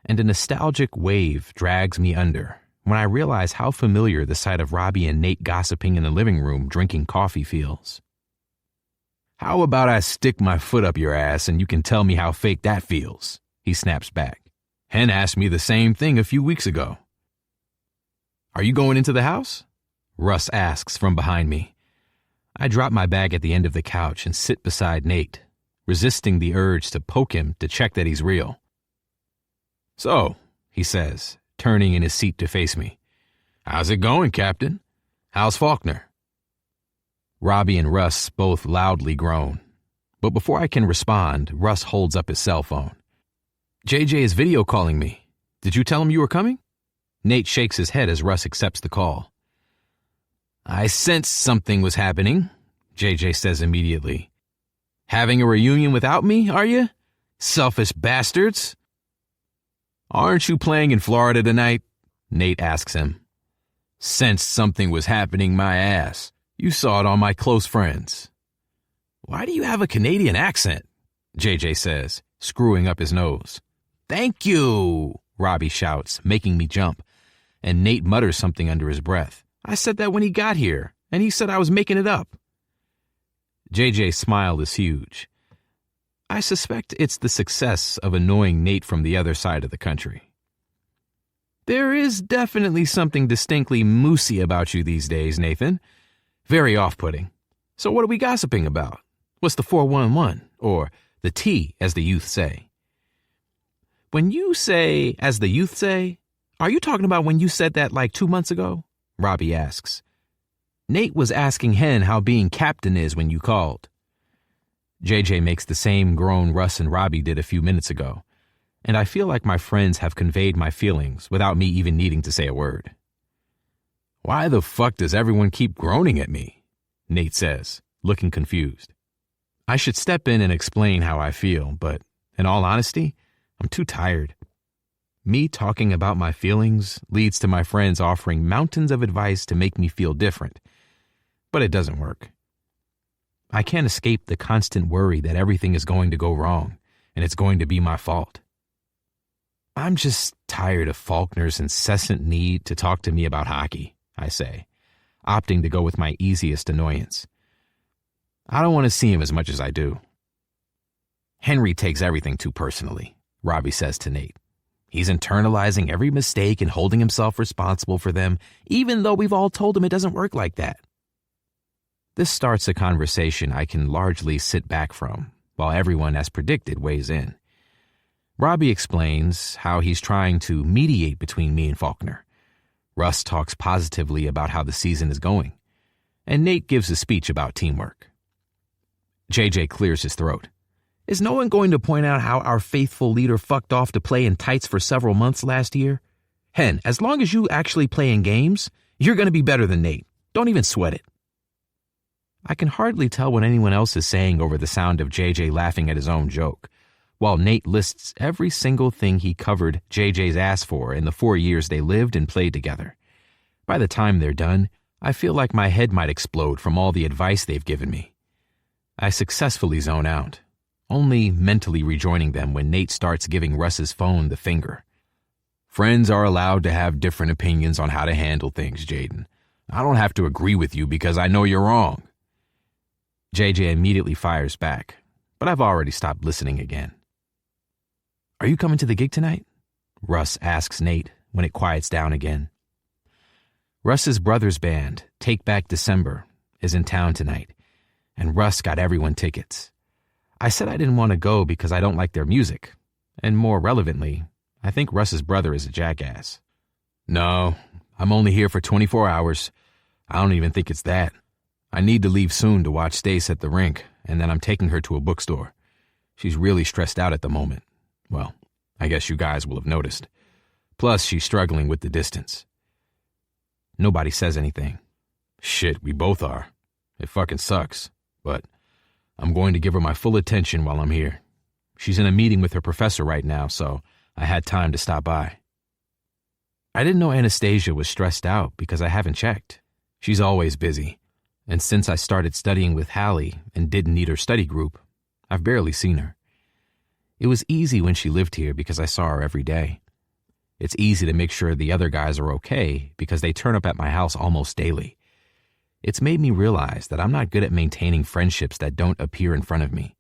and a nostalgic wave drags me under when I realize how familiar the sight of Robbie and Nate gossiping in the living room drinking coffee feels. "How about I stick my foot up your ass and you can tell me how fake that feels?" he snaps back. "Hen asked me the same thing a few weeks ago." "Are you going into the house?" Russ asks from behind me. I drop my bag at the end of the couch and sit beside Nate, resisting the urge to poke him to check that he's real. "So," he says, turning in his seat to face me. "How's it going, Captain? How's Faulkner?" Robbie and Russ both loudly groan, but before I can respond, Russ holds up his cell phone. "JJ is video calling me. Did you tell him you were coming?" Nate shakes his head as Russ accepts the call. "I sensed something was happening," JJ says immediately. "Having a reunion without me, are you? Selfish bastards." "Aren't you playing in Florida tonight?" Nate asks him. "Sensed something was happening, my ass. You saw it on my close friends." "Why do you have a Canadian accent?" JJ says, screwing up his nose. "Thank you," Robbie shouts, making me jump, and Nate mutters something under his breath. "I said that when he got here, and he said I was making it up." JJ's smile is huge. I suspect it's the success of annoying Nate from the other side of the country. "There is definitely something distinctly moosey about you these days, Nathan. Very off-putting. So what are we gossiping about? What's the 411, or the T, as the youth say?" "When you say, as the youth say, are you talking about when you said that like 2 months ago?" Robbie asks. "Nate was asking Hen how being captain is when you called." JJ makes the same groan Russ and Robbie did a few minutes ago, and I feel like my friends have conveyed my feelings without me even needing to say a word. "Why the fuck does everyone keep groaning at me?" Nate says, looking confused. I should step in and explain how I feel, but in all honesty, I'm too tired. Me talking about my feelings leads to my friends offering mountains of advice to make me feel different, but it doesn't work. I can't escape the constant worry that everything is going to go wrong and it's going to be my fault. I'm just tired of Faulkner's incessant need to talk to me about hockey, I say, opting to go with my easiest annoyance. I don't want to see him as much as I do. "Henry takes everything too personally," Robbie says to Nate. "He's internalizing every mistake and holding himself responsible for them, even though we've all told him it doesn't work like that." This starts a conversation I can largely sit back from, while everyone, as predicted, weighs in. Robbie explains how he's trying to mediate between me and Faulkner. Russ talks positively about how the season is going, and Nate gives a speech about teamwork. JJ clears his throat. "Is no one going to point out how our faithful leader fucked off to play in tights for several months last year? Hen, as long as you actually play in games, you're going to be better than Nate. Don't even sweat it." I can hardly tell what anyone else is saying over the sound of JJ laughing at his own joke, while Nate lists every single thing he covered JJ's ass for in the 4 years they lived and played together. By the time they're done, I feel like my head might explode from all the advice they've given me. I successfully zone out, only mentally rejoining them when Nate starts giving Russ's phone the finger. "Friends are allowed to have different opinions on how to handle things, Jaden. I don't have to agree with you because I know you're wrong." JJ immediately fires back, but I've already stopped listening again. "Are you coming to the gig tonight?" Russ asks Nate when it quiets down again. Russ's brother's band, Take Back December, is in town tonight, and Russ got everyone tickets. I said I didn't want to go because I don't like their music, and more relevantly, I think Russ's brother is a jackass. No, I'm only here for 24 hours. I don't even think it's that. I need to leave soon to watch Stace at the rink, and then I'm taking her to a bookstore. She's really stressed out at the moment. Well, I guess you guys will have noticed. Plus, she's struggling with the distance. Nobody says anything. Shit, we both are. It fucking sucks, but I'm going to give her my full attention while I'm here. She's in a meeting with her professor right now, so I had time to stop by. I didn't know Anastasia was stressed out because I haven't checked. She's always busy, and since I started studying with Hallie and didn't need her study group, I've barely seen her. It was easy when she lived here because I saw her every day. It's easy to make sure the other guys are okay because they turn up at my house almost daily. It's made me realize that I'm not good at maintaining friendships that don't appear in front of me,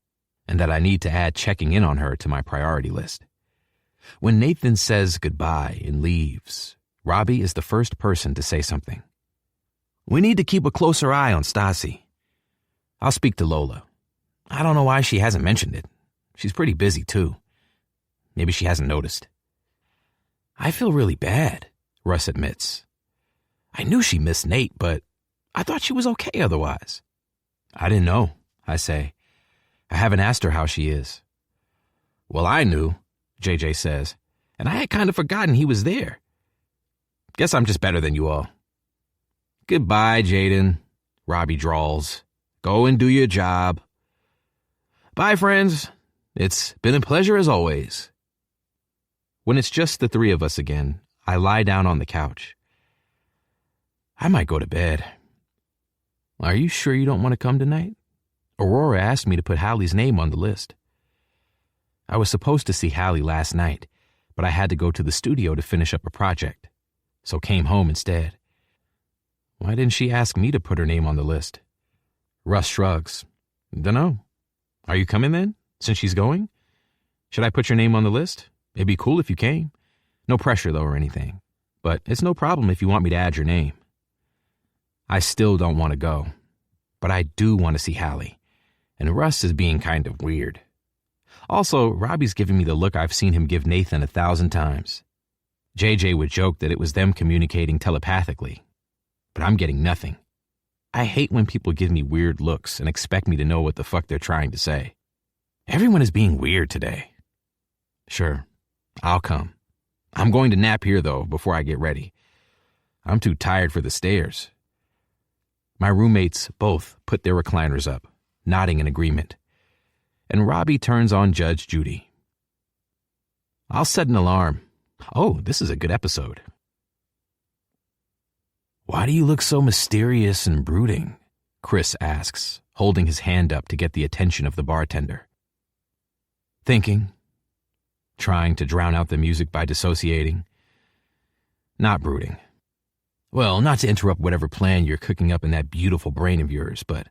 and that I need to add checking in on her to my priority list. When Nathan says goodbye and leaves, Robbie is the first person to say something. We need to keep a closer eye on Stassi. I'll speak to Lola. I don't know why she hasn't mentioned it. She's pretty busy, too. Maybe she hasn't noticed. I feel really bad, Russ admits. I knew she missed Nate, but I thought she was okay otherwise. I didn't know, I say. I haven't asked her how she is. Well, I knew, JJ says, and I had kind of forgotten he was there. Guess I'm just better than you all. Goodbye, Jaden, Robbie drawls. Go and do your job. Bye, friends. It's been a pleasure as always. When it's just the three of us again, I lie down on the couch. I might go to bed. Are you sure you don't want to come tonight? Aurora asked me to put Hallie's name on the list. I was supposed to see Hallie last night, but I had to go to the studio to finish up a project, so came home instead. Why didn't she ask me to put her name on the list? Russ shrugs. Dunno. Are you coming then, since she's going? Should I put your name on the list? It'd be cool if you came. No pressure, though, or anything. But it's no problem if you want me to add your name. I still don't want to go, but I do want to see Hallie, and Russ is being kind of weird. Also, Robbie's giving me the look I've seen him give Nathan 1,000 times. JJ would joke that it was them communicating telepathically, but I'm getting nothing. I hate when people give me weird looks and expect me to know what the fuck they're trying to say. Everyone is being weird today. Sure, I'll come. I'm going to nap here, though, before I get ready. I'm too tired for the stairs. My roommates both put their recliners up, nodding in agreement. And Robbie turns on Judge Judy. I'll set an alarm. Oh, this is a good episode. Why do you look so mysterious and brooding? Chris asks, holding his hand up to get the attention of the bartender. Thinking. Trying to drown out the music by dissociating. Not brooding. Well, not to interrupt whatever plan you're cooking up in that beautiful brain of yours, but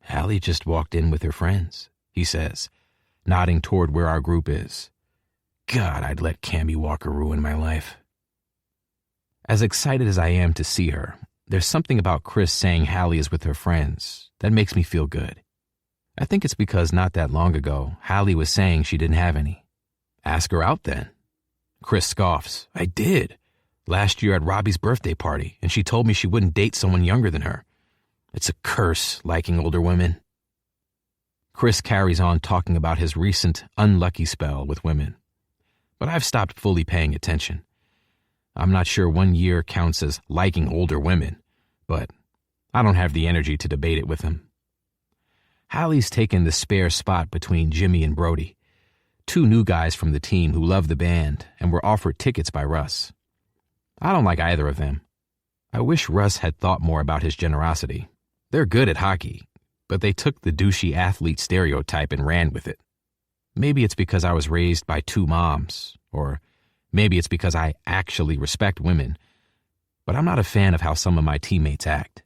Hallie just walked in with her friends, he says, nodding toward where our group is. God, I'd let Cammie Walker ruin my life. As excited as I am to see her, there's something about Chris saying Hallie is with her friends that makes me feel good. I think it's because not that long ago, Hallie was saying she didn't have any. Ask her out then. Chris scoffs. I did. Last year at Robbie's birthday party, and she told me she wouldn't date someone younger than her. It's a curse, liking older women. Chris carries on talking about his recent unlucky spell with women. But I've stopped fully paying attention. I'm not sure 1 year counts as liking older women, but I don't have the energy to debate it with him. Hallie's taken the spare spot between Jimmy and Brody, 2 new guys from the team who love the band and were offered tickets by Russ. I don't like either of them. I wish Russ had thought more about his generosity. They're good at hockey, but they took the douchey athlete stereotype and ran with it. Maybe it's because I was raised by 2 moms, or maybe it's because I actually respect women, but I'm not a fan of how some of my teammates act.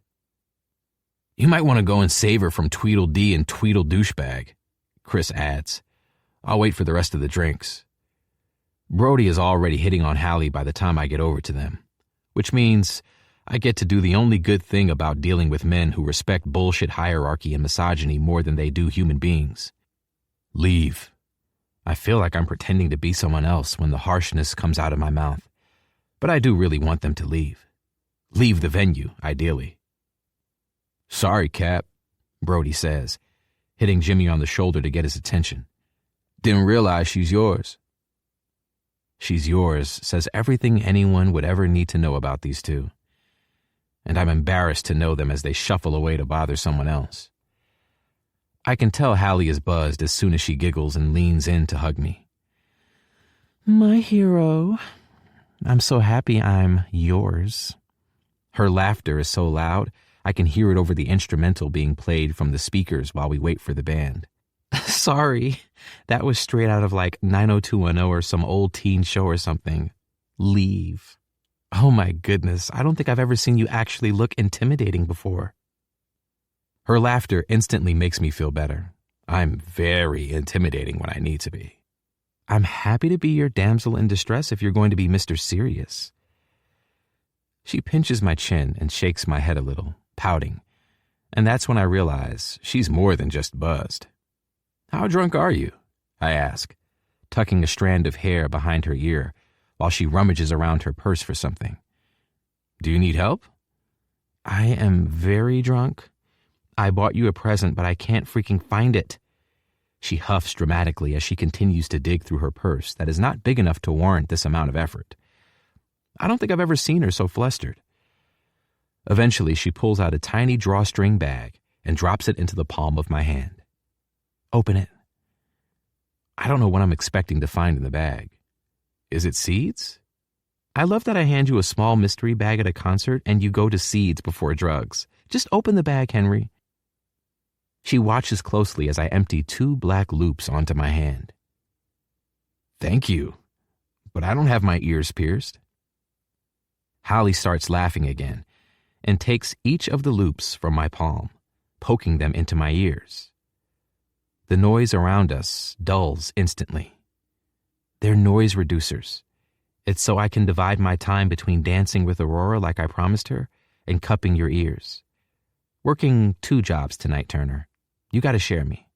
You might want to go and save her from Tweedledee and Tweedle douchebag, Chris adds. I'll wait for the rest of the drinks. Brody is already hitting on Hallie by the time I get over to them, which means I get to do the only good thing about dealing with men who respect bullshit hierarchy and misogyny more than they do human beings. Leave. I feel like I'm pretending to be someone else when the harshness comes out of my mouth, but I do really want them to leave. Leave the venue, ideally. Sorry, Cap, Brody says, hitting Jimmy on the shoulder to get his attention. Didn't realize she's yours. She's yours says everything anyone would ever need to know about these two. And I'm embarrassed to know them as they shuffle away to bother someone else. I can tell Hallie is buzzed as soon as she giggles and leans in to hug me. My hero. I'm so happy I'm yours. Her laughter is so loud, I can hear it over the instrumental being played from the speakers while we wait for the band. Sorry, that was straight out of like 90210 or some old teen show or something. Leave. Oh my goodness, I don't think I've ever seen you actually look intimidating before. Her laughter instantly makes me feel better. I'm very intimidating when I need to be. I'm happy to be your damsel in distress if you're going to be Mr. Serious. She pinches my chin and shakes my head a little, pouting. And that's when I realize she's more than just buzzed. How drunk are you? I ask, tucking a strand of hair behind her ear while she rummages around her purse for something. Do you need help? I am very drunk. I bought you a present, but I can't freaking find it. She huffs dramatically as she continues to dig through her purse that is not big enough to warrant this amount of effort. I don't think I've ever seen her so flustered. Eventually, she pulls out a tiny drawstring bag and drops it into the palm of my hand. Open it. I don't know what I'm expecting to find in the bag. Is it seeds? I love that I hand you a small mystery bag at a concert and you go to seeds before drugs. Just open the bag, Henry. She watches closely as I empty 2 black loops onto my hand. Thank you, but I don't have my ears pierced. Hallie starts laughing again and takes each of the loops from my palm, poking them into my ears. The noise around us dulls instantly. They're noise reducers. It's so I can divide my time between dancing with Aurora like I promised her and cupping your ears. Working 2 jobs tonight, Turner. You gotta share me.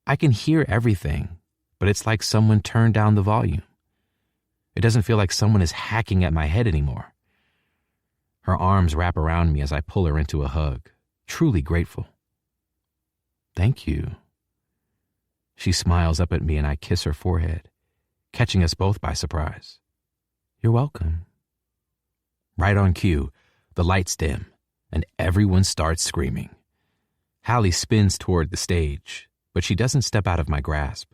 I can hear everything, but it's like someone turned down the volume. It doesn't feel like someone is hacking at my head anymore. Her arms wrap around me as I pull her into a hug, truly grateful. Thank you. She smiles up at me and I kiss her forehead, catching us both by surprise. You're welcome. Right on cue, the lights dim and everyone starts screaming. Hallie spins toward the stage, but she doesn't step out of my grasp.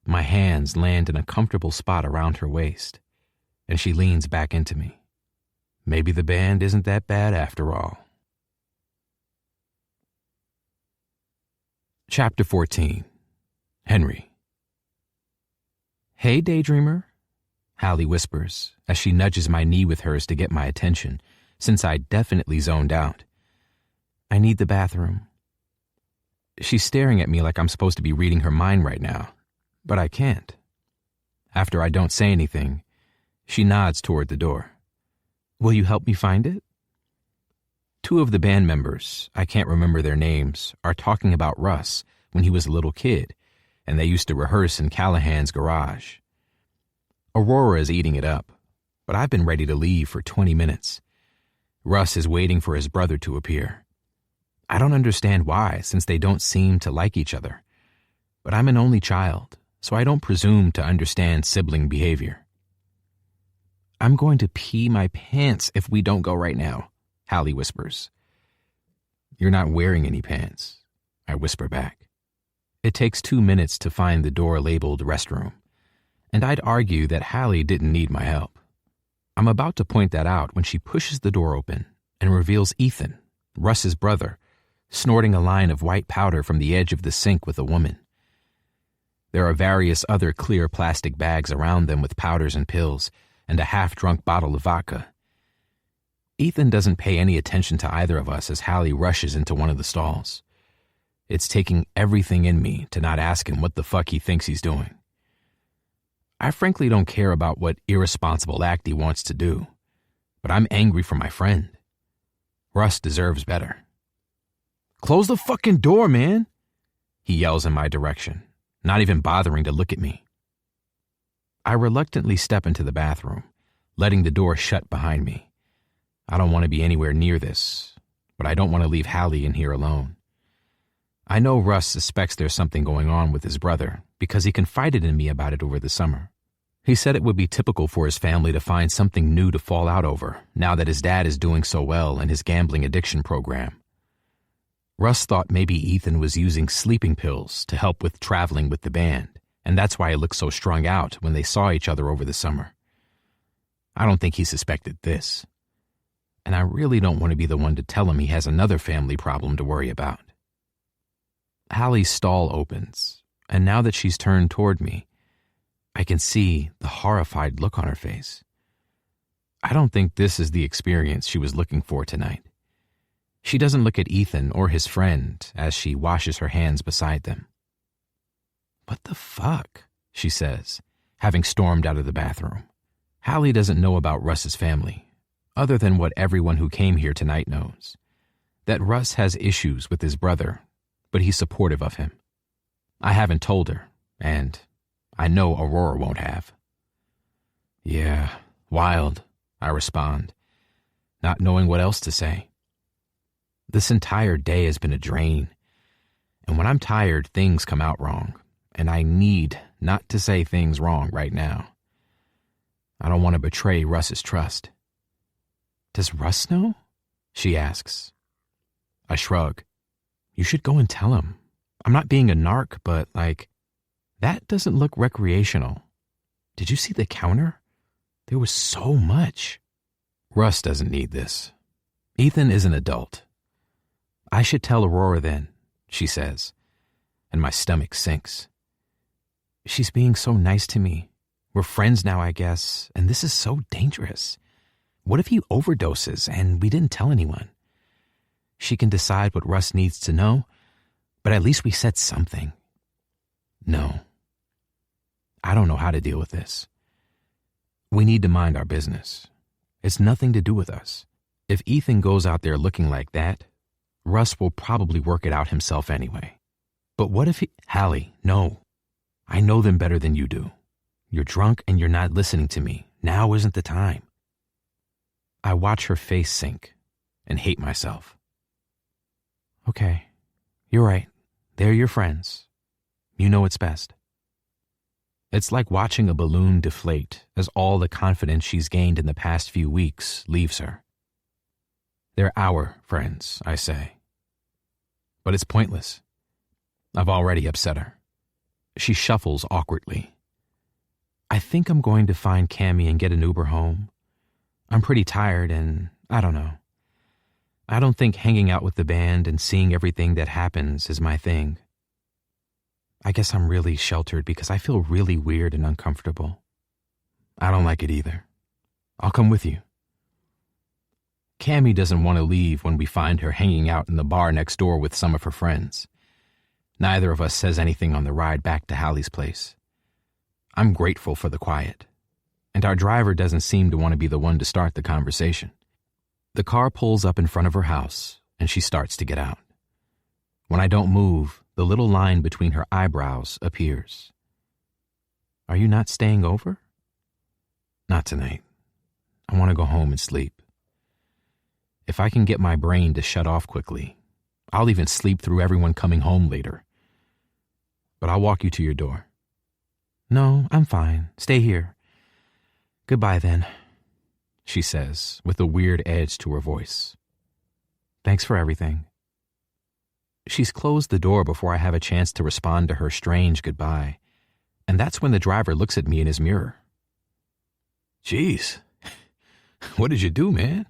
My hands land in a comfortable spot around her waist, and she leans back into me. Maybe the band isn't that bad after all. Chapter 14. Henry. Hey, Daydreamer, Hallie whispers as she nudges my knee with hers to get my attention, since I definitely zoned out. I need the bathroom. She's staring at me like I'm supposed to be reading her mind right now, but I can't. After I don't say anything, she nods toward the door. Will you help me find it? 2 of the band members, I can't remember their names, are talking about Russ when he was a little kid, and they used to rehearse in Callahan's garage. Aurora is eating it up, but I've been ready to leave for 20 minutes. Russ is waiting for his brother to appear. I don't understand why, since they don't seem to like each other. But I'm an only child, so I don't presume to understand sibling behavior. I'm going to pee my pants if we don't go right now, Hallie whispers. You're not wearing any pants, I whisper back. It takes 2 minutes to find the door labeled restroom, and I'd argue that Hallie didn't need my help. I'm about to point that out when she pushes the door open and reveals Ethan, Russ's brother, snorting a line of white powder from the edge of the sink with a woman. There are various other clear plastic bags around them with powders and pills, and a half-drunk bottle of vodka. Ethan doesn't pay any attention to either of us as Hallie rushes into one of the stalls. It's taking everything in me to not ask him what the fuck he thinks he's doing. I frankly don't care about what irresponsible act he wants to do, But I'm angry for my friend. Russ deserves better. Close the fucking door, man, he yells in my direction, not even bothering to look at me. I reluctantly step into the bathroom, letting the door shut behind me. I don't want to be anywhere near this, but I don't want to leave Hallie in here alone. I know Russ suspects there's something going on with his brother because he confided in me about it over the summer. He said it would be typical for his family to find something new to fall out over now that his dad is doing so well in his gambling addiction program. Russ thought maybe Ethan was using sleeping pills to help with traveling with the band, and that's why he looked so strung out when they saw each other over the summer. I don't think he suspected this. And I really don't want to be the one to tell him he has another family problem to worry about. Hallie's stall opens, and now that she's turned toward me, I can see the horrified look on her face. I don't think this is the experience she was looking for tonight. She doesn't look at Ethan or his friend as she washes her hands beside them. "What the fuck?" she says, having stormed out of the bathroom. Hallie doesn't know about Russ's family, other than what everyone who came here tonight knows. That Russ has issues with his brother, but he's supportive of him. I haven't told her, and I know Aurora won't have. "Yeah, wild," I respond, not knowing what else to say. This entire day has been a drain, and when I'm tired, things come out wrong, and I need not to say things wrong right now. I don't want to betray Russ's trust. "Does Russ know?" she asks. I shrug. "You should go and tell him. I'm not being a narc, but, that doesn't look recreational. Did you see the counter? There was so much." "Russ doesn't need this. Ethan is an adult." "I should tell Aurora then," she says, and my stomach sinks. She's being so nice to me. We're friends now, I guess, and this is so dangerous. What if he overdoses and we didn't tell anyone? She can decide what Russ needs to know, but at least we said something. No. I don't know how to deal with this. We need to mind our business. It's nothing to do with us. If Ethan goes out there looking like that, Russ will probably work it out himself anyway. But what if he... Hallie, no. I know them better than you do. You're drunk and you're not listening to me. Now isn't the time. I watch her face sink and hate myself. Okay, you're right. They're your friends. You know what's best. It's like watching a balloon deflate as all the confidence she's gained in the past few weeks leaves her. They're our friends, I say. But it's pointless. I've already upset her. She shuffles awkwardly. I think I'm going to find Cammy and get an Uber home. I'm pretty tired and I don't know. I don't think hanging out with the band and seeing everything that happens is my thing. I guess I'm really sheltered because I feel really weird and uncomfortable. I don't like it either. I'll come with you. Cammy doesn't want to leave when we find her hanging out in the bar next door with some of her friends. Neither of us says anything on the ride back to Hallie's place. I'm grateful for the quiet, and our driver doesn't seem to want to be the one to start the conversation. The car pulls up in front of her house, and she starts to get out. When I don't move, the little line between her eyebrows appears. Are you not staying over? Not tonight. I want to go home and sleep. If I can get my brain to shut off quickly, I'll even sleep through everyone coming home later. But I'll walk you to your door. No, I'm fine. Stay here. Goodbye then, she says with a weird edge to her voice. Thanks for everything. She's closed the door before I have a chance to respond to her strange goodbye, and that's when the driver looks at me in his mirror. Jeez, what did you do, man?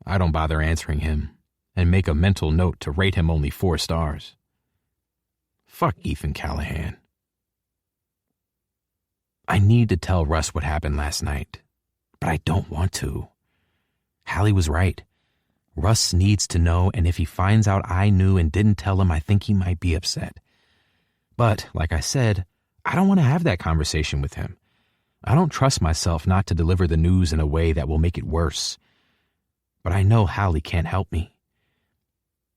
I don't bother answering him and make a mental note to rate him only 4 stars. Fuck Ethan Callahan. I need to tell Russ what happened last night, but I don't want to. Hallie was right. Russ needs to know, and if he finds out I knew and didn't tell him, I think he might be upset. But, like I said, I don't want to have that conversation with him. I don't trust myself not to deliver the news in a way that will make it worse. But I know Hallie can't help me.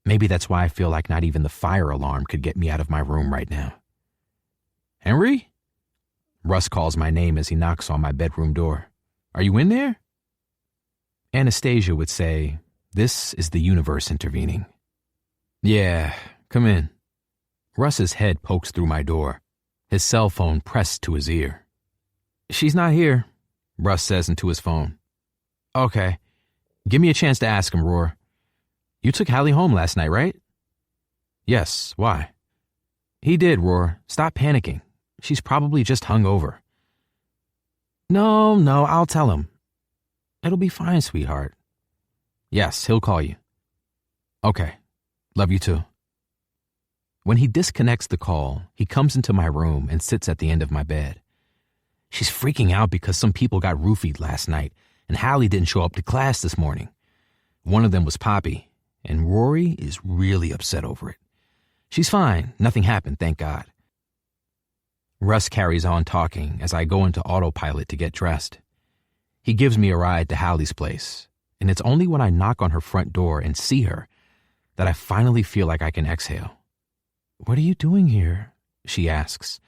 Maybe that's why I feel like not even the fire alarm could get me out of my room right now. Henry? Russ calls my name as he knocks on my bedroom door. Are you in there? Anastasia would say, this is the universe intervening. Yeah, come in. Russ's head pokes through my door, his cell phone pressed to his ear. She's not here, Russ says into his phone. Okay, give me a chance to ask him, Roar. You took Hallie home last night, right? Yes, why? He did, Roar. Stop panicking. She's probably just hungover. No, I'll tell him. It'll be fine, sweetheart. Yes, he'll call you. Okay, love you too. When he disconnects the call, he comes into my room and sits at the end of my bed. She's freaking out because some people got roofied last night, and Hallie didn't show up to class this morning. One of them was Poppy, and Rory is really upset over it. She's fine. Nothing happened, thank God. Russ carries on talking as I go into autopilot to get dressed. He gives me a ride to Hallie's place, and it's only when I knock on her front door and see her that I finally feel like I can exhale. What are you doing here? She asks,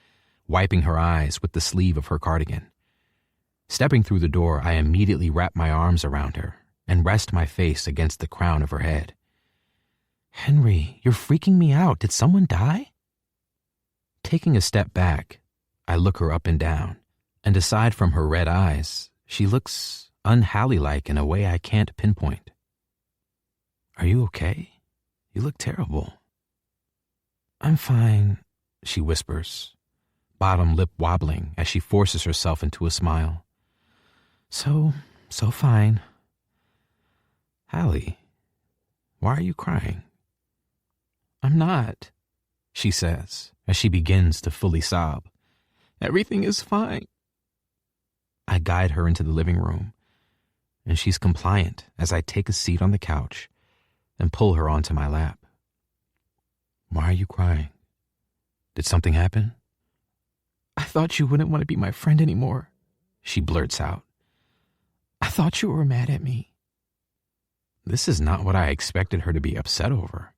wiping her eyes with the sleeve of her cardigan. Stepping through the door, I immediately wrap my arms around her and rest my face against the crown of her head. Henry, you're freaking me out. Did someone die? Taking a step back, I look her up and down, and aside from her red eyes, she looks un-Hallie-like in a way I can't pinpoint. Are you okay? You look terrible. I'm fine, she whispers, bottom lip wobbling as she forces herself into a smile. So fine. Hallie, why are you crying? I'm not, she says as she begins to fully sob. Everything is fine. I guide her into the living room, and she's compliant as I take a seat on the couch and pull her onto my lap. Why are you crying? Did something happen? I thought you wouldn't want to be my friend anymore, she blurts out. I thought you were mad at me. This is not what I expected her to be upset over.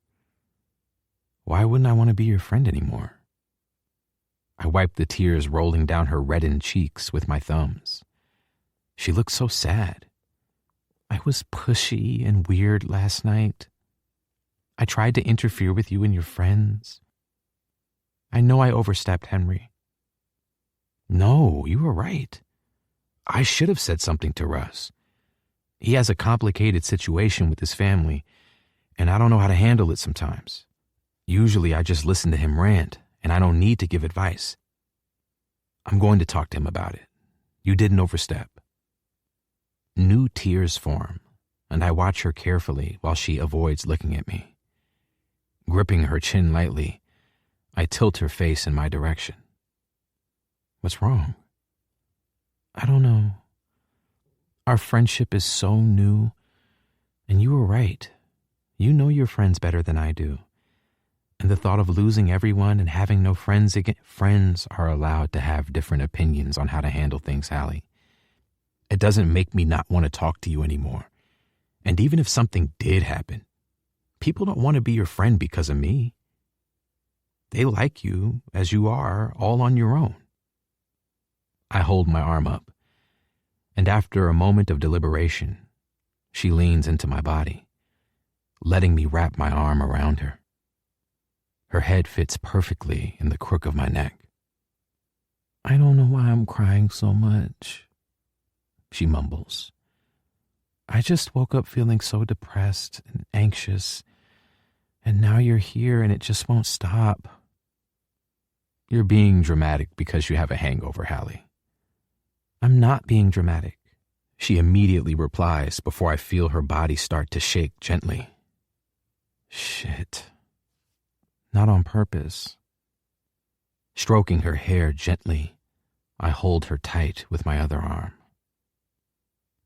Why wouldn't I want to be your friend anymore? I wipe the tears rolling down her reddened cheeks with my thumbs. She looks so sad. I was pushy and weird last night. I tried to interfere with you and your friends. I know I overstepped, Henry. No, you were right. I should have said something to Russ. He has a complicated situation with his family, and I don't know how to handle it sometimes. Usually I just listen to him rant, and I don't need to give advice. I'm going to talk to him about it. You didn't overstep. New tears form, and I watch her carefully while she avoids looking at me. Gripping her chin lightly, I tilt her face in my direction. What's wrong? I don't know. Our friendship is so new, and you were right. You know your friends better than I do. And the thought of losing everyone and having no friends again. Friends are allowed to have different opinions on how to handle things, Hallie. It doesn't make me not want to talk to you anymore. And even if something did happen, people don't want to be your friend because of me. They like you as you are, all on your own. I hold my arm up, and after a moment of deliberation, she leans into my body, letting me wrap my arm around her. Her head fits perfectly in the crook of my neck. I don't know why I'm crying so much, she mumbles. I just woke up feeling so depressed and anxious, and now you're here and it just won't stop. You're being dramatic because you have a hangover, Hallie. I'm not being dramatic, she immediately replies before I feel her body start to shake gently. Shit. Not on purpose. Stroking her hair gently, I hold her tight with my other arm.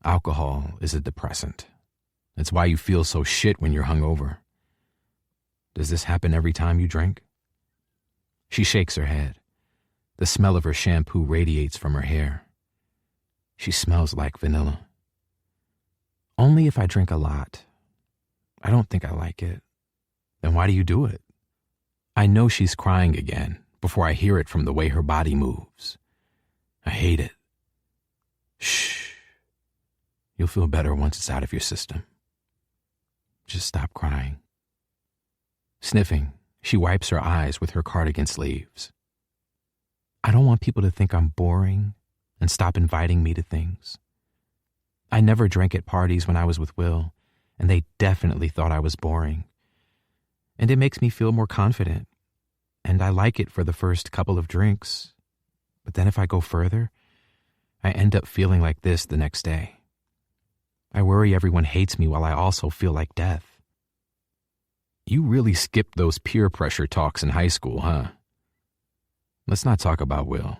Alcohol is a depressant. It's why you feel so shit when you're hungover. Does this happen every time you drink? She shakes her head. The smell of her shampoo radiates from her hair. She smells like vanilla. Only if I drink a lot. I don't think I like it. Then why do you do it? I know she's crying again before I hear it from the way her body moves. I hate it. Shh. You'll feel better once it's out of your system. Just stop crying. Sniffing, she wipes her eyes with her cardigan sleeves. I don't want people to think I'm boring and stop inviting me to things. I never drank at parties when I was with Will, and they definitely thought I was boring. And it makes me feel more confident, and I like it for the first couple of drinks. But then if I go further, I end up feeling like this the next day. I worry everyone hates me while I also feel like death. You really skipped those peer pressure talks in high school, huh? Let's not talk about Will,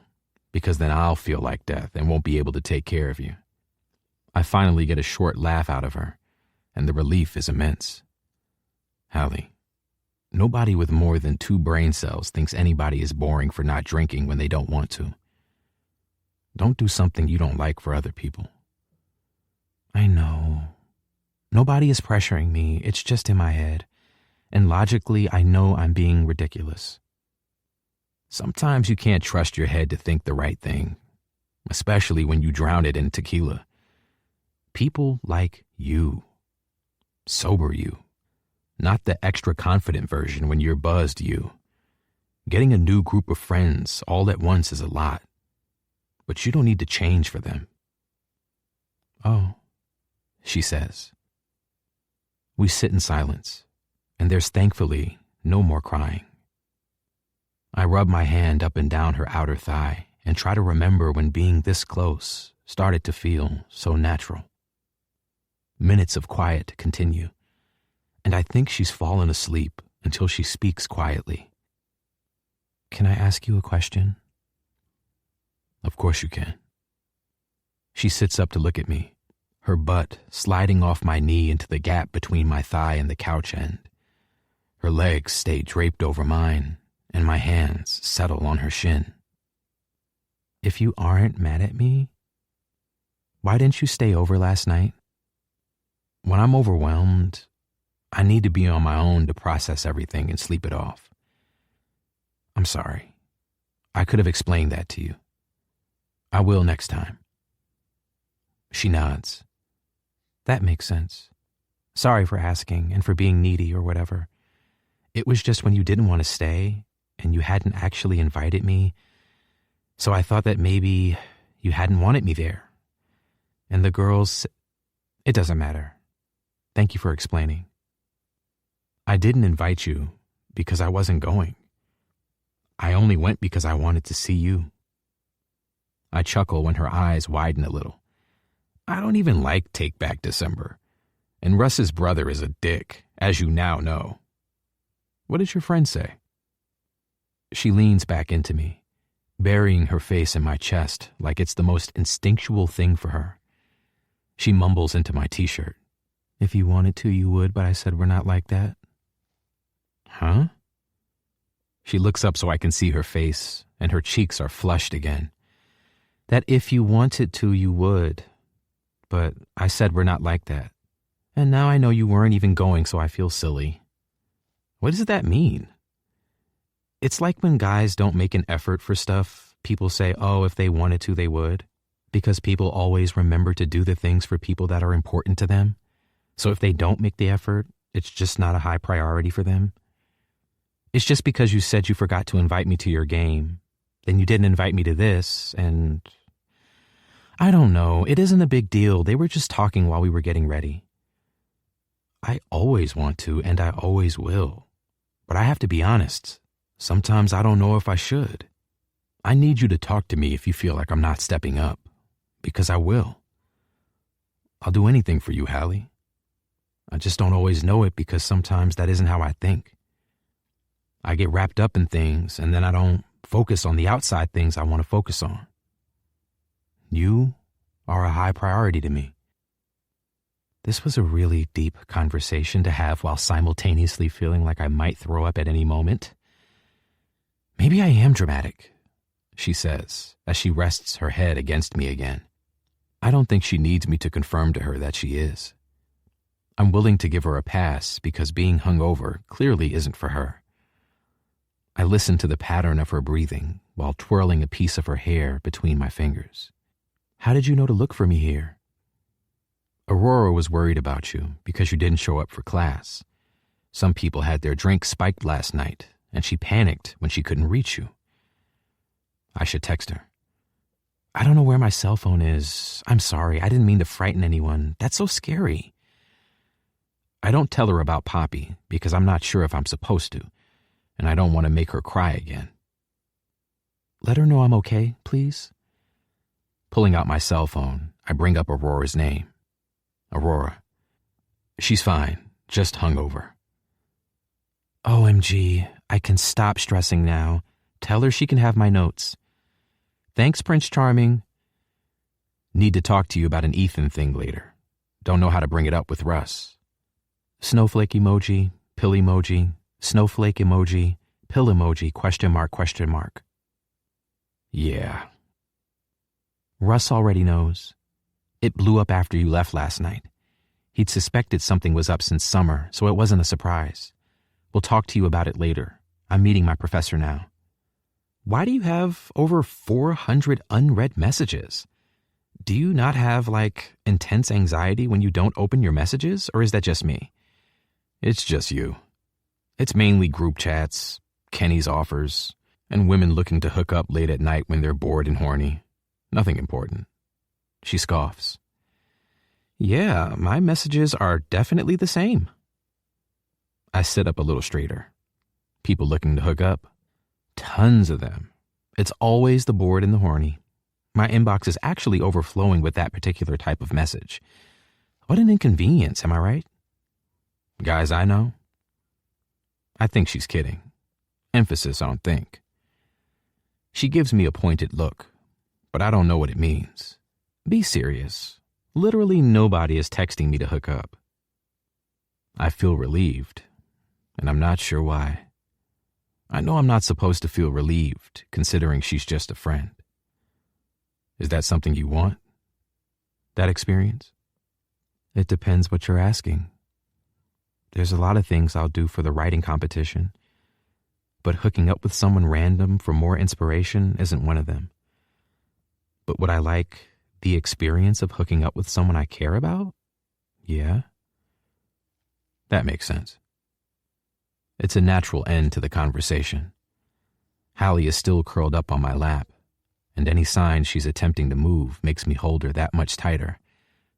because then I'll feel like death and won't be able to take care of you. I finally get a short laugh out of her, and the relief is immense. Hallie, nobody with more than 2 brain cells thinks anybody is boring for not drinking when they don't want to. Don't do something you don't like for other people. I know. Nobody is pressuring me. It's just in my head. And logically, I know I'm being ridiculous. Sometimes you can't trust your head to think the right thing, especially when you drown it in tequila. People like you. Sober you. Not the extra confident version when you're buzzed you. Getting a new group of friends all at once is a lot, but you don't need to change for them. Oh, she says. We sit in silence, and there's thankfully no more crying. I rub my hand up and down her outer thigh and try to remember when being this close started to feel so natural. Minutes of quiet continue, and I think she's fallen asleep until she speaks quietly. Can I ask you a question? Of course you can. She sits up to look at me, her butt sliding off my knee into the gap between my thigh and the couch end. Her legs stay draped over mine, and my hands settle on her shin. If you aren't mad at me, why didn't you stay over last night? When I'm overwhelmed, I need to be on my own to process everything and sleep it off. I'm sorry. I could have explained that to you. I will next time. She nods. That makes sense. Sorry for asking and for being needy or whatever. It was just when you didn't want to stay and you hadn't actually invited me, so I thought that maybe you hadn't wanted me there. And the girls, it doesn't matter. Thank you for explaining. I didn't invite you because I wasn't going. I only went because I wanted to see you. I chuckle when her eyes widen a little. I don't even like Take Back December. And Russ's brother is a dick, as you now know. What did your friend say? She leans back into me, burying her face in my chest like it's the most instinctual thing for her. She mumbles into my t-shirt. If you wanted to, you would, but I said we're not like that. Huh? She looks up so I can see her face, and her cheeks are flushed again. That if you wanted to, you would. But I said we're not like that. And now I know you weren't even going, so I feel silly. What does that mean? It's like when guys don't make an effort for stuff, people say, oh, if they wanted to, they would. Because people always remember to do the things for people that are important to them. So if they don't make the effort, it's just not a high priority for them. It's just because you said you forgot to invite me to your game. Then you didn't invite me to this, and I don't know. It isn't a big deal. They were just talking while we were getting ready. I always want to, and I always will. But I have to be honest. Sometimes I don't know if I should. I need you to talk to me if you feel like I'm not stepping up, because I will. I'll do anything for you, Hallie. I just don't always know it because sometimes that isn't how I think. I get wrapped up in things, and then I don't focus on the outside things I want to focus on. You are a high priority to me. This was a really deep conversation to have while simultaneously feeling like I might throw up at any moment. Maybe I am dramatic, she says as she rests her head against me again. I don't think she needs me to confirm to her that she is. I'm willing to give her a pass because being hungover clearly isn't for her. I listen to the pattern of her breathing while twirling a piece of her hair between my fingers. How did you know to look for me here? Aurora was worried about you because you didn't show up for class. Some people had their drinks spiked last night, and she panicked when she couldn't reach you. I should text her. I don't know where my cell phone is. I'm sorry, I didn't mean to frighten anyone. That's so scary. I don't tell her about Poppy because I'm not sure if I'm supposed to, and I don't want to make her cry again. Let her know I'm okay, please. Pulling out my cell phone, I bring up Aurora's name. Aurora. She's fine, just hungover. OMG, I can stop stressing now. Tell her she can have my notes. Thanks, Prince Charming. Need to talk to you about an Ethan thing later. Don't know how to bring it up with Russ. Snowflake emoji, pill emoji, snowflake emoji, pill emoji, question mark, question mark. Yeah. Russ already knows. It blew up after you left last night. He'd suspected something was up since summer, so it wasn't a surprise. We'll talk to you about it later. I'm meeting my professor now. Why do you have over 400 unread messages? Do you not have, intense anxiety when you don't open your messages, or is that just me? It's just you. It's mainly group chats, Kenny's offers, and women looking to hook up late at night when they're bored and horny. Nothing important. She scoffs. Yeah, my messages are definitely the same. I sit up a little straighter. People looking to hook up. Tons of them. It's always the bored and the horny. My inbox is actually overflowing with that particular type of message. What an inconvenience, am I right? Guys I know? I think she's kidding. Emphasis on think. She gives me a pointed look, but I don't know what it means. Be serious. Literally nobody is texting me to hook up. I feel relieved, and I'm not sure why. I know I'm not supposed to feel relieved, considering she's just a friend. Is that something you want? That experience? It depends what you're asking. There's a lot of things I'll do for the writing competition, but hooking up with someone random for more inspiration isn't one of them. But would I like the experience of hooking up with someone I care about? Yeah. That makes sense. It's a natural end to the conversation. Hallie is still curled up on my lap, and any sign she's attempting to move makes me hold her that much tighter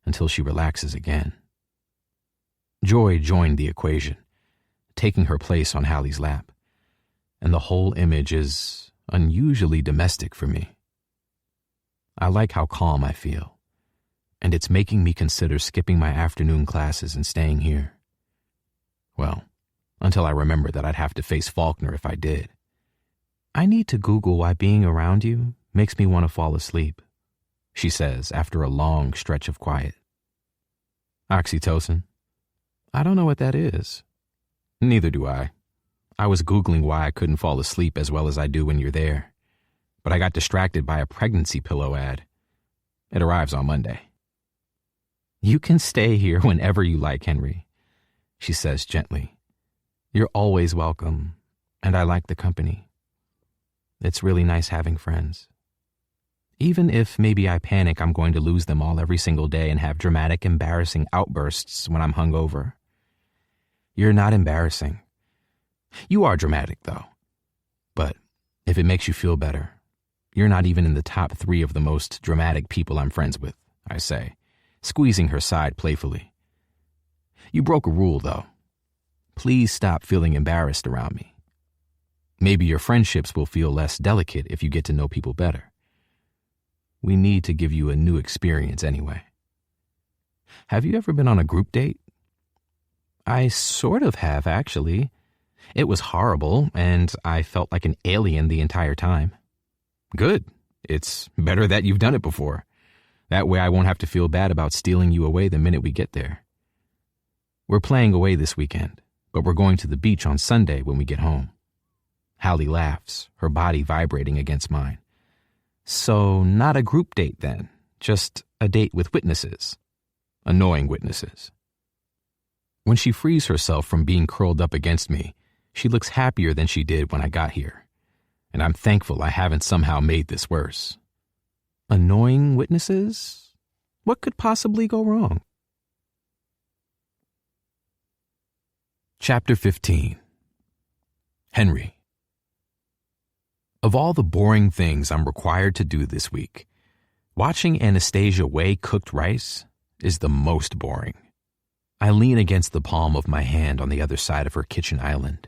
until she relaxes again. Joy joined the equation, taking her place on Hallie's lap, and the whole image is unusually domestic for me. I like how calm I feel, and it's making me consider skipping my afternoon classes and staying here. Well, until I remember that I'd have to face Faulkner if I did. I need to Google why being around you makes me want to fall asleep, she says after a long stretch of quiet. Oxytocin. I don't know what that is. Neither do I. I was Googling why I couldn't fall asleep as well as I do when you're there, but I got distracted by a pregnancy pillow ad. It arrives on Monday. You can stay here whenever you like, Henry, she says gently. You're always welcome, and I like the company. It's really nice having friends. Even if maybe I panic I'm going to lose them all every single day and have dramatic, embarrassing outbursts when I'm hungover. You're not embarrassing. You are dramatic, though. But if it makes you feel better, you're not even in the top 3 of the most dramatic people I'm friends with, I say, squeezing her side playfully. You broke a rule, though. Please stop feeling embarrassed around me. Maybe your friendships will feel less delicate if you get to know people better. We need to give you a new experience anyway. Have you ever been on a group date? I sort of have, actually. It was horrible, and I felt like an alien the entire time. Good. It's better that you've done it before. That way I won't have to feel bad about stealing you away the minute we get there. We're playing away this weekend, but we're going to the beach on Sunday when we get home. Hallie laughs, her body vibrating against mine. So, not a group date then, just A date with witnesses. Annoying witnesses. When she frees herself from being curled up against me, she looks happier than she did when I got here, and I'm thankful I haven't somehow made this worse. Annoying witnesses? What could possibly go wrong? Chapter 15. Henry. Of all the boring things I'm required to do this week, watching Anastasia weigh cooked rice is the most boring. I lean against the palm of my hand on the other side of her kitchen island,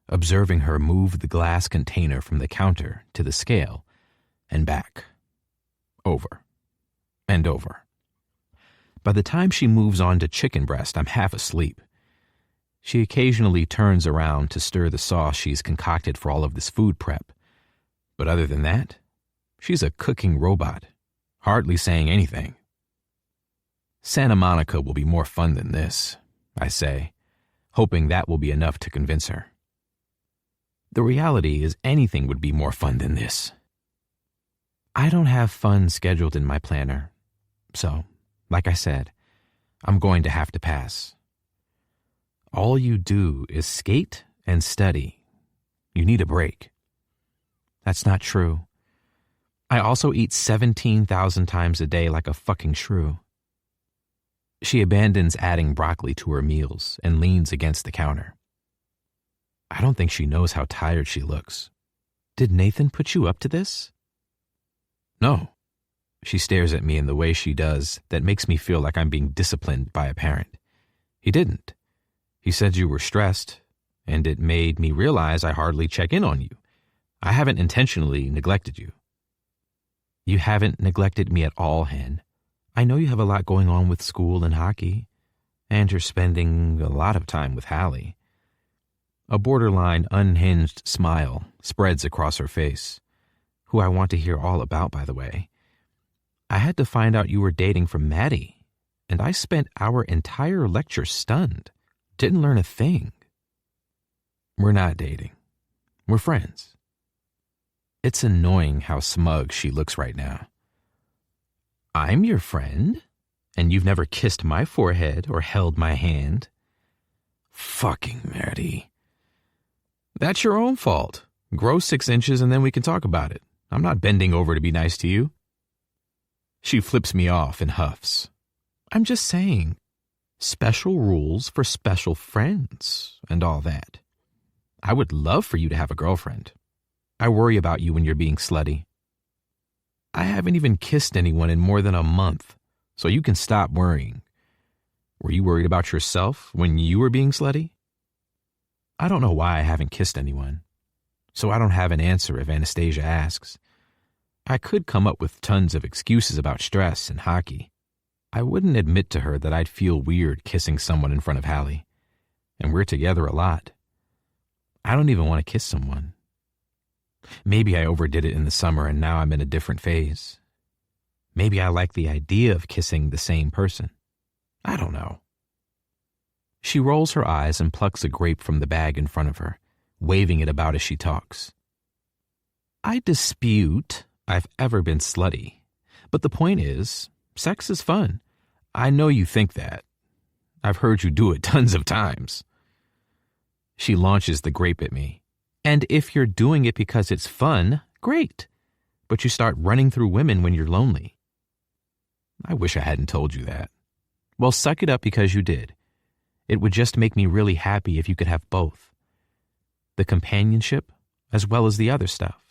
observing her move the glass container from the counter to the scale and back, over, and over. By the time she moves on to chicken breast, I'm half asleep. She occasionally turns around to stir the sauce she's concocted for all of this food prep. But other than that, she's a cooking robot, hardly saying anything. Santa Monica will be more fun than this, I say, hoping that will be enough to convince her. The reality is anything would be more fun than this. I don't have fun scheduled in my planner, so, like I said, I'm going to have to pass. All you do is skate and study. You need a break. That's not true. I also eat 17,000 times a day like a fucking shrew. She abandons adding broccoli to her meals and leans against the counter. I don't think she knows how tired she looks. Did Nathan put you up to this? No. She stares at me in the way she does that makes me feel like I'm being disciplined by a parent. He didn't. He said you were stressed, and it made me realize I hardly check in on you. I haven't intentionally neglected you. You haven't neglected me at all, Hen. I know you have a lot going on with school and hockey, and you're spending a lot of time with Hallie. A borderline unhinged smile spreads across her face, who I want to hear all about, by the way. I had to find out you were dating from Maddie, and I spent our entire lecture stunned. Didn't learn a thing. We're not dating. We're friends. It's annoying how smug she looks right now. I'm your friend, and you've never kissed my forehead or held my hand. Fucking Maddie. That's your own fault. Grow 6 inches and then we can talk about it. I'm not bending over to be nice to you. She flips me off and huffs. I'm just saying. Special rules for special friends and all that. I would love for you to have a girlfriend. I worry about you when you're being slutty. I haven't even kissed anyone in more than a month, so you can stop worrying. Were you worried about yourself when you were being slutty? I don't know why I haven't kissed anyone, so I don't have an answer if Anastasia asks. I could come up with tons of excuses about stress and hockey. I wouldn't admit to her that I'd feel weird kissing someone in front of Hallie, and we're together a lot. I don't even want to kiss someone. Maybe I overdid it in the summer and now I'm in a different phase. Maybe I like the idea of kissing the same person. I don't know. She rolls her eyes and plucks a grape from the bag in front of her, waving it about as she talks. I dispute I've ever been slutty, but the point is, sex is fun. I know you think that. I've heard you do it tons of times. She launches the grape at me. And if you're doing it because it's fun, great. But you start running through women when you're lonely. I wish I hadn't told you that. Well, suck it up because you did. It would just make me really happy if you could have both. The companionship as well as the other stuff.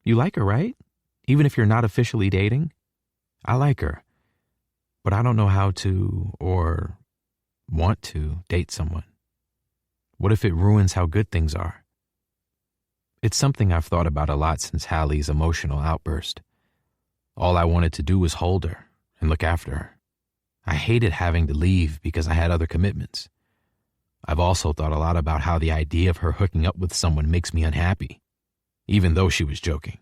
You like her, right? Even if you're not officially dating? I like her. But I don't know how to or want to date someone. What if it ruins how good things are? It's something I've thought about a lot since Hallie's emotional outburst. All I wanted to do was hold her and look after her. I hated having to leave because I had other commitments. I've also thought a lot about how the idea of her hooking up with someone makes me unhappy, even though she was joking,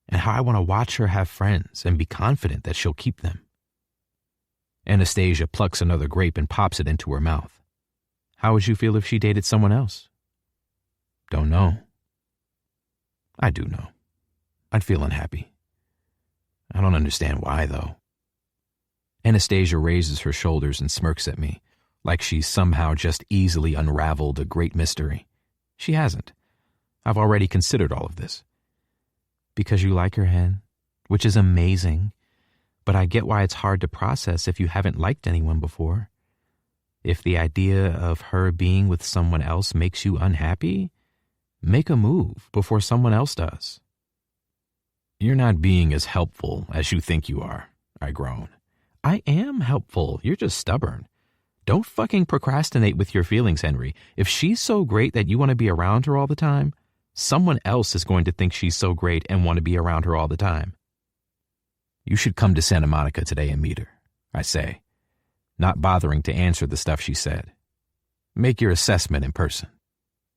and how I want to watch her have friends and be confident that she'll keep them. Anastasia plucks another grape and pops it into her mouth. How would you feel if she dated someone else? Don't know. I do know. I'd feel unhappy. I don't understand why, though. Anastasia raises her shoulders and smirks at me, like she's somehow just easily unraveled a great mystery. She hasn't. I've already considered all of this. Because you like her, Hen, which is amazing, but I get why it's hard to process if you haven't liked anyone before. If the idea of her being with someone else makes you unhappy, make a move before someone else does. You're not being as helpful as you think you are, I groan. I am helpful. You're just stubborn. Don't fucking procrastinate with your feelings, Henry. If she's so great that you want to be around her all the time, someone else is going to think she's so great and want to be around her all the time. You should come to Santa Monica today and meet her, I say, not bothering to answer the stuff she said. Make your assessment in person.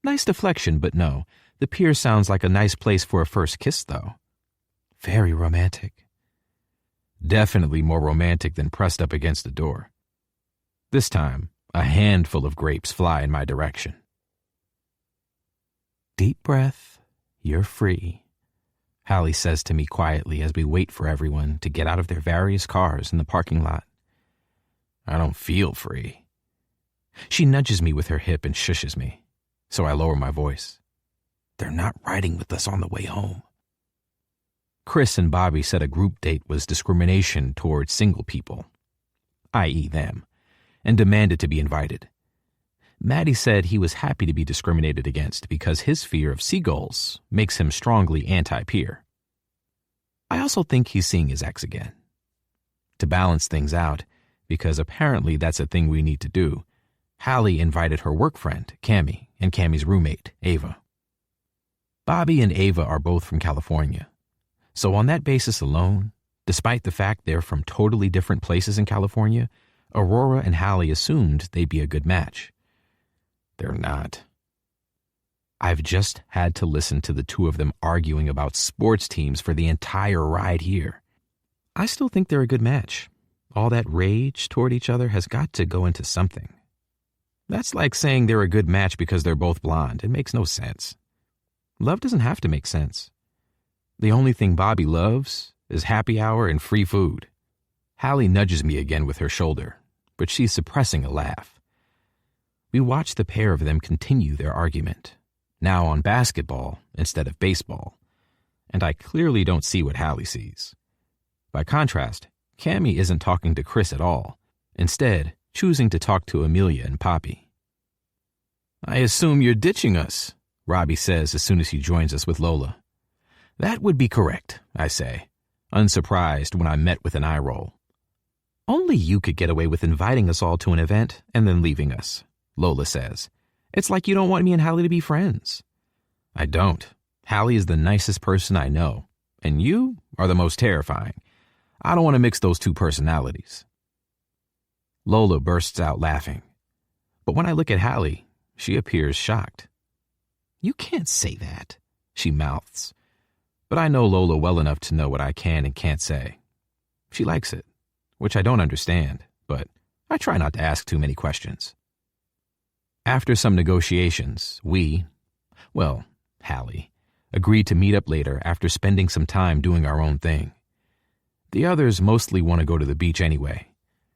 Nice deflection, but no. The pier sounds like a nice place for a first kiss, though. Very romantic. Definitely more romantic than pressed up against the door. This time, a handful of grapes fly in my direction. Deep breath, you're free, Hallie says to me quietly as we wait for everyone to get out of their various cars in the parking lot. I don't feel free. She nudges me with her hip and shushes me, so I lower my voice. They're not riding with us on the way home. Chris and Bobby said a group date was discrimination towards single people, i.e. them, and demanded to be invited. Maddie said he was happy to be discriminated against because his fear of seagulls makes him strongly anti-peer. I also think he's seeing his ex again. To balance things out, because apparently that's a thing we need to do, Hallie invited her work friend, Cammie, and Cammie's roommate, Ava. Bobby and Ava are both from California. So on that basis alone, despite the fact they're from totally different places in California, Aurora and Hallie assumed they'd be a good match. They're not. I've just had to listen to the two of them arguing about sports teams for the entire ride here. I still think they're a good match. All that rage toward each other has got to go into something. That's like saying they're a good match because they're both blonde. It makes no sense. Love doesn't have to make sense. The only thing Bobby loves is happy hour and free food. Hallie nudges me again with her shoulder, but she's suppressing a laugh. We watch the pair of them continue their argument, now on basketball instead of baseball, and I clearly don't see what Hallie sees. By contrast, Cammie isn't talking to Chris at all, instead choosing to talk to Amelia and Poppy. I assume you're ditching us, Robbie says as soon as he joins us with Lola. That would be correct, I say, unsurprised when I'm met with an eye roll. Only you could get away with inviting us all to an event and then leaving us, Lola says. It's like you don't want me and Hallie to be friends. I don't. Hallie is the nicest person I know, and you are the most terrifying. I don't want to mix those two personalities. Lola bursts out laughing. But when I look at Hallie, she appears shocked. You can't say that, she mouths. But I know Lola well enough to know what I can and can't say. She likes it, which I don't understand, but I try not to ask too many questions. After some negotiations, Hallie, agreed to meet up later after spending some time doing our own thing. The others mostly want to go to the beach anyway,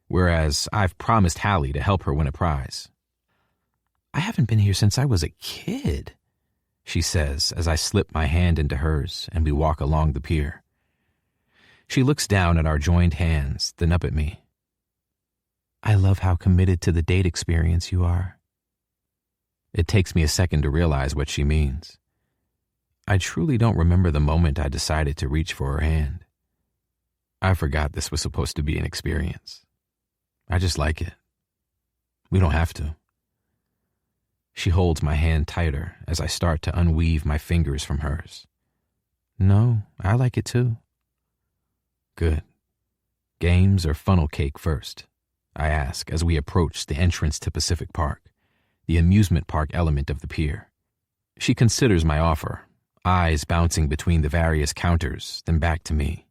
whereas I've promised Hallie to help her win a prize. I haven't been here since I was a kid, she says as I slip my hand into hers and we walk along the pier. She looks down at our joined hands, then up at me. I love how committed to the date experience you are. It takes me a second to realize what she means. I truly don't remember the moment I decided to reach for her hand. I forgot this was supposed to be an experience. I just like it. We don't have to. She holds my hand tighter as I start to unweave my fingers from hers. No, I like it too. Good. Games or funnel cake first? I ask as we approach the entrance to Pacific Park, the amusement park element of the pier. She considers my offer, eyes bouncing between the various counters, then back to me.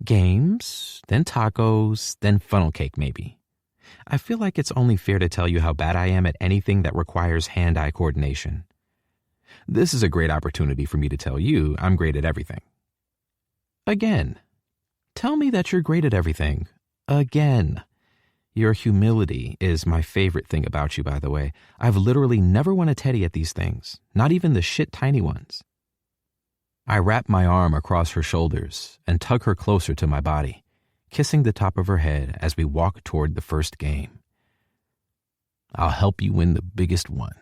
Games, then tacos, then funnel cake maybe. I feel like it's only fair to tell you how bad I am at anything that requires hand-eye coordination. This is a great opportunity for me to tell you I'm great at everything. Again, tell me that you're great at everything. again. Your humility is my favorite thing about you, by the way. I've literally never won a teddy at these things, not even the shit tiny ones. I wrap my arm across her shoulders and tug her closer to my body, kissing the top of her head as we walk toward the first game. I'll help you win the biggest one.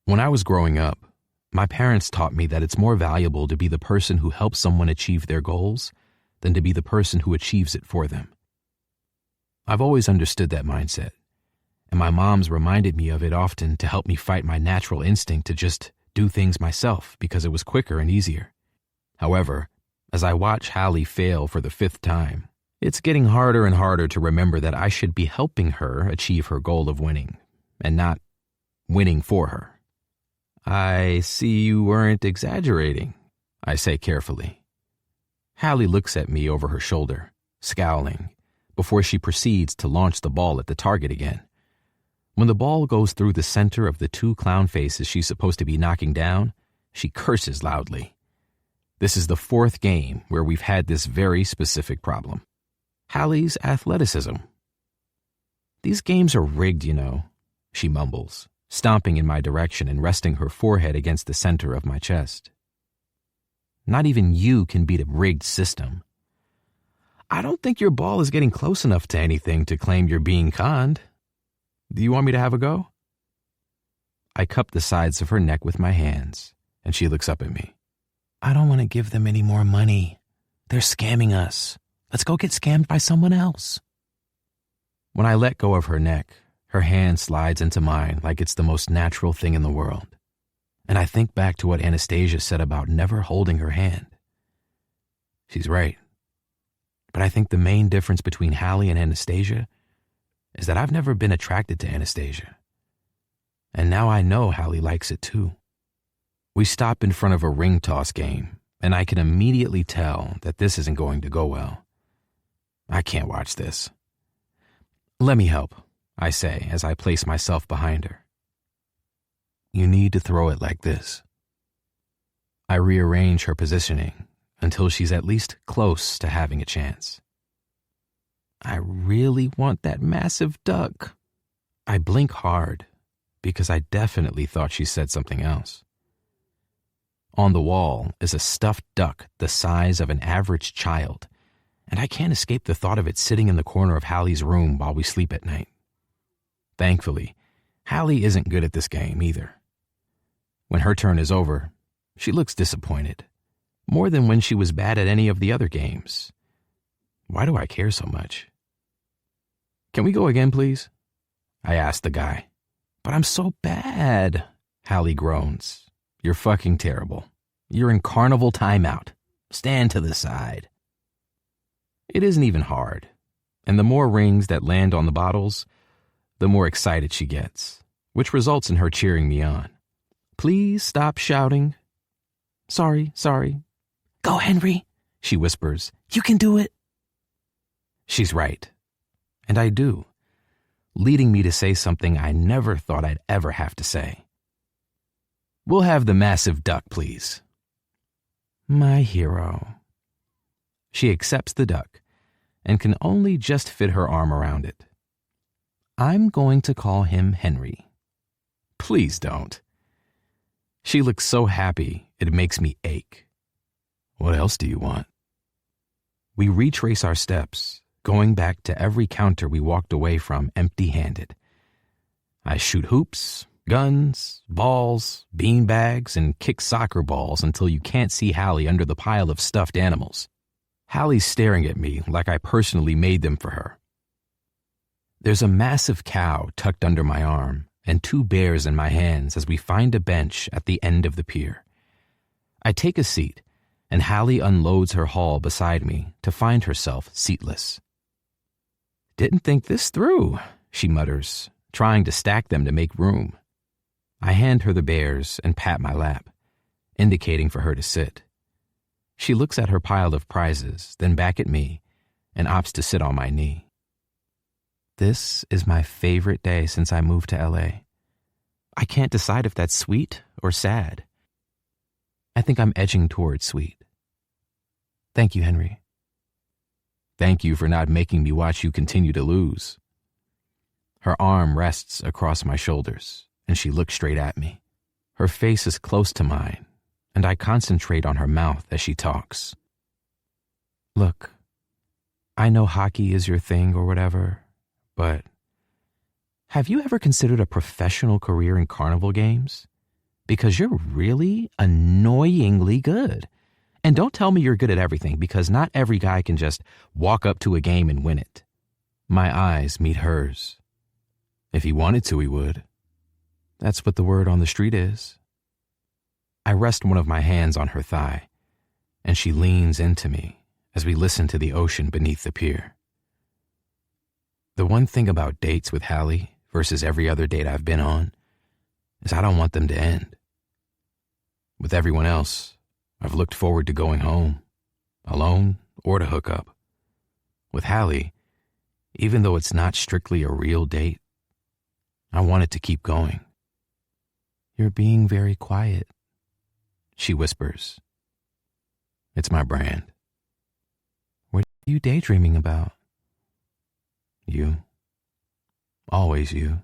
When I was growing up, my parents taught me that it's more valuable to be the person who helps someone achieve their goals than to be the person who achieves it for them. I've always understood that mindset, and my mom's reminded me of it often to help me fight my natural instinct to just do things myself because it was quicker and easier. However, as I watch Hallie fail for the 5th time, it's getting harder and harder to remember that I should be helping her achieve her goal of winning, and not winning for her. I see you weren't exaggerating, I say carefully. Hallie looks at me over her shoulder, scowling, before she proceeds to launch the ball at the target again. When the ball goes through the center of the 2 clown faces she's supposed to be knocking down, she curses loudly. This is the 4th game where we've had this very specific problem. Hallie's athleticism. These games are rigged, you know, she mumbles, stomping in my direction and resting her forehead against the center of my chest. Not even you can beat a rigged system. I don't think your ball is getting close enough to anything to claim you're being conned. Do you want me to have a go? I cup the sides of her neck with my hands, and she looks up at me. I don't want to give them any more money. They're scamming us. Let's go get scammed by someone else. When I let go of her neck, her hand slides into mine like it's the most natural thing in the world. And I think back to what Anastasia said about never holding her hand. She's right. But I think the main difference between Hallie and Anastasia is that I've never been attracted to Anastasia. And now I know Hallie likes it too. We stop in front of a ring toss game, and I can immediately tell that this isn't going to go well. I can't watch this. Let me help, I say as I place myself behind her. You need to throw it like this. I rearrange her positioning until she's at least close to having a chance. I really want that massive duck. I blink hard because I definitely thought she said something else. On the wall is a stuffed duck the size of an average child, and I can't escape the thought of it sitting in the corner of Hallie's room while we sleep at night. Thankfully, Hallie isn't good at this game either. When her turn is over, she looks disappointed, more than when she was bad at any of the other games. Why do I care so much? Can we go again, please? I ask the guy. But I'm so bad, Hallie groans. You're fucking terrible. You're in carnival timeout. Stand to the side. It isn't even hard, and the more rings that land on the bottles, the more excited she gets, which results in her cheering me on. Please stop shouting. Sorry. Go, Henry, she whispers. You can do it. She's right, and I do, leading me to say something I never thought I'd ever have to say. We'll have the massive duck, please. My hero. She accepts the duck and can only just fit her arm around it. I'm going to call him Henry. Please don't. She looks so happy it makes me ache. What else do you want? We retrace our steps, going back to every counter we walked away from empty-handed. I shoot hoops, guns, balls, bean bags, and kick soccer balls until you can't see Hallie under the pile of stuffed animals. Hallie's staring at me like I personally made them for her. There's a massive cow tucked under my arm and 2 bears in my hands as we find a bench at the end of the pier. I take a seat, and Hallie unloads her haul beside me to find herself seatless. Didn't think this through, she mutters, trying to stack them to make room. I hand her the bears and pat my lap, indicating for her to sit. She looks at her pile of prizes, then back at me, and opts to sit on my knee. This is my favorite day since I moved to LA. I can't decide if that's sweet or sad. I think I'm edging toward sweet. Thank you, Henry. Thank you for not making me watch you continue to lose. Her arm rests across my shoulders, and she looks straight at me. Her face is close to mine, and I concentrate on her mouth as she talks. Look, I know hockey is your thing or whatever, but have you ever considered a professional career in carnival games? Because you're really annoyingly good. And don't tell me you're good at everything, because not every guy can just walk up to a game and win it. My eyes meet hers. If he wanted to, he would. That's what the word on the street is. I rest one of my hands on her thigh, and she leans into me as we listen to the ocean beneath the pier. The one thing about dates with Hallie versus every other date I've been on is I don't want them to end. With everyone else, I've looked forward to going home, alone or to hook up. With Hallie, even though it's not strictly a real date, I want it to keep going. You're being very quiet, she whispers. It's my brand. What are you daydreaming about? You. Always you.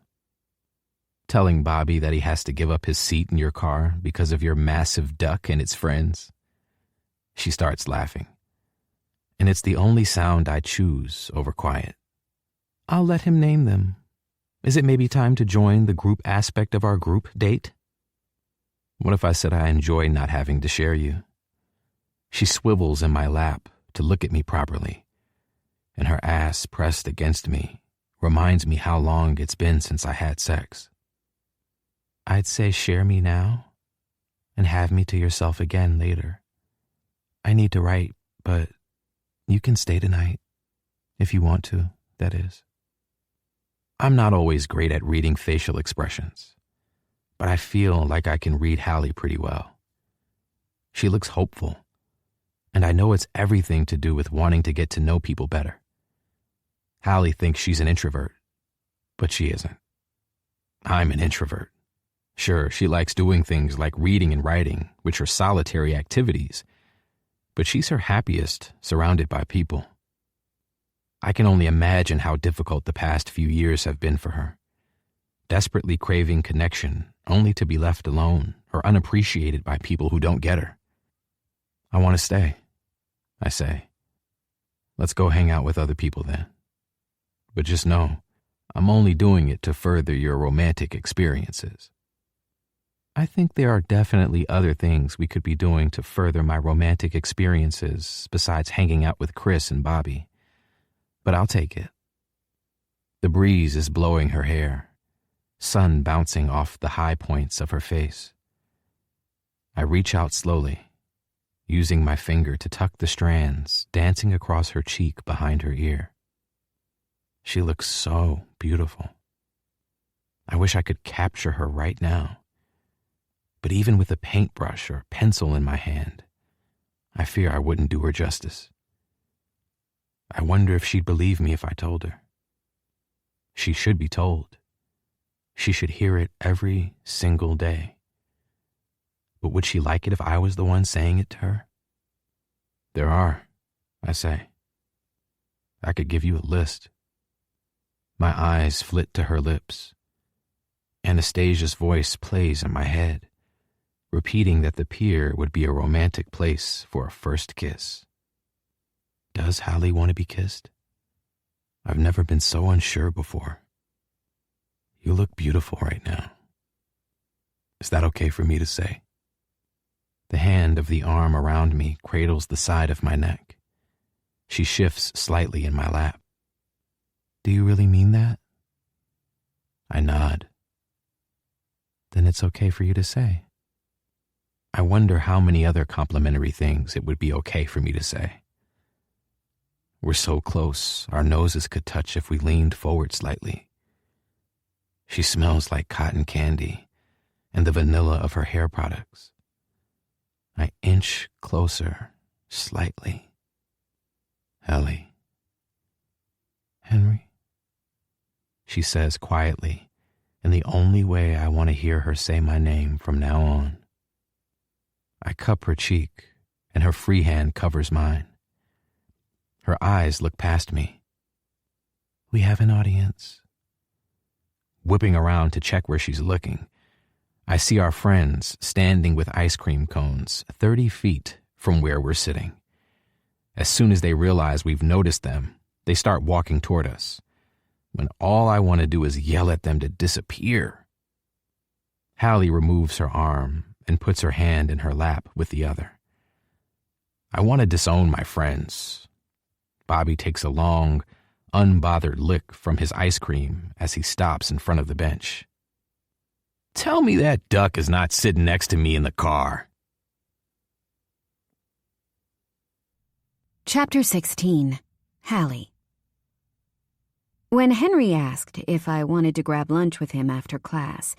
Telling Bobby that he has to give up his seat in your car because of your massive duck and its friends. She starts laughing, and it's the only sound I choose over quiet. I'll let him name them. Is it maybe time to join the group aspect of our group date? What if I said I enjoy not having to share you? She swivels in my lap to look at me properly, and her ass pressed against me reminds me how long it's been since I had sex. I'd say share me now and have me to yourself again later. I need to write, but you can stay tonight if you want to, that is. I'm not always great at reading facial expressions, but I feel like I can read Hallie pretty well. She looks hopeful, and I know it's everything to do with wanting to get to know people better. Hallie thinks she's an introvert, but she isn't. I'm an introvert. Sure, she likes doing things like reading and writing, which are solitary activities, but she's her happiest surrounded by people. I can only imagine how difficult the past few years have been for her, desperately craving connection only to be left alone or unappreciated by people who don't get her. I want to stay, I say. Let's go hang out with other people then. But just know, I'm only doing it to further your romantic experiences. I think there are definitely other things we could be doing to further my romantic experiences besides hanging out with Chris and Bobby. But I'll take it. The breeze is blowing her hair, sun bouncing off the high points of her face. I reach out slowly, using my finger to tuck the strands dancing across her cheek behind her ear. She looks so beautiful. I wish I could capture her right now. But even with a paintbrush or pencil in my hand, I fear I wouldn't do her justice. I wonder if she'd believe me if I told her. She should be told. She should hear it every single day. But would she like it if I was the one saying it to her? There are, I say. I could give you a list. My eyes flit to her lips. Anastasia's voice plays in my head, repeating that the pier would be a romantic place for a first kiss. Does Hallie want to be kissed? I've never been so unsure before. You look beautiful right now. Is that okay for me to say? The hand of the arm around me cradles the side of my neck. She shifts slightly in my lap. Do you really mean that? I nod. Then it's okay for you to say. I wonder how many other complimentary things it would be okay for me to say. We're so close, our noses could touch if we leaned forward slightly. She smells like cotton candy and the vanilla of her hair products. I inch closer, slightly. Hallie. Henry? She says quietly, in the only way I want to hear her say my name from now on. I cup her cheek, and her free hand covers mine. Her eyes look past me. "We have an audience." Whipping around to check where she's looking, I see our friends standing with ice cream cones 30 feet from where we're sitting. As soon as they realize we've noticed them, they start walking toward us, when all I want to do is yell at them to disappear. Hallie removes her arm and puts her hand in her lap with the other. I want to disown my friends. Bobby takes a long, unbothered lick from his ice cream as he stops in front of the bench. "Tell me that duck is not sitting next to me in the car."
Chapter 16. Hallie. When Henry asked if I wanted to grab lunch with him after class,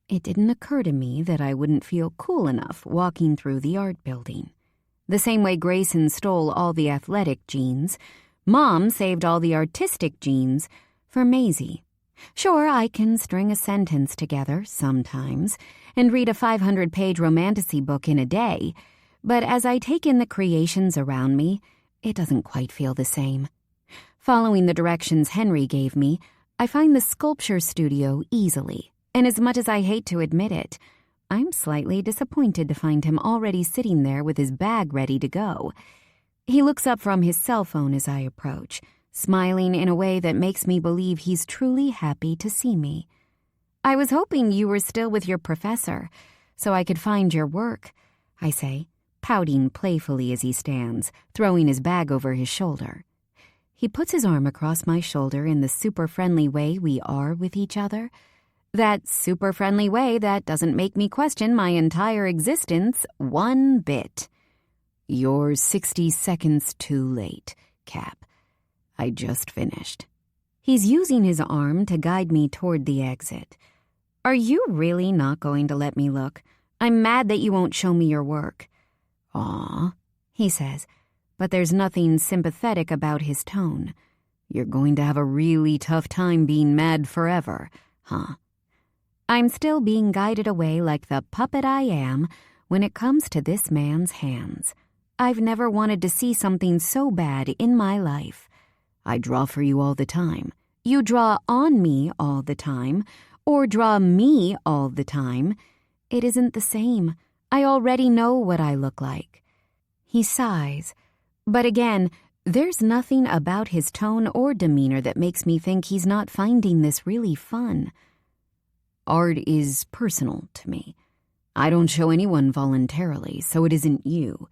it didn't occur to me that I wouldn't feel cool enough walking through the art building. The same way Grayson stole all the athletic genes, Mom saved all the artistic genes for Maisie. Sure, I can string a sentence together sometimes and read a 500-page romantasy book in a day, but as I take in the creations around me, it doesn't quite feel the same. Following the directions Henry gave me, I find the sculpture studio easily, and as much as I hate to admit it, I'm slightly disappointed to find him already sitting there with his bag ready to go. He looks up from his cell phone as I approach, smiling in a way that makes me believe he's truly happy to see me. "I was hoping you were still with your professor, so I could find your work," I say, pouting playfully as he stands, throwing his bag over his shoulder. He puts his arm across my shoulder in the super-friendly way we are with each other. That super-friendly way that doesn't make me question my entire existence one bit. "You're 60 seconds too late, Cap. I just finished." He's using his arm to guide me toward the exit. "Are you really not going to let me look? I'm mad that you won't show me your work." "Aw," he says, but there's nothing sympathetic about his tone. "You're going to have a really tough time being mad forever, huh?" I'm still being guided away like the puppet I am when it comes to this man's hands. I've never wanted to see something so bad in my life. I draw for you all the time. You draw on me all the time, or draw me all the time. It isn't the same. I already know what I look like." He sighs, but again, there's nothing about his tone or demeanor that makes me think he's not finding this really fun. "Art is personal to me. I don't show anyone voluntarily, so it isn't you.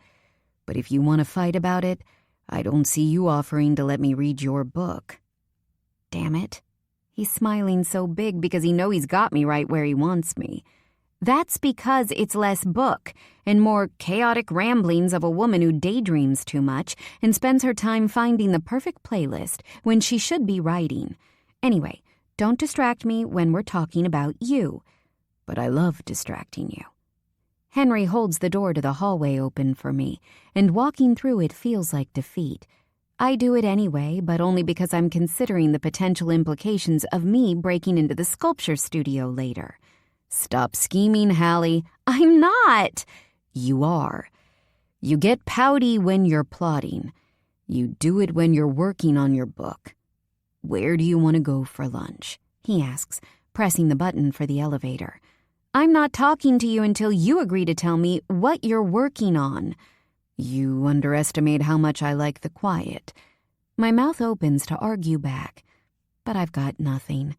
But if you want to fight about it, I don't see you offering to let me read your book." Damn it. He's smiling so big because he knows he's got me right where he wants me. That's because it's less book and more chaotic ramblings of a woman who daydreams too much and spends her time finding the perfect playlist when she should be writing. Anyway, don't distract me when we're talking about you. But I love distracting you. Henry holds the door to the hallway open for me, and walking through it feels like defeat. I do it anyway, but only because I'm considering the potential implications of me breaking into the sculpture studio later. "Stop scheming, Hallie." "I'm not." "You are. You get pouty when you're plotting. You do it when you're working on your book." "Where do you want to go for lunch?" he asks, pressing the button for the elevator. "I'm not talking to you until you agree to tell me what you're working on." "You underestimate how much I like the quiet." My mouth opens to argue back, but I've got nothing.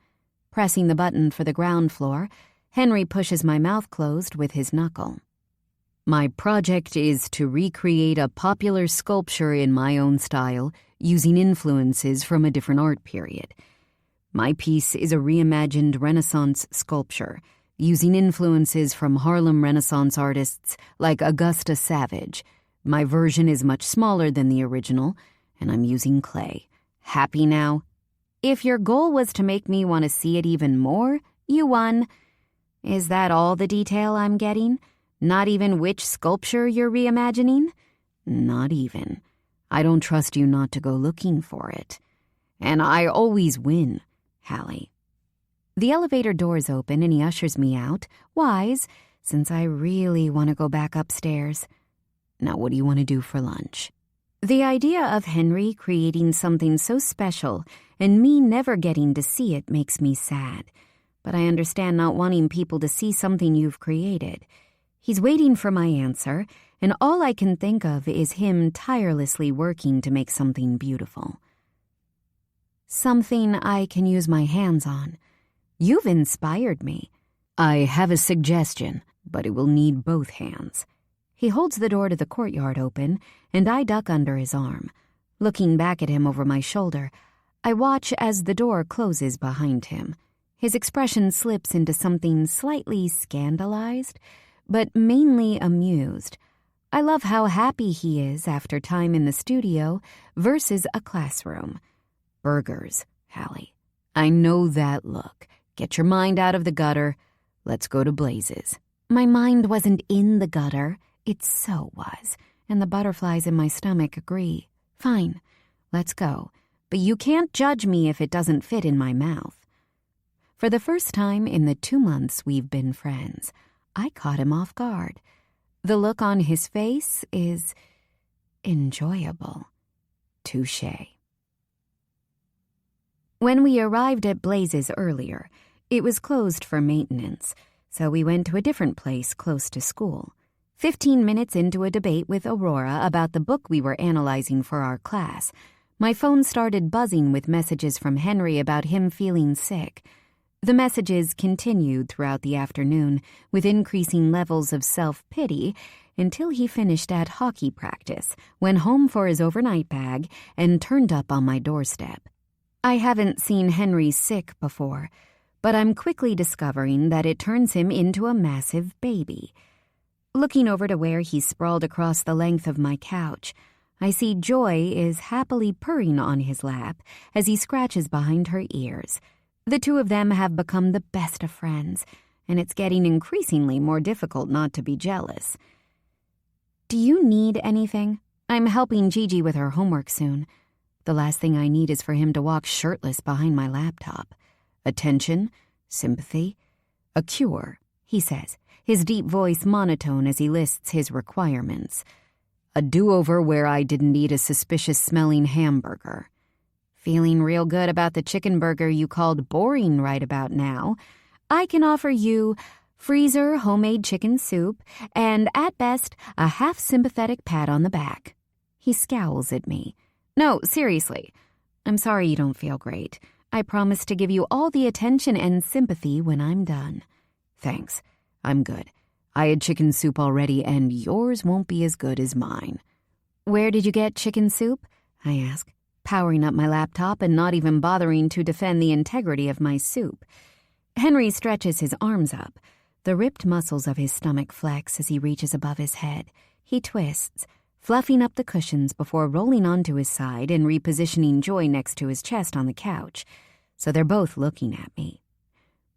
Pressing the button for the ground floor, Henry pushes my mouth closed with his knuckle. "My project is to recreate a popular sculpture in my own style, using influences from a different art period. My piece is a reimagined Renaissance sculpture, using influences from Harlem Renaissance artists like Augusta Savage. My version is much smaller than the original, and I'm using clay. Happy now? If your goal was to make me want to see it even more, you won. Is that all the detail I'm getting? Not even which sculpture you're reimagining? Not even. I don't trust you not to go looking for it. And I always win, Hallie." The elevator doors open and he ushers me out, wise, since I really want to go back upstairs. "Now what do you want to do for lunch?" The idea of Henry creating something so special and me never getting to see it makes me sad. But I understand not wanting people to see something you've created. He's waiting for my answer, and all I can think of is him tirelessly working to make something beautiful. Something I can use my hands on. You've inspired me. I have a suggestion, but it will need both hands. He holds the door to the courtyard open, and I duck under his arm. Looking back at him over my shoulder, I watch as the door closes behind him. His expression slips into something slightly scandalized, but mainly amused. I love how happy he is after time in the studio versus a classroom. Burgers, Hallie. I know that look. Get your mind out of the gutter. Let's go to Blazes. My mind wasn't in the gutter. It so was, and the butterflies in my stomach agree. Fine, let's go. But you can't judge me if it doesn't fit in my mouth. For the first time in the 2 months we've been friends, I caught him off guard. The look on his face is enjoyable. Touché. When we arrived at Blazes earlier, it was closed for maintenance, so we went to a different place close to school. 15 minutes into a debate with Aurora about the book we were analyzing for our class, my phone started buzzing with messages from Henry about him feeling sick. The messages continued throughout the afternoon with increasing levels of self-pity until he finished at hockey practice, went home for his overnight bag, and turned up on my doorstep. I haven't seen Henry sick before, but I'm quickly discovering that it turns him into a massive baby. Looking over to where he's sprawled across the length of my couch, I see Joy is happily purring on his lap as he scratches behind her ears. The two of them have become the best of friends, and it's getting increasingly more difficult not to be jealous. Do you need anything? I'm helping Gigi with her homework soon. The last thing I need is for him to walk shirtless behind my laptop. Attention, sympathy, a cure, he says, his deep voice monotone as he lists his requirements. A do-over where I didn't eat a suspicious-smelling hamburger. Feeling real good about the chicken burger you called boring right about now, I can offer you freezer homemade chicken soup and, at best, a half-sympathetic pat on the back. He scowls at me. No, seriously. I'm sorry you don't feel great. I promise to give you all the attention and sympathy when I'm done. Thanks. I'm good. I had chicken soup already, and yours won't be as good as mine. Where did you get chicken soup? I ask, powering up my laptop and not even bothering to defend the integrity of my soup. Henry stretches his arms up. The ripped muscles of his stomach flex as he reaches above his head. He twists, fluffing up the cushions before rolling onto his side and repositioning Joy next to his chest on the couch, so they're both looking at me.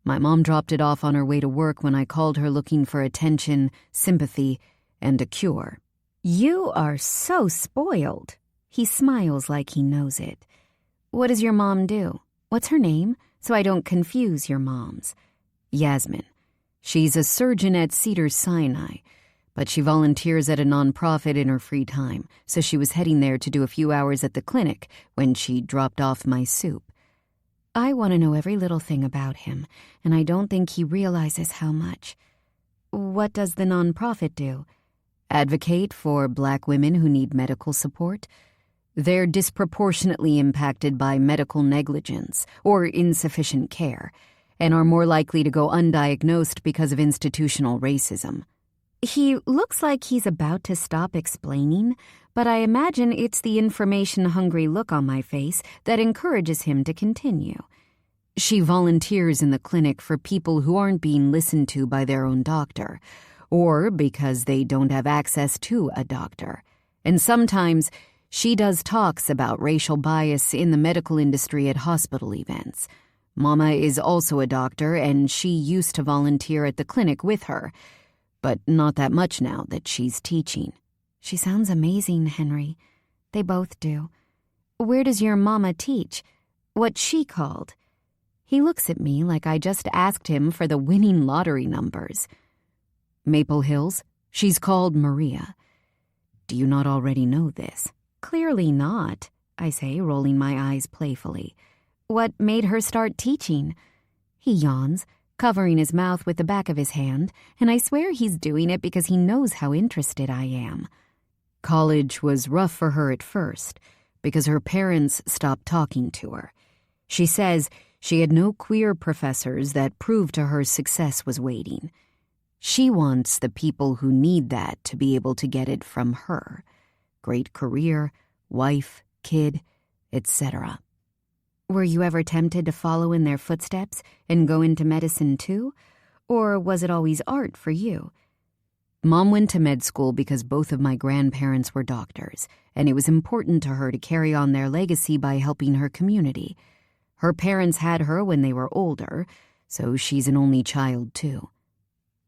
My mom dropped it off on her way to work when I called her looking for attention, sympathy, and a cure. You are so spoiled. He smiles like he knows it. What does your mom do? What's her name? So I don't confuse your moms. Yasmin. She's a surgeon at Cedars-Sinai, but she volunteers at a nonprofit in her free time, so she was heading there to do a few hours at the clinic when she dropped off my soup. I want to know every little thing about him, and I don't think he realizes how much. What does the nonprofit do? Advocate for Black women who need medical support? They're disproportionately impacted by medical negligence or insufficient care, and are more likely to go undiagnosed because of institutional racism. He looks like he's about to stop explaining, but I imagine it's the information-hungry look on my face that encourages him to continue. She volunteers in the clinic for people who aren't being listened to by their own doctor, or because they don't have access to a doctor. And sometimes she does talks about racial bias in the medical industry at hospital events. Mama is also a doctor, and she used to volunteer at the clinic with her, but not that much now that she's teaching. She sounds amazing, Henry. They both do. Where does your mama teach? What's she called? He looks at me like I just asked him for the winning lottery numbers. Maple Hills. She's called Maria. Do you not already know this? Clearly not, I say, rolling my eyes playfully. What made her start teaching? He yawns, covering his mouth with the back of his hand, and I swear he's doing it because he knows how interested I am. College was rough for her at first, because her parents stopped talking to her. She says she had no queer professors that proved to her success was waiting. She wants the people who need that to be able to get it from her. Great career, wife, kid, etc. Were you ever tempted to follow in their footsteps and go into medicine too? Or was it always art for you? Mom went to med school because both of my grandparents were doctors, and it was important to her to carry on their legacy by helping her community. Her parents had her when they were older, so she's an only child too.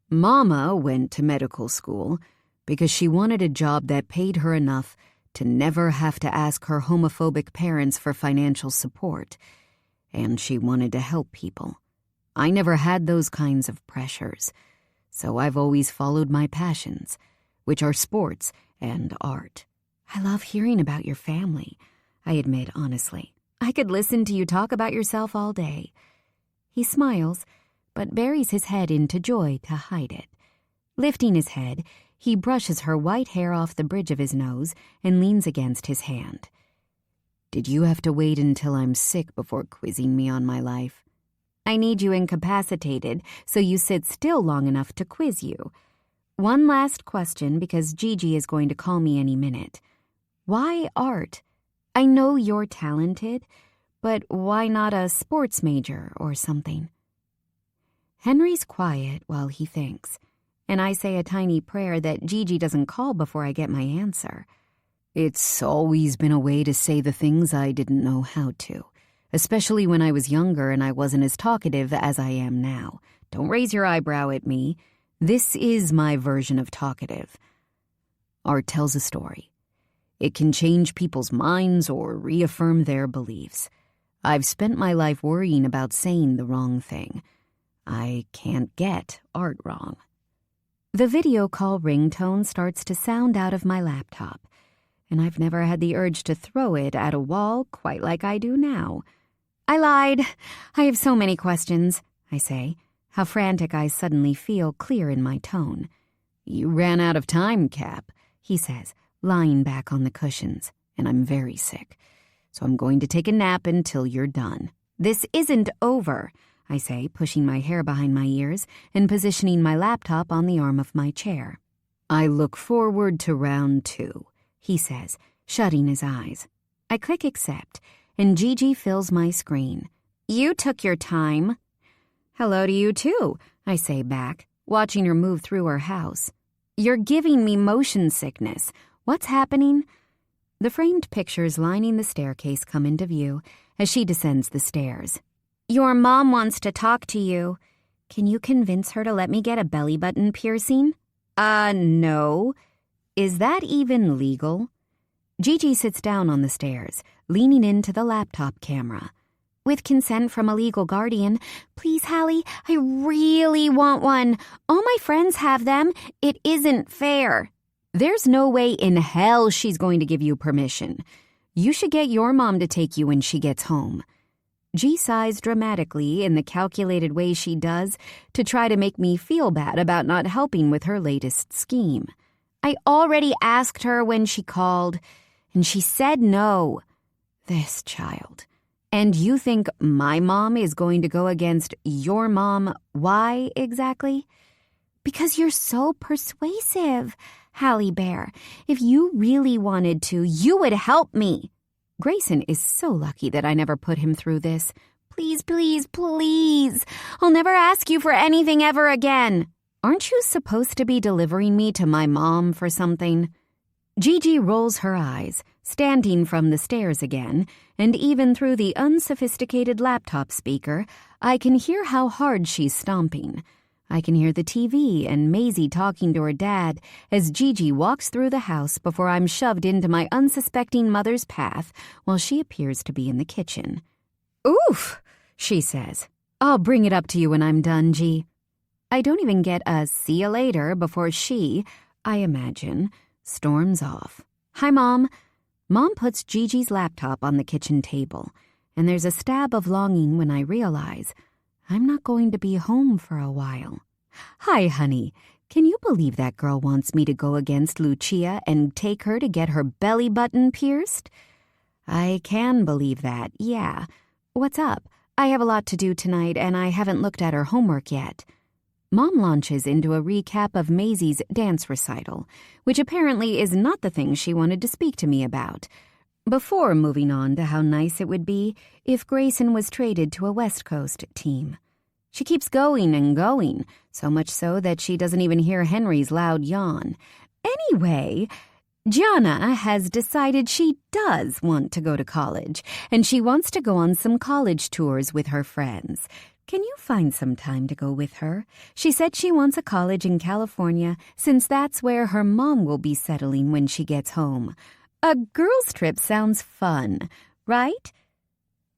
Mama went to medical school because she wanted a job that paid her enough to never have to ask her homophobic parents for financial support, and she wanted to help people. I never had those kinds of pressures, so I've always followed my passions, which are sports and art. I love hearing about your family, I admit honestly. I could listen to you talk about yourself all day. He smiles, but buries his head into joy to hide it. Lifting his head, he brushes her white hair off the bridge of his nose and leans against his hand. Did you have to wait until I'm sick before quizzing me on my life? I need you incapacitated so you sit still long enough to quiz you. One last question because Gigi is going to call me any minute. Why art? I know you're talented, but why not a sports major or something? Henry's quiet while he thinks, and I say a tiny prayer that Gigi doesn't call before I get my answer. It's always been a way to say the things I didn't know how to, especially when I was younger and I wasn't as talkative as I am now. Don't raise your eyebrow at me. This is my version of talkative. Art tells a story. It can change people's minds or reaffirm their beliefs. I've spent my life worrying about saying the wrong thing. I can't get art wrong. The video call ringtone starts to sound out of my laptop, and I've never had the urge to throw it at a wall quite like I do now. I lied. I have so many questions, I say, how frantic I suddenly feel clear in my tone. You ran out of time, Cap, he says, lying back on the cushions, and I'm very sick, so I'm going to take a nap until you're done. This isn't over, I say, pushing my hair behind my ears and positioning my laptop on the arm of my chair. I look forward to round 2, he says, shutting his eyes. I click accept, and Gigi fills my screen. You took your time. Hello to you too, I say back, watching her move through her house. You're giving me motion sickness. What's happening? The framed pictures lining the staircase come into view as she descends the stairs. Your mom wants to talk to you. Can you convince her to let me get a belly button piercing? No. Is that even legal? Gigi sits down on the stairs, leaning into the laptop camera. With consent from a legal guardian, please, Hallie, I really want one. All my friends have them. It isn't fair. There's no way in hell she's going to give you permission. You should get your mom to take you when she gets home. G sighs dramatically in the calculated way she does to try to make me feel bad about not helping with her latest scheme. I already asked her when she called, and she said no. This child. And you think my mom is going to go against your mom? Why exactly? Because you're so persuasive, Hallie Bear. If you really wanted to, you would help me. Grayson is so lucky that I never put him through this. Please, please, please. I'll never ask you for anything ever again. Aren't you supposed to be delivering me to my mom for something? Gigi rolls her eyes, standing from the stairs again, and even through the unsophisticated laptop speaker, I can hear how hard she's stomping. I can hear the TV and Maisie talking to her dad as Gigi walks through the house before I'm shoved into my unsuspecting mother's path while she appears to be in the kitchen. Oof, she says. I'll bring it up to you when I'm done, G. I don't even get a see you later before she, I imagine, storms off. Hi, Mom. Mom puts Gigi's laptop on the kitchen table, and there's a stab of longing when I realize I'm not going to be home for a while. Hi, honey. Can you believe that girl wants me to go against Lucia and take her to get her belly button pierced? I can believe that, yeah. What's up? I have a lot to do tonight, and I haven't looked at her homework yet. Mom launches into a recap of Maisie's dance recital, which apparently is not the thing she wanted to speak to me about, before moving on to how nice it would be if Grayson was traded to a West Coast team. She keeps going and going, so much so that she doesn't even hear Henry's loud yawn. Anyway, Gianna has decided she does want to go to college, and she wants to go on some college tours with her friends. Can you find some time to go with her? She said she wants a college in California since that's where her mom will be settling when she gets home. A girls' trip sounds fun, right?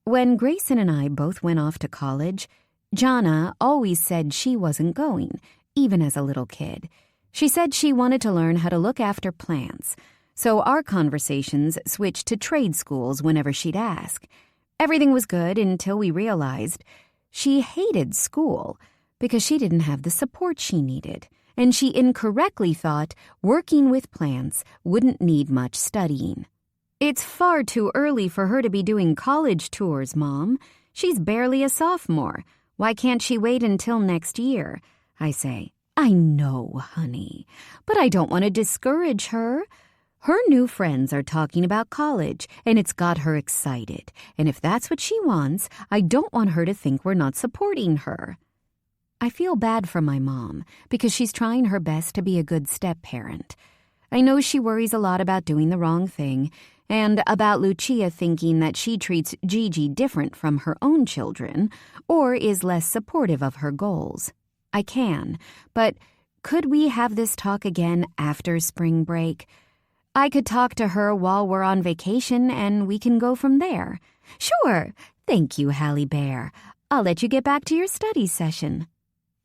When Grayson and I both went off to college, Gianna always said she wasn't going, even as a little kid. She said she wanted to learn how to look after plants, so our conversations switched to trade schools whenever she'd ask. Everything was good until we realized she hated school because she didn't have the support she needed, and she incorrectly thought working with plants wouldn't need much studying. It's far too early for her to be doing college tours, Mom. She's barely a sophomore. Why can't she wait until next year? I say. I know, honey, but I don't want to discourage her. Her new friends are talking about college, and it's got her excited. And if that's what she wants, I don't want her to think we're not supporting her. I feel bad for my mom because she's trying her best to be a good step-parent. I know she worries a lot about doing the wrong thing and about Lucia thinking that she treats Gigi different from her own children or is less supportive of her goals. I can, but could we have this talk again after spring break? I could talk to her while we're on vacation and we can go from there. Sure. Thank you, Halle Bear. I'll let you get back to your study session.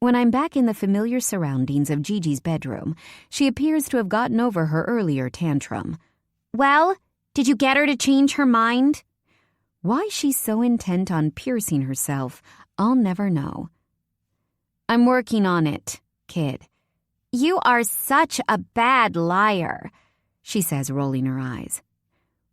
When I'm back in the familiar surroundings of Gigi's bedroom, she appears to have gotten over her earlier tantrum. Well, did you get her to change her mind? Why she's so intent on piercing herself, I'll never know. I'm working on it, kid. You are such a bad liar, she says, rolling her eyes.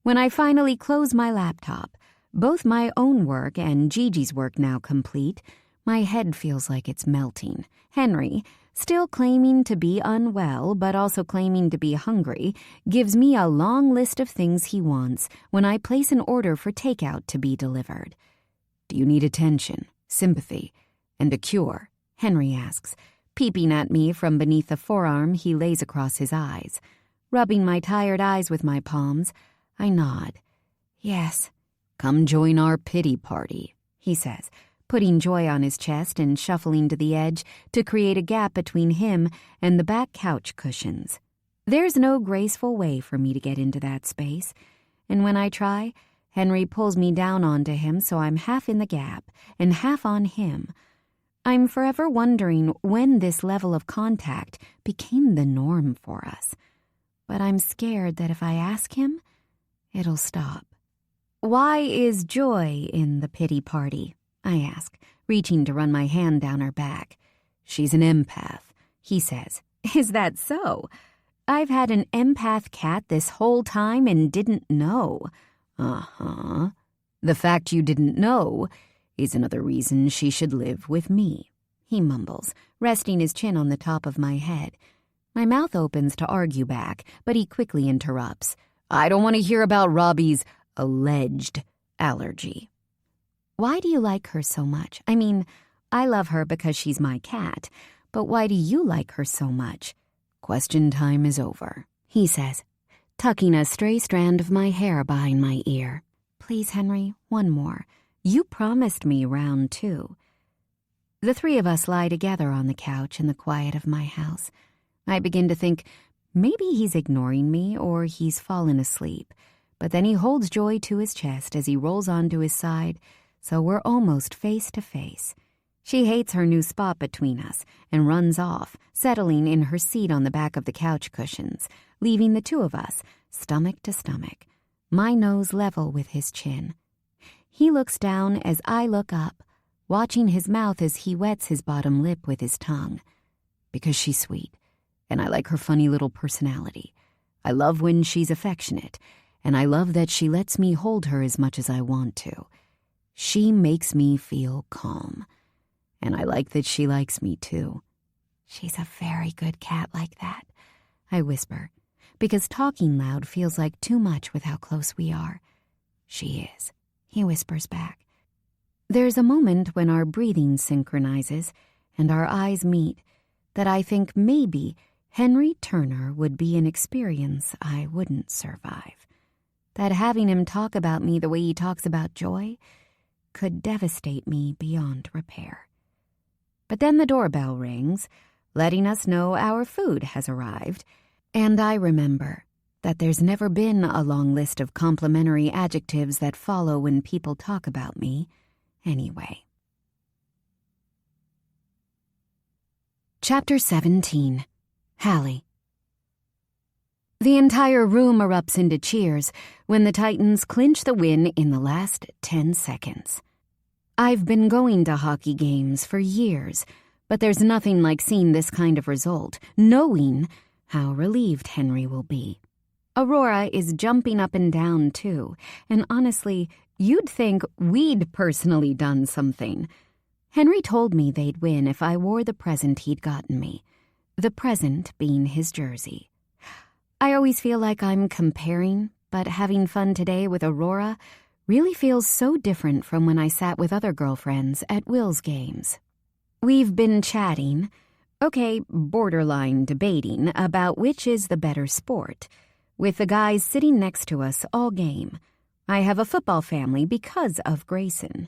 When I finally close my laptop, both my own work and Gigi's work now complete, my head feels like it's melting. Henry, still claiming to be unwell but also claiming to be hungry, gives me a long list of things he wants when I place an order for takeout to be delivered. Do you need attention, sympathy, and a cure? Henry asks, peeping at me from beneath the forearm he lays across his eyes. Rubbing my tired eyes with my palms, I nod. Yes. Come join our pity party, he says, putting Joy on his chest and shuffling to the edge to create a gap between him and the back couch cushions. There's no graceful way for me to get into that space, and when I try, Henry pulls me down onto him so I'm half in the gap and half on him. I'm forever wondering when this level of contact became the norm for us. But I'm scared that if I ask him, it'll stop. Why is Joy in the pity party? I ask, reaching to run my hand down her back. She's an empath, he says. Is that so? I've had an empath cat this whole time and didn't know. Uh-huh. The fact you didn't know is another reason she should live with me, he mumbles, resting his chin on the top of my head. My mouth opens to argue back, but he quickly interrupts. I don't want to hear about Robbie's alleged allergy. Why do you like her so much? I mean, I love her because she's my cat, but why do you like her so much? Question time is over, he says, tucking a stray strand of my hair behind my ear. Please, Henry, one more. You promised me round 2. The three of us lie together on the couch in the quiet of my house. I begin to think maybe he's ignoring me or he's fallen asleep, but then he holds Joy to his chest as he rolls onto his side, so we're almost face to face. She hates her new spot between us and runs off, settling in her seat on the back of the couch cushions, leaving the two of us, stomach to stomach. my nose level with his chin. He looks down as I look up, watching his mouth as he wets his bottom lip with his tongue. Because she's sweet, and I like her funny little personality. I love when she's affectionate, and I love that she lets me hold her as much as I want to. She makes me feel calm, and I like that she likes me too. She's a very good cat like that, I whisper, because talking loud feels like too much with how close we are. She is, he whispers back. There's a moment when our breathing synchronizes and our eyes meet that I think maybe Henry Turner would be an experience I wouldn't survive. That having him talk about me the way he talks about Joy could devastate me beyond repair. But then the doorbell rings, letting us know our food has arrived, and I remember that there's never been a long list of complimentary adjectives that follow when people talk about me anyway. Chapter 17. Hallie. The entire room erupts into cheers when the Titans clinch the win in the last 10 seconds. I've been going to hockey games for years, but there's nothing like seeing this kind of result, knowing how relieved Henry will be. Aurora is jumping up and down, too, and honestly, you'd think we'd personally done something. Henry told me they'd win if I wore the present he'd gotten me, the present being his jersey. I always feel like I'm comparing, but having fun today with Aurora really feels so different from when I sat with other girlfriends at Will's games. We've been chatting, borderline debating, about which is the better sport, with the guys sitting next to us all game. I have a football family because of Grayson.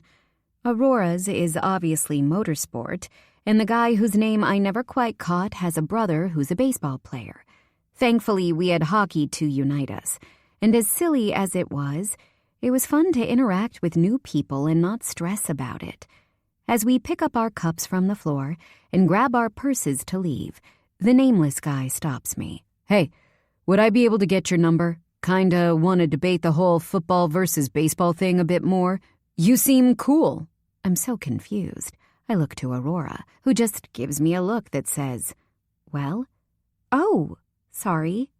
Aurora's is obviously motorsport, and the guy whose name I never quite caught has a brother who's a baseball player. Thankfully, we had hockey to unite us, and as silly as it was fun to interact with new people and not stress about it. As we pick up our cups from the floor and grab our purses to leave, the nameless guy stops me. "Hey, would I be able to get your number? Kinda want to debate the whole football versus baseball thing a bit more. You seem cool." I'm so confused. I look to Aurora, who just gives me a look that says, "Well? Oh, sorry.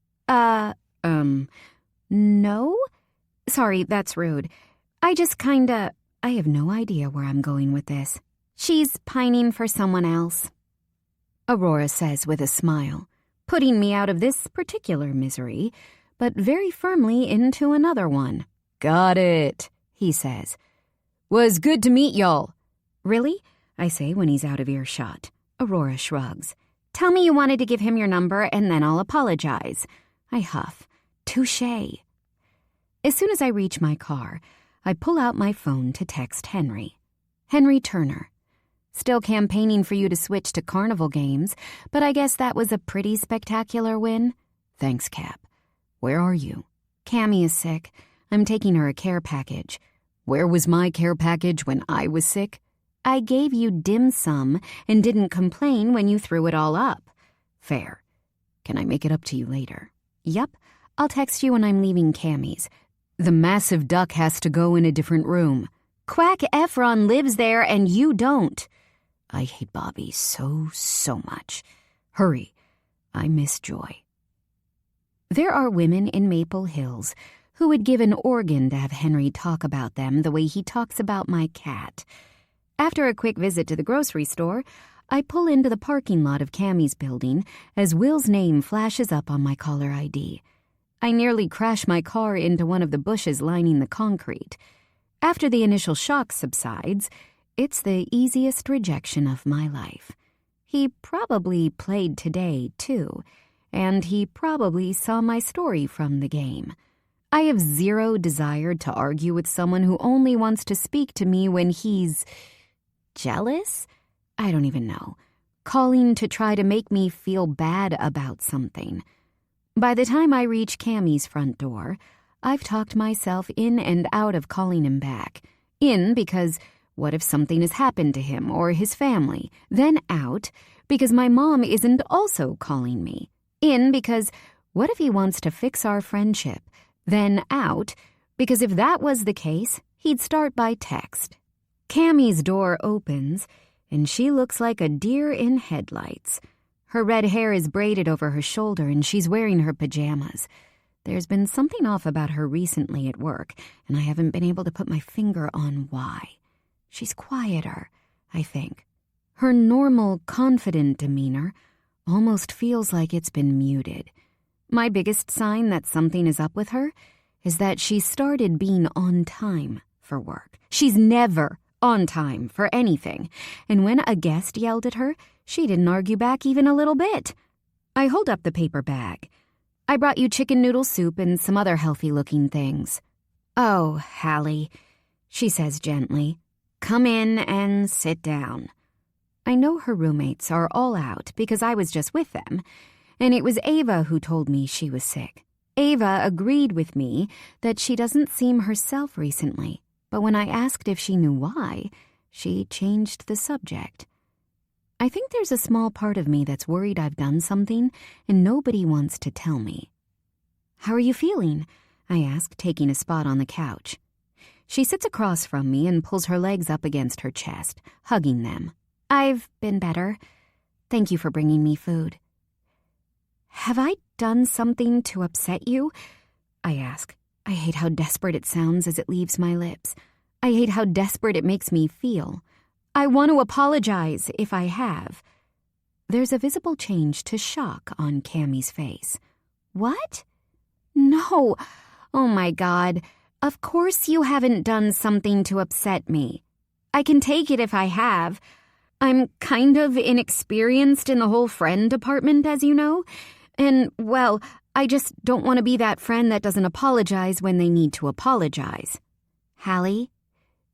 No? Sorry, that's rude. I have no idea where I'm going with this. She's pining for someone else," Aurora says with a smile, putting me out of this particular misery, but very firmly into another one. "Got it," he says. "Was good to meet y'all." "Really?" I say when he's out of earshot. Aurora shrugs. "Tell me you wanted to give him your number and then I'll apologize." I huff. Touché. As soon as I reach my car, I pull out my phone to text Henry. "Henry Turner. Still campaigning for you to switch to carnival games, but I guess that was a pretty spectacular win. Thanks, Cap. Where are you?" "Cammie is sick. I'm taking her a care package." "Where was my care package when I was sick?" "I gave you dim sum and didn't complain when you threw it all up." "Fair. Can I make it up to you later?" "Yup. I'll text you when I'm leaving Cammie's." "The massive duck has to go in a different room." "Quack Efron lives there and you don't." I hate Bobby so much. Hurry. I miss Joy. There are women in Maple Hills who would give an organ to have Henry talk about them the way he talks about my cat. After a quick visit to the grocery store, I pull into the parking lot of Cammie's building as Will's name flashes up on my caller ID. I nearly crash my car into one of the bushes lining the concrete. After the initial shock subsides, it's the easiest rejection of my life. He probably played today, too, and he probably saw my story from the game. I have zero desire to argue with someone who only wants to speak to me when he's jealous? I don't even know. Calling to try to make me feel bad about something. By the time I reach Cammie's front door, I've talked myself in and out of calling him back. In because what if something has happened to him or his family? Then out because my mom isn't also calling me. In because what if he wants to fix our friendship? Then out because if that was the case, he'd start by text. Cammie's door opens, and she looks like a deer in headlights. Her red hair is braided over her shoulder, and she's wearing her pajamas. There's been something off about her recently at work, and I haven't been able to put my finger on why. She's quieter, I think. Her normal, confident demeanor almost feels like it's been muted. My biggest sign that something is up with her is that she started being on time for work. She's never on time for anything, and when a guest yelled at her, she didn't argue back even a little bit. I hold up the paper bag. I brought you chicken noodle soup and some other healthy-looking things. Oh, Hallie, she says gently, come in and sit down. I know her roommates are all out because I was just with them, and it was Ava who told me she was sick. Ava agreed with me that she doesn't seem herself recently, but when I asked if she knew why, she changed the subject. I think there's a small part of me that's worried I've done something and nobody wants to tell me. How are you feeling? I ask, taking a spot on the couch. She sits across from me and pulls her legs up against her chest, hugging them. I've been better. Thank you for bringing me food. Have I done something to upset you? I ask. I hate how desperate it sounds as it leaves my lips. I hate how desperate it makes me feel. I want to apologize if I have. There's a visible change to shock on Cammie's face. What? No. Oh my God. Of course you haven't done something to upset me. I can take it if I have. I'm kind of inexperienced in the whole friend department, as you know. And, well, I just don't want to be that friend that doesn't apologize when they need to apologize. Hallie,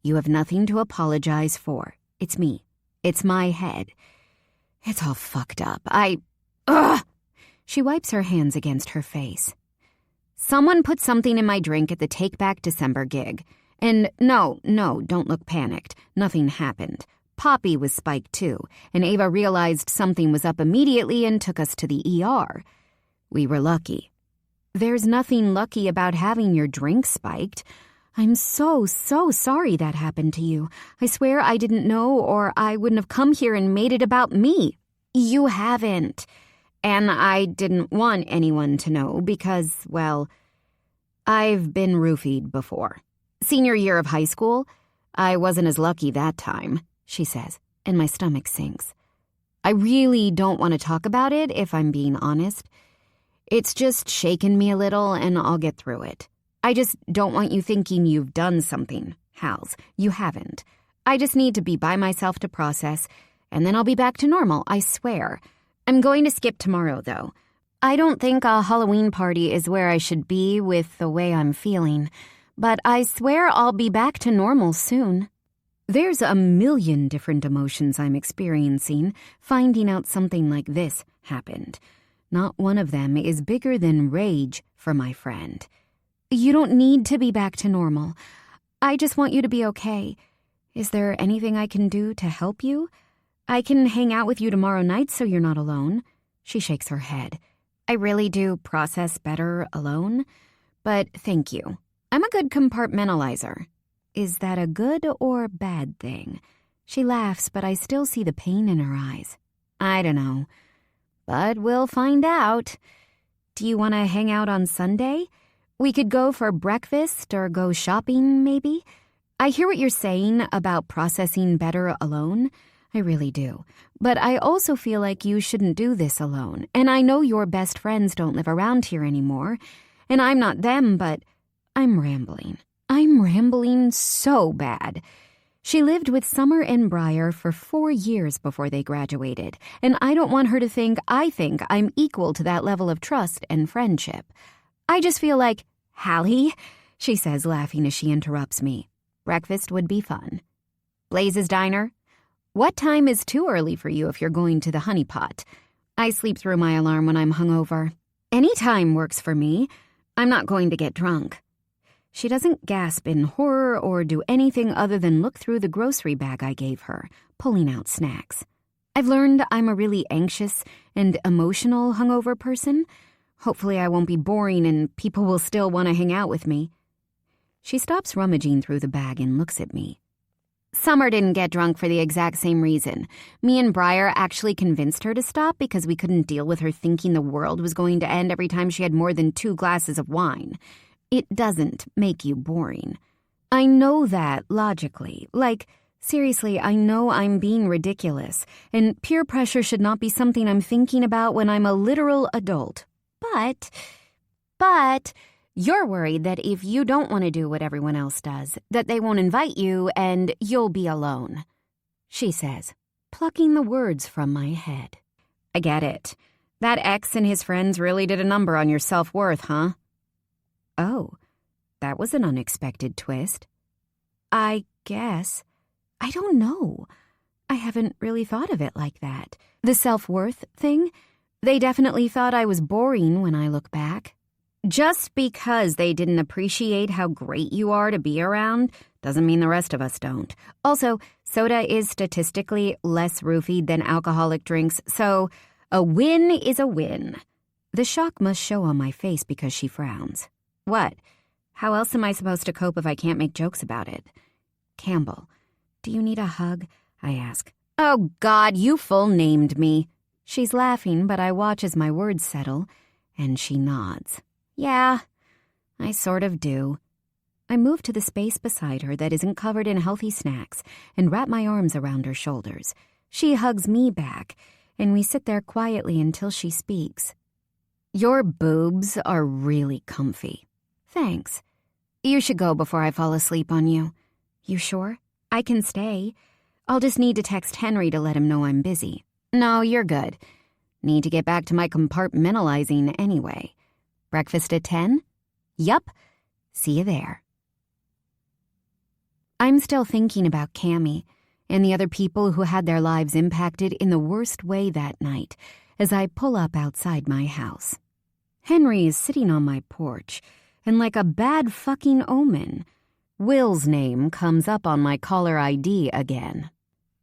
you have nothing to apologize for. It's me. It's my head. It's all fucked up. Ugh! She wipes her hands against her face. Someone put something in my drink at the Take Back December gig. And no, don't look panicked. Nothing happened. Poppy was spiked too, and Ava realized something was up immediately and took us to the ER. We were lucky. There's nothing lucky about having your drink spiked. I'm so sorry that happened to you. I swear I didn't know, or I wouldn't have come here and made it about me. You haven't. And I didn't want anyone to know because, well, I've been roofied before. Senior year of high school, I wasn't as lucky that time, she says, and my stomach sinks. I really don't want to talk about it, if I'm being honest. It's just shaken me a little, and I'll get through it. I just don't want you thinking you've done something, Hals. You haven't. I just need to be by myself to process, and then I'll be back to normal, I swear. I'm going to skip tomorrow, though. I don't think a Halloween party is where I should be with the way I'm feeling, but I swear I'll be back to normal soon. There's a million different emotions I'm experiencing finding out something like this happened. Not one of them is bigger than rage for my friend. You don't need to be back to normal. I just want you to be okay. Is there anything I can do to help you? I can hang out with you tomorrow night so you're not alone. She shakes her head. I really do process better alone, but thank you. I'm a good compartmentalizer. Is that a good or bad thing? She laughs, but I still see the pain in her eyes. I don't know. But we'll find out. Do you want to hang out on Sunday? We could go for breakfast or go shopping, maybe? I hear what you're saying about processing better alone. I really do. But I also feel like you shouldn't do this alone. And I know your best friends don't live around here anymore. And I'm not them, but I'm rambling. I'm rambling so bad. She lived with Summer and Briar for 4 years before they graduated, and I don't want her to think I think I'm equal to that level of trust and friendship. I just feel like, Hallie, she says, laughing as she interrupts me. Breakfast would be fun. Blaze's Diner? What time is too early for you if you're going to the Honey Pot? I sleep through my alarm when I'm hungover. Any time works for me. I'm not going to get drunk. She doesn't gasp in horror or do anything other than look through the grocery bag I gave her, pulling out snacks. I've learned I'm a really anxious and emotional hungover person. Hopefully I won't be boring and people will still want to hang out with me. She stops rummaging through the bag and looks at me. Summer didn't get drunk for the exact same reason. Me and Briar actually convinced her to stop because we couldn't deal with her thinking the world was going to end every time she had more than 2 glasses of wine. It doesn't make you boring. I know that logically. Like, seriously, I know I'm being ridiculous, and peer pressure should not be something I'm thinking about when I'm a literal adult. But, you're worried that if you don't want to do what everyone else does, that they won't invite you and you'll be alone, she says, plucking the words from my head. I get it. That ex and his friends really did a number on your self-worth, huh? Oh, that was an unexpected twist. I guess. I don't know. I haven't really thought of it like that. The self-worth thing? They definitely thought I was boring when I look back. Just because they didn't appreciate how great you are to be around doesn't mean the rest of us don't. Also, soda is statistically less roofied than alcoholic drinks, so a win is a win. The shock must show on my face because she frowns. What? How else am I supposed to cope if I can't make jokes about it? Campbell, do you need a hug? I ask. Oh, God, you full-named me. She's laughing, but I watch as my words settle, and she nods. Yeah, I sort of do. I move to the space beside her that isn't covered in healthy snacks and wrap my arms around her shoulders. She hugs me back, and we sit there quietly until she speaks. Your boobs are really comfy. Thanks. You should go before I fall asleep on you. You sure? I can stay. I'll just need to text Henry to let him know I'm busy. No, you're good. Need to get back to my compartmentalizing anyway. Breakfast at 10? Yup. See you there. I'm still thinking about Cammie and the other people who had their lives impacted in the worst way that night as I pull up outside my house. Henry is sitting on my porch, and like a bad fucking omen, Will's name comes up on my caller ID again.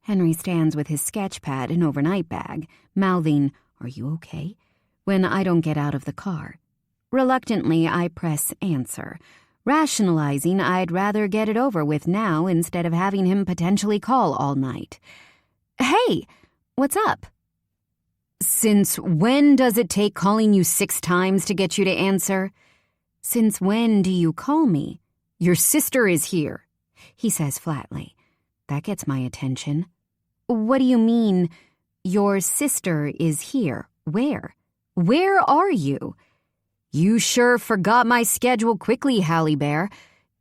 Henry stands with his sketch pad and overnight bag, mouthing, "Are you okay?" when I don't get out of the car. Reluctantly, I press answer, rationalizing I'd rather get it over with now instead of having him potentially call all night. Hey, what's up? Since when does it take calling you 6 times to get you to answer? Since when do you call me? Your sister is here, he says flatly. That gets my attention. What do you mean, your sister is here? Where? Where are you? You sure forgot my schedule quickly, Halle Bear,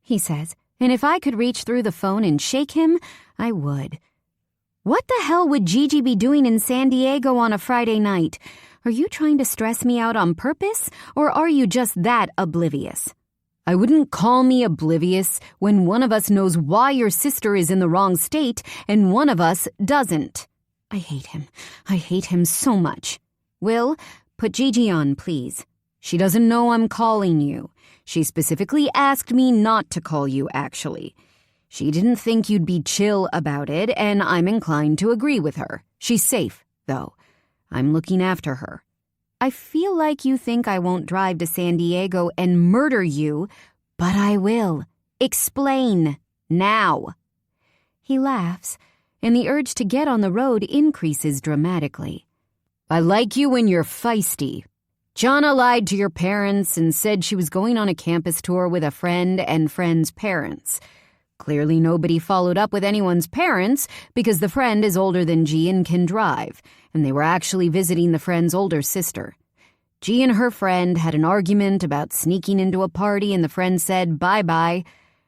he says, and if I could reach through the phone and shake him, I would. What the hell would Gigi be doing in San Diego on a Friday night? Are you trying to stress me out on purpose, or are you just that oblivious? I wouldn't call me oblivious when one of us knows why your sister is in the wrong state and one of us doesn't. I hate him. I hate him so much. Will, put Gigi on, please. She doesn't know I'm calling you. She specifically asked me not to call you, actually. She didn't think you'd be chill about it, and I'm inclined to agree with her. She's safe, though. I'm looking after her. I feel like you think I won't drive to San Diego and murder you, but I will. Explain. Now. He laughs, and the urge to get on the road increases dramatically. I like you when you're feisty. Jonna lied to your parents and said she was going on a campus tour with a friend and friend's parents. Clearly nobody followed up with anyone's parents because the friend is older than G and can drive, and they were actually visiting the friend's older sister. G and her friend had an argument about sneaking into a party, and the friend said, "Bye-bye.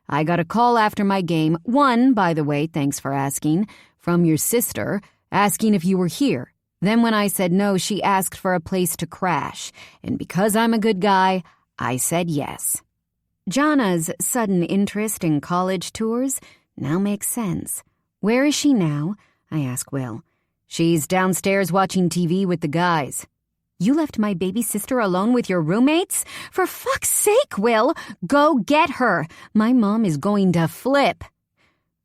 I got a call after my game, one, by the way, thanks for asking, from your sister, asking if you were here. Then when I said no, she asked for a place to crash, and because I'm a good guy, I said yes." Jonna's sudden interest in college tours now makes sense. Where is she now? I ask Will. She's downstairs watching TV with the guys. You left my baby sister alone with your roommates? For fuck's sake, Will, go get her. My mom is going to flip.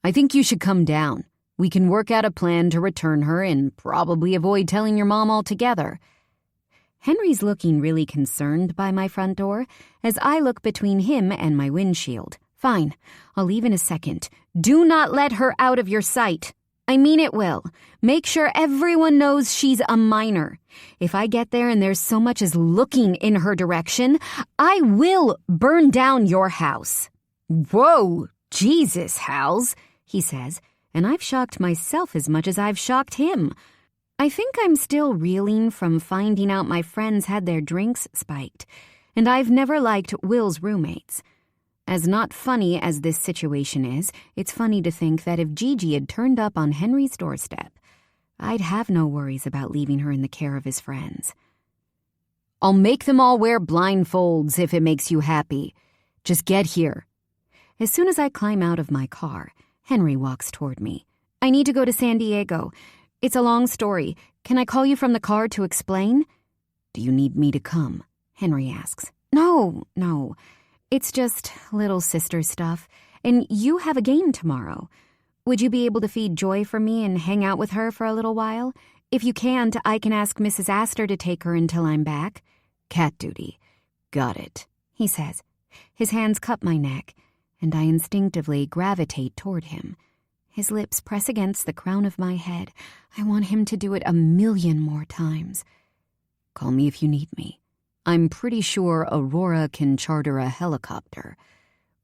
I think you should come down. We can work out a plan to return her and probably avoid telling your mom altogether. Henry's looking really concerned by my front door as I look between him and my windshield, Fine, I'll leave in a second. Do not let her out of your sight. I mean it, Will. Make sure everyone knows she's a minor. If I get there and there's so much as looking in her direction, I will burn down your house. Whoa, Jesus, Hals, he says, and I've shocked myself as much as I've shocked him. I think I'm still reeling from finding out my friends had their drinks spiked, and I've never liked Will's roommates. As not funny as this situation is, it's funny to think that if Gigi had turned up on Henry's doorstep, I'd have no worries about leaving her in the care of his friends. I'll make them all wear blindfolds if it makes you happy. Just get here. As soon as I climb out of my car, Henry walks toward me. I need to go to San Diego. It's a long story. Can I call you from the car to explain? Do you need me to come? Henry asks. No. It's just little sister stuff. And you have a game tomorrow. Would you be able to feed Joy for me and hang out with her for a little while? If you can't, I can ask Mrs. Astor to take her until I'm back. Cat duty. Got it, he says. His hands cup my neck, and I instinctively gravitate toward him. His lips press against the crown of my head. I want him to do it 1,000,000 more times. Call me if you need me. I'm pretty sure Aurora can charter a helicopter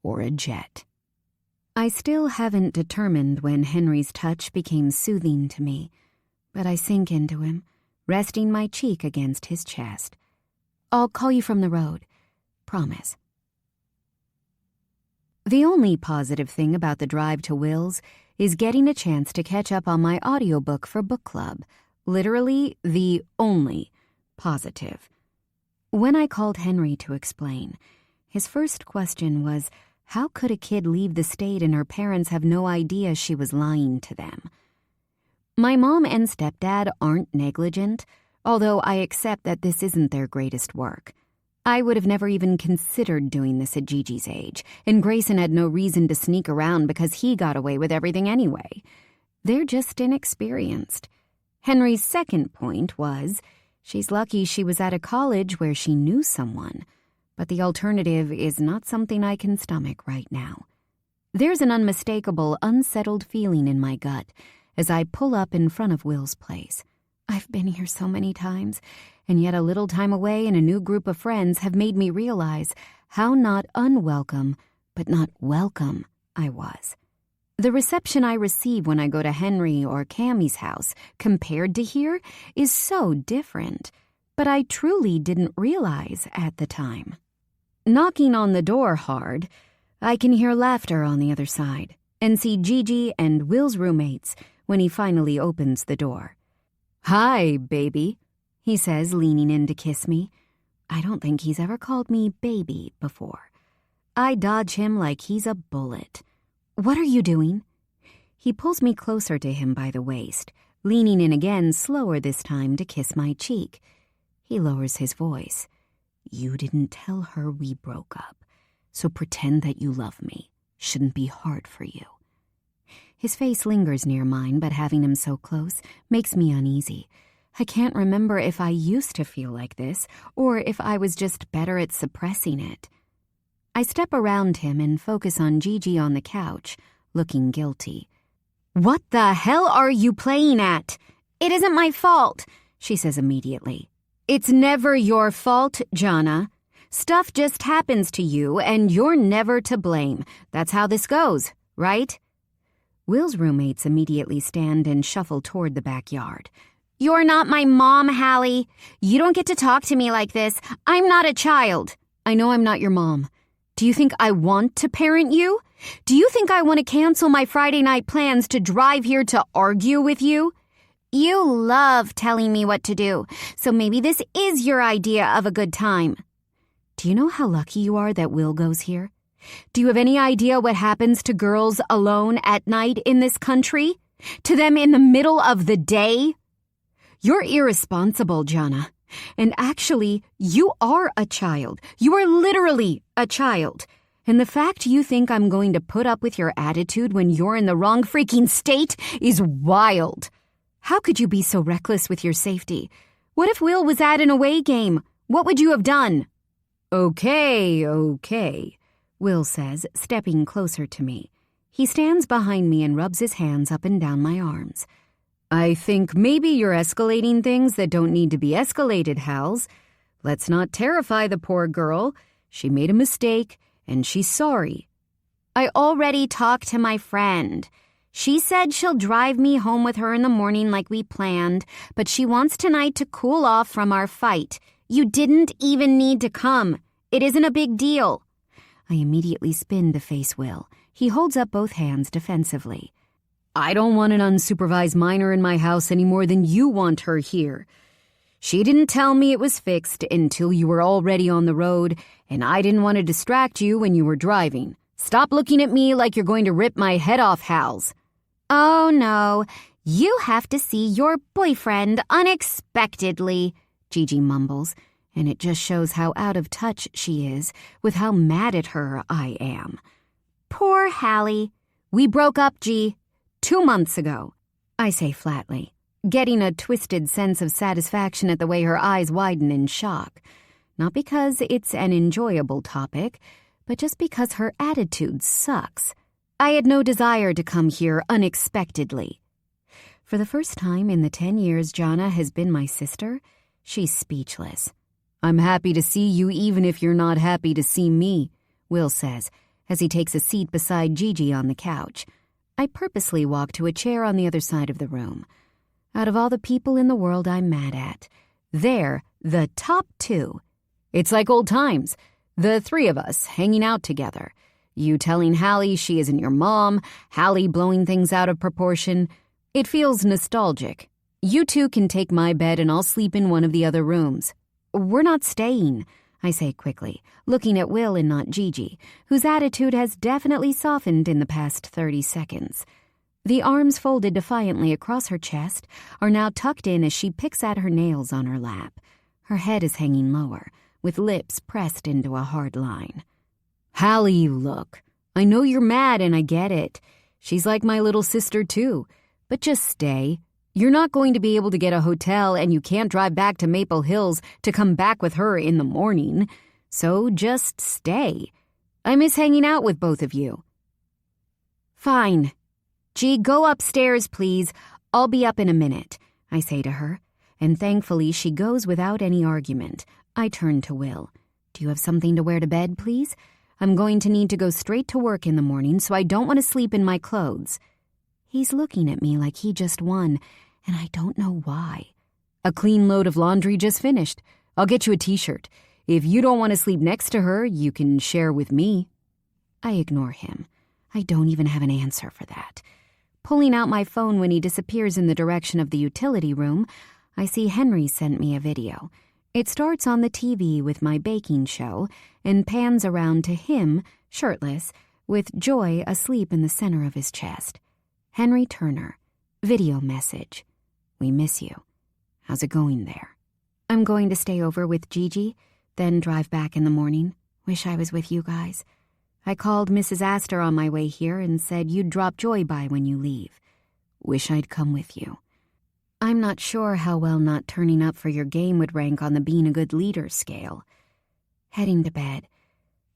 or a jet. I still haven't determined when Henry's touch became soothing to me, but I sink into him, resting my cheek against his chest. I'll call you from the road. Promise. The only positive thing about the drive to Will's is getting a chance to catch up on my audiobook for book club. Literally the only positive. When I called Henry to explain, his first question was, how could a kid leave the state and her parents have no idea she was lying to them? My mom and stepdad aren't negligent, although I accept that this isn't their greatest work. I would have never even considered doing this at Gigi's age, and Grayson had no reason to sneak around because he got away with everything anyway. They're just inexperienced. Henry's second point was, she's lucky she was at a college where she knew someone, but the alternative is not something I can stomach right now. There's an unmistakable, unsettled feeling in my gut as I pull up in front of Will's place. I've been here so many times, and yet a little time away and a new group of friends have made me realize how not unwelcome, but not welcome I was. The reception I receive when I go to Henry or Cammie's house, compared to here, is so different, but I truly didn't realize at the time. Knocking on the door hard, I can hear laughter on the other side and see Gigi and Will's roommates when he finally opens the door. Hi, baby, he says, leaning in to kiss me. I don't think he's ever called me baby before. I dodge him like he's a bullet. What are you doing? He pulls me closer to him by the waist, leaning in again, slower this time to kiss my cheek. He lowers his voice. You didn't tell her we broke up, so pretend that you love me. Shouldn't be hard for you. His face lingers near mine, but having him so close makes me uneasy. I can't remember if I used to feel like this, or if I was just better at suppressing it. I step around him and focus on Gigi on the couch, looking guilty. What the hell are you playing at? It isn't my fault, she says immediately. It's never your fault, Jana. Stuff just happens to you, and you're never to blame. That's how this goes, right? Will's roommates immediately stand and shuffle toward the backyard. You're not my mom, Hallie. You don't get to talk to me like this. I'm not a child. I know I'm not your mom. Do you think I want to parent you? Do you think I want to cancel my Friday night plans to drive here to argue with you? You love telling me what to do, so maybe this is your idea of a good time. Do you know how lucky you are that Will goes here? Do you have any idea what happens to girls alone at night in this country? To them in the middle of the day? You're irresponsible, Jana. And actually, you are a child. You are literally a child. And the fact you think I'm going to put up with your attitude when you're in the wrong freaking state is wild. How could you be so reckless with your safety? What if Will was at an away game? What would you have done? Okay. Will says, stepping closer to me. He stands behind me and rubs his hands up and down my arms. I think maybe you're escalating things that don't need to be escalated, Hals. Let's not terrify the poor girl. She made a mistake, and she's sorry. I already talked to my friend. She said she'll drive me home with her in the morning like we planned, but she wants tonight to cool off from our fight. You didn't even need to come. It isn't a big deal. I immediately spin to face Will. He holds up both hands defensively. I don't want an unsupervised minor in my house any more than you want her here. She didn't tell me it was fixed until you were already on the road, and I didn't want to distract you when you were driving. Stop looking at me like you're going to rip my head off, Hals. Oh, no. You have to see your boyfriend unexpectedly, Gigi mumbles, and it just shows how out of touch she is with how mad at her I am. Poor Hallie. We broke up, G, 2 months ago, I say flatly, getting a twisted sense of satisfaction at the way her eyes widen in shock. Not because it's an enjoyable topic, but just because her attitude sucks. I had no desire to come here unexpectedly. For the first time in the 10 years Jana has been my sister, she's speechless. I'm happy to see you even if you're not happy to see me, Will says, as he takes a seat beside Gigi on the couch. I purposely walk to a chair on the other side of the room. Out of all the people in the world I'm mad at, they're the top 2. It's like old times, the 3 of us hanging out together. You telling Hallie she isn't your mom, Hallie blowing things out of proportion. It feels nostalgic. You 2 can take my bed and I'll sleep in one of the other rooms. We're not staying, I say quickly, looking at Will and not Gigi, whose attitude has definitely softened in the past 30 seconds. The arms folded defiantly across her chest are now tucked in as she picks at her nails on her lap. Her head is hanging lower, with lips pressed into a hard line. Hallie, look, I know you're mad and I get it. She's like my little sister too, but just stay. You're not going to be able to get a hotel and you can't drive back to Maple Hills to come back with her in the morning. So just stay. I miss hanging out with both of you. Fine. Gee, go upstairs, please. I'll be up in a minute, I say to her, and thankfully she goes without any argument. I turn to Will. Do you have something to wear to bed, please? I'm going to need to go straight to work in the morning, so I don't want to sleep in my clothes. He's looking at me like he just won, and I don't know why. A clean load of laundry just finished. I'll get you a t-shirt. If you don't want to sleep next to her, you can share with me. I ignore him. I don't even have an answer for that. Pulling out my phone when he disappears in the direction of the utility room, I see Henry sent me a video. It starts on the TV with my baking show and pans around to him, shirtless, with Joy asleep in the center of his chest. Henry Turner, video message. We miss you. How's it going there? I'm going to stay over with Gigi, then drive back in the morning. Wish I was with you guys. I called Mrs. Astor on my way here and said you'd drop Joy by when you leave. Wish I'd come with you. I'm not sure how well not turning up for your game would rank on the being a good leader scale. Heading to bed.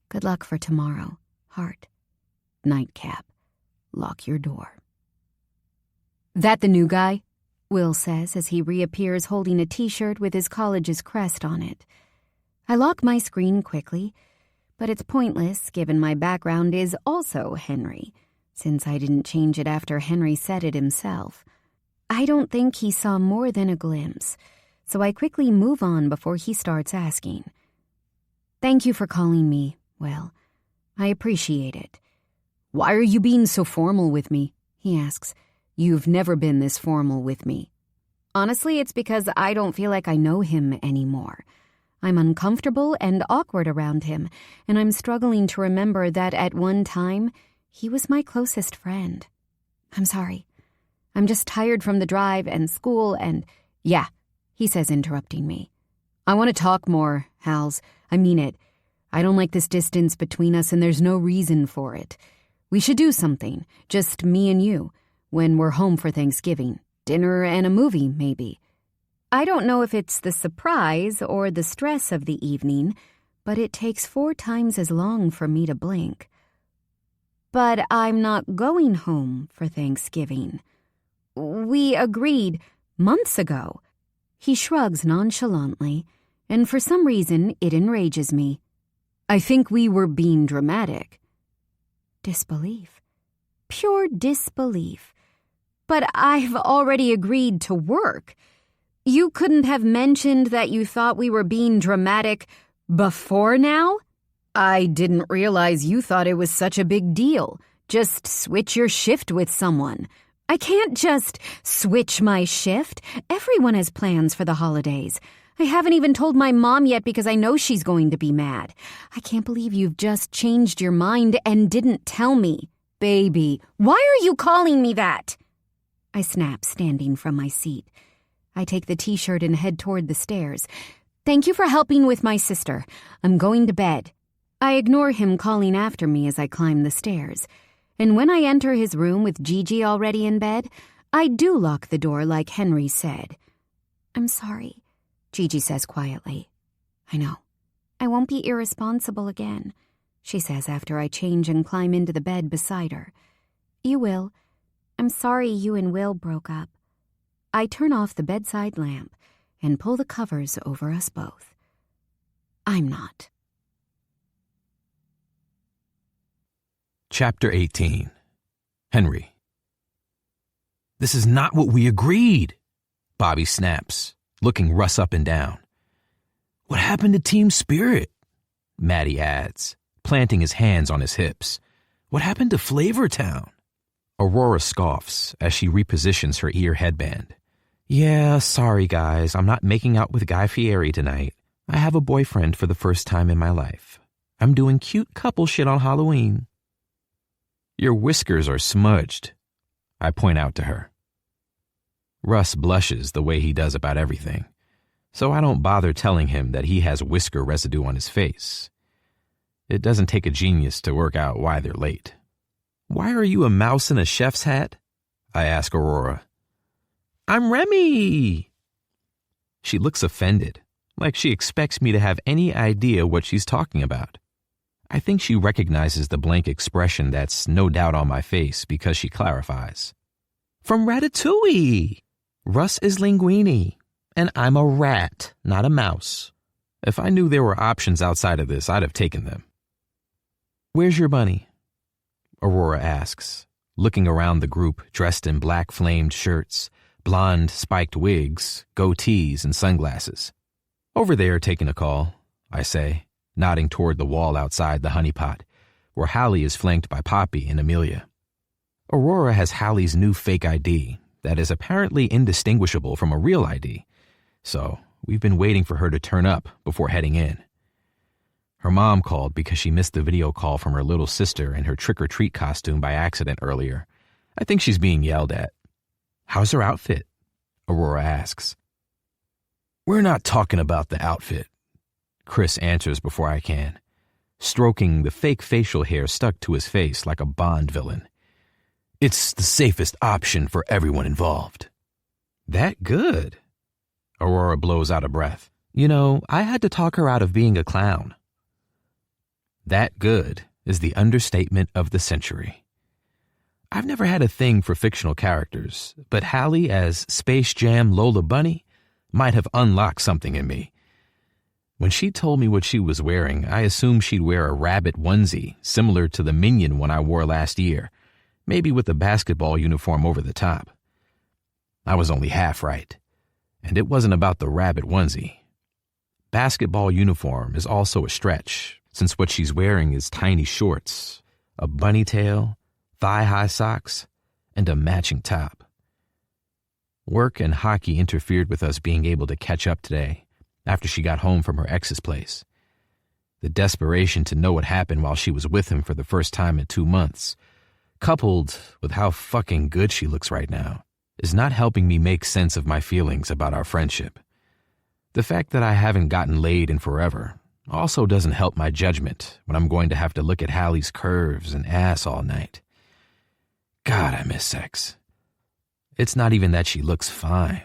Good luck for tomorrow, Heart. Nightcap. Lock your door. That the new guy? Will says as he reappears holding a t-shirt with his college's crest on it. I lock my screen quickly, but it's pointless given my background is also Henry, since I didn't change it after Henry said it himself. I don't think he saw more than a glimpse, so I quickly move on before he starts asking. Thank you for calling me, Will. I appreciate it. Why are you being so formal with me? He asks. You've never been this formal with me. Honestly, it's because I don't feel like I know him anymore. I'm uncomfortable and awkward around him, and I'm struggling to remember that at one time, he was my closest friend. I'm sorry. I'm just tired from the drive and school and... Yeah, he says, interrupting me. I want to talk more, Hals. I mean it. I don't like this distance between us and there's no reason for it. We should do something, just me and you, when we're home for Thanksgiving. Dinner and a movie, maybe. I don't know if it's the surprise or the stress of the evening, but it takes 4 times as long for me to blink. But I'm not going home for Thanksgiving. We agreed months ago. He shrugs nonchalantly, and for some reason it enrages me. I think we were being dramatic. Disbelief. Pure disbelief. But I've already agreed to work. You couldn't have mentioned that you thought we were being dramatic before now? I didn't realize you thought it was such a big deal. Just switch your shift with someone. I can't just switch my shift. Everyone has plans for the holidays. I haven't even told my mom yet because I know she's going to be mad. I can't believe you've just changed your mind and didn't tell me. Baby, why are you calling me that? I snap, standing from my seat. I take the t-shirt and head toward the stairs. Thank you for helping with my sister. I'm going to bed. I ignore him calling after me as I climb the stairs. And when I enter his room with Gigi already in bed, I do lock the door like Henry said. I'm sorry, Gigi says quietly. I know. I won't be irresponsible again, she says after I change and climb into the bed beside her. You will. I'm sorry you and Will broke up. I turn off the bedside lamp and pull the covers over us both. I'm not.
Chapter 18. Henry. This is not what we agreed, Bobby snaps, looking Russ up and down. What happened to team spirit? Maddie adds, planting his hands on his hips. What happened to Flavortown? Aurora scoffs as she repositions her ear headband. Yeah, sorry guys, I'm not making out with Guy Fieri tonight. I have a boyfriend for the first time in my life. I'm doing cute couple shit on Halloween. Your whiskers are smudged, I point out to her. Russ blushes the way he does about everything, so I don't bother telling him that he has whisker residue on his face. It doesn't take a genius to work out why they're late. Why are you a mouse in a chef's hat? I ask Aurora. I'm Remy! She looks offended, like she expects me to have any idea what she's talking about. I think she recognizes the blank expression that's no doubt on my face because she clarifies. From Ratatouille! Russ is linguine, and I'm a rat, not a mouse. If I knew there were options outside of this, I'd have taken them. Where's your bunny? Aurora asks, looking around the group dressed in black flamed shirts, blonde spiked wigs, goatees, and sunglasses. Over there taking a call, I say, nodding toward the wall outside the honeypot, where Hallie is flanked by Poppy and Amelia. Aurora has Hallie's new fake ID that is apparently indistinguishable from a real ID, so we've been waiting for her to turn up before heading in. Her mom called because she missed the video call from her little sister in her trick-or-treat costume by accident earlier. I think she's being yelled at. How's her outfit? Aurora asks. We're not talking about the outfit, Chris answers before I can, stroking the fake facial hair stuck to his face like a Bond villain. It's the safest option for everyone involved. That good? Aurora blows out a breath. You know, I had to talk her out of being a clown. That good is the understatement of the century. I've never had a thing for fictional characters, but Hallie as Space Jam Lola Bunny might have unlocked something in me. When she told me what she was wearing, I assumed she'd wear a rabbit onesie, similar to the Minion one I wore last year, maybe with a basketball uniform over the top. I was only half right, and it wasn't about the rabbit onesie. Basketball uniform is also a stretch, since what she's wearing is tiny shorts, a bunny tail, thigh-high socks, and a matching top. Work and hockey interfered with us being able to catch up today, after she got home from her ex's place. The desperation to know what happened while she was with him for the first time in 2 months, coupled with how fucking good she looks right now, is not helping me make sense of my feelings about our friendship. The fact that I haven't gotten laid in forever also doesn't help my judgment when I'm going to have to look at Hallie's curves and ass all night. God, I miss sex. It's not even that she looks fine.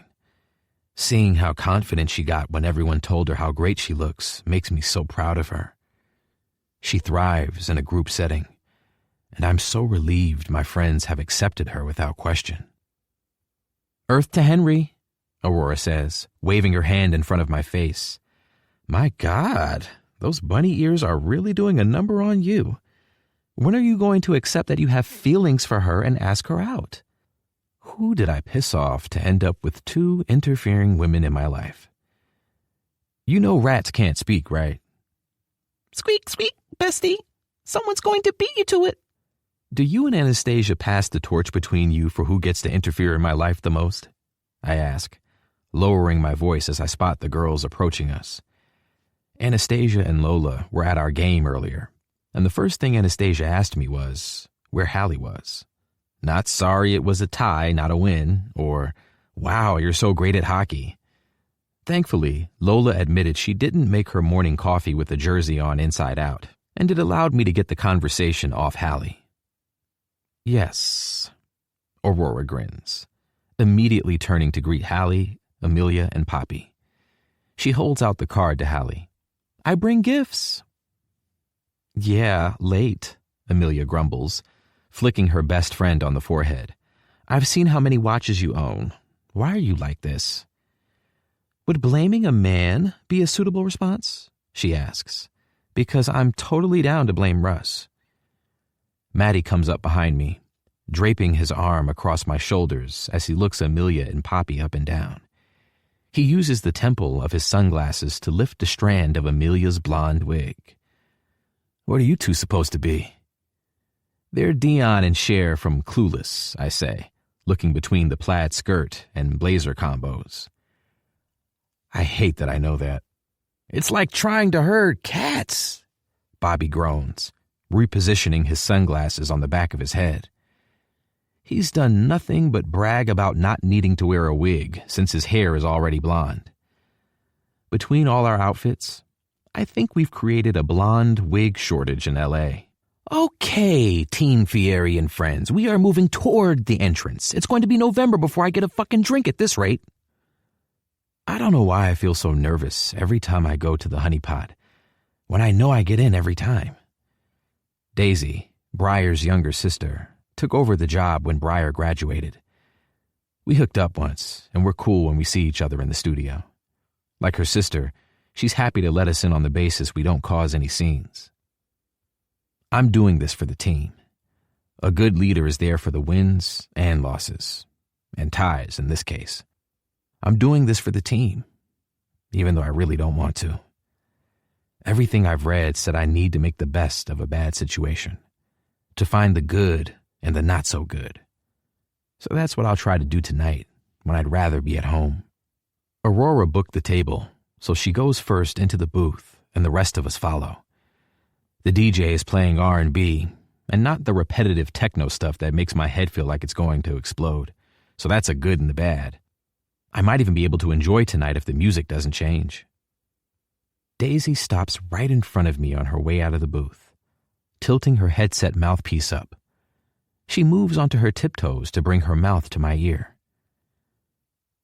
Seeing how confident she got when everyone told her how great she looks makes me so proud of her. She thrives in a group setting, and I'm so relieved my friends have accepted her without question. "Earth to Henry," Aurora says, waving her hand in front of my face. My God, those bunny ears are really doing a number on you. When are you going to accept that you have feelings for her and ask her out? Who did I piss off to end up with two interfering women in my life? You know rats can't speak, right? Squeak, squeak, bestie. Someone's going to beat you to it. Do you and Anastasia pass the torch between you for who gets to interfere in my life the most? I ask, lowering my voice as I spot the girls approaching us. Anastasia and Lola were at our game earlier, and the first thing Anastasia asked me was where Hallie was. Not sorry it was a tie, not a win, or wow, you're so great at hockey. Thankfully, Lola admitted she didn't make her morning coffee with the jersey on inside out, and it allowed me to get the conversation off Hallie. Yes, Aurora grins, immediately turning to greet Hallie, Amelia, and Poppy. She holds out the card to Hallie. I bring gifts. Yeah, late, Amelia grumbles, flicking her best friend on the forehead. I've seen how many watches you own. Why are you like this? Would blaming a man be a suitable response? She asks, because I'm totally down to blame Russ. Maddie comes up behind me, draping his arm across my shoulders as he looks Amelia and Poppy up and down. He uses the temple of his sunglasses to lift a strand of Amelia's blonde wig. What are you two supposed to be? They're Dion and Cher from Clueless, I say, looking between the plaid skirt and blazer combos. I hate that I know that. It's like trying to herd cats, Bobby groans, repositioning his sunglasses on the back of his head. He's done nothing but brag about not needing to wear a wig since his hair is already blonde. Between all our outfits, I think we've created a blonde wig shortage in L.A. Okay, Teen Fieri and friends, we are moving toward the entrance. It's going to be November before I get a fucking drink at this rate. I don't know why I feel so nervous every time I go to the honey pot, when I know I get in every time. Daisy, Briar's younger sister, took over the job when Briar graduated. We hooked up once, and we're cool when we see each other in the studio. Like her sister, she's happy to let us in on the basis we don't cause any scenes. I'm doing this for the team. A good leader is there for the wins and losses, and ties in this case. I'm doing this for the team, even though I really don't want to. Everything I've read said I need to make the best of a bad situation, to find the good and the not so good. So that's what I'll try to do tonight, when I'd rather be at home. Aurora booked the table, so she goes first into the booth, and the rest of us follow. The DJ is playing R&B, and not the repetitive techno stuff that makes my head feel like it's going to explode. So that's a good and the bad. I might even be able to enjoy tonight if the music doesn't change. Daisy stops right in front of me on her way out of the booth, tilting her headset mouthpiece up. She moves onto her tiptoes to bring her mouth to my ear.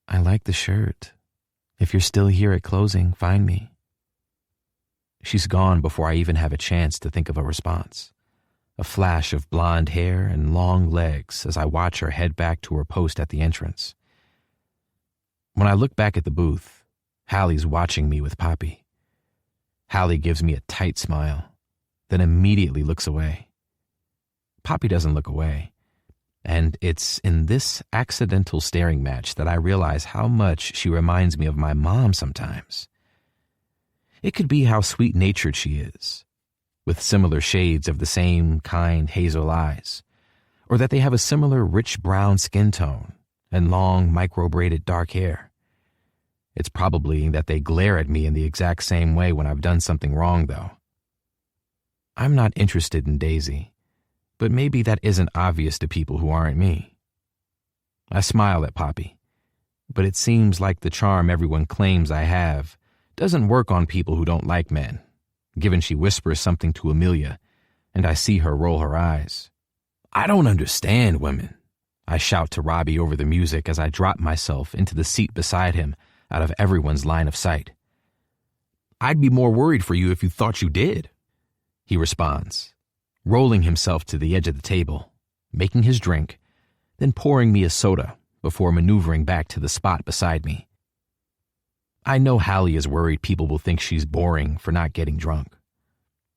I like the shirt. If you're still here at closing, find me. She's gone before I even have a chance to think of a response. A flash of blonde hair and long legs as I watch her head back to her post at the entrance. When I look back at the booth, Hallie's watching me with Poppy. Hallie gives me a tight smile, then immediately looks away. Poppy doesn't look away, and it's in this accidental staring match that I realize how much she reminds me of my mom sometimes. It could be how sweet-natured she is, with similar shades of the same kind hazel eyes, or that they have a similar rich brown skin tone and long micro-braided dark hair. It's probably that they glare at me in the exact same way when I've done something wrong, though. I'm not interested in Daisy, but maybe that isn't obvious to people who aren't me. I smile at Poppy, but it seems like the charm everyone claims I have doesn't work on people who don't like men, given she whispers something to Amelia, and I see her roll her eyes. I don't understand women, I shout to Robbie over the music as I drop myself into the seat beside him, out of everyone's line of sight. "I'd be more worried for you if you thought you did," he responds, rolling himself to the edge of the table, making his drink, then pouring me a soda before maneuvering back to the spot beside me. I know Hallie is worried people will think she's boring for not getting drunk.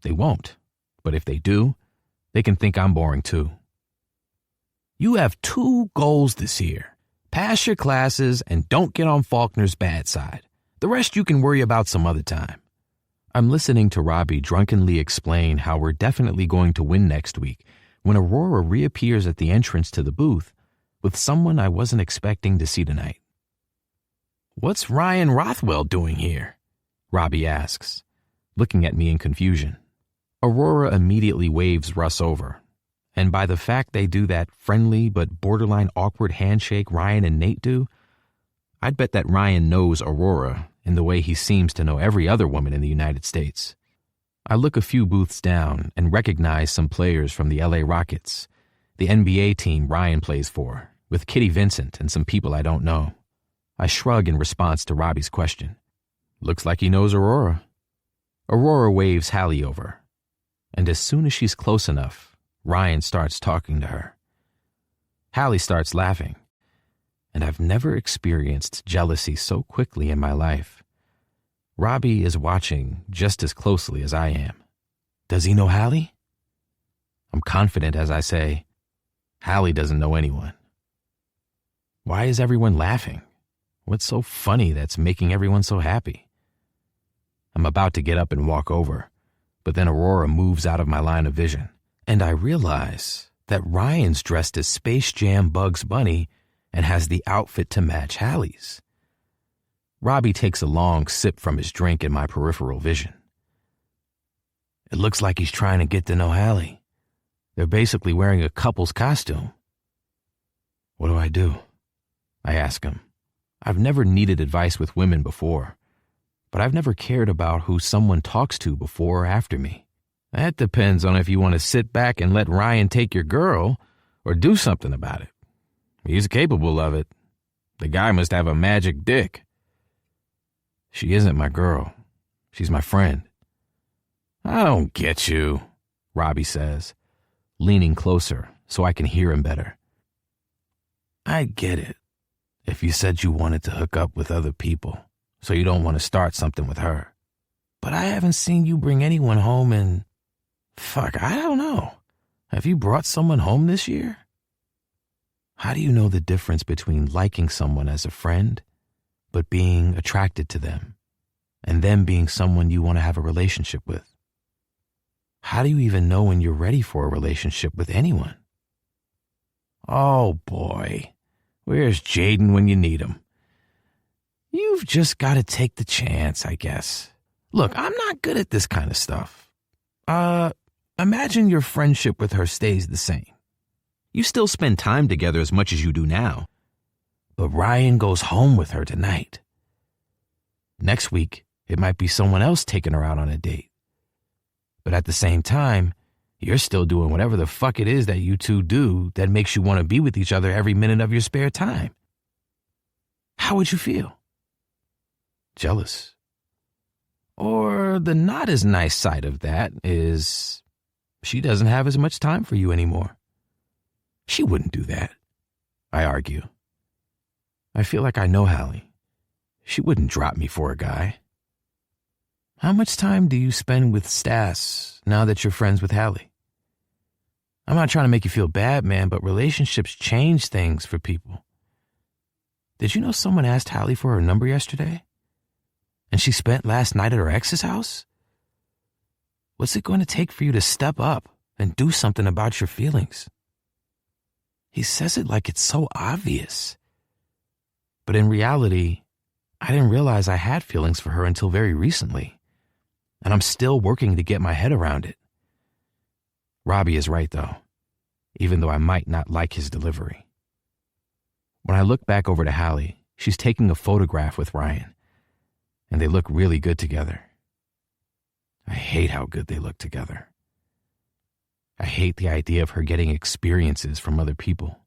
They won't, but if they do, they can think I'm boring too. "You have 2 goals this year. Pass your classes and don't get on Faulkner's bad side. The rest you can worry about some other time." I'm listening to Robbie drunkenly explain how we're definitely going to win next week when Aurora reappears at the entrance to the booth with someone I wasn't expecting to see tonight. "What's Ryan Rothwell doing here?" Robbie asks, looking at me in confusion. Aurora immediately waves Russ over, and by the fact they do that friendly but borderline awkward handshake Ryan and Nate do, I'd bet that Ryan knows Aurora in the way he seems to know every other woman in the United States. I look a few booths down and recognize some players from the LA Rockets, the NBA team Ryan plays for, with Kitty Vincent and some people I don't know. I shrug in response to Robbie's question. Looks like he knows Aurora. Aurora waves Hallie over, and as soon as she's close enough, Ryan starts talking to her. Hallie starts laughing, and I've never experienced jealousy so quickly in my life. Robbie is watching just as closely as I am. Does he know Hallie? I'm confident as I say, Hallie doesn't know anyone. Why is everyone laughing? What's so funny that's making everyone so happy? I'm about to get up and walk over, but then Aurora moves out of my line of vision, and I realize that Ryan's dressed as Space Jam Bugs Bunny and has the outfit to match Hallie's. Robbie takes a long sip from his drink in my peripheral vision. It looks like he's trying to get to know Hallie. They're basically wearing a couple's costume. What do I do? I ask him. I've never needed advice with women before, but I've never cared about who someone talks to before or after me. That depends on if you want to sit back and let Ryan take your girl or do something about it. He's capable of it. The guy must have a magic dick. She isn't my girl. She's my friend. I don't get you, Robbie says, leaning closer so I can hear him better. I get it. If you said you wanted to hook up with other people, so you don't want to start something with her. But I haven't seen you bring anyone home in... Fuck, I don't know. Have you brought someone home this year? How do you know the difference between liking someone as a friend, but being attracted to them, and them being someone you want to have a relationship with? How do you even know when you're ready for a relationship with anyone? Oh boy, where's Jaden when you need him? You've just got to take the chance, I guess. Look, I'm not good at this kind of stuff. Imagine your friendship with her stays the same. You still spend time together as much as you do now. But Ryan goes home with her tonight. Next week, it might be someone else taking her out on a date. But at the same time, you're still doing whatever the fuck it is that you two do that makes you want to be with each other every minute of your spare time. How would you feel? Jealous. Or the not as nice side of that is she doesn't have as much time for you anymore. She wouldn't do that, I argue. I feel like I know Hallie. She wouldn't drop me for a guy. How much time do you spend with Stas now that you're friends with Hallie? I'm not trying to make you feel bad, man, but relationships change things for people. Did you know someone asked Hallie for her number yesterday? And she spent last night at her ex's house? What's it going to take for you to step up and do something about your feelings? He says it like it's so obvious. But in reality, I didn't realize I had feelings for her until very recently, and I'm still working to get my head around it. Robbie is right, though, even though I might not like his delivery. When I look back over to Hallie, she's taking a photograph with Ryan, and they look really good together. I hate how good they look together. I hate the idea of her getting experiences from other people.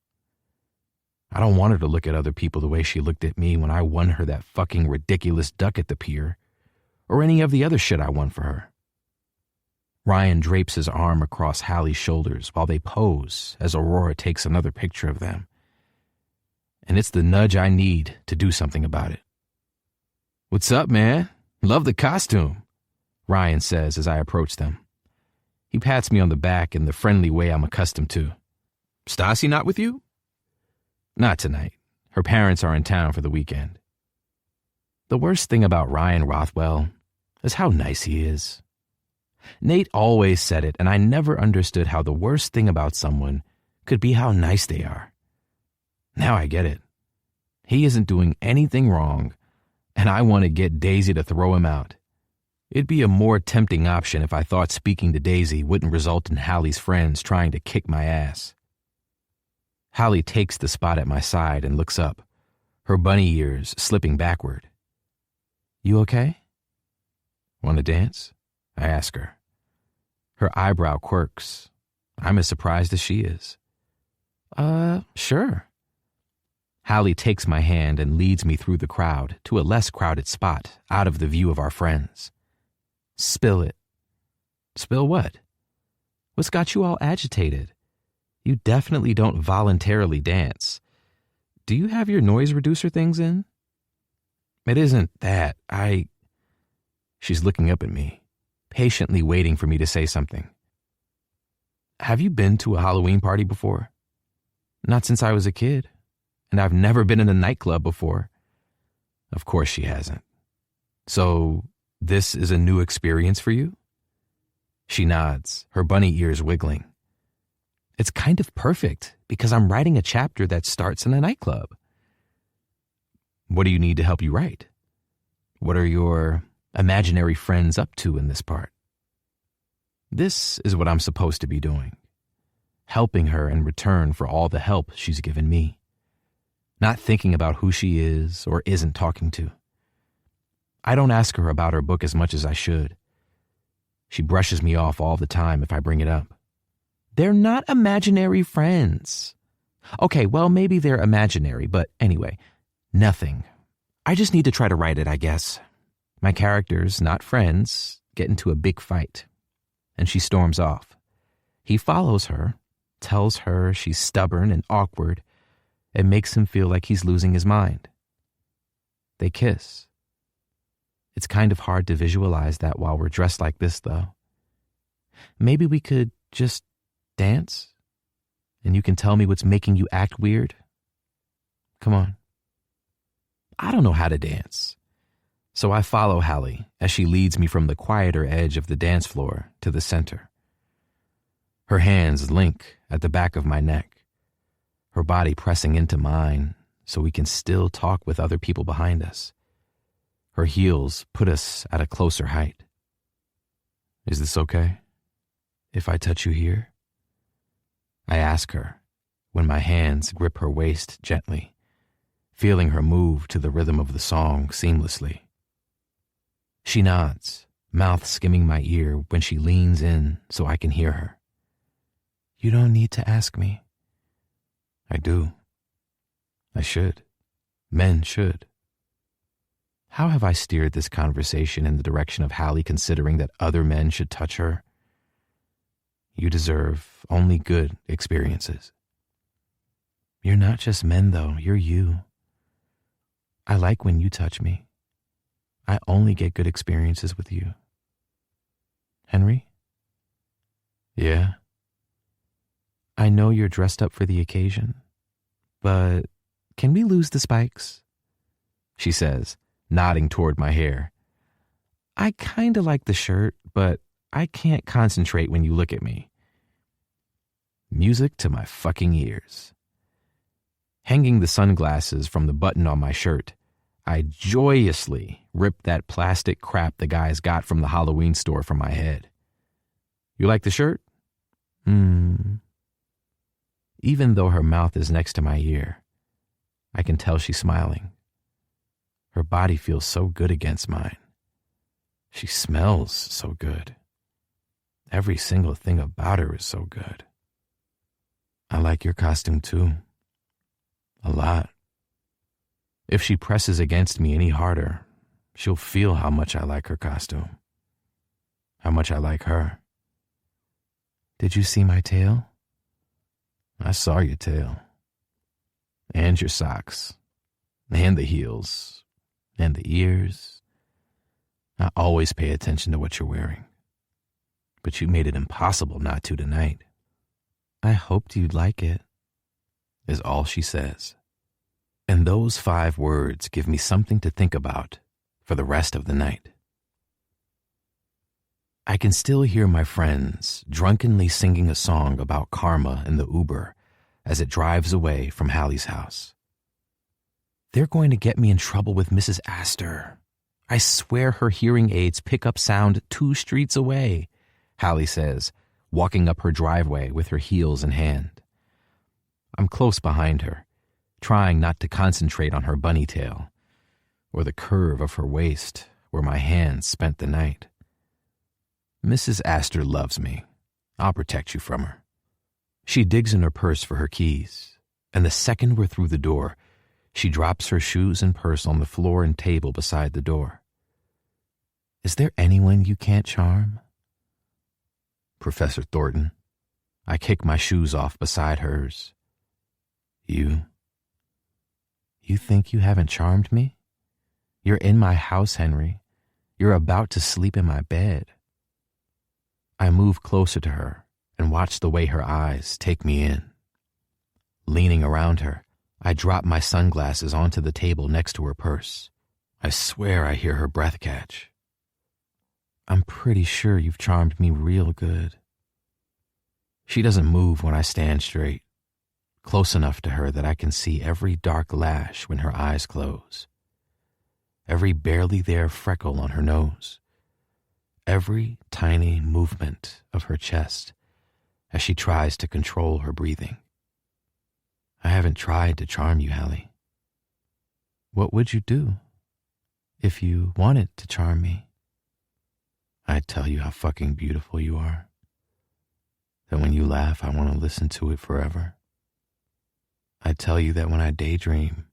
I don't want her to look at other people the way she looked at me when I won her that fucking ridiculous duck at the pier, or any of the other shit I won for her. Ryan drapes his arm across Hallie's shoulders while they pose as Aurora takes another picture of them. And it's the nudge I need to do something about it. "What's up, man? Love the costume," Ryan says as I approach them. He pats me on the back in the friendly way I'm accustomed to. "Stassi not with you?" "Not tonight. Her parents are in town for the weekend." The worst thing about Ryan Rothwell is how nice he is. Nate always said it, and I never understood how the worst thing about someone could be how nice they are. Now I get it. He isn't doing anything wrong, and I want to get Daisy to throw him out. It'd be a more tempting option if I thought speaking to Daisy wouldn't result in Hallie's friends trying to kick my ass. Hallie takes the spot at my side and looks up, her bunny ears slipping backward. "You okay?" "Want to dance?" I ask her. Her eyebrow quirks. I'm as surprised as she is. Sure." Hallie takes my hand and leads me through the crowd to a less crowded spot out of the view of our friends. "Spill it." "Spill what?" "What's got you all agitated? You definitely don't voluntarily dance. Do you have your noise reducer things in?" "It isn't that. She's looking up at me, patiently waiting for me to say something. "Have you been to a Halloween party before?" "Not since I was a kid. And I've never been in a nightclub before." Of course she hasn't. "So this is a new experience for you?" She nods, her bunny ears wiggling. "It's kind of perfect because I'm writing a chapter that starts in a nightclub." "What do you need to help you write? What are your imaginary friends up to in this part?" This is what I'm supposed to be doing. Helping her in return for all the help she's given me. Not thinking about who she is or isn't talking to. I don't ask her about her book as much as I should. She brushes me off all the time if I bring it up. "They're not imaginary friends." "Okay, well, maybe they're imaginary, but anyway, nothing. I just need to try to write it, I guess." My characters, not friends, get into a big fight, and she storms off. He follows her, tells her she's stubborn and awkward, and makes him feel like he's losing his mind. They kiss. It's kind of hard to visualize that while we're dressed like this, though. Maybe we could just dance, and you can tell me what's making you act weird? Come on. I don't know how to dance, so I follow Hallie as she leads me from the quieter edge of the dance floor to the center. Her hands link at the back of my neck, her body pressing into mine so we can still talk with other people behind us. Her heels put us at a closer height. "Is this okay? If I touch you here?" I ask her when my hands grip her waist gently, feeling her move to the rhythm of the song seamlessly. She nods, mouth skimming my ear when she leans in so I can hear her. "You don't need to ask me." I do. I should. Men should. How have I steered this conversation in the direction of Hallie considering that other men should touch her? You deserve only good experiences. You're not just men, though. You're you. I like when you touch me. I only get good experiences with you. Henry? Yeah? I know you're dressed up for the occasion, but can we lose the spikes? She says, nodding toward my hair. I kinda like the shirt, but I can't concentrate when you look at me. Music to my fucking ears. Hanging the sunglasses from the button on my shirt, I joyously ripped that plastic crap the guys got from the Halloween store from my head. You like the shirt? Even though her mouth is next to my ear, I can tell she's smiling. Her body feels so good against mine. She smells so good. Every single thing about her is so good. I like your costume too. A lot. If she presses against me any harder, she'll feel how much I like her costume. How much I like her. Did you see my tail? I saw your tail. And your socks. And the heels. And the ears. I always pay attention to what you're wearing. But you made it impossible not to tonight. I hoped you'd like it, is all she says. And those 5 words give me something to think about for the rest of the night. I can still hear my friends drunkenly singing a song about karma in the Uber as it drives away from Hallie's house. They're going to get me in trouble with Mrs. Astor. I swear her hearing aids pick up sound 2 streets away, Hallie says, walking up her driveway with her heels in hand. I'm close behind her, trying not to concentrate on her bunny tail or the curve of her waist where my hands spent the night. Mrs. Astor loves me. I'll protect you from her. She digs in her purse for her keys, and the second we're through the door, she drops her shoes and purse on the floor and table beside the door. Is there anyone you can't charm? Professor Thornton. I kick my shoes off beside hers. You think you haven't charmed me? You're in my house, Henry. You're about to sleep in my bed. I move closer to her and watch the way her eyes take me in. Leaning around her, I drop my sunglasses onto the table next to her purse. I swear I hear her breath catch. I'm pretty sure you've charmed me real good. She doesn't move when I stand straight, close enough to her that I can see every dark lash when her eyes close, every barely there freckle on her nose, every tiny movement of her chest as she tries to control her breathing. I haven't tried to charm you, Hallie. What would you do if you wanted to charm me? I'd tell you how fucking beautiful you are. That when you laugh, I want to listen to it forever. I'd tell you that when I daydream,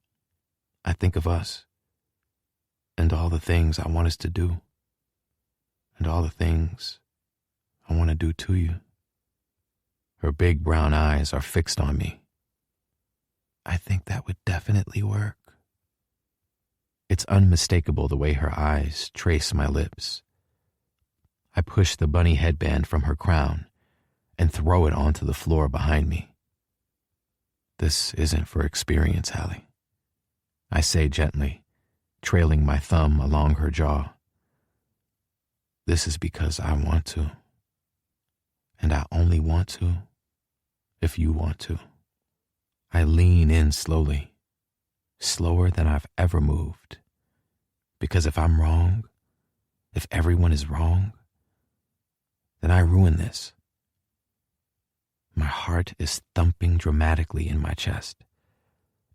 I think of us and all the things I want us to do and all the things I want to do to you. Her big brown eyes are fixed on me. I think that would definitely work. It's unmistakable the way her eyes trace my lips. I push the bunny headband from her crown and throw it onto the floor behind me. This isn't for experience, Hallie, I say gently, trailing my thumb along her jaw. This is because I want to. And I only want to if you want to. I lean in slowly, slower than I've ever moved. Because if I'm wrong, if everyone is wrong, then I ruin this. My heart is thumping dramatically in my chest,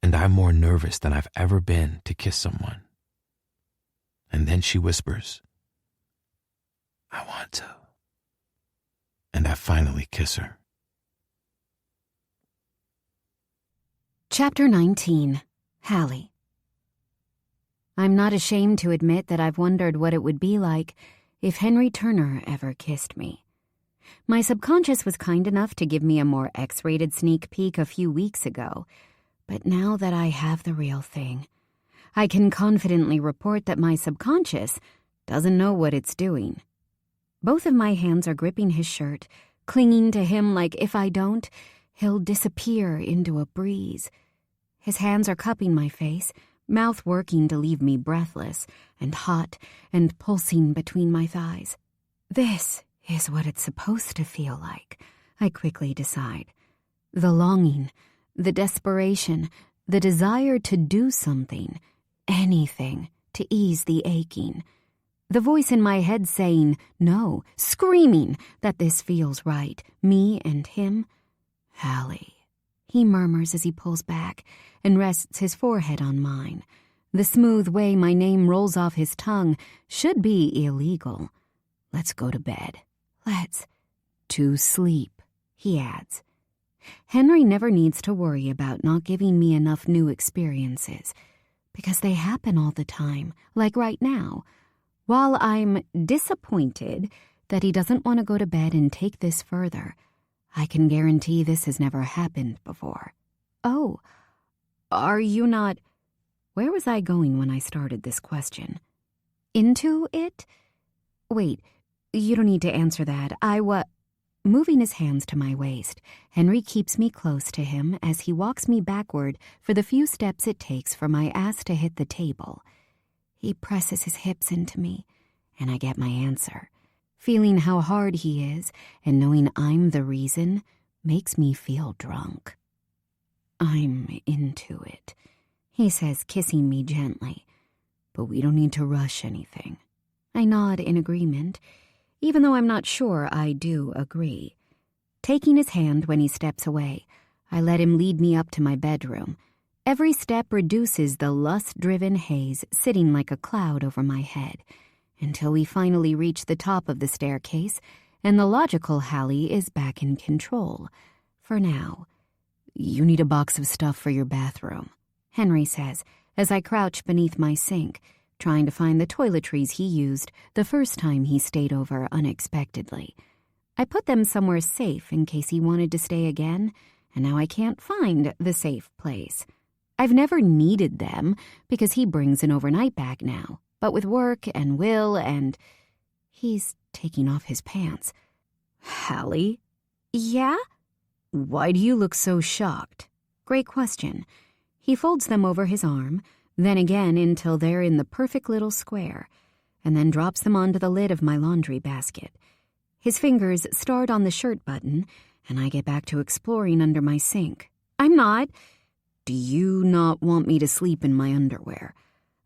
and I'm more nervous than I've ever been to kiss someone. And then she whispers, I want to. And I finally kiss her.
Chapter 19. Hallie. I'm not ashamed to admit that I've wondered what it would be like if Henry Turner ever kissed me. My subconscious was kind enough to give me a more X-rated sneak peek a few weeks ago, but now that I have the real thing, I can confidently report that my subconscious doesn't know what it's doing. Both of my hands are gripping his shirt, clinging to him like if I don't, he'll disappear into a breeze. His hands are cupping my face, mouth working to leave me breathless and hot and pulsing between my thighs. This is what it's supposed to feel like, I quickly decide. The longing, the desperation, the desire to do something, anything, to ease the aching. The voice in my head saying no, screaming that this feels right, me and him. Hallie, he murmurs as he pulls back and rests his forehead on mine. The smooth way my name rolls off his tongue should be illegal. Let's go to bed. To sleep, he adds. Henry never needs to worry about not giving me enough new experiences. Because they happen all the time, like right now. While I'm disappointed that he doesn't want to go to bed and take this further, I can guarantee this has never happened before. Oh, are you not... Where was I going when I started this question? Into it? Wait, you don't need to answer that. Moving his hands to my waist, Henry keeps me close to him as he walks me backward for the few steps it takes for my ass to hit the table. He presses his hips into me, and I get my answer. Feeling how hard he is and knowing I'm the reason makes me feel drunk. I'm into it, he says, kissing me gently. But we don't need to rush anything. I nod in agreement, even though I'm not sure I do agree. Taking his hand when he steps away, I let him lead me up to my bedroom. Every step reduces the lust-driven haze sitting like a cloud over my head, until we finally reach the top of the staircase and the logical Hallie is back in control. For now. You need a box of stuff for your bathroom, Henry says, as I crouch beneath my sink, trying to find the toiletries he used the first time he stayed over unexpectedly. I put them somewhere safe in case he wanted to stay again, and now I can't find the safe place. I've never needed them because he brings an overnight bag now, but with work and Will and... He's taking off his pants. Hallie? Yeah? Why do you look so shocked? Great question. He folds them over his arm, then again until they're in the perfect little square, and then drops them onto the lid of my laundry basket. His fingers start on the shirt button, and I get back to exploring under my sink. I'm not. Do you not want me to sleep in my underwear?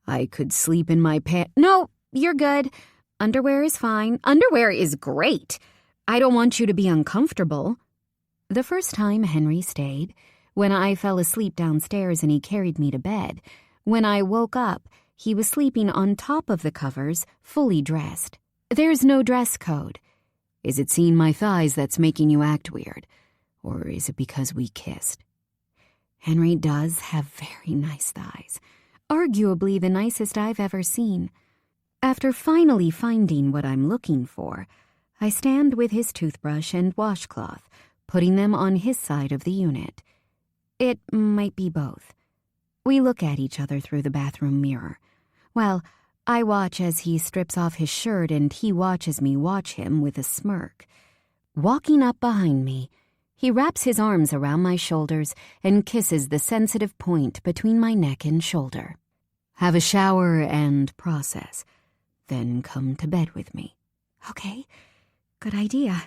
I could sleep in my No, you're good. Underwear is fine. Underwear is great. I don't want you to be uncomfortable. The first time Henry stayed, when I fell asleep downstairs and he carried me to bed, when I woke up, he was sleeping on top of the covers, fully dressed. There's no dress code. Is it seeing my thighs that's making you act weird? Or is it because we kissed? Henry does have very nice thighs, arguably the nicest I've ever seen. After finally finding what I'm looking for, I stand with his toothbrush and washcloth, putting them on his side of the unit. It might be both. We look at each other through the bathroom mirror. Well, I watch as he strips off his shirt and he watches me watch him with a smirk. Walking up behind me, he wraps his arms around my shoulders and kisses the sensitive point between my neck and shoulder. Have a shower and process, then come to bed with me. Okay, good idea.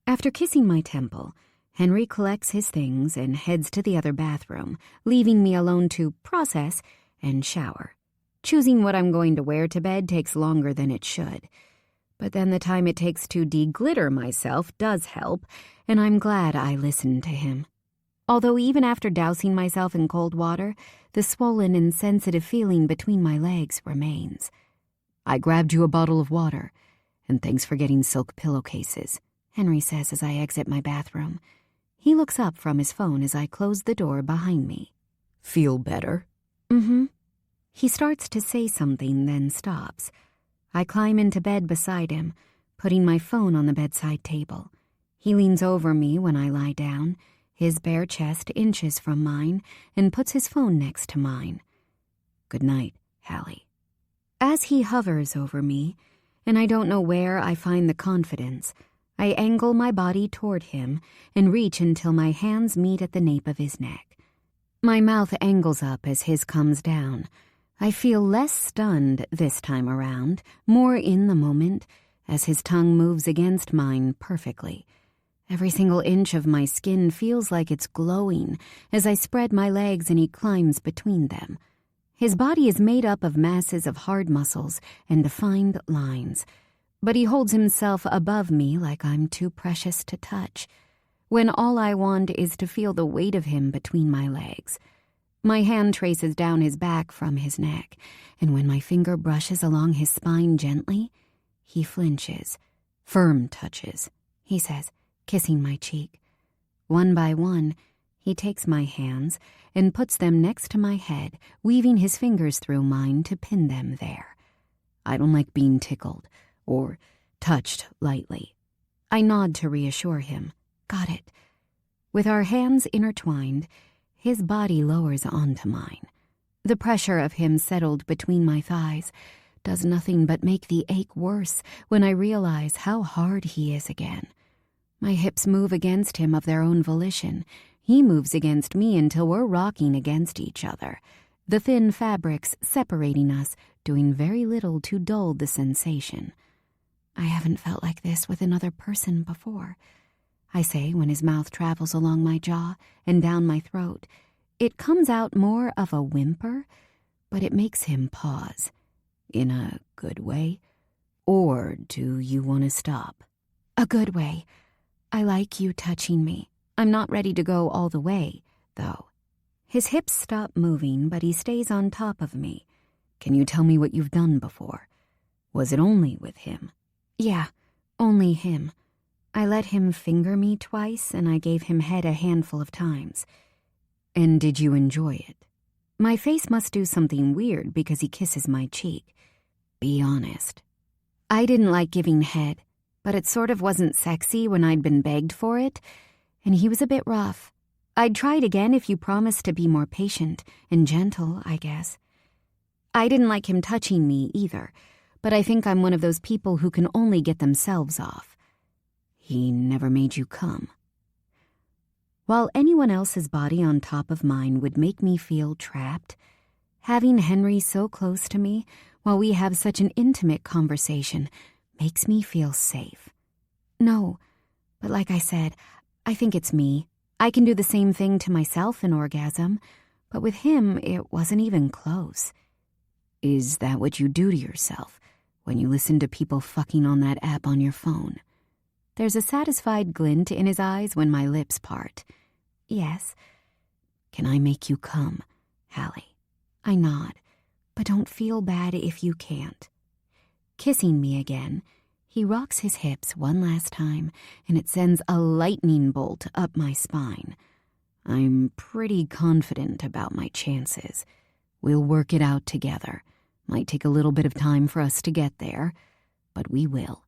After kissing my temple, Henry collects his things and heads to the other bathroom, leaving me alone to process and shower. Choosing what I'm going to wear to bed takes longer than it should. But then the time it takes to de-glitter myself does help, and I'm glad I listened to him. Although even after dousing myself in cold water, the swollen and sensitive feeling between my legs remains. I grabbed you a bottle of water, and thanks for getting silk pillowcases, Henry says as I exit my bathroom. He looks up from his phone as I close the door behind me. Feel better? Mm-hmm. He starts to say something, then stops. I climb into bed beside him, putting my phone on the bedside table. He leans over me when I lie down, his bare chest inches from mine, and puts his phone next to mine. Good night, Hallie. As he hovers over me, and I don't know where I find the confidence, I angle my body toward him and reach until my hands meet at the nape of his neck. My mouth angles up as his comes down. I feel less stunned this time around, more in the moment, as his tongue moves against mine perfectly. Every single inch of my skin feels like it's glowing as I spread my legs and he climbs between them. His body is made up of masses of hard muscles and defined lines, but he holds himself above me like I'm too precious to touch, when all I want is to feel the weight of him between my legs. My hand traces down his back from his neck, and when my finger brushes along his spine gently, he flinches. Firm touches, he says, kissing my cheek. One by one, He takes my hands and puts them next to my head, weaving his fingers through mine to pin them there. I don't like being tickled or touched lightly. I nod to reassure him. Got it. With our hands intertwined, his body lowers onto mine. The pressure of him settled between my thighs does nothing but make the ache worse when I realize how hard he is again. My hips move against him of their own volition. He moves against me until we're rocking against each other, the thin fabrics separating us doing very little to dull the sensation. I haven't felt like this with another person before, I say when his mouth travels along my jaw and down my throat. It comes out more of a whimper, but it makes him pause. In a good way? Or do you want to stop? A good way. I like you touching me. I'm not ready to go all the way, though. His hips stop moving, but he stays on top of me. Can you tell me what you've done before? Was it only with him? Yeah, only him. I let him finger me twice, and I gave him head a handful of times. And did you enjoy it? My face must do something weird because he kisses my cheek. Be honest. I didn't like giving head, but it sort of wasn't sexy when I'd been begged for it, and he was a bit rough. I'd try it again if you promised to be more patient and gentle, I guess. I didn't like him touching me either, but I think I'm one of those people who can only get themselves off. He never made you come. While anyone else's body on top of mine would make me feel trapped, having Henry so close to me while we have such an intimate conversation makes me feel safe. No, but like I said, I think it's me. I can do the same thing to myself in orgasm, but with him it wasn't even close. Is that what you do to yourself when you listen to people fucking on that app on your phone? There's a satisfied glint in his eyes when my lips part. Yes. Can I make you come, Hallie? I nod, but don't feel bad if you can't. Kissing me again, he rocks his hips one last time, and it sends a lightning bolt up my spine. I'm pretty confident about my chances. We'll work it out together. Might take a little bit of time for us to get there, but we will.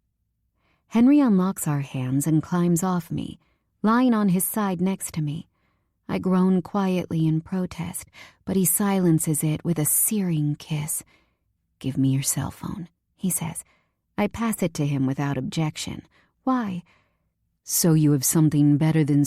Henry unlocks our hands and climbs off me, lying on his side next to me. I groan quietly in protest, but he silences it with a searing kiss. Give me your cell phone, he says. I pass it to him without objection. Why? So you have something better than